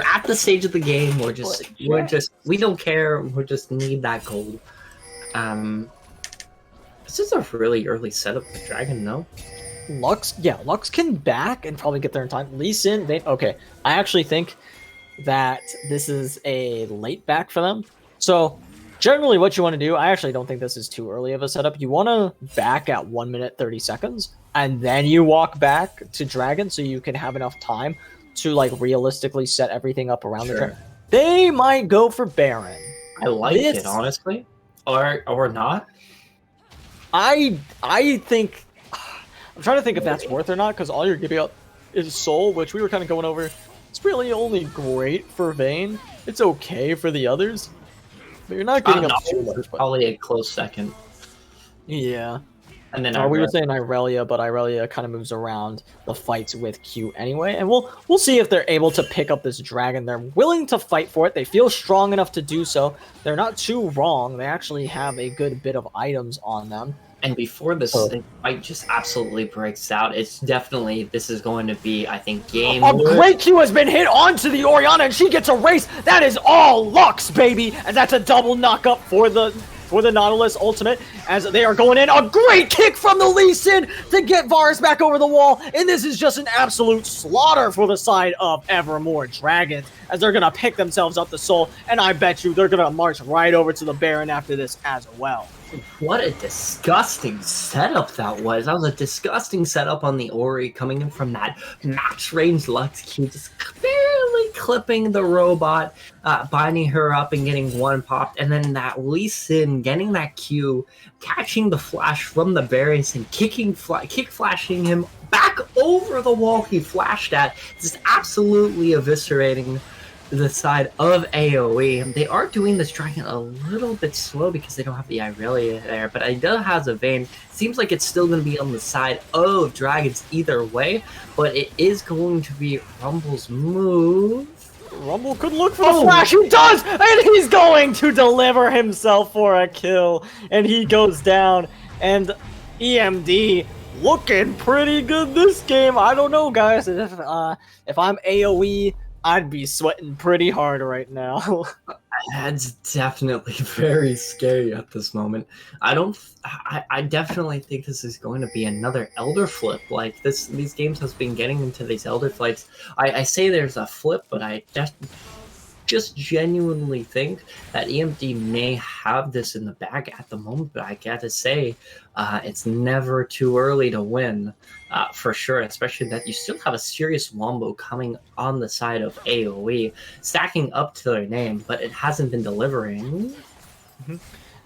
at the stage of the game. We don't care. We just need that gold. This is a really early setup for Dragon, no? Lux can back and probably get there in time. Lee Sin, okay. I actually think that this is a late back for them. So generally what you want to do, I actually don't think this is too early of a setup. You want to back at 1 minute 30 seconds, and then you walk back to Dragon so you can have enough time to like realistically set everything up around the Dragon. They might go for Baron. I like it, honestly. Or not. I think I'm trying to think if that's worth or not, because all you're giving up is Soul, which we were kind of going over. It's really only great for Vayne. It's okay for the others. But you're not getting up too much. Probably a close second. Yeah. And then we were saying Irelia, but Irelia kind of moves around the fights with Q anyway. And we'll see if they're able to pick up this Dragon. They're willing to fight for it. They feel strong enough to do so. They're not too wrong. They actually have a good bit of items on them. And before this fight just absolutely breaks out, this is going to be, I think, game. A great Q has been hit onto the Orianna, and she gets erased. That is all Lux, baby, and that's a double knock up for the Nautilus ultimate as they are going in. A great kick from the Lee Sin to get Varus back over the wall, and this is just an absolute slaughter for the side of Evermore Dragons as they're gonna pick themselves up the Soul, and I bet you they're gonna march right over to the Baron after this as well. What a disgusting setup that was. That was a disgusting setup on the Ori coming in from that max range Lux Q, just barely clipping the robot, binding her up and getting one popped, and then that Lee Sin getting that Q, catching the flash from the Varus and kick flashing him back over the wall he flashed at, just absolutely eviscerating the side of AOE. They are doing this Dragon a little bit slow because they don't have the Irelia there, but it does have a Vayne. Seems like it's still going to be on the side of Dragons either way, but it is going to be Rumble's move. Rumble could look for the flash. He does, and he's going to deliver himself for a kill, and he goes down. And EMD looking pretty good this game. I don't know, guys. If I'm AOE, I'd be sweating pretty hard right now. That's definitely very scary at this moment. I definitely think this is going to be another elder flip. Like these games has been getting into these elder flights. I say there's a flip, but I just genuinely think that EMD may have this in the bag at the moment, but I gotta say, it's never too early to win, for sure, especially that you still have a serious wombo coming on the side of AOE, stacking up to their name, but it hasn't been delivering.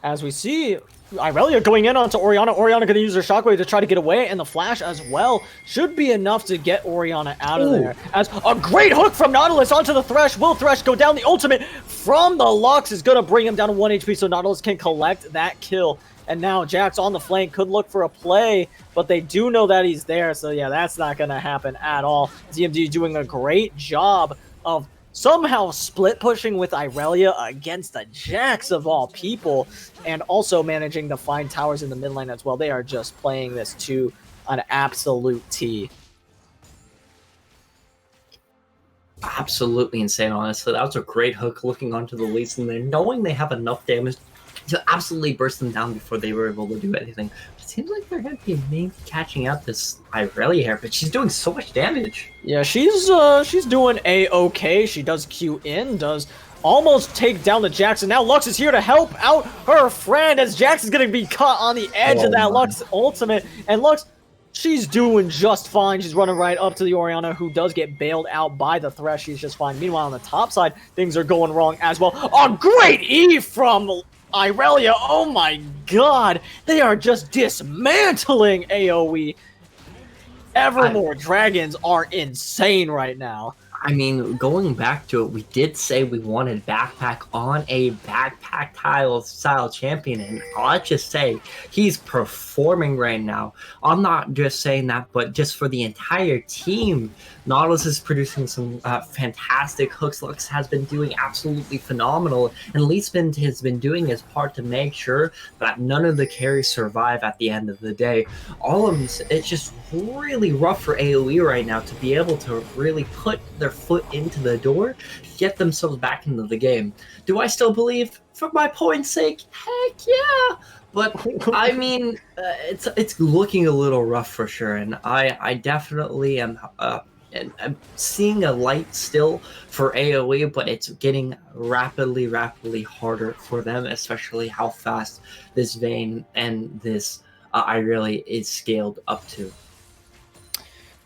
As we see, Irelia going in onto Orianna. Orianna going to use her shockwave to try to get away, and the flash as well should be enough to get Orianna out of there. As a great hook from Nautilus onto the Thresh. Will Thresh go down? The ultimate from the Lux is going to bring him down to 1 HP, so Nautilus can collect that kill. And now Jax on the flank could look for a play, but they do know that he's there, so yeah, that's not going to happen at all. DMD doing a great job of somehow split pushing with Irelia against the Jax of all people, and also managing to find towers in the mid lane as well. They are just playing this to an absolute T. Absolutely insane, honestly. That was a great hook looking onto the leads in there, knowing they have enough damage to absolutely burst them down before they were able to do anything. It seems like they're going to be maybe catching out this Irelia here, but she's doing so much damage. Yeah, she's doing A-okay. She does Q in, does almost take down the Jax, and now Lux is here to help out her friend as Jax is going to be caught on the edge of that Lux ultimate, and Lux, she's doing just fine. She's running right up to the Orianna, who does get bailed out by the Thresh. She's just fine. Meanwhile, on the top side, things are going wrong as well. A great E from Irelia. Oh my god. They are just dismantling AoE. Evermore Dragons are insane right now. I mean, going back to it, we did say we wanted backpack on a backpack style champion, and I'll just say he's performing right now. I'm not just saying that, but just for the entire team, Nautilus is producing some fantastic hooks. Lux has been doing absolutely phenomenal, and Leesman has been doing his part to make sure that none of the carries survive at the end of the day. All of them, it's just really rough for AoE right now to be able to really put their foot into the door, get themselves back into the game. Do I still believe, for my point's sake? Heck yeah! But I mean, it's looking a little rough for sure, and I definitely am. And I'm seeing a light still for AoE, but it's getting rapidly harder for them, especially how fast this Vayne and this Irelia is scaled up to.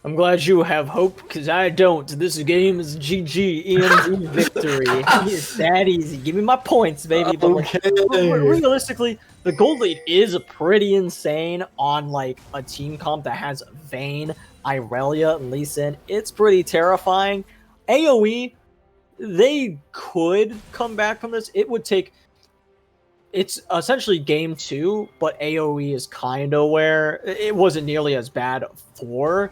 I'm glad you have hope, because I don't. This game is GG, EMD victory. It's that easy. Give me my points, baby. But realistically, the gold lead is pretty insane on like a team comp that has Vayne, Irelia, and Lee Sin. It's pretty terrifying. AoE, they could come back from this. It would take... It's essentially game 2, but AoE is kind of where... It wasn't nearly as bad for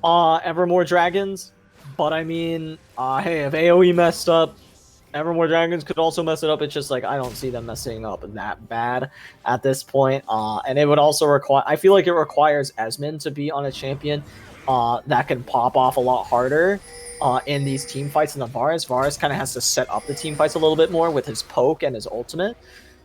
Evermore Dragons, but I mean, hey, if AoE messed up, Evermore Dragons could also mess it up. It's just like, I don't see them messing up that bad at this point, and it would also require, I feel like it requires Esmond to be on a champion that can pop off a lot harder in these team fights in the Varus. Varus kind of has to set up the team fights a little bit more with his poke and his ultimate,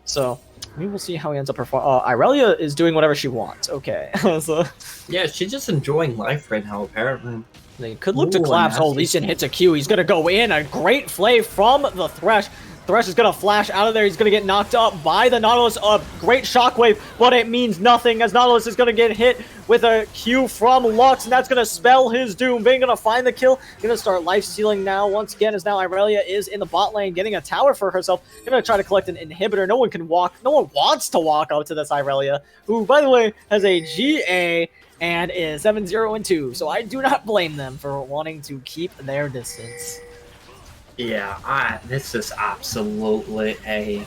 so we will see how he ends up performing. Irelia is doing whatever she wants. Okay. So, yeah, she's just enjoying life right now, apparently. They could look to collapse. Oh, Lee Sin hits a Q. He's going to go in. A great play from the Thresh. Thresh is going to flash out of there. He's going to get knocked up by the Nautilus. A great shockwave, but it means nothing as Nautilus is going to get hit with a Q from Lux, and that's going to spell his doom. Vayne going to find the kill. Going to start life-stealing now once again, as now Irelia is in the bot lane getting a tower for herself. Going to try to collect an inhibitor. No one wants to walk up to this Irelia, who, by the way, has a GA and is 7-0-2. So I do not blame them for wanting to keep their distance. Yeah, this is absolutely a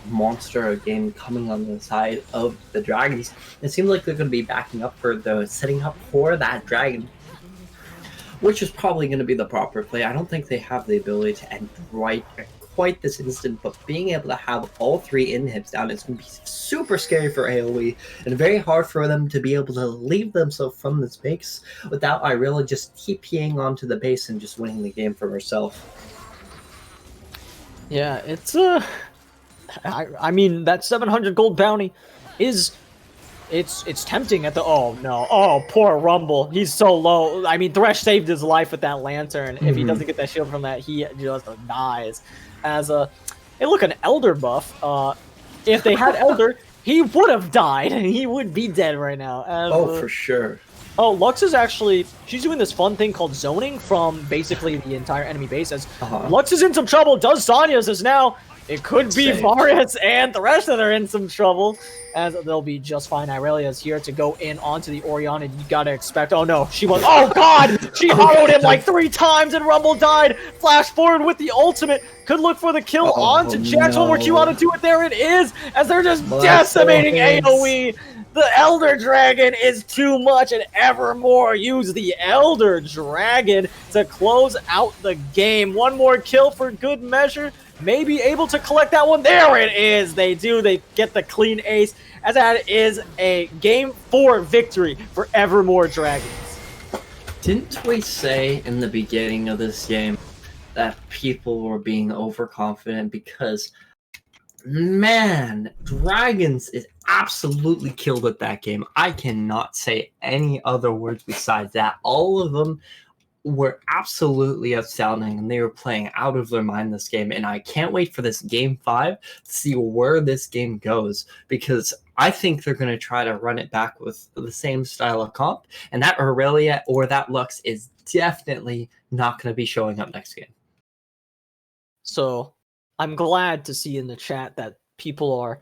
monster game coming on the side of the Dragons. It seems like they're going to be backing up for setting up for that Dragon, which is probably going to be the proper play. I don't think they have the ability to end right at quite this instant, but being able to have all 3 inhibs down is going to be super scary for AoE, and very hard for them to be able to leave themselves from this base without Irelia just TPing onto the base and just winning the game for herself. Yeah, it's I mean that 700 gold bounty is it's tempting at the poor Rumble, he's so low. I mean Thresh saved his life with that lantern. If he doesn't get that shield from that, he just dies. As a hey, look, an Elder buff. If they had Elder, he would have died and he would be dead right now. As, for sure. Oh, Lux is actually, she's doing this fun thing called zoning from basically the entire enemy base. As Lux is in some trouble, does Sonya's as now. It could be Same. Varus and the rest that are in some trouble, as they'll be just fine. Irelia is here to go in onto the Orion, and you gotta expect, oh no, she was, oh god! She auroed him like 3 times and Rumble died! Flash forward with the ultimate, could look for the kill onto Jax. One more Q out to do it, there it is! As they're just decimating AOE! The Elder Dragon is too much, and Evermore use the Elder Dragon to close out the game. One more kill for good measure. Maybe able to collect that one. There it is. They do. They get the clean ace, as that is a Game 4 victory for Evermore Dragons. Didn't we say in the beginning of this game that people were being overconfident? Because, man, Dragons is absolutely killed at that game. I cannot say any other words besides that. All of them were absolutely outstanding, and they were playing out of their mind this game. And I can't wait for this Game 5 to see where this game goes, because I think they're going to try to run it back with the same style of comp, and that Aurelia or that Lux is definitely not going to be showing up next game. So I'm glad to see in the chat that people are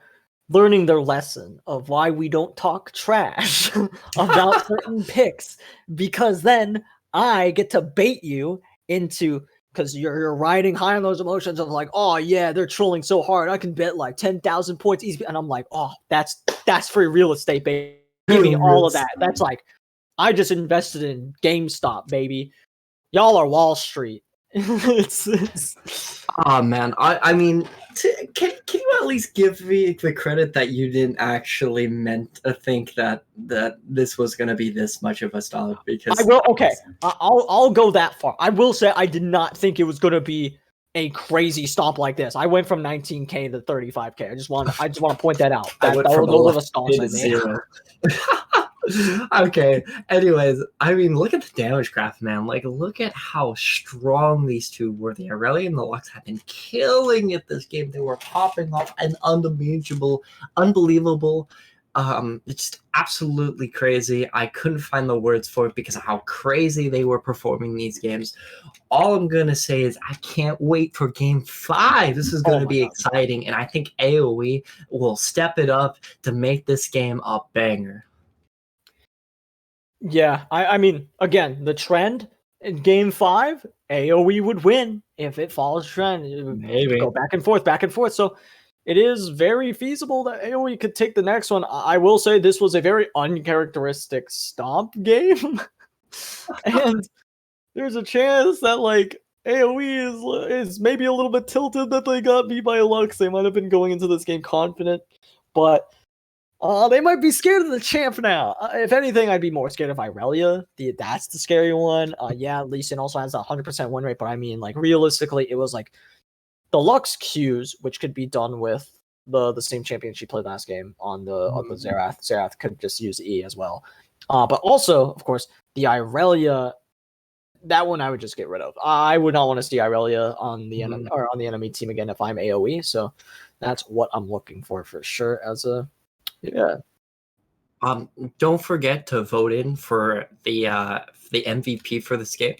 learning their lesson of why we don't talk trash about certain picks, because then I get to bait you into, because you're riding high on those emotions of like, oh yeah, they're trolling so hard, I can bet like 10,000 points easy, and I'm like, oh, that's free real estate, baby. Give me all of that. That's like, I just invested in GameStop, baby. Y'all are Wall Street. Oh man, I mean, can you at least give me the credit that you didn't actually meant to think that this was going to be this much of a stomp? Because I will. Okay, I'll go that far. I will say I did not think it was going to be a crazy stomp like this. I went from 19k to 35k. I just want to point that out. I went from those are the stomps to I made. 0. Okay, anyways, I mean, look at the damage graph, man. Like, look at how strong these two were. The Aurelia and the Lux have been killing it this game. They were popping off an unbelievable, it's just absolutely crazy. I couldn't find the words for it because of how crazy they were performing these games. All I'm gonna say is I can't wait for Game 5. This is gonna be exciting, and I think AOE will step it up to make this game a banger. Yeah, I mean, again, the trend in Game 5, AOE would win if it follows trend. It would Maybe go back and forth. So it is very feasible that AOE could take the next one. I will say this was a very uncharacteristic stomp game. And there's a chance that, like, AOE is maybe a little bit tilted that they got beat by Lux. They might have been going into this game confident, but they might be scared of the champ now. If anything, I'd be more scared of Irelia. That's the scary one. Yeah, Lee Sin also has a 100% win rate, but I mean, like, realistically, it was like the Lux Qs, which could be done with the same champion she played last game on the Xerath. Xerath could just use E as well. But also, of course, the Irelia, that one I would just get rid of. I would not want to see Irelia on the enemy or on the enemy team again if I'm AOE. So that's what I'm looking for sure. As a don't forget to vote in for the MVP for this game.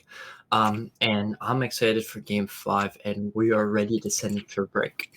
And I'm excited for Game 5, and we are ready to send it to a break.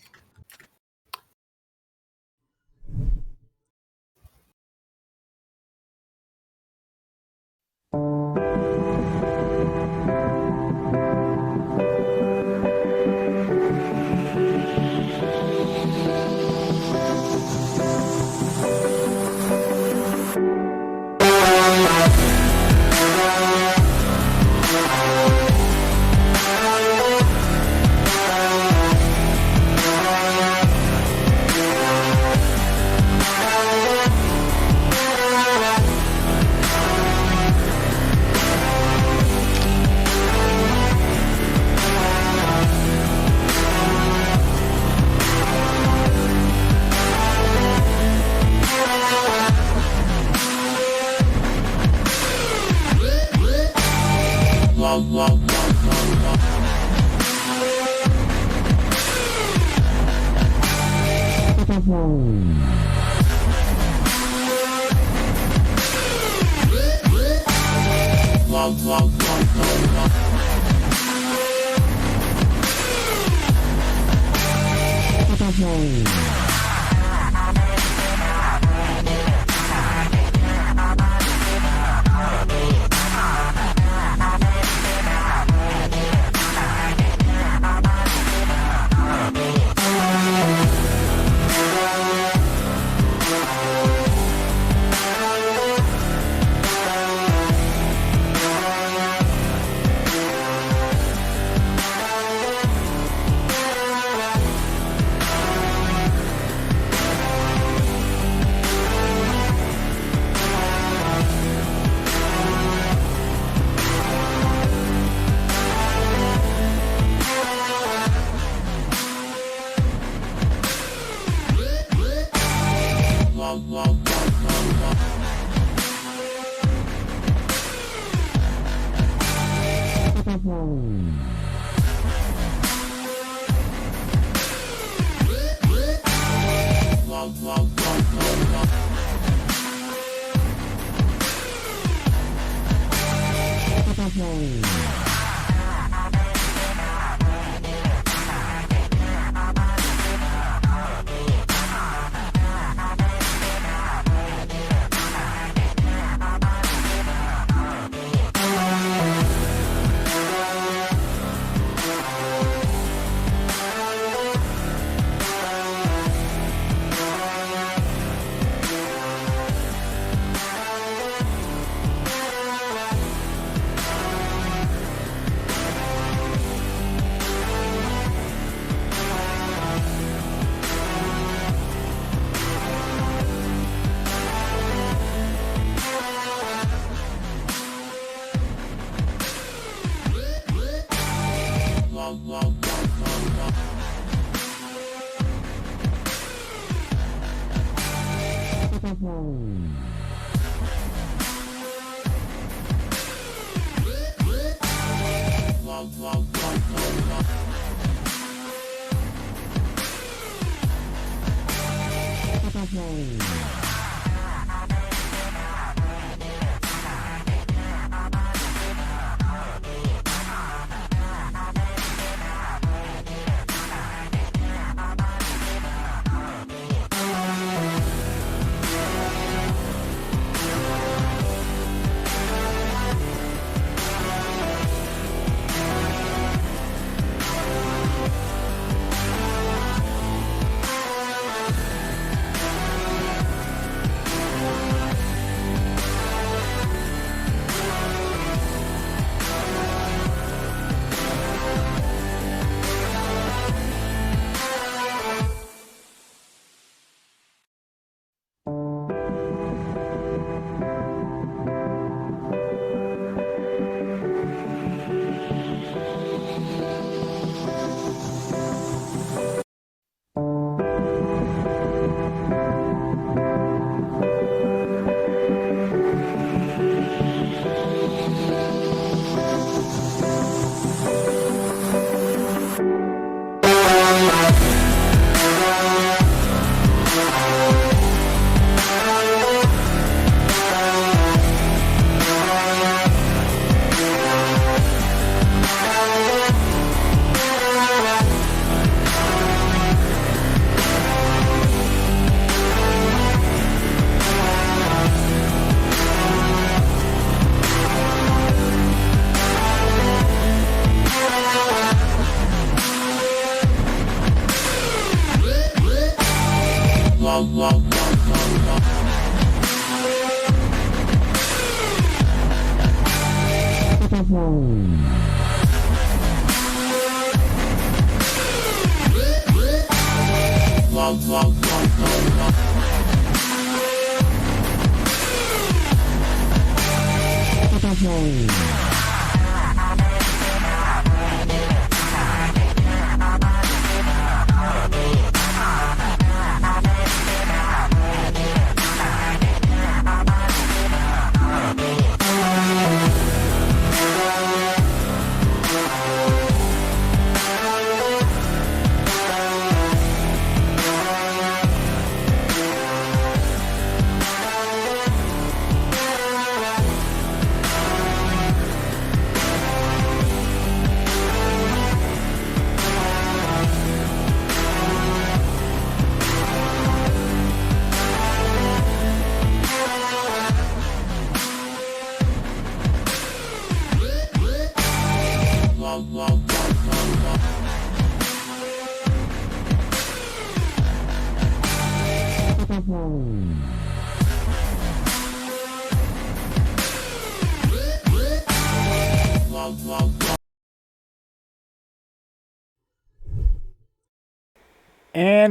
And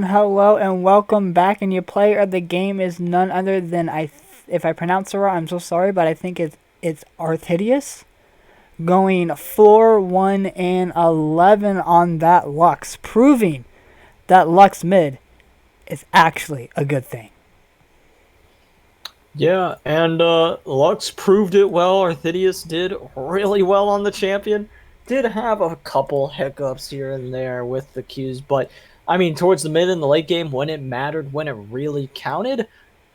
hello and welcome back. And your player of the game is none other than if I pronounce it wrong, I'm so sorry, but I think it's Arthidius, going 4-1-11 on that Lux, proving that Lux mid is actually a good thing. Yeah, and Lux proved it well. Arthidius did really well on the champion. Did have a couple hiccups here and there with the Qs, but I mean, towards the mid and the late game, when it mattered, when it really counted,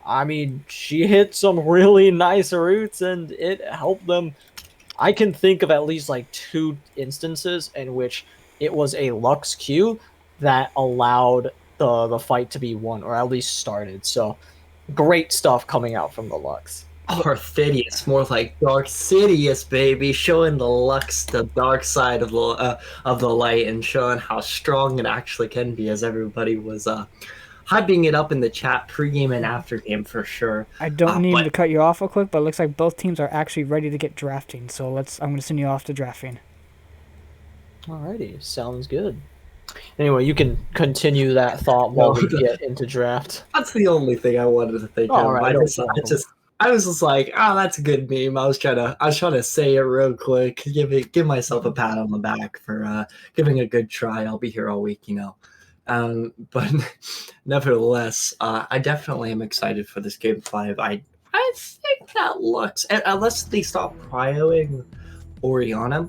I mean, she hit some really nice roots and it helped them. I can think of at least like 2 instances in which it was a Lux Q that allowed the fight to be won, or at least started. So great stuff coming out from the Lux. Arthidius, more like Dark Sidious, baby, showing the Lux the dark side of the light and showing how strong it actually can be, as everybody was hyping it up in the chat pregame and after game for sure. I don't need to cut you off real quick, but it looks like both teams are actually ready to get drafting. So I'm going to send you off to drafting. Alrighty, sounds good. Anyway, you can continue that thought while we get into draft. That's the only thing I wanted to think of. Right, I was just like, oh, that's a good meme. I was trying to say it real quick, give myself a pat on the back for giving a good try. I'll be here all week, you know. But nevertheless, I definitely am excited for this game 5. I think that looks, unless they stop cryoing Orianna.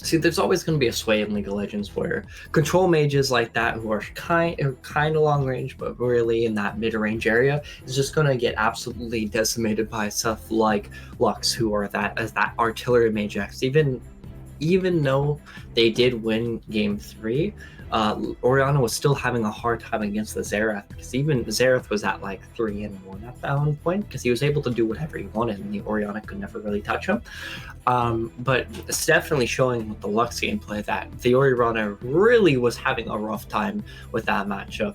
See, there's always going to be a sway in League of Legends where control mages like that, who are kind of long range, but really in that mid range area, is just going to get absolutely decimated by stuff like Lux, who are that artillery mage X. Even though they did win game 3, Orianna was still having a hard time against the Xerath, because even Xerath was at like 3-1 at that one point, because he was able to do whatever he wanted and the Orianna could never really touch him. But it's definitely showing with the Lux gameplay that the Orianna really was having a rough time with that matchup.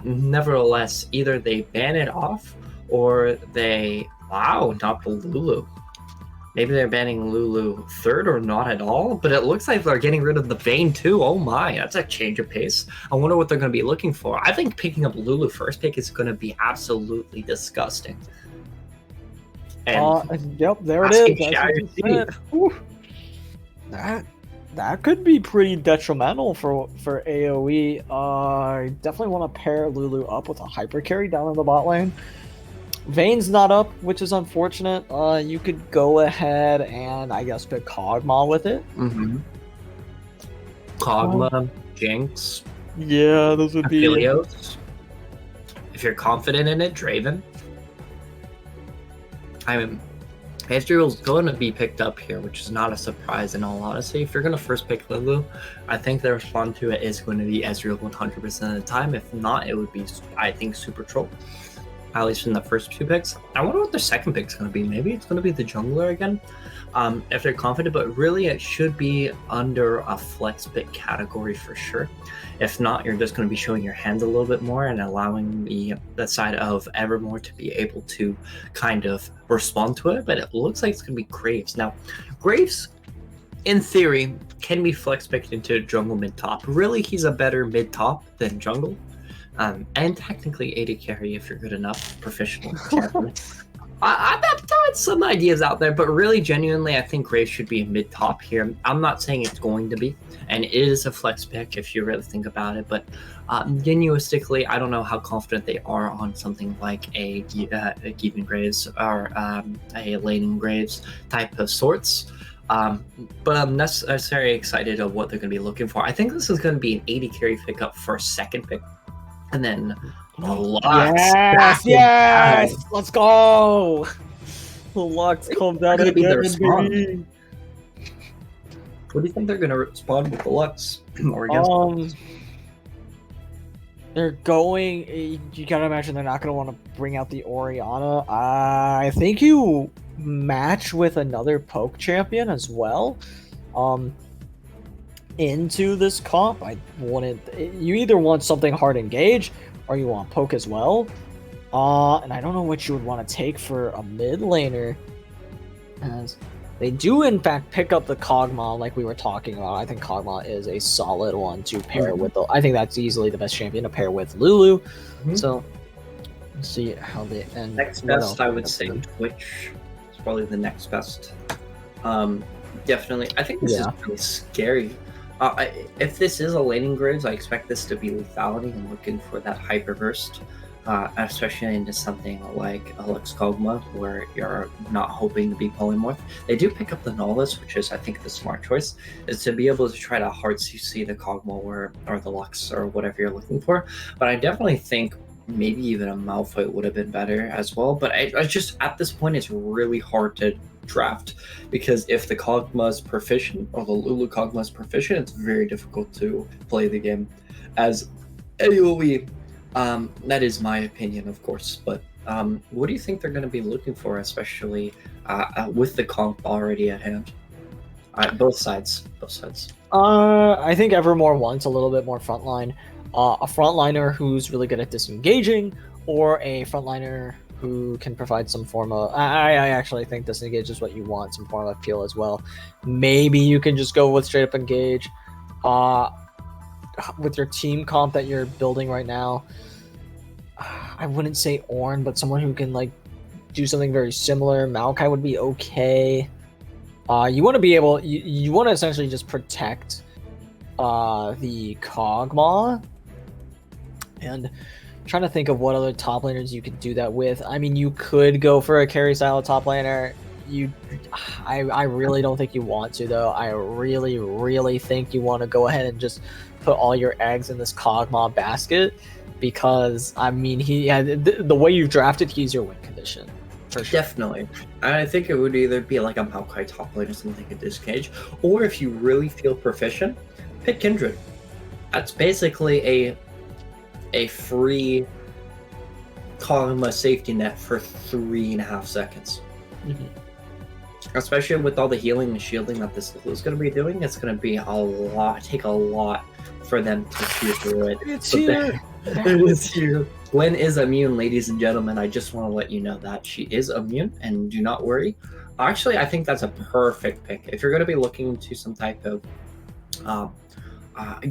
Nevertheless, either they ban it off or they not the Lulu. Maybe they're banning Lulu 3rd or not at all, but it looks like they're getting rid of the Vayne too. Oh my, that's a change of pace. I wonder what they're going to be looking for. I think picking up Lulu first pick is going to be absolutely disgusting. And yep, there it is. That could be pretty detrimental for AOE. I definitely want to pair Lulu up with a hyper carry down in the bot lane. Vayne's not up, which is unfortunate. You could go ahead and I guess pick Kog'Maw with it. Mm-hmm. Kog'Maw, Jinx. Yeah, those would be. Aphelios. If you're confident in it, Draven. I mean, Ezreal's going to be picked up here, which is not a surprise in all honesty. If you're going to first pick Lulu, I think the response to it is going to be Ezreal 100% of the time. If not, it would be, I think, Super Troll. At least in the first 2 picks. I wonder what their second pick's going to be. Maybe it's going to be the jungler again, if they're confident. But really, it should be under a flex pick category for sure. If not, you're just going to be showing your hands a little bit more and allowing the side of Evermore to be able to kind of respond to it. But it looks like it's going to be Graves. Now, Graves, in theory, can be flex picked into jungle mid top. Really, he's a better mid top than jungle. And technically AD carry if you're good enough, professional. I've thrown some ideas out there, but really, genuinely, I think Graves should be a mid-top here. I'm not saying it's going to be, and it is a flex pick if you really think about it, but genuistically, I don't know how confident they are on something like a Given Graves or a Laning Graves type of sorts. But I'm necessarily excited of what they're going to be looking for. I think this is going to be an AD carry pickup for second pick. And then the Lux. Yes! Let's go! The Lux comes out Gonna be their again, spawn. baby. What do you think they're going to respond with the Lux? Or against They're going. You gotta imagine they're not gonna want to bring out the Orianna. I think you match with another poke champion as well. Into this comp, I wanted. You either want something hard engage, or you want poke as well. And I don't know what you would want to take for a mid laner, as they do in fact pick up the Kog'Maw like we were talking about. I think Kog'Maw is a solid one to pair with. I think that's easily the best champion to pair with Lulu. So let's see how they end. Next best, I would say Twitch is probably the next best. Definitely. I think this is really scary. If this is a laning Graves, I expect this to be lethality and looking for that hyper burst, especially into something like a Lux Kog'Maw, where you're not hoping to be polymorph. They do pick up the Nolus, which is, I think, the smart choice, is to be able to try to hard CC the Kog'Maw or the Lux or whatever you're looking for. But I definitely think maybe even a Malphite would have been better as well. But I just, at this point, it's really hard to draft, because if the Kog'Maw is proficient or the Lulu Kog'Maw is proficient, it's very difficult to play the game as AOE. That is my opinion, of course, but what do you think they're going to be looking for, especially with the comp already at hand? Both sides. I think Evermore wants a little bit more frontline, a frontliner who's really good at disengaging, or a frontliner who can provide some form of... I actually think disengage is what you want, some form of appeal as well. Maybe you can just go with straight up engage. With your team comp that you're building right now, I wouldn't say Ornn, but someone who can like do something very similar. Maokai would be okay. You want to be able... You want to essentially just protect the Kog'Maw. And trying to think of what other top laners you could do that with. I mean, you could go for a carry style top laner. I really don't think you want to, though. I really think you want to go ahead and just put all your eggs in this Kog'Maw basket, because I mean, the way you've drafted, he's your win condition. For sure. Definitely. I think it would either be like a Maokai top lane or something like a Disengage, or if you really feel proficient, pick Kindred. That's basically a free Kog'Maw safety net for 3.5 seconds. Especially with all the healing and shielding that this is going to be doing, it's going to be take a lot for them to see through it. It's here. It is here. Gwen is immune, ladies and gentlemen. I just want to let you know that she is immune, and do not worry. Actually, I think that's a perfect pick. If you're going to be looking to some type of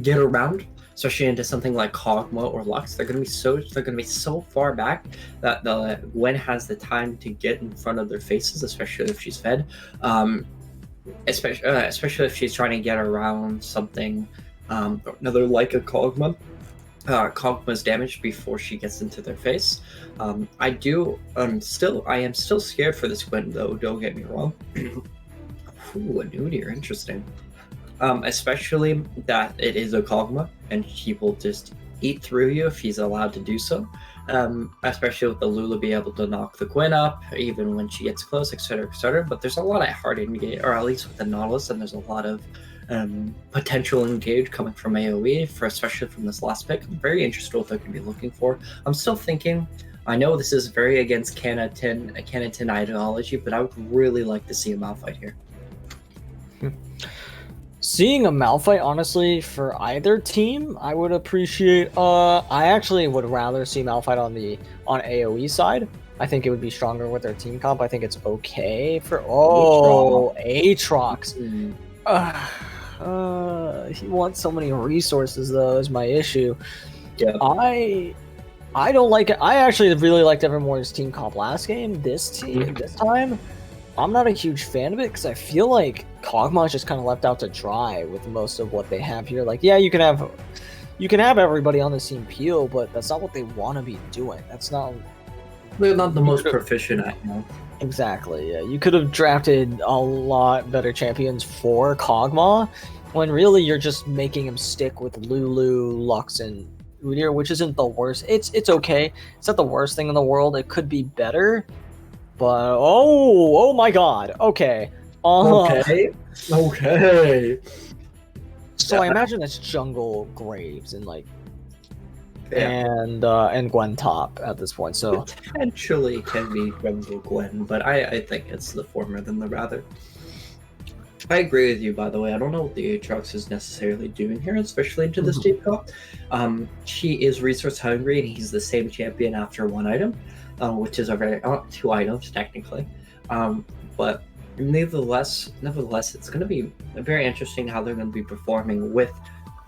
get around, especially into something like Kog'Maw or Lux, they're going to be so far back that Gwen has the time to get in front of their faces, especially if she's fed, especially if she's trying to get around something another like a Kog'Maw. Kog'Maw's damage before she gets into their face. I am still scared for this Gwen, though. Don't get me wrong. Ooh, a Nudier, interesting. Especially that it is a Kog'Maw, and he will just eat through you if he's allowed to do so. Especially with the Lulu be able to knock the Gwen up, even when she gets close, etc., etc. But there's a lot of hard engage, or at least with the Nautilus, and there's a lot of potential engage coming from AOE, especially from this last pick. I'm very interested what they're going to be looking for. I'm still thinking, I know this is very against Canatin ideology, but I would really like to see a Malphite here. Seeing a Malphite, honestly, for either team, I would appreciate. I actually would rather see Malphite on AOE side. I think it would be stronger with their team comp. I think it's okay for Aatrox. He wants so many resources, though, is my issue. Yeah. I don't like it. I actually really liked Evermore's team comp last game. This time, I'm not a huge fan of it, because I feel like Kog'Maw is just kind of left out to dry with most of what they have here. Like, yeah, you can have everybody on the same peel, but that's not what they want to be doing. That's not... They're not the most proficient at, you know. Exactly, yeah. You could have drafted a lot better champions for Kog'Maw, when really you're just making him stick with Lulu, Lux, and Udyr, which isn't the worst. It's okay. It's not the worst thing in the world. It could be better, but oh my god. Okay. Okay. So I imagine it's jungle Graves and like and Gwen top at this point. So potentially can be jungle Gwen, but I think it's the former than the rather. I agree with you, by the way. I don't know what the Aatrox is necessarily doing here, especially into this deep comp. She is resource hungry, and he's the same champion after one item, which is a very two items technically. But nevertheless, it's going to be very interesting how they're going to be performing with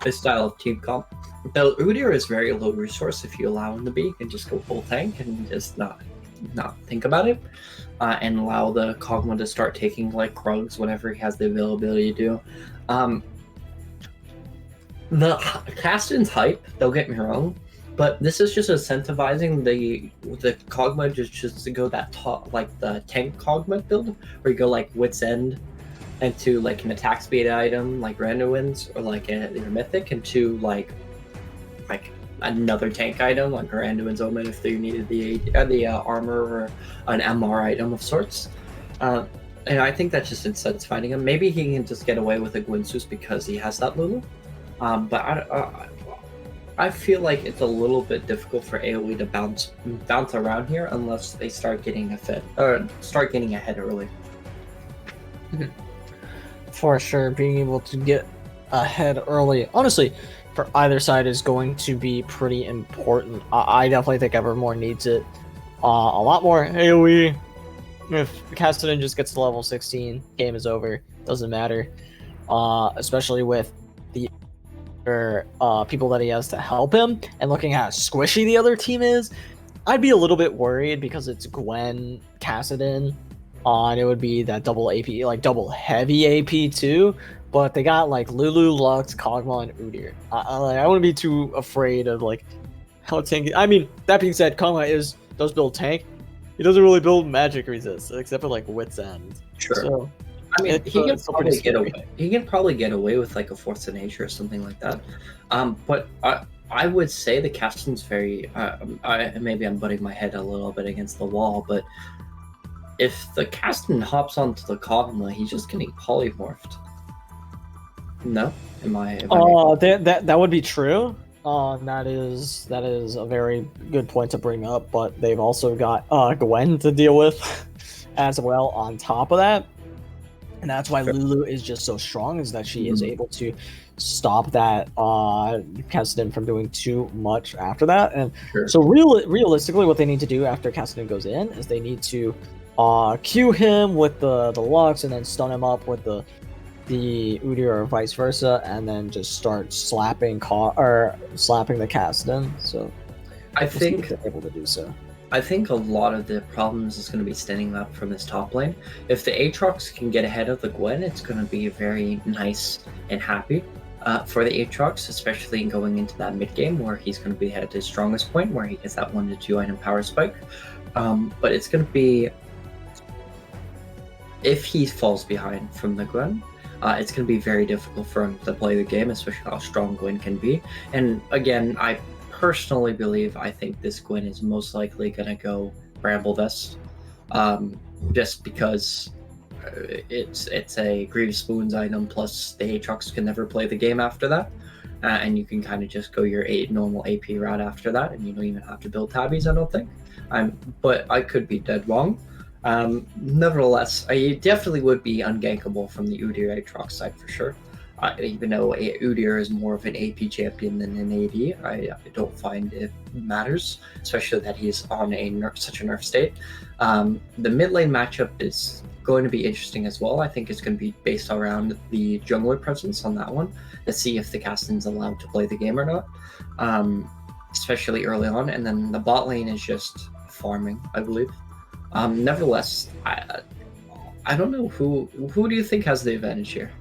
this style of team comp. The Udyr is very low resource if you allow him to be. You can just go full tank and just not think about it. And allow the Kog'Maw to start taking like Krugs whenever he has the availability to do. The Caston's hype, don't get me wrong, but this is just incentivizing the Kog'Maw just to go that top, like the tank Kog'Maw build, where you go like Wit's End into like an attack speed item like Random Winds or like your Mythic, into like another tank item like a Randuin's Omen if you needed the armor or an MR item of sorts. And I think that's just incentivizing him. Maybe he can just get away with a Gwynsus because he has that Lulu. But I feel like it's a little bit difficult for AOE to bounce around here unless they start getting ahead early. For sure, being able to get ahead early, honestly, for either side is going to be pretty important. I definitely think Evermore needs it a lot more. AOE, if Castellan just gets to level 16, game is over. Doesn't matter. Especially with the people that he has to help him, and looking at how squishy the other team is, I'd be a little bit worried because it's Gwen, Kassadin, and it would be that double AP, like double heavy AP too. But they got like Lulu, Lux, Kog'Maw, and Udyr. I wouldn't be too afraid of like how tanky. I mean, that being said, Kog'Maw does build tank. He doesn't really build magic resist except for like Wit's End. Sure. So, I mean, he can probably get away. He can probably get away with like a Force of Nature or something like that. But I would say the Caston's very. Maybe I'm butting my head a little bit against the wall, but if the Caston hops onto the Kog'Maw, he's just getting polymorphed. No, am I that would be true. That is a very good point to bring up. But they've also got Gwen to deal with as well on top of that, and that's why Lulu is just so strong, is that she is able to stop that Kassadin from doing too much after that. And so realistically, what they need to do after Kassadin goes in is they need to Q him with the Lux and then stun him up with the Udyr or vice versa, and then just start slapping the Kassadin. So I think they're able to do so. I think a lot of the problems is going to be standing up from this top lane. If the Aatrox can get ahead of the Gwen, it's going to be very nice and happy for the Aatrox, especially going into that mid game where he's going to be at his strongest point, where he gets that 1 to 2 item power spike. But it's going to be, if he falls behind from the Gwen, it's going to be very difficult for him to play the game, especially how strong Gwen can be. And again, I personally I think this Gwen is most likely going to go Bramble Vest, just because it's a Grievous Spoons item, plus the Aatrox can never play the game after that, and you can kind of just go your normal AP route after that, and you don't even have to build tabbies, I don't think. But I could be dead wrong. Nevertheless, I definitely would be ungankable from the Udyr Aatrox side for sure. Even though Udyr is more of an AP champion than an AD, I don't find it matters, especially that he's on such a nerf state. The mid lane matchup is going to be interesting as well. I think it's going to be based around the jungler presence on that one, to see if the Caston's allowed to play the game or not, especially early on. And then the bot lane is just farming, I believe. Nevertheless, I don't know who do you think has the advantage here?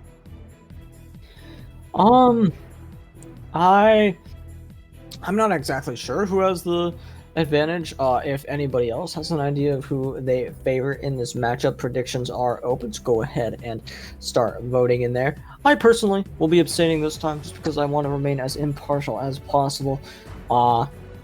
I'm not exactly sure who has the advantage. If anybody else has an idea of who they favor in this matchup, predictions are open, so go ahead and start voting in there. I personally will be abstaining this time just because I want to remain as impartial as possible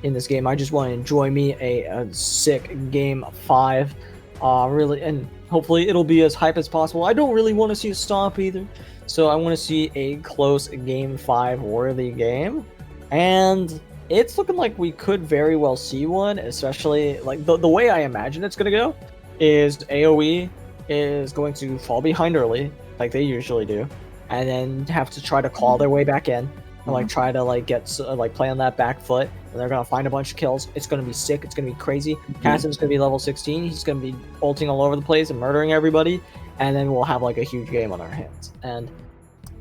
in this game. I just want to enjoy me a sick game 5, really, and hopefully it'll be as hype as possible. I don't really want to see a stop either, so I want to see a close game 5 worthy game, and it's looking like we could very well see one, especially like the way I imagine it's going to go is AOE is going to fall behind early, like they usually do, and then have to try to claw their way back in and like try to like get like play on that back foot, and they're gonna find a bunch of kills. It's gonna be sick. It's gonna be crazy. Cassidy's gonna be level 16. He's gonna be ulting all over the place and murdering everybody, and then we'll have like a huge game on our hands. And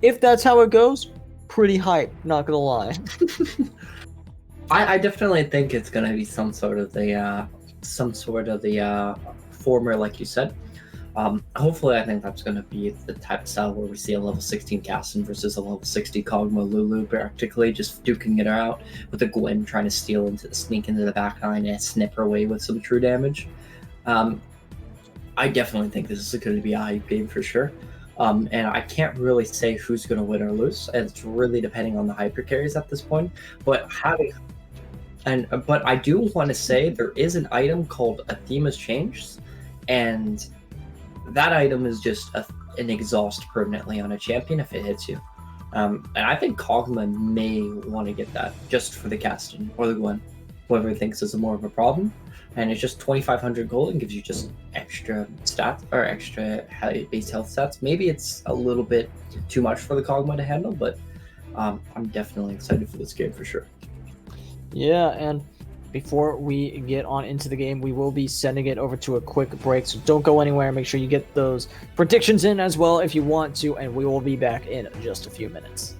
if that's how it goes, pretty hype. Not gonna lie. I definitely think it's gonna be some sort of the former, like you said. Hopefully, I think that's going to be the type of style where we see a level 16 Casson versus a level 60 Kog'Maw Lulu, practically just duking it out with a Gwen trying to sneak into the back line and snip her way with some true damage. I definitely think this is going to be a hype game for sure. And I can't really say who's going to win or lose. It's really depending on the hyper carries at this point. But I do want to say there is an item called A Theme Has Changed, and that item is just an exhaust permanently on a champion if it hits you. And I think Kog'Maw may want to get that just for the Caston or the Gwen, whoever thinks is more of a problem. And it's just 2,500 gold and gives you just extra stats or extra base health stats. Maybe it's a little bit too much for the Kog'Maw to handle, but I'm definitely excited for this game for sure. Yeah, and before we get on into the game, we will be sending it over to a quick break, so don't go anywhere. Make sure you get those predictions in as well if you want to, and we will be back in just a few minutes.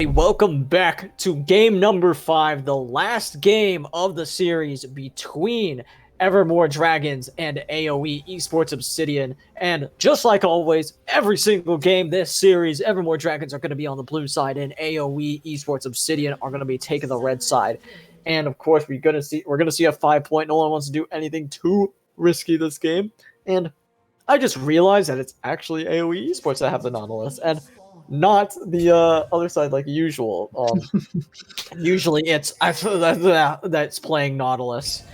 Welcome back to game number 5, the last game of the series between Evermore Dragons and AOE Esports Obsidian. And just like always, every single game this series, Evermore Dragons are going to be on the blue side, and AOE Esports Obsidian are going to be taking the red side. And of course, we're going to see a 5-point. No one wants to do anything too risky this game. And I just realized that it's actually AOE Esports that have the Nautilus, and not the other side like usual. Usually it's that's playing Nautilus.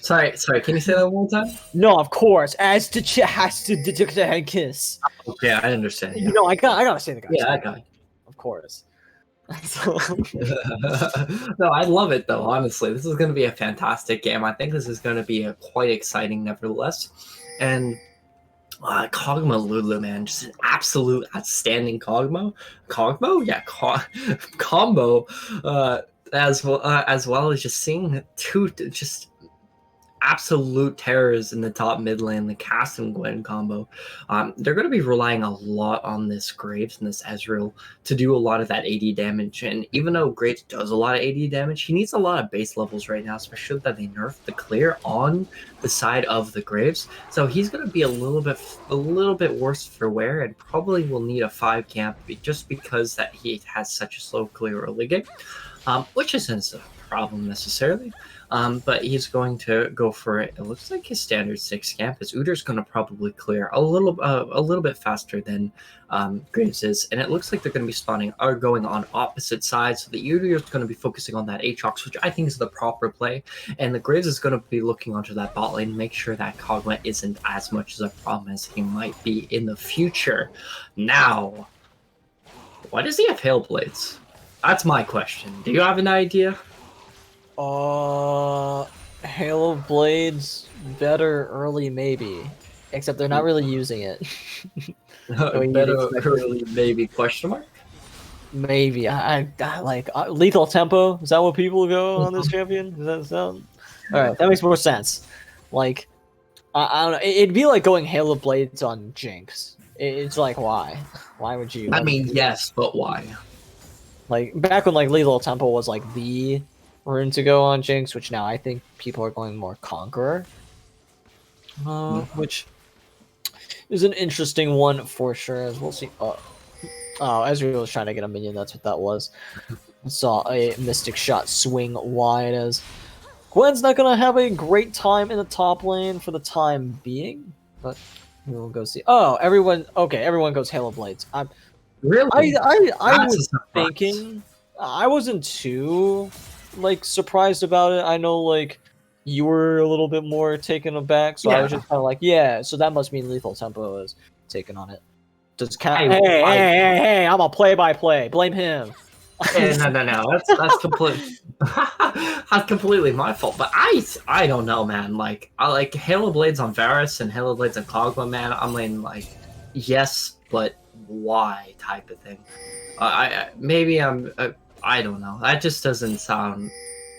Sorry, can you say that one more time? No, of course. As to has to kiss. Okay, I understand. You know, I gotta say the guy. Yeah, I got it. Of course. So, no, I love it though. Honestly, this is going to be a fantastic game. I think this is going to be quite exciting, nevertheless. And Kog'Maw Lulu, man, just an absolute outstanding Kog'Maw. Kog'Maw, yeah, combo. As well as just seeing two just absolute terrors in the top mid lane, the Cass and Gwen combo. They're going to be relying a lot on this Graves and this Ezreal to do a lot of that AD damage. And even though Graves does a lot of AD damage, he needs a lot of base levels right now, especially that they nerfed the clear on the side of the Graves. So he's going to be a little bit worse for wear, and probably will need a 5 camp just because that he has such a slow clear early game, which isn't a problem necessarily. But he's going to go for it. It looks like his standard 6 camp. His Uder's going to probably clear a little bit faster than Graves is, and it looks like they're going to be spawning or going on opposite sides. So the Uder is going to be focusing on that Aatrox, which I think is the proper play, and the Graves is going to be looking onto that bot lane, make sure that Kog'Maw isn't as much as a problem as he might be in the future. Now, why does he have Hail Blades? That's my question. Do you have an idea? Halo Blades better early maybe, except they're not really using it. Better early maybe question mark? Maybe I like lethal tempo. Is that what people go on this champion? Does that sound all right? That makes more sense. Like I don't know. It'd be like going Halo Blades on Jinx. It's like why? Why would you? I mean, yes, but why? Like back when like lethal tempo was like the rune to go on Jinx, which now I think people are going more Conqueror, which is an interesting one for sure. As we'll see. Ezreal was trying to get a minion. That's what that was. Saw a Mystic Shot swing wide as Gwen's not gonna have a great time in the top lane for the time being, but we will go see. Oh, everyone goes Halo Blades. Really? I was thinking I wasn't too like surprised about it. I know like you were a little bit more taken aback, so I was just kind of like, yeah. So that must mean Lethal Tempo is taken on it. Does count? Hey! I'm a play-by-play. Blame him. No. That's completely my fault. But I don't know, man. Like I like Halo Blades on Varus and Halo Blades on Kog'Maw, man. I mean, like, yes, but why type of thing. I don't know. That just doesn't sound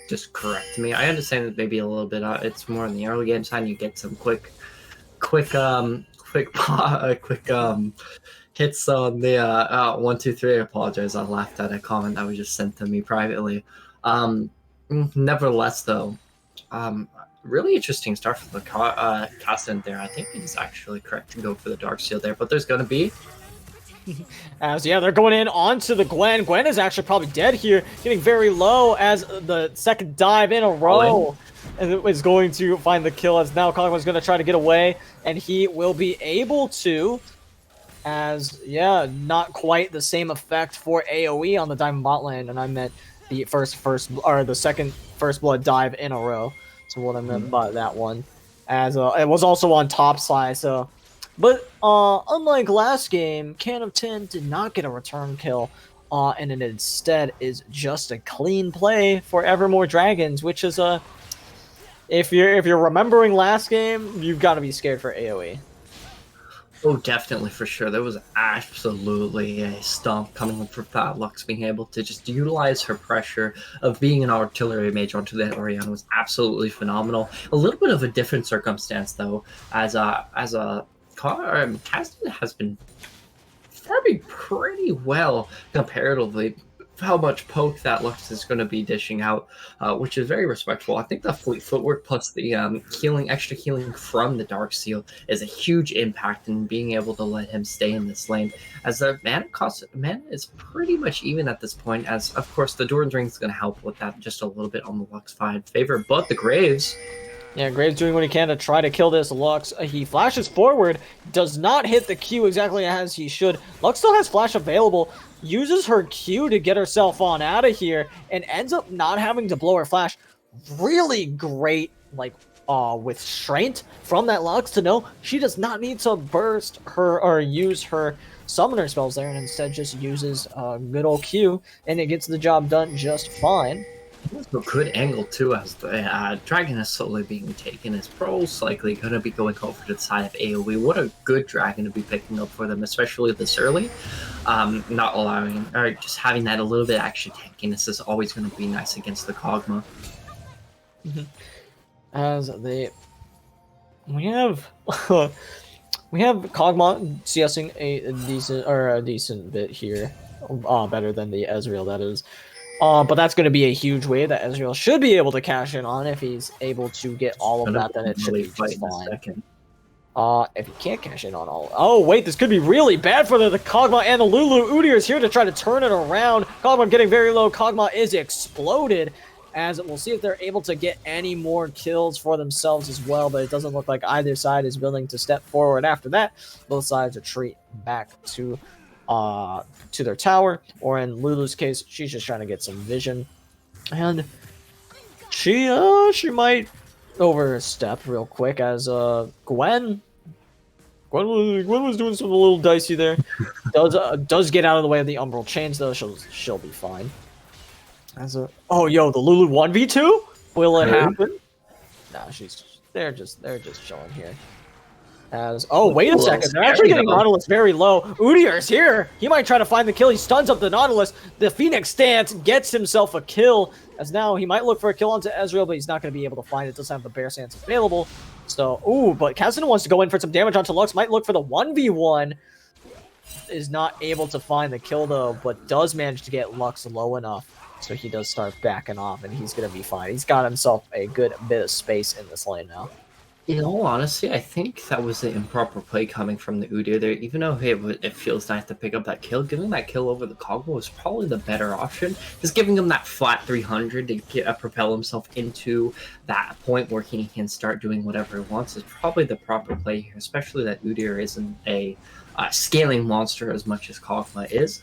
just correct to me. I understand that maybe a little bit. It's more in the early game side. You get some quick hits on the 1, 2, 3. I apologize. I laughed at a comment that was just sent to me privately. Nevertheless, though, really interesting start for the Cassian there. I think it is actually correct to go for the Darksteel there, but there's going to be... As, yeah, they're going in onto the Gwen. Gwen is actually probably dead here, getting very low as the second dive in a row. And it is going to find the kill as now Kogma's going to try to get away, and he will be able to, as, yeah, not quite the same effect for AOE on the Diamond bot lane, and I meant the the second first blood dive in a row. So what I meant by that one, as it was also on top side, so... But unlike last game, Can of 10 did not get a return kill, and it instead is just a clean play for Evermore Dragons, which is a... If you're remembering last game, you've got to be scared for AOE. Oh, definitely, for sure. There was absolutely a stomp coming up for Lux being able to just utilize her pressure of being an artillery mage onto that Orianna was absolutely phenomenal. A little bit of a different circumstance, though, as Caston has been farming pretty well comparatively. How much poke that Lux is going to be dishing out, which is very respectful. I think the fleet footwork plus the extra healing from the Darksteel is a huge impact in being able to let him stay in this lane. As the mana is pretty much even at this point, as of course the Doran's Ring is going to help with that just a little bit on the Lux side favor, but the Graves... Yeah, Graves doing what he can to try to kill this Lux. He flashes forward, does not hit the Q exactly as he should. Lux still has flash available, uses her Q to get herself on out of here, and ends up not having to blow her flash. Really great, like, with strength from that Lux to know she does not need to burst her or use her summoner spells there, and instead just uses good old Q, and it gets the job done just fine. A good angle too, as the dragon is slowly being taken. Is most likely going to be going over to the side of AOE. What a good dragon to be picking up for them, especially this early. Not allowing, or just having that a little bit extra tankiness is always going to be nice against the Kog'Maw. As we have Kog'Maw CSing a decent bit here, better than the Ezreal, that is. But that's going to be a huge wave that Ezreal should be able to cash in on. If he's able to get all of that, then it should be just fine. If he can't cash in on all... Oh, wait, this could be really bad for the Kog'Maw and the Lulu. Udyr is here to try to turn it around. Kog'Maw getting very low. Kog'Maw is exploded, as we'll see if they're able to get any more kills for themselves as well, but it doesn't look like either side is willing to step forward after that. Both sides retreat back to their tower, or in Lulu's case, she's just trying to get some vision, and she might overstep real quick as Gwen was doing something a little dicey there. does get out of the way of the Umbral Chains though. She'll be fine. As the Lulu 1v2, will it happen? Nah, they're just chilling here. Wait a second. They're actually getting Nautilus very low. Udyr's here. He might try to find the kill. He stuns up the Nautilus. The Phoenix stance gets himself a kill, as now he might look for a kill onto Ezreal, but he's not going to be able to find it. Doesn't have the Bear stance available. So, but Kazan wants to go in for some damage onto Lux. Might look for the 1v1. Is not able to find the kill, though, but does manage to get Lux low enough. So he does start backing off, and he's going to be fine. He's got himself a good bit of space in this lane now. In all honesty, I think that was the improper play coming from the Udyr there. Even though it feels nice to pick up that kill, giving that kill over the Kog'Maw was probably the better option. Just giving him that flat 300 to propel himself into that point where he can start doing whatever he wants is probably the proper play here, especially that Udyr isn't a scaling monster as much as Kog'Maw is.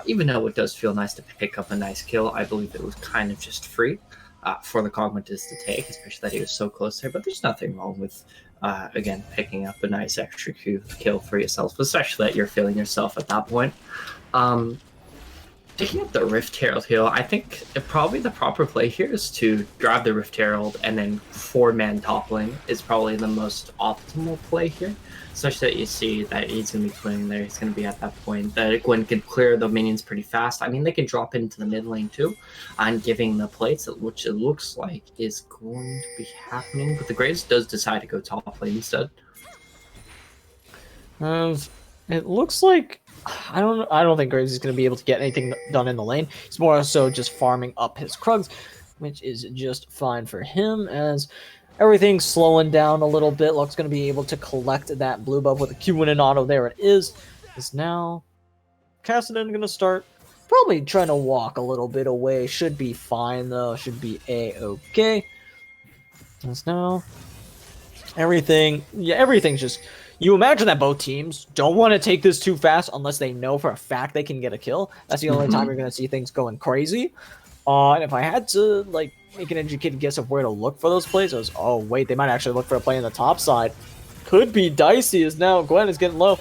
Even though it does feel nice to pick up a nice kill, I believe it was kind of just free. For the Kog'Maw to take, especially that he was so close there. But there's nothing wrong with, again, picking up a nice extra kill for yourself, especially that you're feeling yourself at that point. Taking up the Rift Herald heal, I think probably the proper play here is to grab the Rift Herald and then 4-man toppling is probably the most optimal play here. Such that you see that he's going to be playing there. He's going to be at that point that Gwen can clear the minions pretty fast. I mean, they can drop into the mid lane too, and giving the plates, which it looks like is going to be happening. But the Graves does decide to go top lane instead. It looks like I don't think Graves is going to be able to get anything done in the lane. He's more so just farming up his Krugs, which is just fine for him as. everything's slowing down a little bit. Luck's going to be able to collect that blue buff with a Q and an auto. There it is. Is now Cassidy going to start probably trying to walk a little bit away. Should be fine, though. Should be A-okay. As now everything's just... You imagine that both teams don't want to take this too fast unless they know for a fact they can get a kill. That's the only time you're going to see things going crazy. And if I had to like make an educated guess of where to look for those plays, I was, oh wait, they might actually look for a play on the top side. Could be dicey as now Gwen is getting low.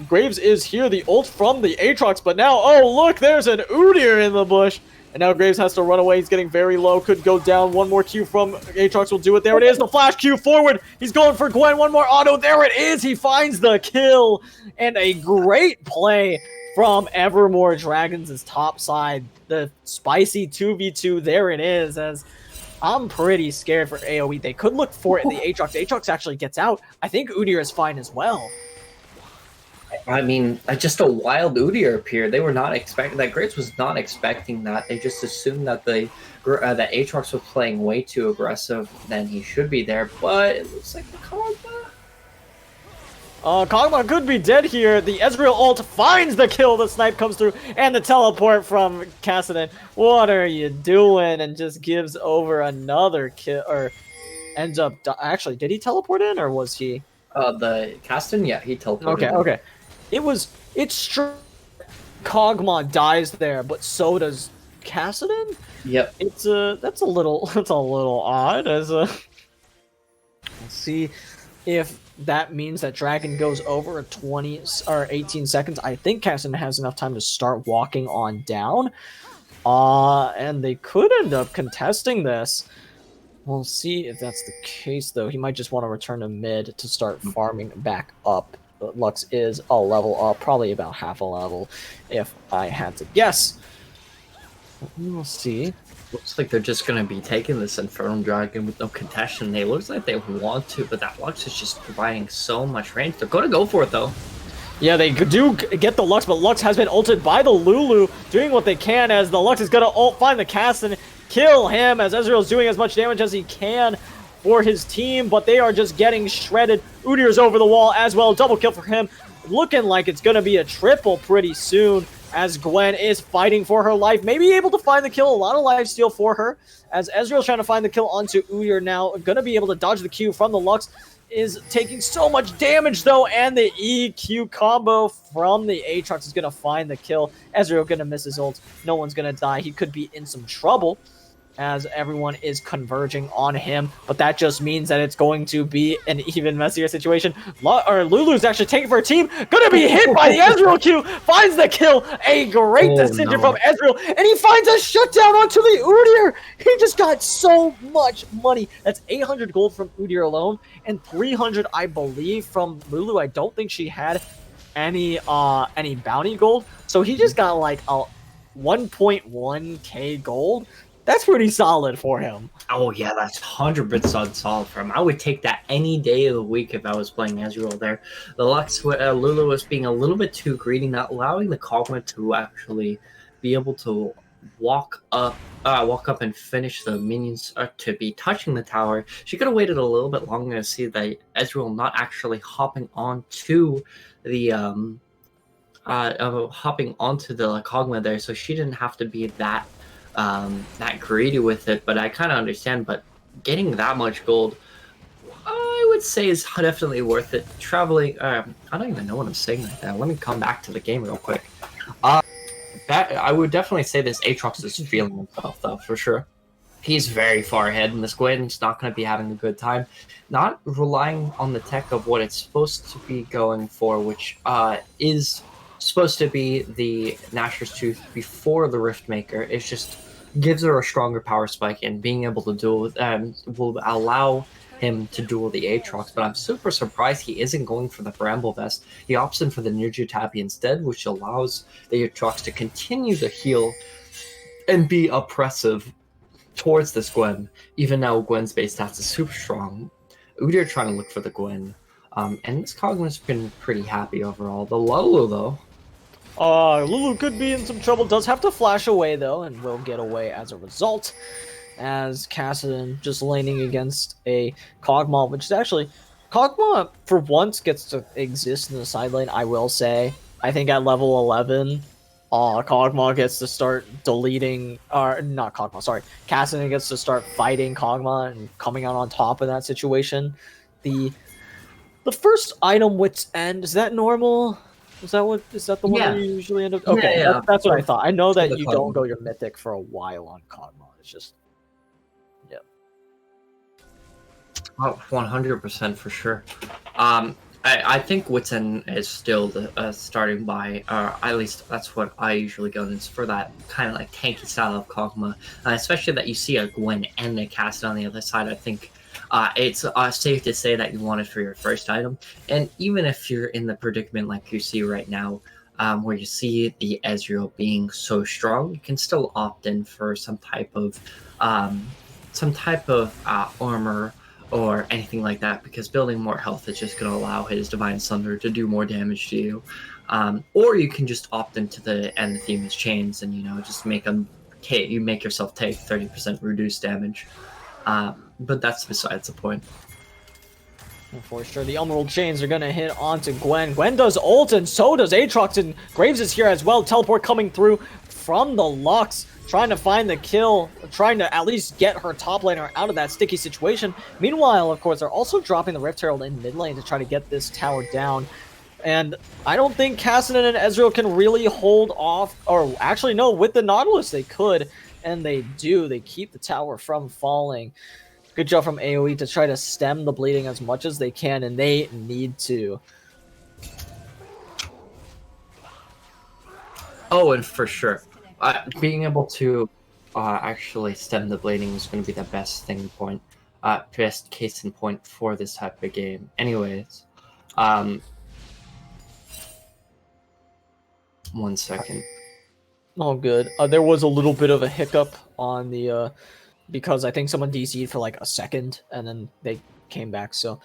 Graves is here, the ult from the Aatrox, but now, oh look, there's an Udyr in the bush. And now Graves has to run away. He's getting very low. Could go down. One more Q from Aatrox will do it. There it is. The flash Q forward. He's going for Gwen. One more auto. There it is. He finds the kill. And a great play from Evermore Dragons' top side. The spicy 2v2. There it is. As I'm pretty scared for AOE. They could look for it in the Aatrox. Aatrox actually gets out. I think Udyr is fine as well. I mean, just a wild Udyr appeared. They were not expecting that. Graves was not expecting that. They just assumed that that Aatrox was playing way too aggressive than he should be there. But it looks like the Kog'Maw. Kog'Maw could be dead here. The Ezreal ult finds the kill. The snipe comes through, and the teleport from Cassidy. What are you doing? And just gives over another kill, or ends up. Actually, did he teleport in, or was he? The Cassidy, yeah, he teleported. Okay. It's true. Kog'Maw dies there, but so does Cassidy. Yep. That's a little odd. Let's see if that means that Dragon goes over 20 or 18 seconds. I think Cassidy has enough time to start walking on down. And they could end up contesting this. We'll see if that's the case, though. He might just want to return to mid to start farming back up. But Lux is a level up, probably about half a level, if I had to guess. We'll see. Looks like they're just going to be taking this Infernal Dragon with no contention. It looks like they want to, but that Lux is just providing so much range. They're going to go for it, though. Yeah, they do get the Lux, but Lux has been ulted by the Lulu, doing what they can as the Lux is going to ult, find the Cassidy, kill him as Ezreal's doing as much damage as he can for his team, but they are just getting shredded. Udyr's over the wall as well. Double kill for him. Looking like it's going to be a triple pretty soon as Gwen is fighting for her life. Maybe able to find the kill. A lot of lifesteal for her as Ezreal's trying to find the kill onto Udyr now. Going to be able to dodge the Q from the Lux. Is taking so much damage though, and the EQ combo from the Aatrox is going to find the kill. Ezreal going to miss his ult. No one's going to die. He could be in some trouble as everyone is converging on him, but that just means that it's going to be an even messier situation. Lulu's actually taking for a team, gonna be hit by the Ezreal Q, finds the kill, a great decision from Ezreal, and he finds a shutdown onto the Udyr. He just got so much money. That's 800 gold from Udyr alone, and 300, I believe, from Lulu. I don't think she had any bounty gold, so he just got like a 1.1k gold. That's pretty solid for him. Oh yeah, that's 100% solid for him. I would take that any day of the week if I was playing Ezreal there. The Lux, Lulu was being a little bit too greedy, not allowing the Kog'Maw to actually be able to walk up and finish the minions to be touching the tower. She could have waited a little bit longer to see that Ezreal not actually hopping onto the Kog'Maw there, so she didn't have to be that greedy with it. But I kind of understand, but getting that much gold, I would say, is definitely worth it. Traveling, I don't even know what I'm saying right now. Let me come back to the game real quick. I would definitely say this Aatrox is feeling himself, though, for sure. He's very far ahead in this Gwen. He's not going to be having a good time. Not relying on the tech of what it's supposed to be going for, which is supposed to be the Nashor's Tooth before the Riftmaker. It just gives her a stronger power spike, and being able to duel will allow him to duel the Aatrox. But I'm super surprised he isn't going for the Bramble Vest. He opts in for the Nirjutabi instead, which allows the Aatrox to continue to heal and be oppressive towards this Gwen. Even now Gwen's base stats is super strong. Udyr trying to look for the Gwen. And this Kog'Maw's been pretty happy overall. The Lulu, though. Lulu could be in some trouble. Does have to flash away, though, and will get away as a result. as Kassadin just laning against a Kog'Maw, which is actually Kog'Maw for once gets to exist in the side lane. I will say, I think at level 11, Kog'Maw gets to start deleting, or not Kog'Maw, sorry, Kassadin gets to start fighting Kog'Maw and coming out on top of that situation. The first item, Wit's End, is that normal? Is that the one that you usually end up? Okay, Yeah. that's what I thought. I know For that the you Kog'Maw. don't go your mythic for a while on Kog'Maw. It's just, yeah. Oh, 100% for sure. I think Wits End is still the starting buy, or at least that's what I usually go. It's for that kind of like tanky style of Kog'Maw, especially that you see a Gwen and a cast on the other side. I think it's safe to say that you want it for your first item, and even if you're in the predicament like you see right now, where you see the Ezreal being so strong, you can still opt in for some type of armor or anything like that, because building more health is just going to allow his Divine Thunder to do more damage to you. Or you can just opt into the End the Theme is Chains and, just make them you make yourself take 30% reduced damage. But that's besides the point. For sure, the Emerald Chains are going to hit onto Gwen. Gwen does ult, and so does Aatrox, and Graves is here as well. Teleport coming through from the Lux, trying to find the kill, trying to at least get her top laner out of that sticky situation. Meanwhile, of course, they're also dropping the Rift Herald in mid lane to try to get this tower down. And I don't think Kassadin and Ezreal can really hold off, or actually, no, with the Nautilus they could, and they do. They keep the tower from falling. Good job from AOE to try to stem the bleeding as much as they can, and they need to. Oh, and for sure. Being able to actually stem the bleeding is going to be the best best case in point for this type of game. Anyways, 1 second. Oh, good. There was a little bit of a hiccup on the, because I think someone DC'd for like a second, and then they came back, so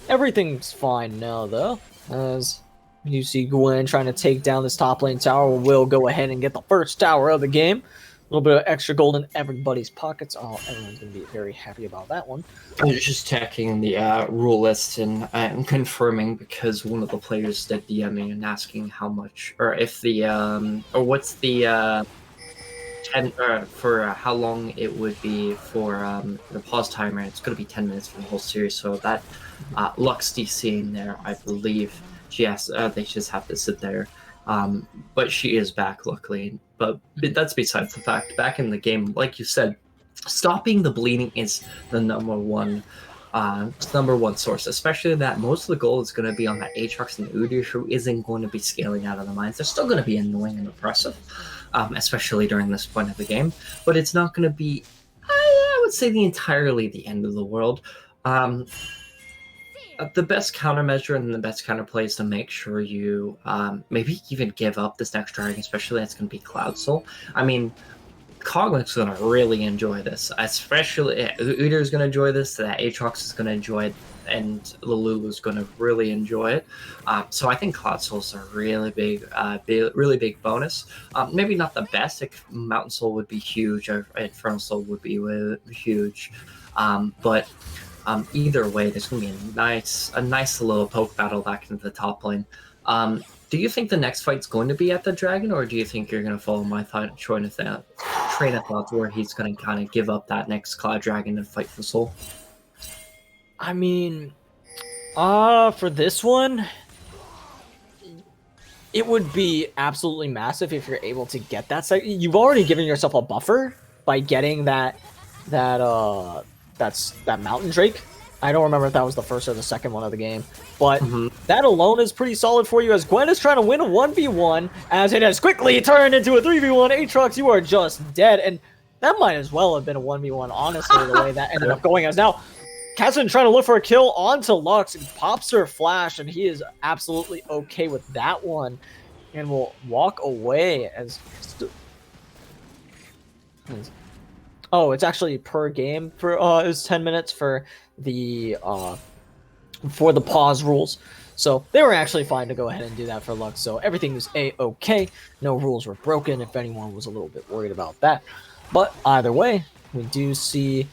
everything's fine now, though, as you see Gwen trying to take down this top lane tower. Will go ahead and get the first tower of the game. A little bit of extra gold in everybody's pockets. Oh, everyone's going to be very happy about that one. I was just checking the rule list and confirming, because one of the players did DM me and asking how much, or if the, or what's the, for how long it would be for the pause timer. It's going to be 10 minutes for the whole series, so that Lux DC in there, I believe. They just have to sit there. But she is back, luckily. But that's besides the fact. Back in the game, like you said, stopping the bleeding is the number one source, especially that most of the gold is going to be on that Aatrox and Udyr, who isn't going to be scaling out of the mines. They're still going to be annoying and oppressive, especially during this point of the game. But it's not going to be, I would say, entirely the end of the world. The best countermeasure and the best counterplay is to make sure you maybe even give up this next dragon, especially that's going to be Cloud Soul. I mean, Coglin's going to really enjoy this, especially Udyr is going to enjoy this, that Aatrox is going to enjoy it, and Lulu is going to really enjoy it. So I think Cloud Soul's a really big bonus. Maybe not the best. Like Mountain Soul would be huge, or Infernal Soul would be huge, but either way, there's going to be a nice little poke battle back into the top lane. Do you think the next fight's going to be at the dragon, or do you think you're going to follow my train of thoughts where he's going to kind of give up that next Cloud Dragon and fight for soul? I mean, for this one, it would be absolutely massive if you're able to get that. You've already given yourself a buffer by getting that Mountain Drake. I don't remember if that was the first or the second one of the game, but that alone is pretty solid for you, as Gwen is trying to win a 1v1, as it has quickly turned into a 3v1. Aatrox, you are just dead, and that might as well have been a 1v1, honestly, the way that ended up going. As now, Kassadin trying to look for a kill onto Lux, and pops her flash, and he is absolutely okay with that one, and will walk away as... Oh, it's actually per game for is 10 minutes for the pause rules. So they were actually fine to go ahead and do that for Lux. So everything is a-okay. No rules were broken if anyone was a little bit worried about that. But either way, We do see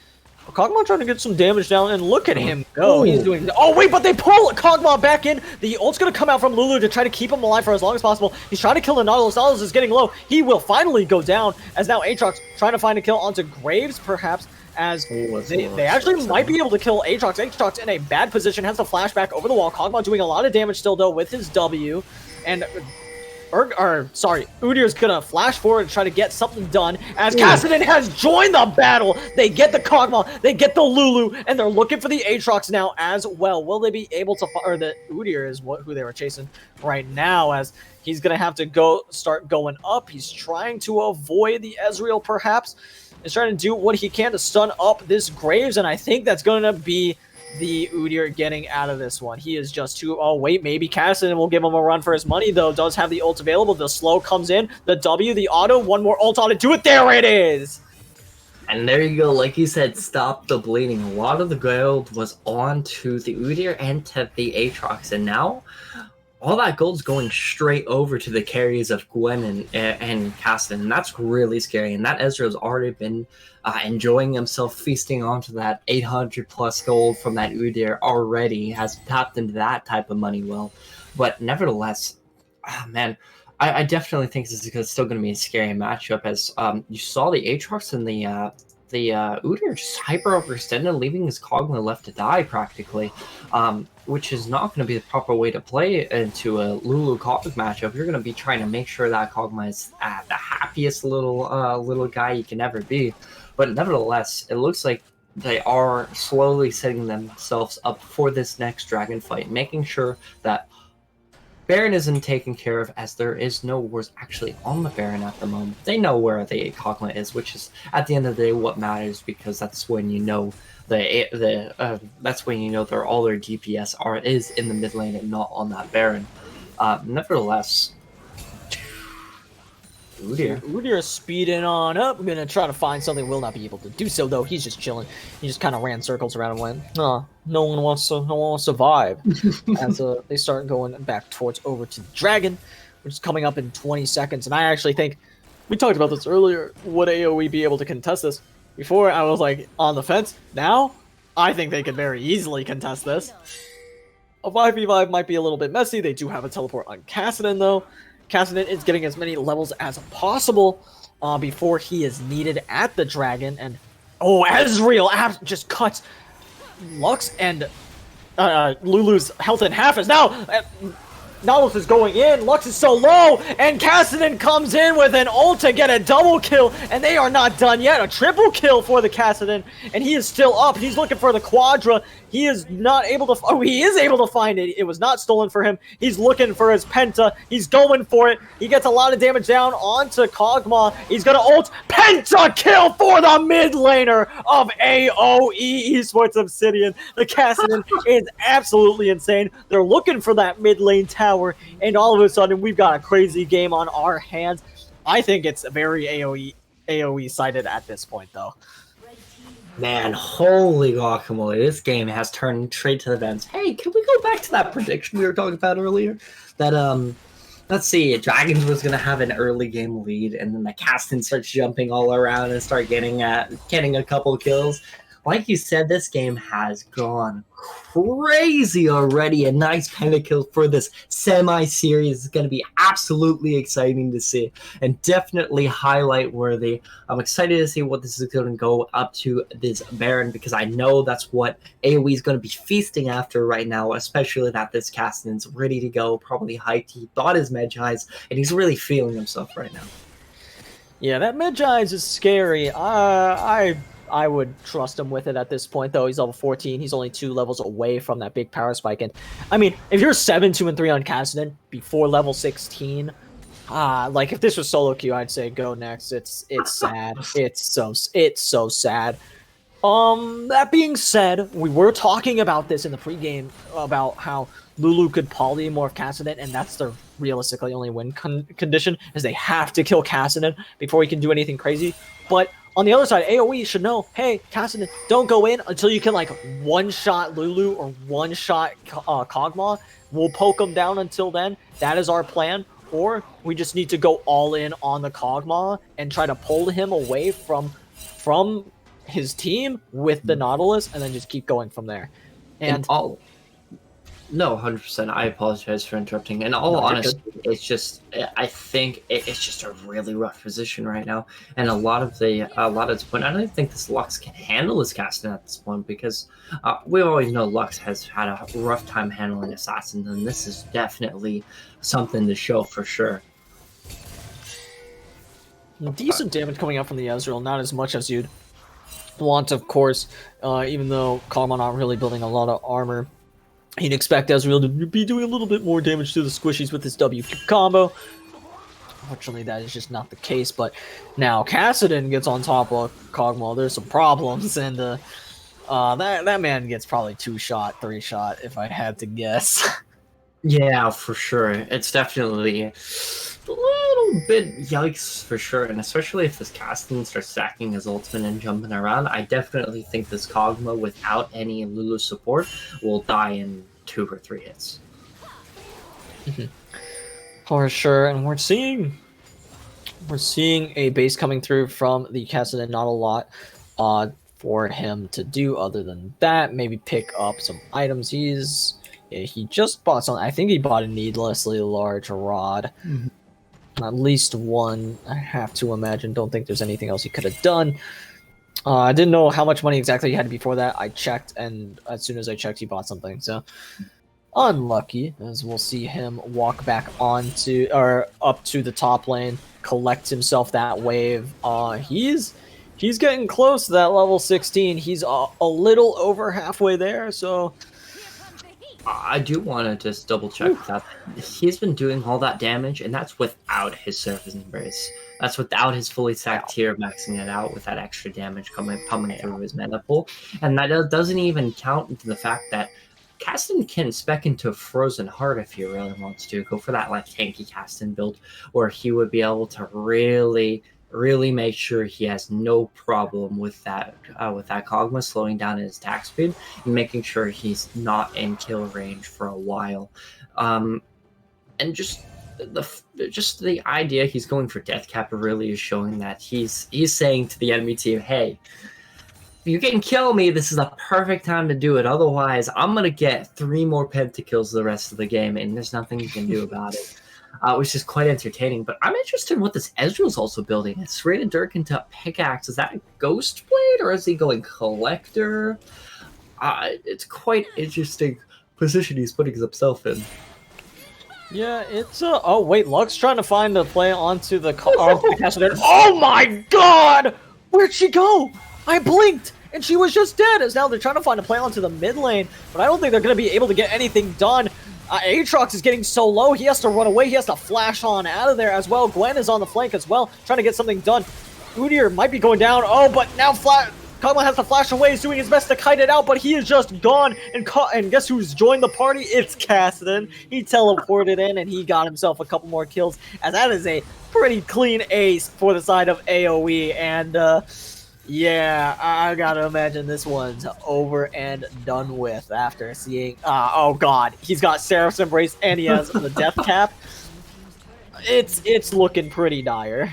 Kog'Maw trying to get some damage down, and look at him go. He's doing... Oh, wait, but they pull Kog'Maw back in. The ult's going to come out from Lulu to try to keep him alive for as long as possible. He's trying to kill the Nautilus. Nautilus is getting low. He will finally go down, as now Aatrox trying to find a kill onto Graves, perhaps, as they actually might be able to kill Aatrox. Aatrox in a bad position, has the flashback over the wall. Kog'Maw doing a lot of damage still, though, with his W. And... Udyr's gonna flash forward and try to get something done as Kassadin has joined the battle. They get the Kog'Maw, they get the Lulu, and they're looking for the Aatrox now as well. Will they be able to or the Udyr is who they were chasing right now, as he's gonna have to start going up. He's trying to avoid the Ezreal, perhaps. He's trying to do what he can to stun up this Graves, and I think that's gonna be the Udyr getting out of this one. He is just too... Oh, wait, maybe Kassadin will give him a run for his money, though. Does have the ult available. The slow comes in. The W, the auto. One more ult on it. Do it. There it is! And there you go. Like you said, stop the bleeding. A lot of the gold was on to the Udyr and to the Aatrox. And now, all that gold's going straight over to the carries of Gwen and Kassadin. And that's really scary. And that Ezreal's already been... enjoying himself, feasting onto that 800 plus gold from that Udyr already, has tapped into that type of money well. But nevertheless, man, I definitely think this is still going to be a scary matchup, as you saw the Aatrox and the Udyr just hyper overextended, leaving his Kog'Maw left to die practically, which is not going to be the proper way to play into a Lulu Kog'Maw matchup. You're going to be trying to make sure that Kog'Maw is the happiest little guy you can ever be. But nevertheless, it looks like they are slowly setting themselves up for this next dragon fight, making sure that Baron isn't taken care of, as there is no wars actually on the Baron at the moment. They know where the Kog'Maw is, which is at the end of the day what matters, because that's when you know that's when you know all their DPS is in the mid lane and not on that Baron. Nevertheless, Udyr is speeding on up. I'm gonna try to find something. Will not be able to do so, though. He's just chilling. He just kind of ran circles around and went, no one wants to vibe. As they start going back towards over to the Dragon, which is coming up in 20 seconds. And I actually think we talked about this earlier. Would AOE be able to contest this? Before I was like on the fence. Now I think they could very easily contest this. A 5v5 might be a little bit messy. They do have a teleport on Kassadin, though. Kassadin is getting as many levels as possible before he is needed at the Dragon. And Ezreal just cuts Lux and Lulu's health in half. As now Nautilus is going in, Lux is so low, and Kassadin comes in with an ult to get a double kill, and they are not done yet. A triple kill for the Kassadin, and he is still up. He's looking for the Quadra. He is not able to... Oh, he is able to find it. It was not stolen for him. He's looking for his Penta. He's going for it. He gets a lot of damage down onto Kog'Maw. He's going to ult. Penta kill for the mid laner of AOE Esports Obsidian. The Kassadin is absolutely insane. They're looking for that mid lane tower, and all of a sudden, we've got a crazy game on our hands. I think it's very AOE sided at this point, though. Man, holy guacamole, this game has turned straight to the vents. Hey, can we go back to that prediction we were talking about earlier? That, let's see, Dragons was going to have an early game lead, and then the Kassadin starts jumping all around and start getting a couple kills. Like you said, this game has gone crazy already. A nice kind of kill for this semi-series is going to be absolutely exciting to see, and definitely highlight worthy. I'm excited to see what this is going to go up to this Baron, because I know that's what AoE is going to be feasting after right now, especially that this Kassadin's ready to go, probably hyped. He thought his Medjai's, and he's really feeling himself right now. Yeah, that Medjai's is scary. I would trust him with it at this point, though. He's level 14. He's only 2 levels away from that big power spike. And I mean, if you're 7-2-3 on Kassadin before level 16, like if this was solo queue, I'd say go next. It's sad. It's so sad. That being said, we were talking about this in the pregame about how Lulu could polymorph Kassadin, and that's their realistically only win condition, is they have to kill Kassadin before he can do anything crazy. But on the other side, AoE should know, hey, Kassadin, don't go in until you can, like, one-shot Lulu or one-shot Kog'Maw. We'll poke him down until then. That is our plan. Or we just need to go all in on the Kog'Maw and try to pull him away from his team with the Nautilus and then just keep going from there. And all no, 100%. I apologize for interrupting. In all No, you're honesty, it's just I think it's just a really rough position right now, and a lot of this point, I don't think this Lux can handle his casting at this point because we always know Lux has had a rough time handling assassins, and this is definitely something to show for sure. decent damage coming out from the Ezreal, not as much as you'd want, of course, even though Karma not really building a lot of armor. You'd expect Ezreal to be doing a little bit more damage to the squishies with his W combo. Unfortunately, that is just not the case, but now Kassadin gets on top of Kog'Maw. There's some problems, and that man gets probably 2-shot, 3-shot, if I had to guess. Yeah, for sure. It's definitely a little bit yikes for sure, and especially if this Caston starts stacking his ultimate and jumping around, I definitely think this Kog'Maw without any Lulu support will die in 2 or 3 hits. For sure, and we're seeing a base coming through from the Kassadin. Not a lot for him to do other than that. Maybe pick up some items. He just bought something. I think he bought a needlessly large rod. At least one, I have to imagine. Don't think there's anything else he could have done. I didn't know how much money exactly he had before that. I checked, and as soon as I checked, he bought something. So unlucky, as we'll see him walk back onto or up to the top lane, collect himself that wave. He's getting close to that level 16. He's a little over halfway there, so I do want to just double check that he's been doing all that damage, and that's without his Surface Embrace. That's without his fully stacked tier maxing it out with that extra damage coming through his mana pool. And that doesn't even count into the fact that Caston can spec into Frozen Heart if he really wants to. Go for that like tanky Caston build where he would be able to really make sure he has no problem with that Kog'Maw slowing down his attack speed and making sure he's not in kill range for a while. And just the idea he's going for death cap really is showing that he's saying to the enemy team, hey, if you can kill me, this is a perfect time to do it. Otherwise, I'm gonna get 3 more pentakills the rest of the game, and there's nothing you can do about it. Which is quite entertaining. But I'm interested in what this Ezreal's also building. It's rated Dirk into pickaxe. Is that a Ghost Blade, or is he going Collector? It's quite interesting position he's putting himself in. yeah, it's oh wait, Lux trying to find a play onto the Kassadin. Oh my god! Where'd she go? I blinked and she was just dead. As now they're trying to find a play onto the mid lane, but I don't think they're going to be able to get anything done. Aatrox is getting so low, he has to run away, he has to flash on out of there as well. Gwen is on the flank as well, trying to get something done. Udyr might be going down, but now Kog'Maw has to flash away, he's doing his best to kite it out, but he is just gone, and guess who's joined the party? It's Kassadin. He teleported in, and he got himself a couple more kills, as that is a pretty clean ace for the side of AOE, and yeah, I gotta imagine this one's over and done with after seeing... oh god, he's got Seraph's Embrace and he has the Death Cap. It's looking pretty dire.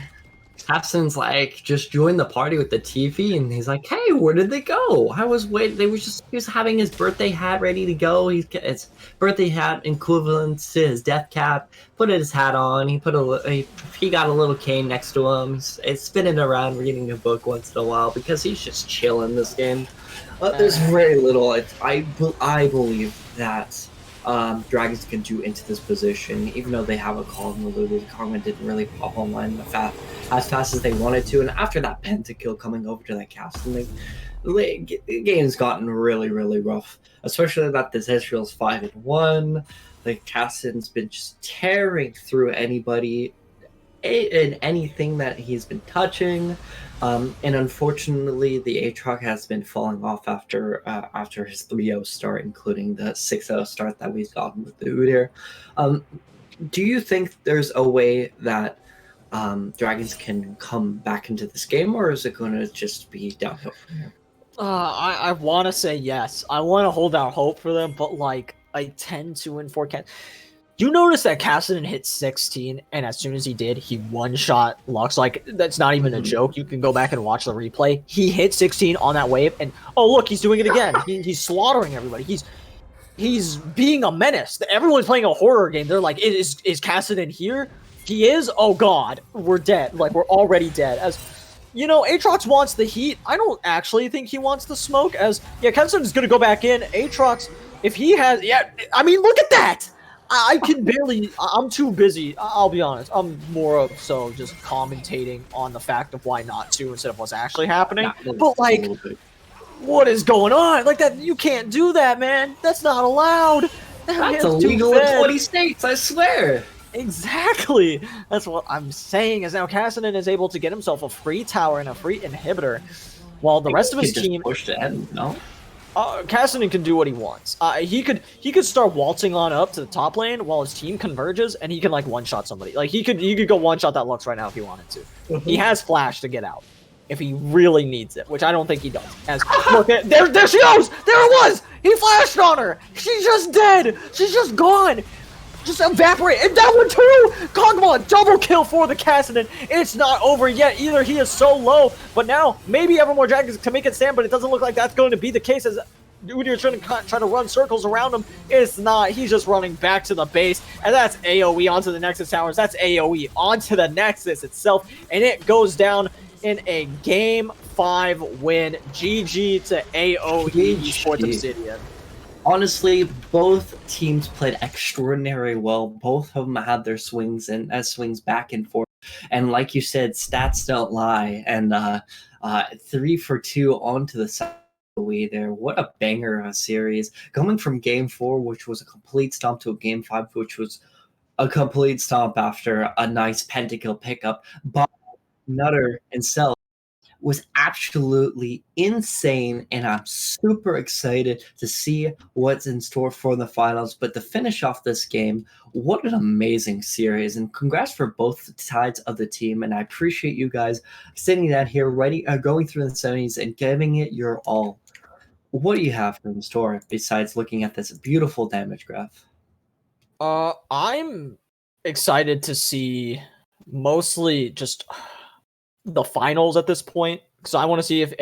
Capson's like, just joined the party with the TV, and he's like, hey, where did they go? I was waiting. He was having his birthday hat ready to go. It's birthday hat equivalent to his death cap. Put his hat on. He got a little cane next to him. It's spinning around, reading a book once in a while because he's just chilling this game. There's very little. I believe that Dragons can do into this position, even though they have a Kog'Maw. The Kog'Maw didn't really pop online as fast as they wanted to, and after that pentakill coming over to that casting, the game's gotten really, really rough. Especially that this Ezreal's 5-1. The Caston's been just tearing through anybody and anything that he's been touching. And unfortunately, the Aatrox has been falling off after his 3-0 start, including the 6-0 start that we've gotten with the Udyr. Do you think there's a way that Dragons can come back into this game, or is it going to just be downhill from here? I want to say yes. I want to hold out hope for them, but like I tend to in forecast. You notice that Cassidy hit 16, and as soon as he did, he one-shot Lux. Like, that's not even a joke. You can go back and watch the replay. He hit 16 on that wave, and oh, look, he's doing it again. He's slaughtering everybody. He's being a menace. Everyone's playing a horror game. They're like, is Cassidy here? He is? Oh, God. We're dead. Like, we're already dead. As, you know, Aatrox wants the heat. I don't actually think he wants the smoke, as, yeah, Cassidy's going to go back in. Aatrox, if he has, yeah, I mean, look at that! I can barely. I'm too busy. I'll be honest. I'm more of so just commentating on the fact of why not to instead of what's actually happening. But like, what is going on? Like that, you can't do that, man. That's not allowed. That's illegal in 20 states. I swear. Exactly. That's what I'm saying. Is now Cassidy is able to get himself a free tower and a free inhibitor, while the rest of his team pushed ahead. No. Cassidy can do what he wants. He could start waltzing on up to the top lane while his team converges, and he can like one shot somebody. Like he could go one shot that Lux right now if he wanted to. He has flash to get out if he really needs it, which I don't think he does. As look, there she goes. There it was. He flashed on her. She's just dead. She's just gone. Just evaporate. And that one too! Kog'Maw, double kill for the Cassidy. It's not over yet either. He is so low. But now, maybe Evermore Dragons can make it stand, but it doesn't look like that's going to be the case as Udyr trying to run circles around him. It's not. He's just running back to the base. And that's AOE onto the Nexus Towers. That's AOE onto the Nexus itself. And it goes down in a Game 5 win. GG to AOE Esports Obsidian. Honestly, both teams played extraordinarily well. Both of them had their swings back and forth. And like you said, stats don't lie. And 3 for 2 onto the side there. What a banger of a series. Coming from Game 4, which was a complete stomp, to a Game 5, which was a complete stomp after a nice pentakill pickup. But Nutter and Cell was absolutely insane, and I'm super excited to see what's in store for the finals. But to finish off this game, what an amazing series, and congrats for both sides of the team. And I appreciate you guys sitting down here, going through the semis and giving it your all. What do you have in store besides looking at this beautiful damage graph? I'm excited to see mostly just the finals at this point, because I want to see if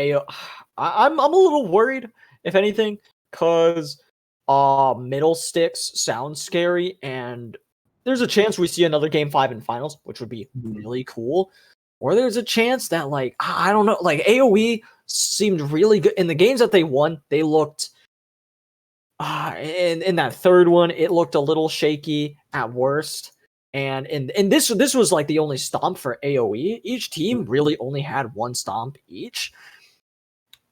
I'm a little worried, if anything, because middle sticks sound scary, and there's a chance we see another Game 5 in finals, which would be really cool. Or there's a chance that, like, I don't know, like AOE seemed really good in the games that they won. They looked in that third one, it looked a little shaky at worst. And this was like the only stomp for AOE. Each team really only had one stomp each.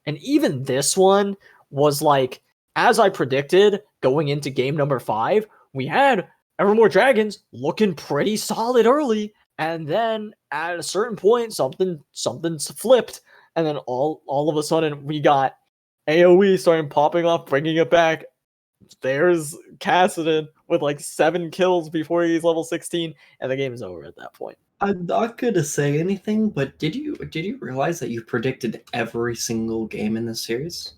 And even this one was like, as I predicted, going into game number 5, we had Evermore Dragons looking pretty solid early. And then at a certain point, something's flipped. And then all of a sudden, we got AOE starting popping off, bringing it back. There's Cassidy with like 7 kills before he's level 16, and the game is over at that point. I'm not gonna say anything, but did you realize that you predicted every single game in this series?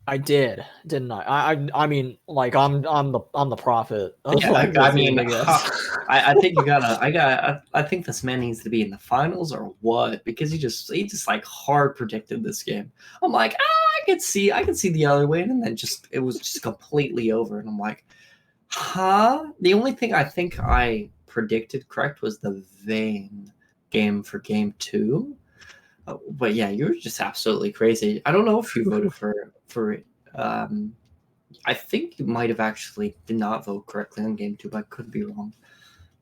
I did, didn't I? I mean, like I'm the prophet. Yeah, I mean, I think you gotta. I think this man needs to be in the finals or what? Because he just like hard predicted this game. I'm like, I can see the other way, and then it was just completely over, and I'm like, huh? The only thing I think I predicted correct was the Vayne game for game 2. But yeah, you were just absolutely crazy. I don't know if you voted for I think you might have actually did not vote correctly on game 2, but I could be wrong.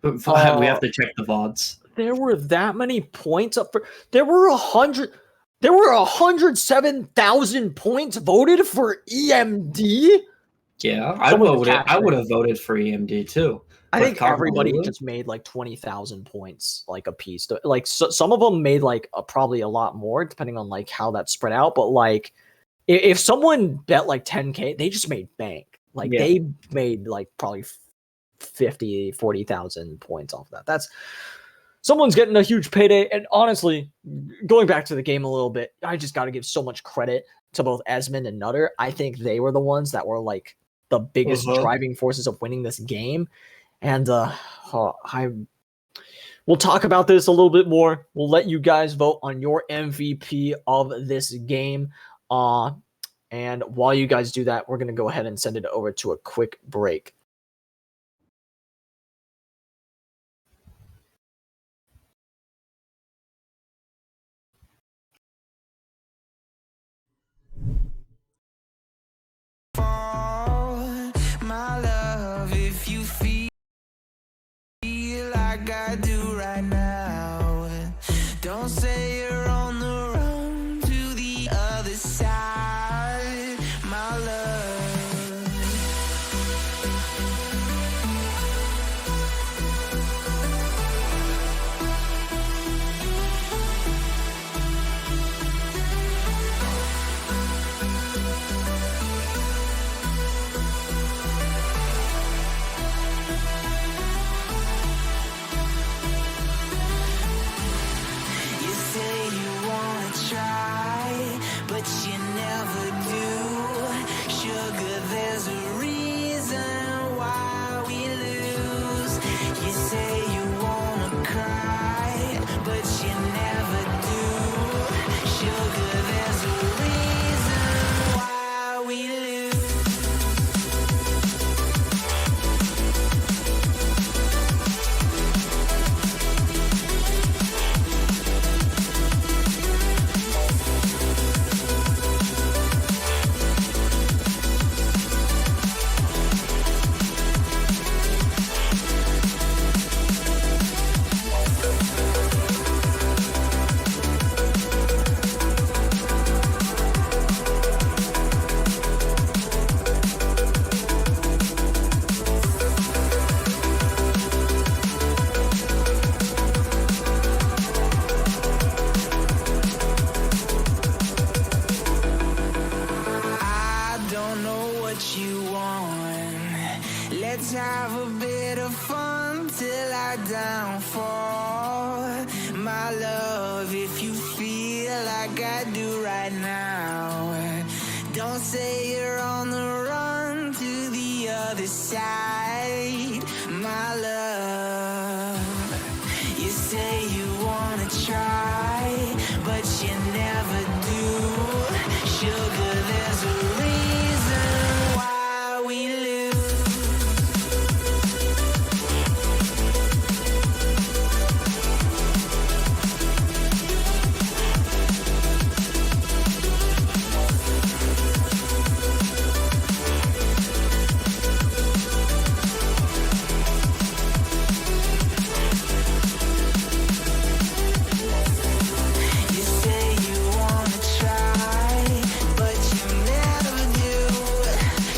But we have to check the VODs. There were that many points up for. There were 107,000 points voted for EMD. Yeah, I would have voted for EMD too. I think everybody just made like 20,000 points, like a piece. Like some of them made like probably a lot more, depending on like how that spread out. But like, if someone bet like 10K, they just made bank. Like they made like probably 40,000 points off that. That's someone's getting a huge payday. And honestly, going back to the game a little bit, I just got to give so much credit to both Esmond and Nutter. I think they were the ones that were like the biggest driving forces of winning this game. And we'll talk about this a little bit more. We'll let you guys vote on your MVP of this game. And while you guys do that, we're going to go ahead and send it over to a quick break. My love, if you feel like I do right now, don't say you're on the run to the other side, my love. You say you wanna try, but you never do. Sugar, there's a reason why we lose. You say you wanna cry, but you never do. Sugar, there's a reason why we lose. I don't know what you want. Let's have a bit of fun till I downfall. My love, if you feel like I do right now, don't say you're on the run to the other side, my love. You say you wanna try, but you never do. Sugar, there's a reason why we lose. You say you wanna try, but you never do.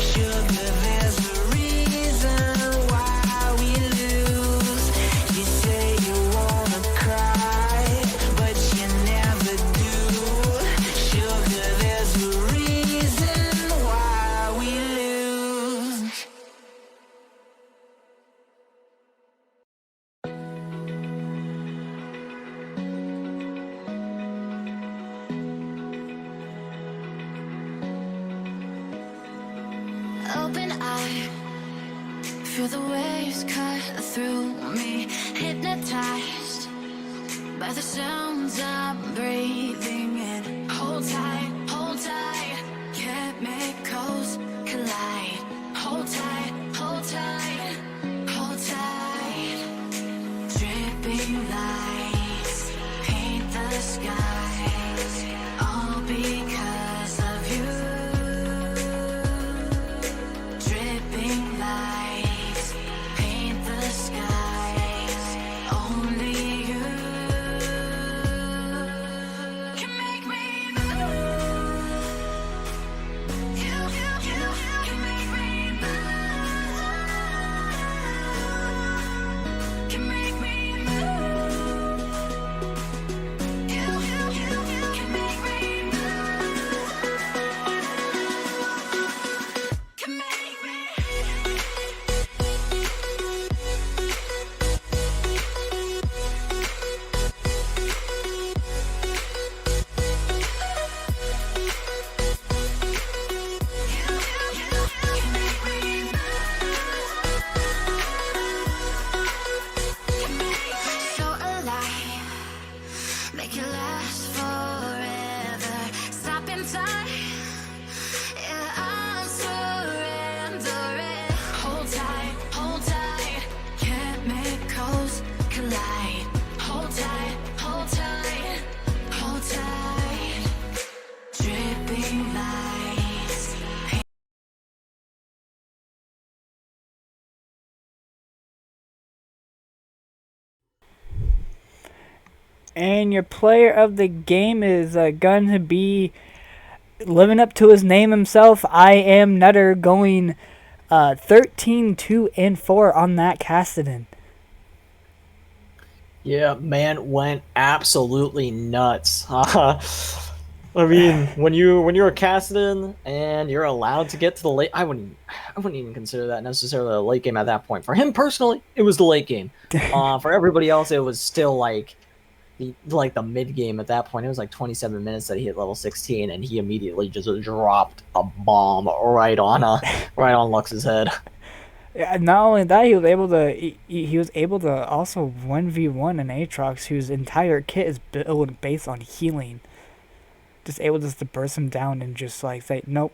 Sugar, there's a reason why we lose. You say you wanna cry, but you never do. Sugar, there's a reason why we lose. Open eye, feel the waves cut through me. Hypnotized by the sounds I'm breathing in. Hold tight, chemicals collide. Hold tight, hold tight, hold tight. Dripping lights paint the skies, all because of you. Dripping lights paint the skies, only you can make me move. You can make me move. Can make me move. And your player of the game is going to be living up to his name himself. I am Nutter, going 13-2-4 on that Cassidy. Yeah, man went absolutely nuts. I mean, when you're a Cassidy and you're allowed to get to the late, I wouldn't even consider that necessarily a late game at that point. For him personally, it was the late game. For everybody else, it was still like the mid game at that point. It was like 27 minutes that he hit level 16, and he immediately just dropped a bomb right on Lux's head. Yeah, not only that, he was able to also 1v1 an Aatrox whose entire kit is built based on healing. Just able just to burst him down and just like say nope.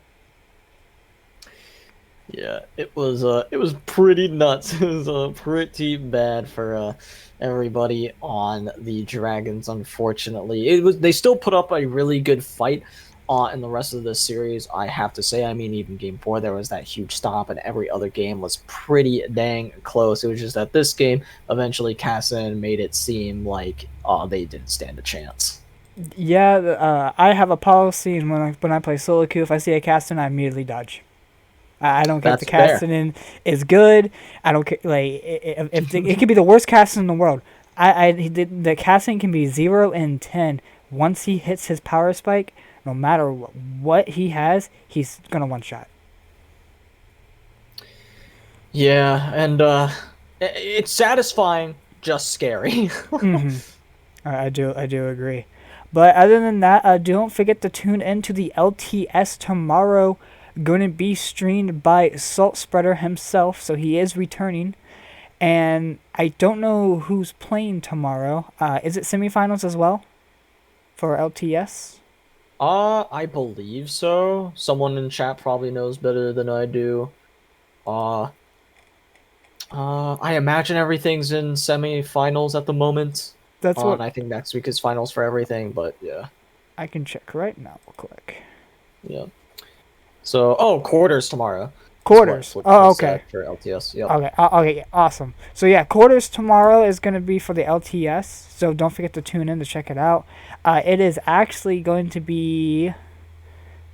Yeah, it was pretty nuts. It was pretty bad for everybody on the Dragons. Unfortunately, they still put up a really good fight in the rest of the series. I have to say, I mean, even game 4 there was that huge stop, and every other game was pretty dang close. It was just that this game eventually Cassin made it seem like they didn't stand a chance. Yeah, I have a policy, and when I play solo queue, if I see a Cassidy, I immediately dodge. I don't care if the Cassidy is good. I don't care. Like if it could be the worst Cassidy in the world. The Cassidy can be 0 and 10. Once he hits his power spike, no matter what he has, he's gonna one shot. Yeah, and it's satisfying, just scary. Mm-hmm. I do agree. But other than that, don't forget to tune in to the LTS tomorrow. Going to be streamed by Salt Spreader himself, so he is returning. And I don't know who's playing tomorrow. Is it semifinals as well for LTS? I believe so. Someone in chat probably knows better than I do. I imagine everything's in semifinals at the moment. That's what. And I think next week is finals for everything, but yeah. I can check right now real quick. Yeah. So, quarters tomorrow. Quarters. Oh, okay. For LTS. Yep. Okay. Okay. Yeah, awesome. So yeah, quarters tomorrow is going to be for the LTS. So don't forget to tune in to check it out. It is actually going to be,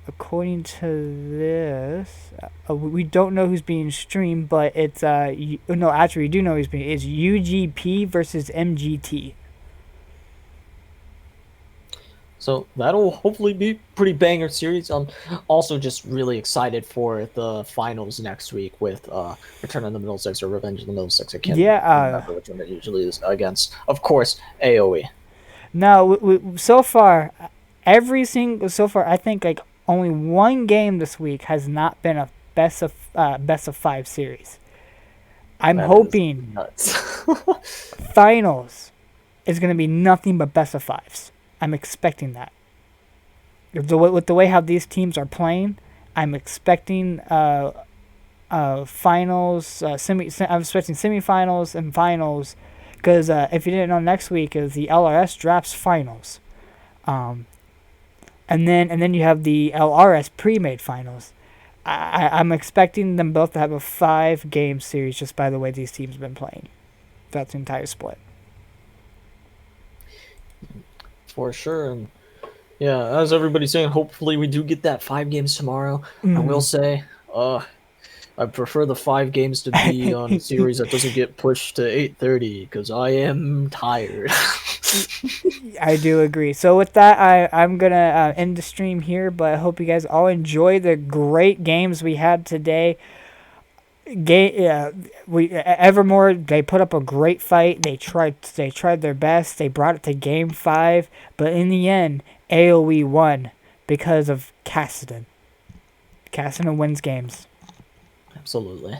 according to this, we don't know who's being streamed, but it's no, actually we do know who's being. It's UGP versus MGT. So that'll hopefully be pretty banger series. I'm also just really excited for the finals next week with Return of the Middle Six or Revenge of the Middle Six. I can't remember which one it usually is against. Of course, AOE. No, so far, I think like only one game this week has not been a best of 5 series. I'm hoping finals is going to be nothing but best of 5s. I'm expecting that. With the way how these teams are playing, I'm expecting finals. I'm expecting semifinals and finals, because if you didn't know, next week is the LRS drafts finals, and then you have the LRS Premade finals. I'm expecting them both to have a 5-game series just by the way these teams have been playing. That's the entire split. For sure. And yeah, as everybody's saying, hopefully we do get that 5 games tomorrow. I will say, I prefer the 5 games to be on a series that doesn't get pushed to 8:30 because I am tired. I do agree. So with that, I'm gonna end the stream here. But I hope you guys all enjoy the great games we had today. Evermore, they put up a great fight. They tried their best. They brought it to game 5, but in the end, AOE won because of Cassidy. Cassidy wins games. Absolutely.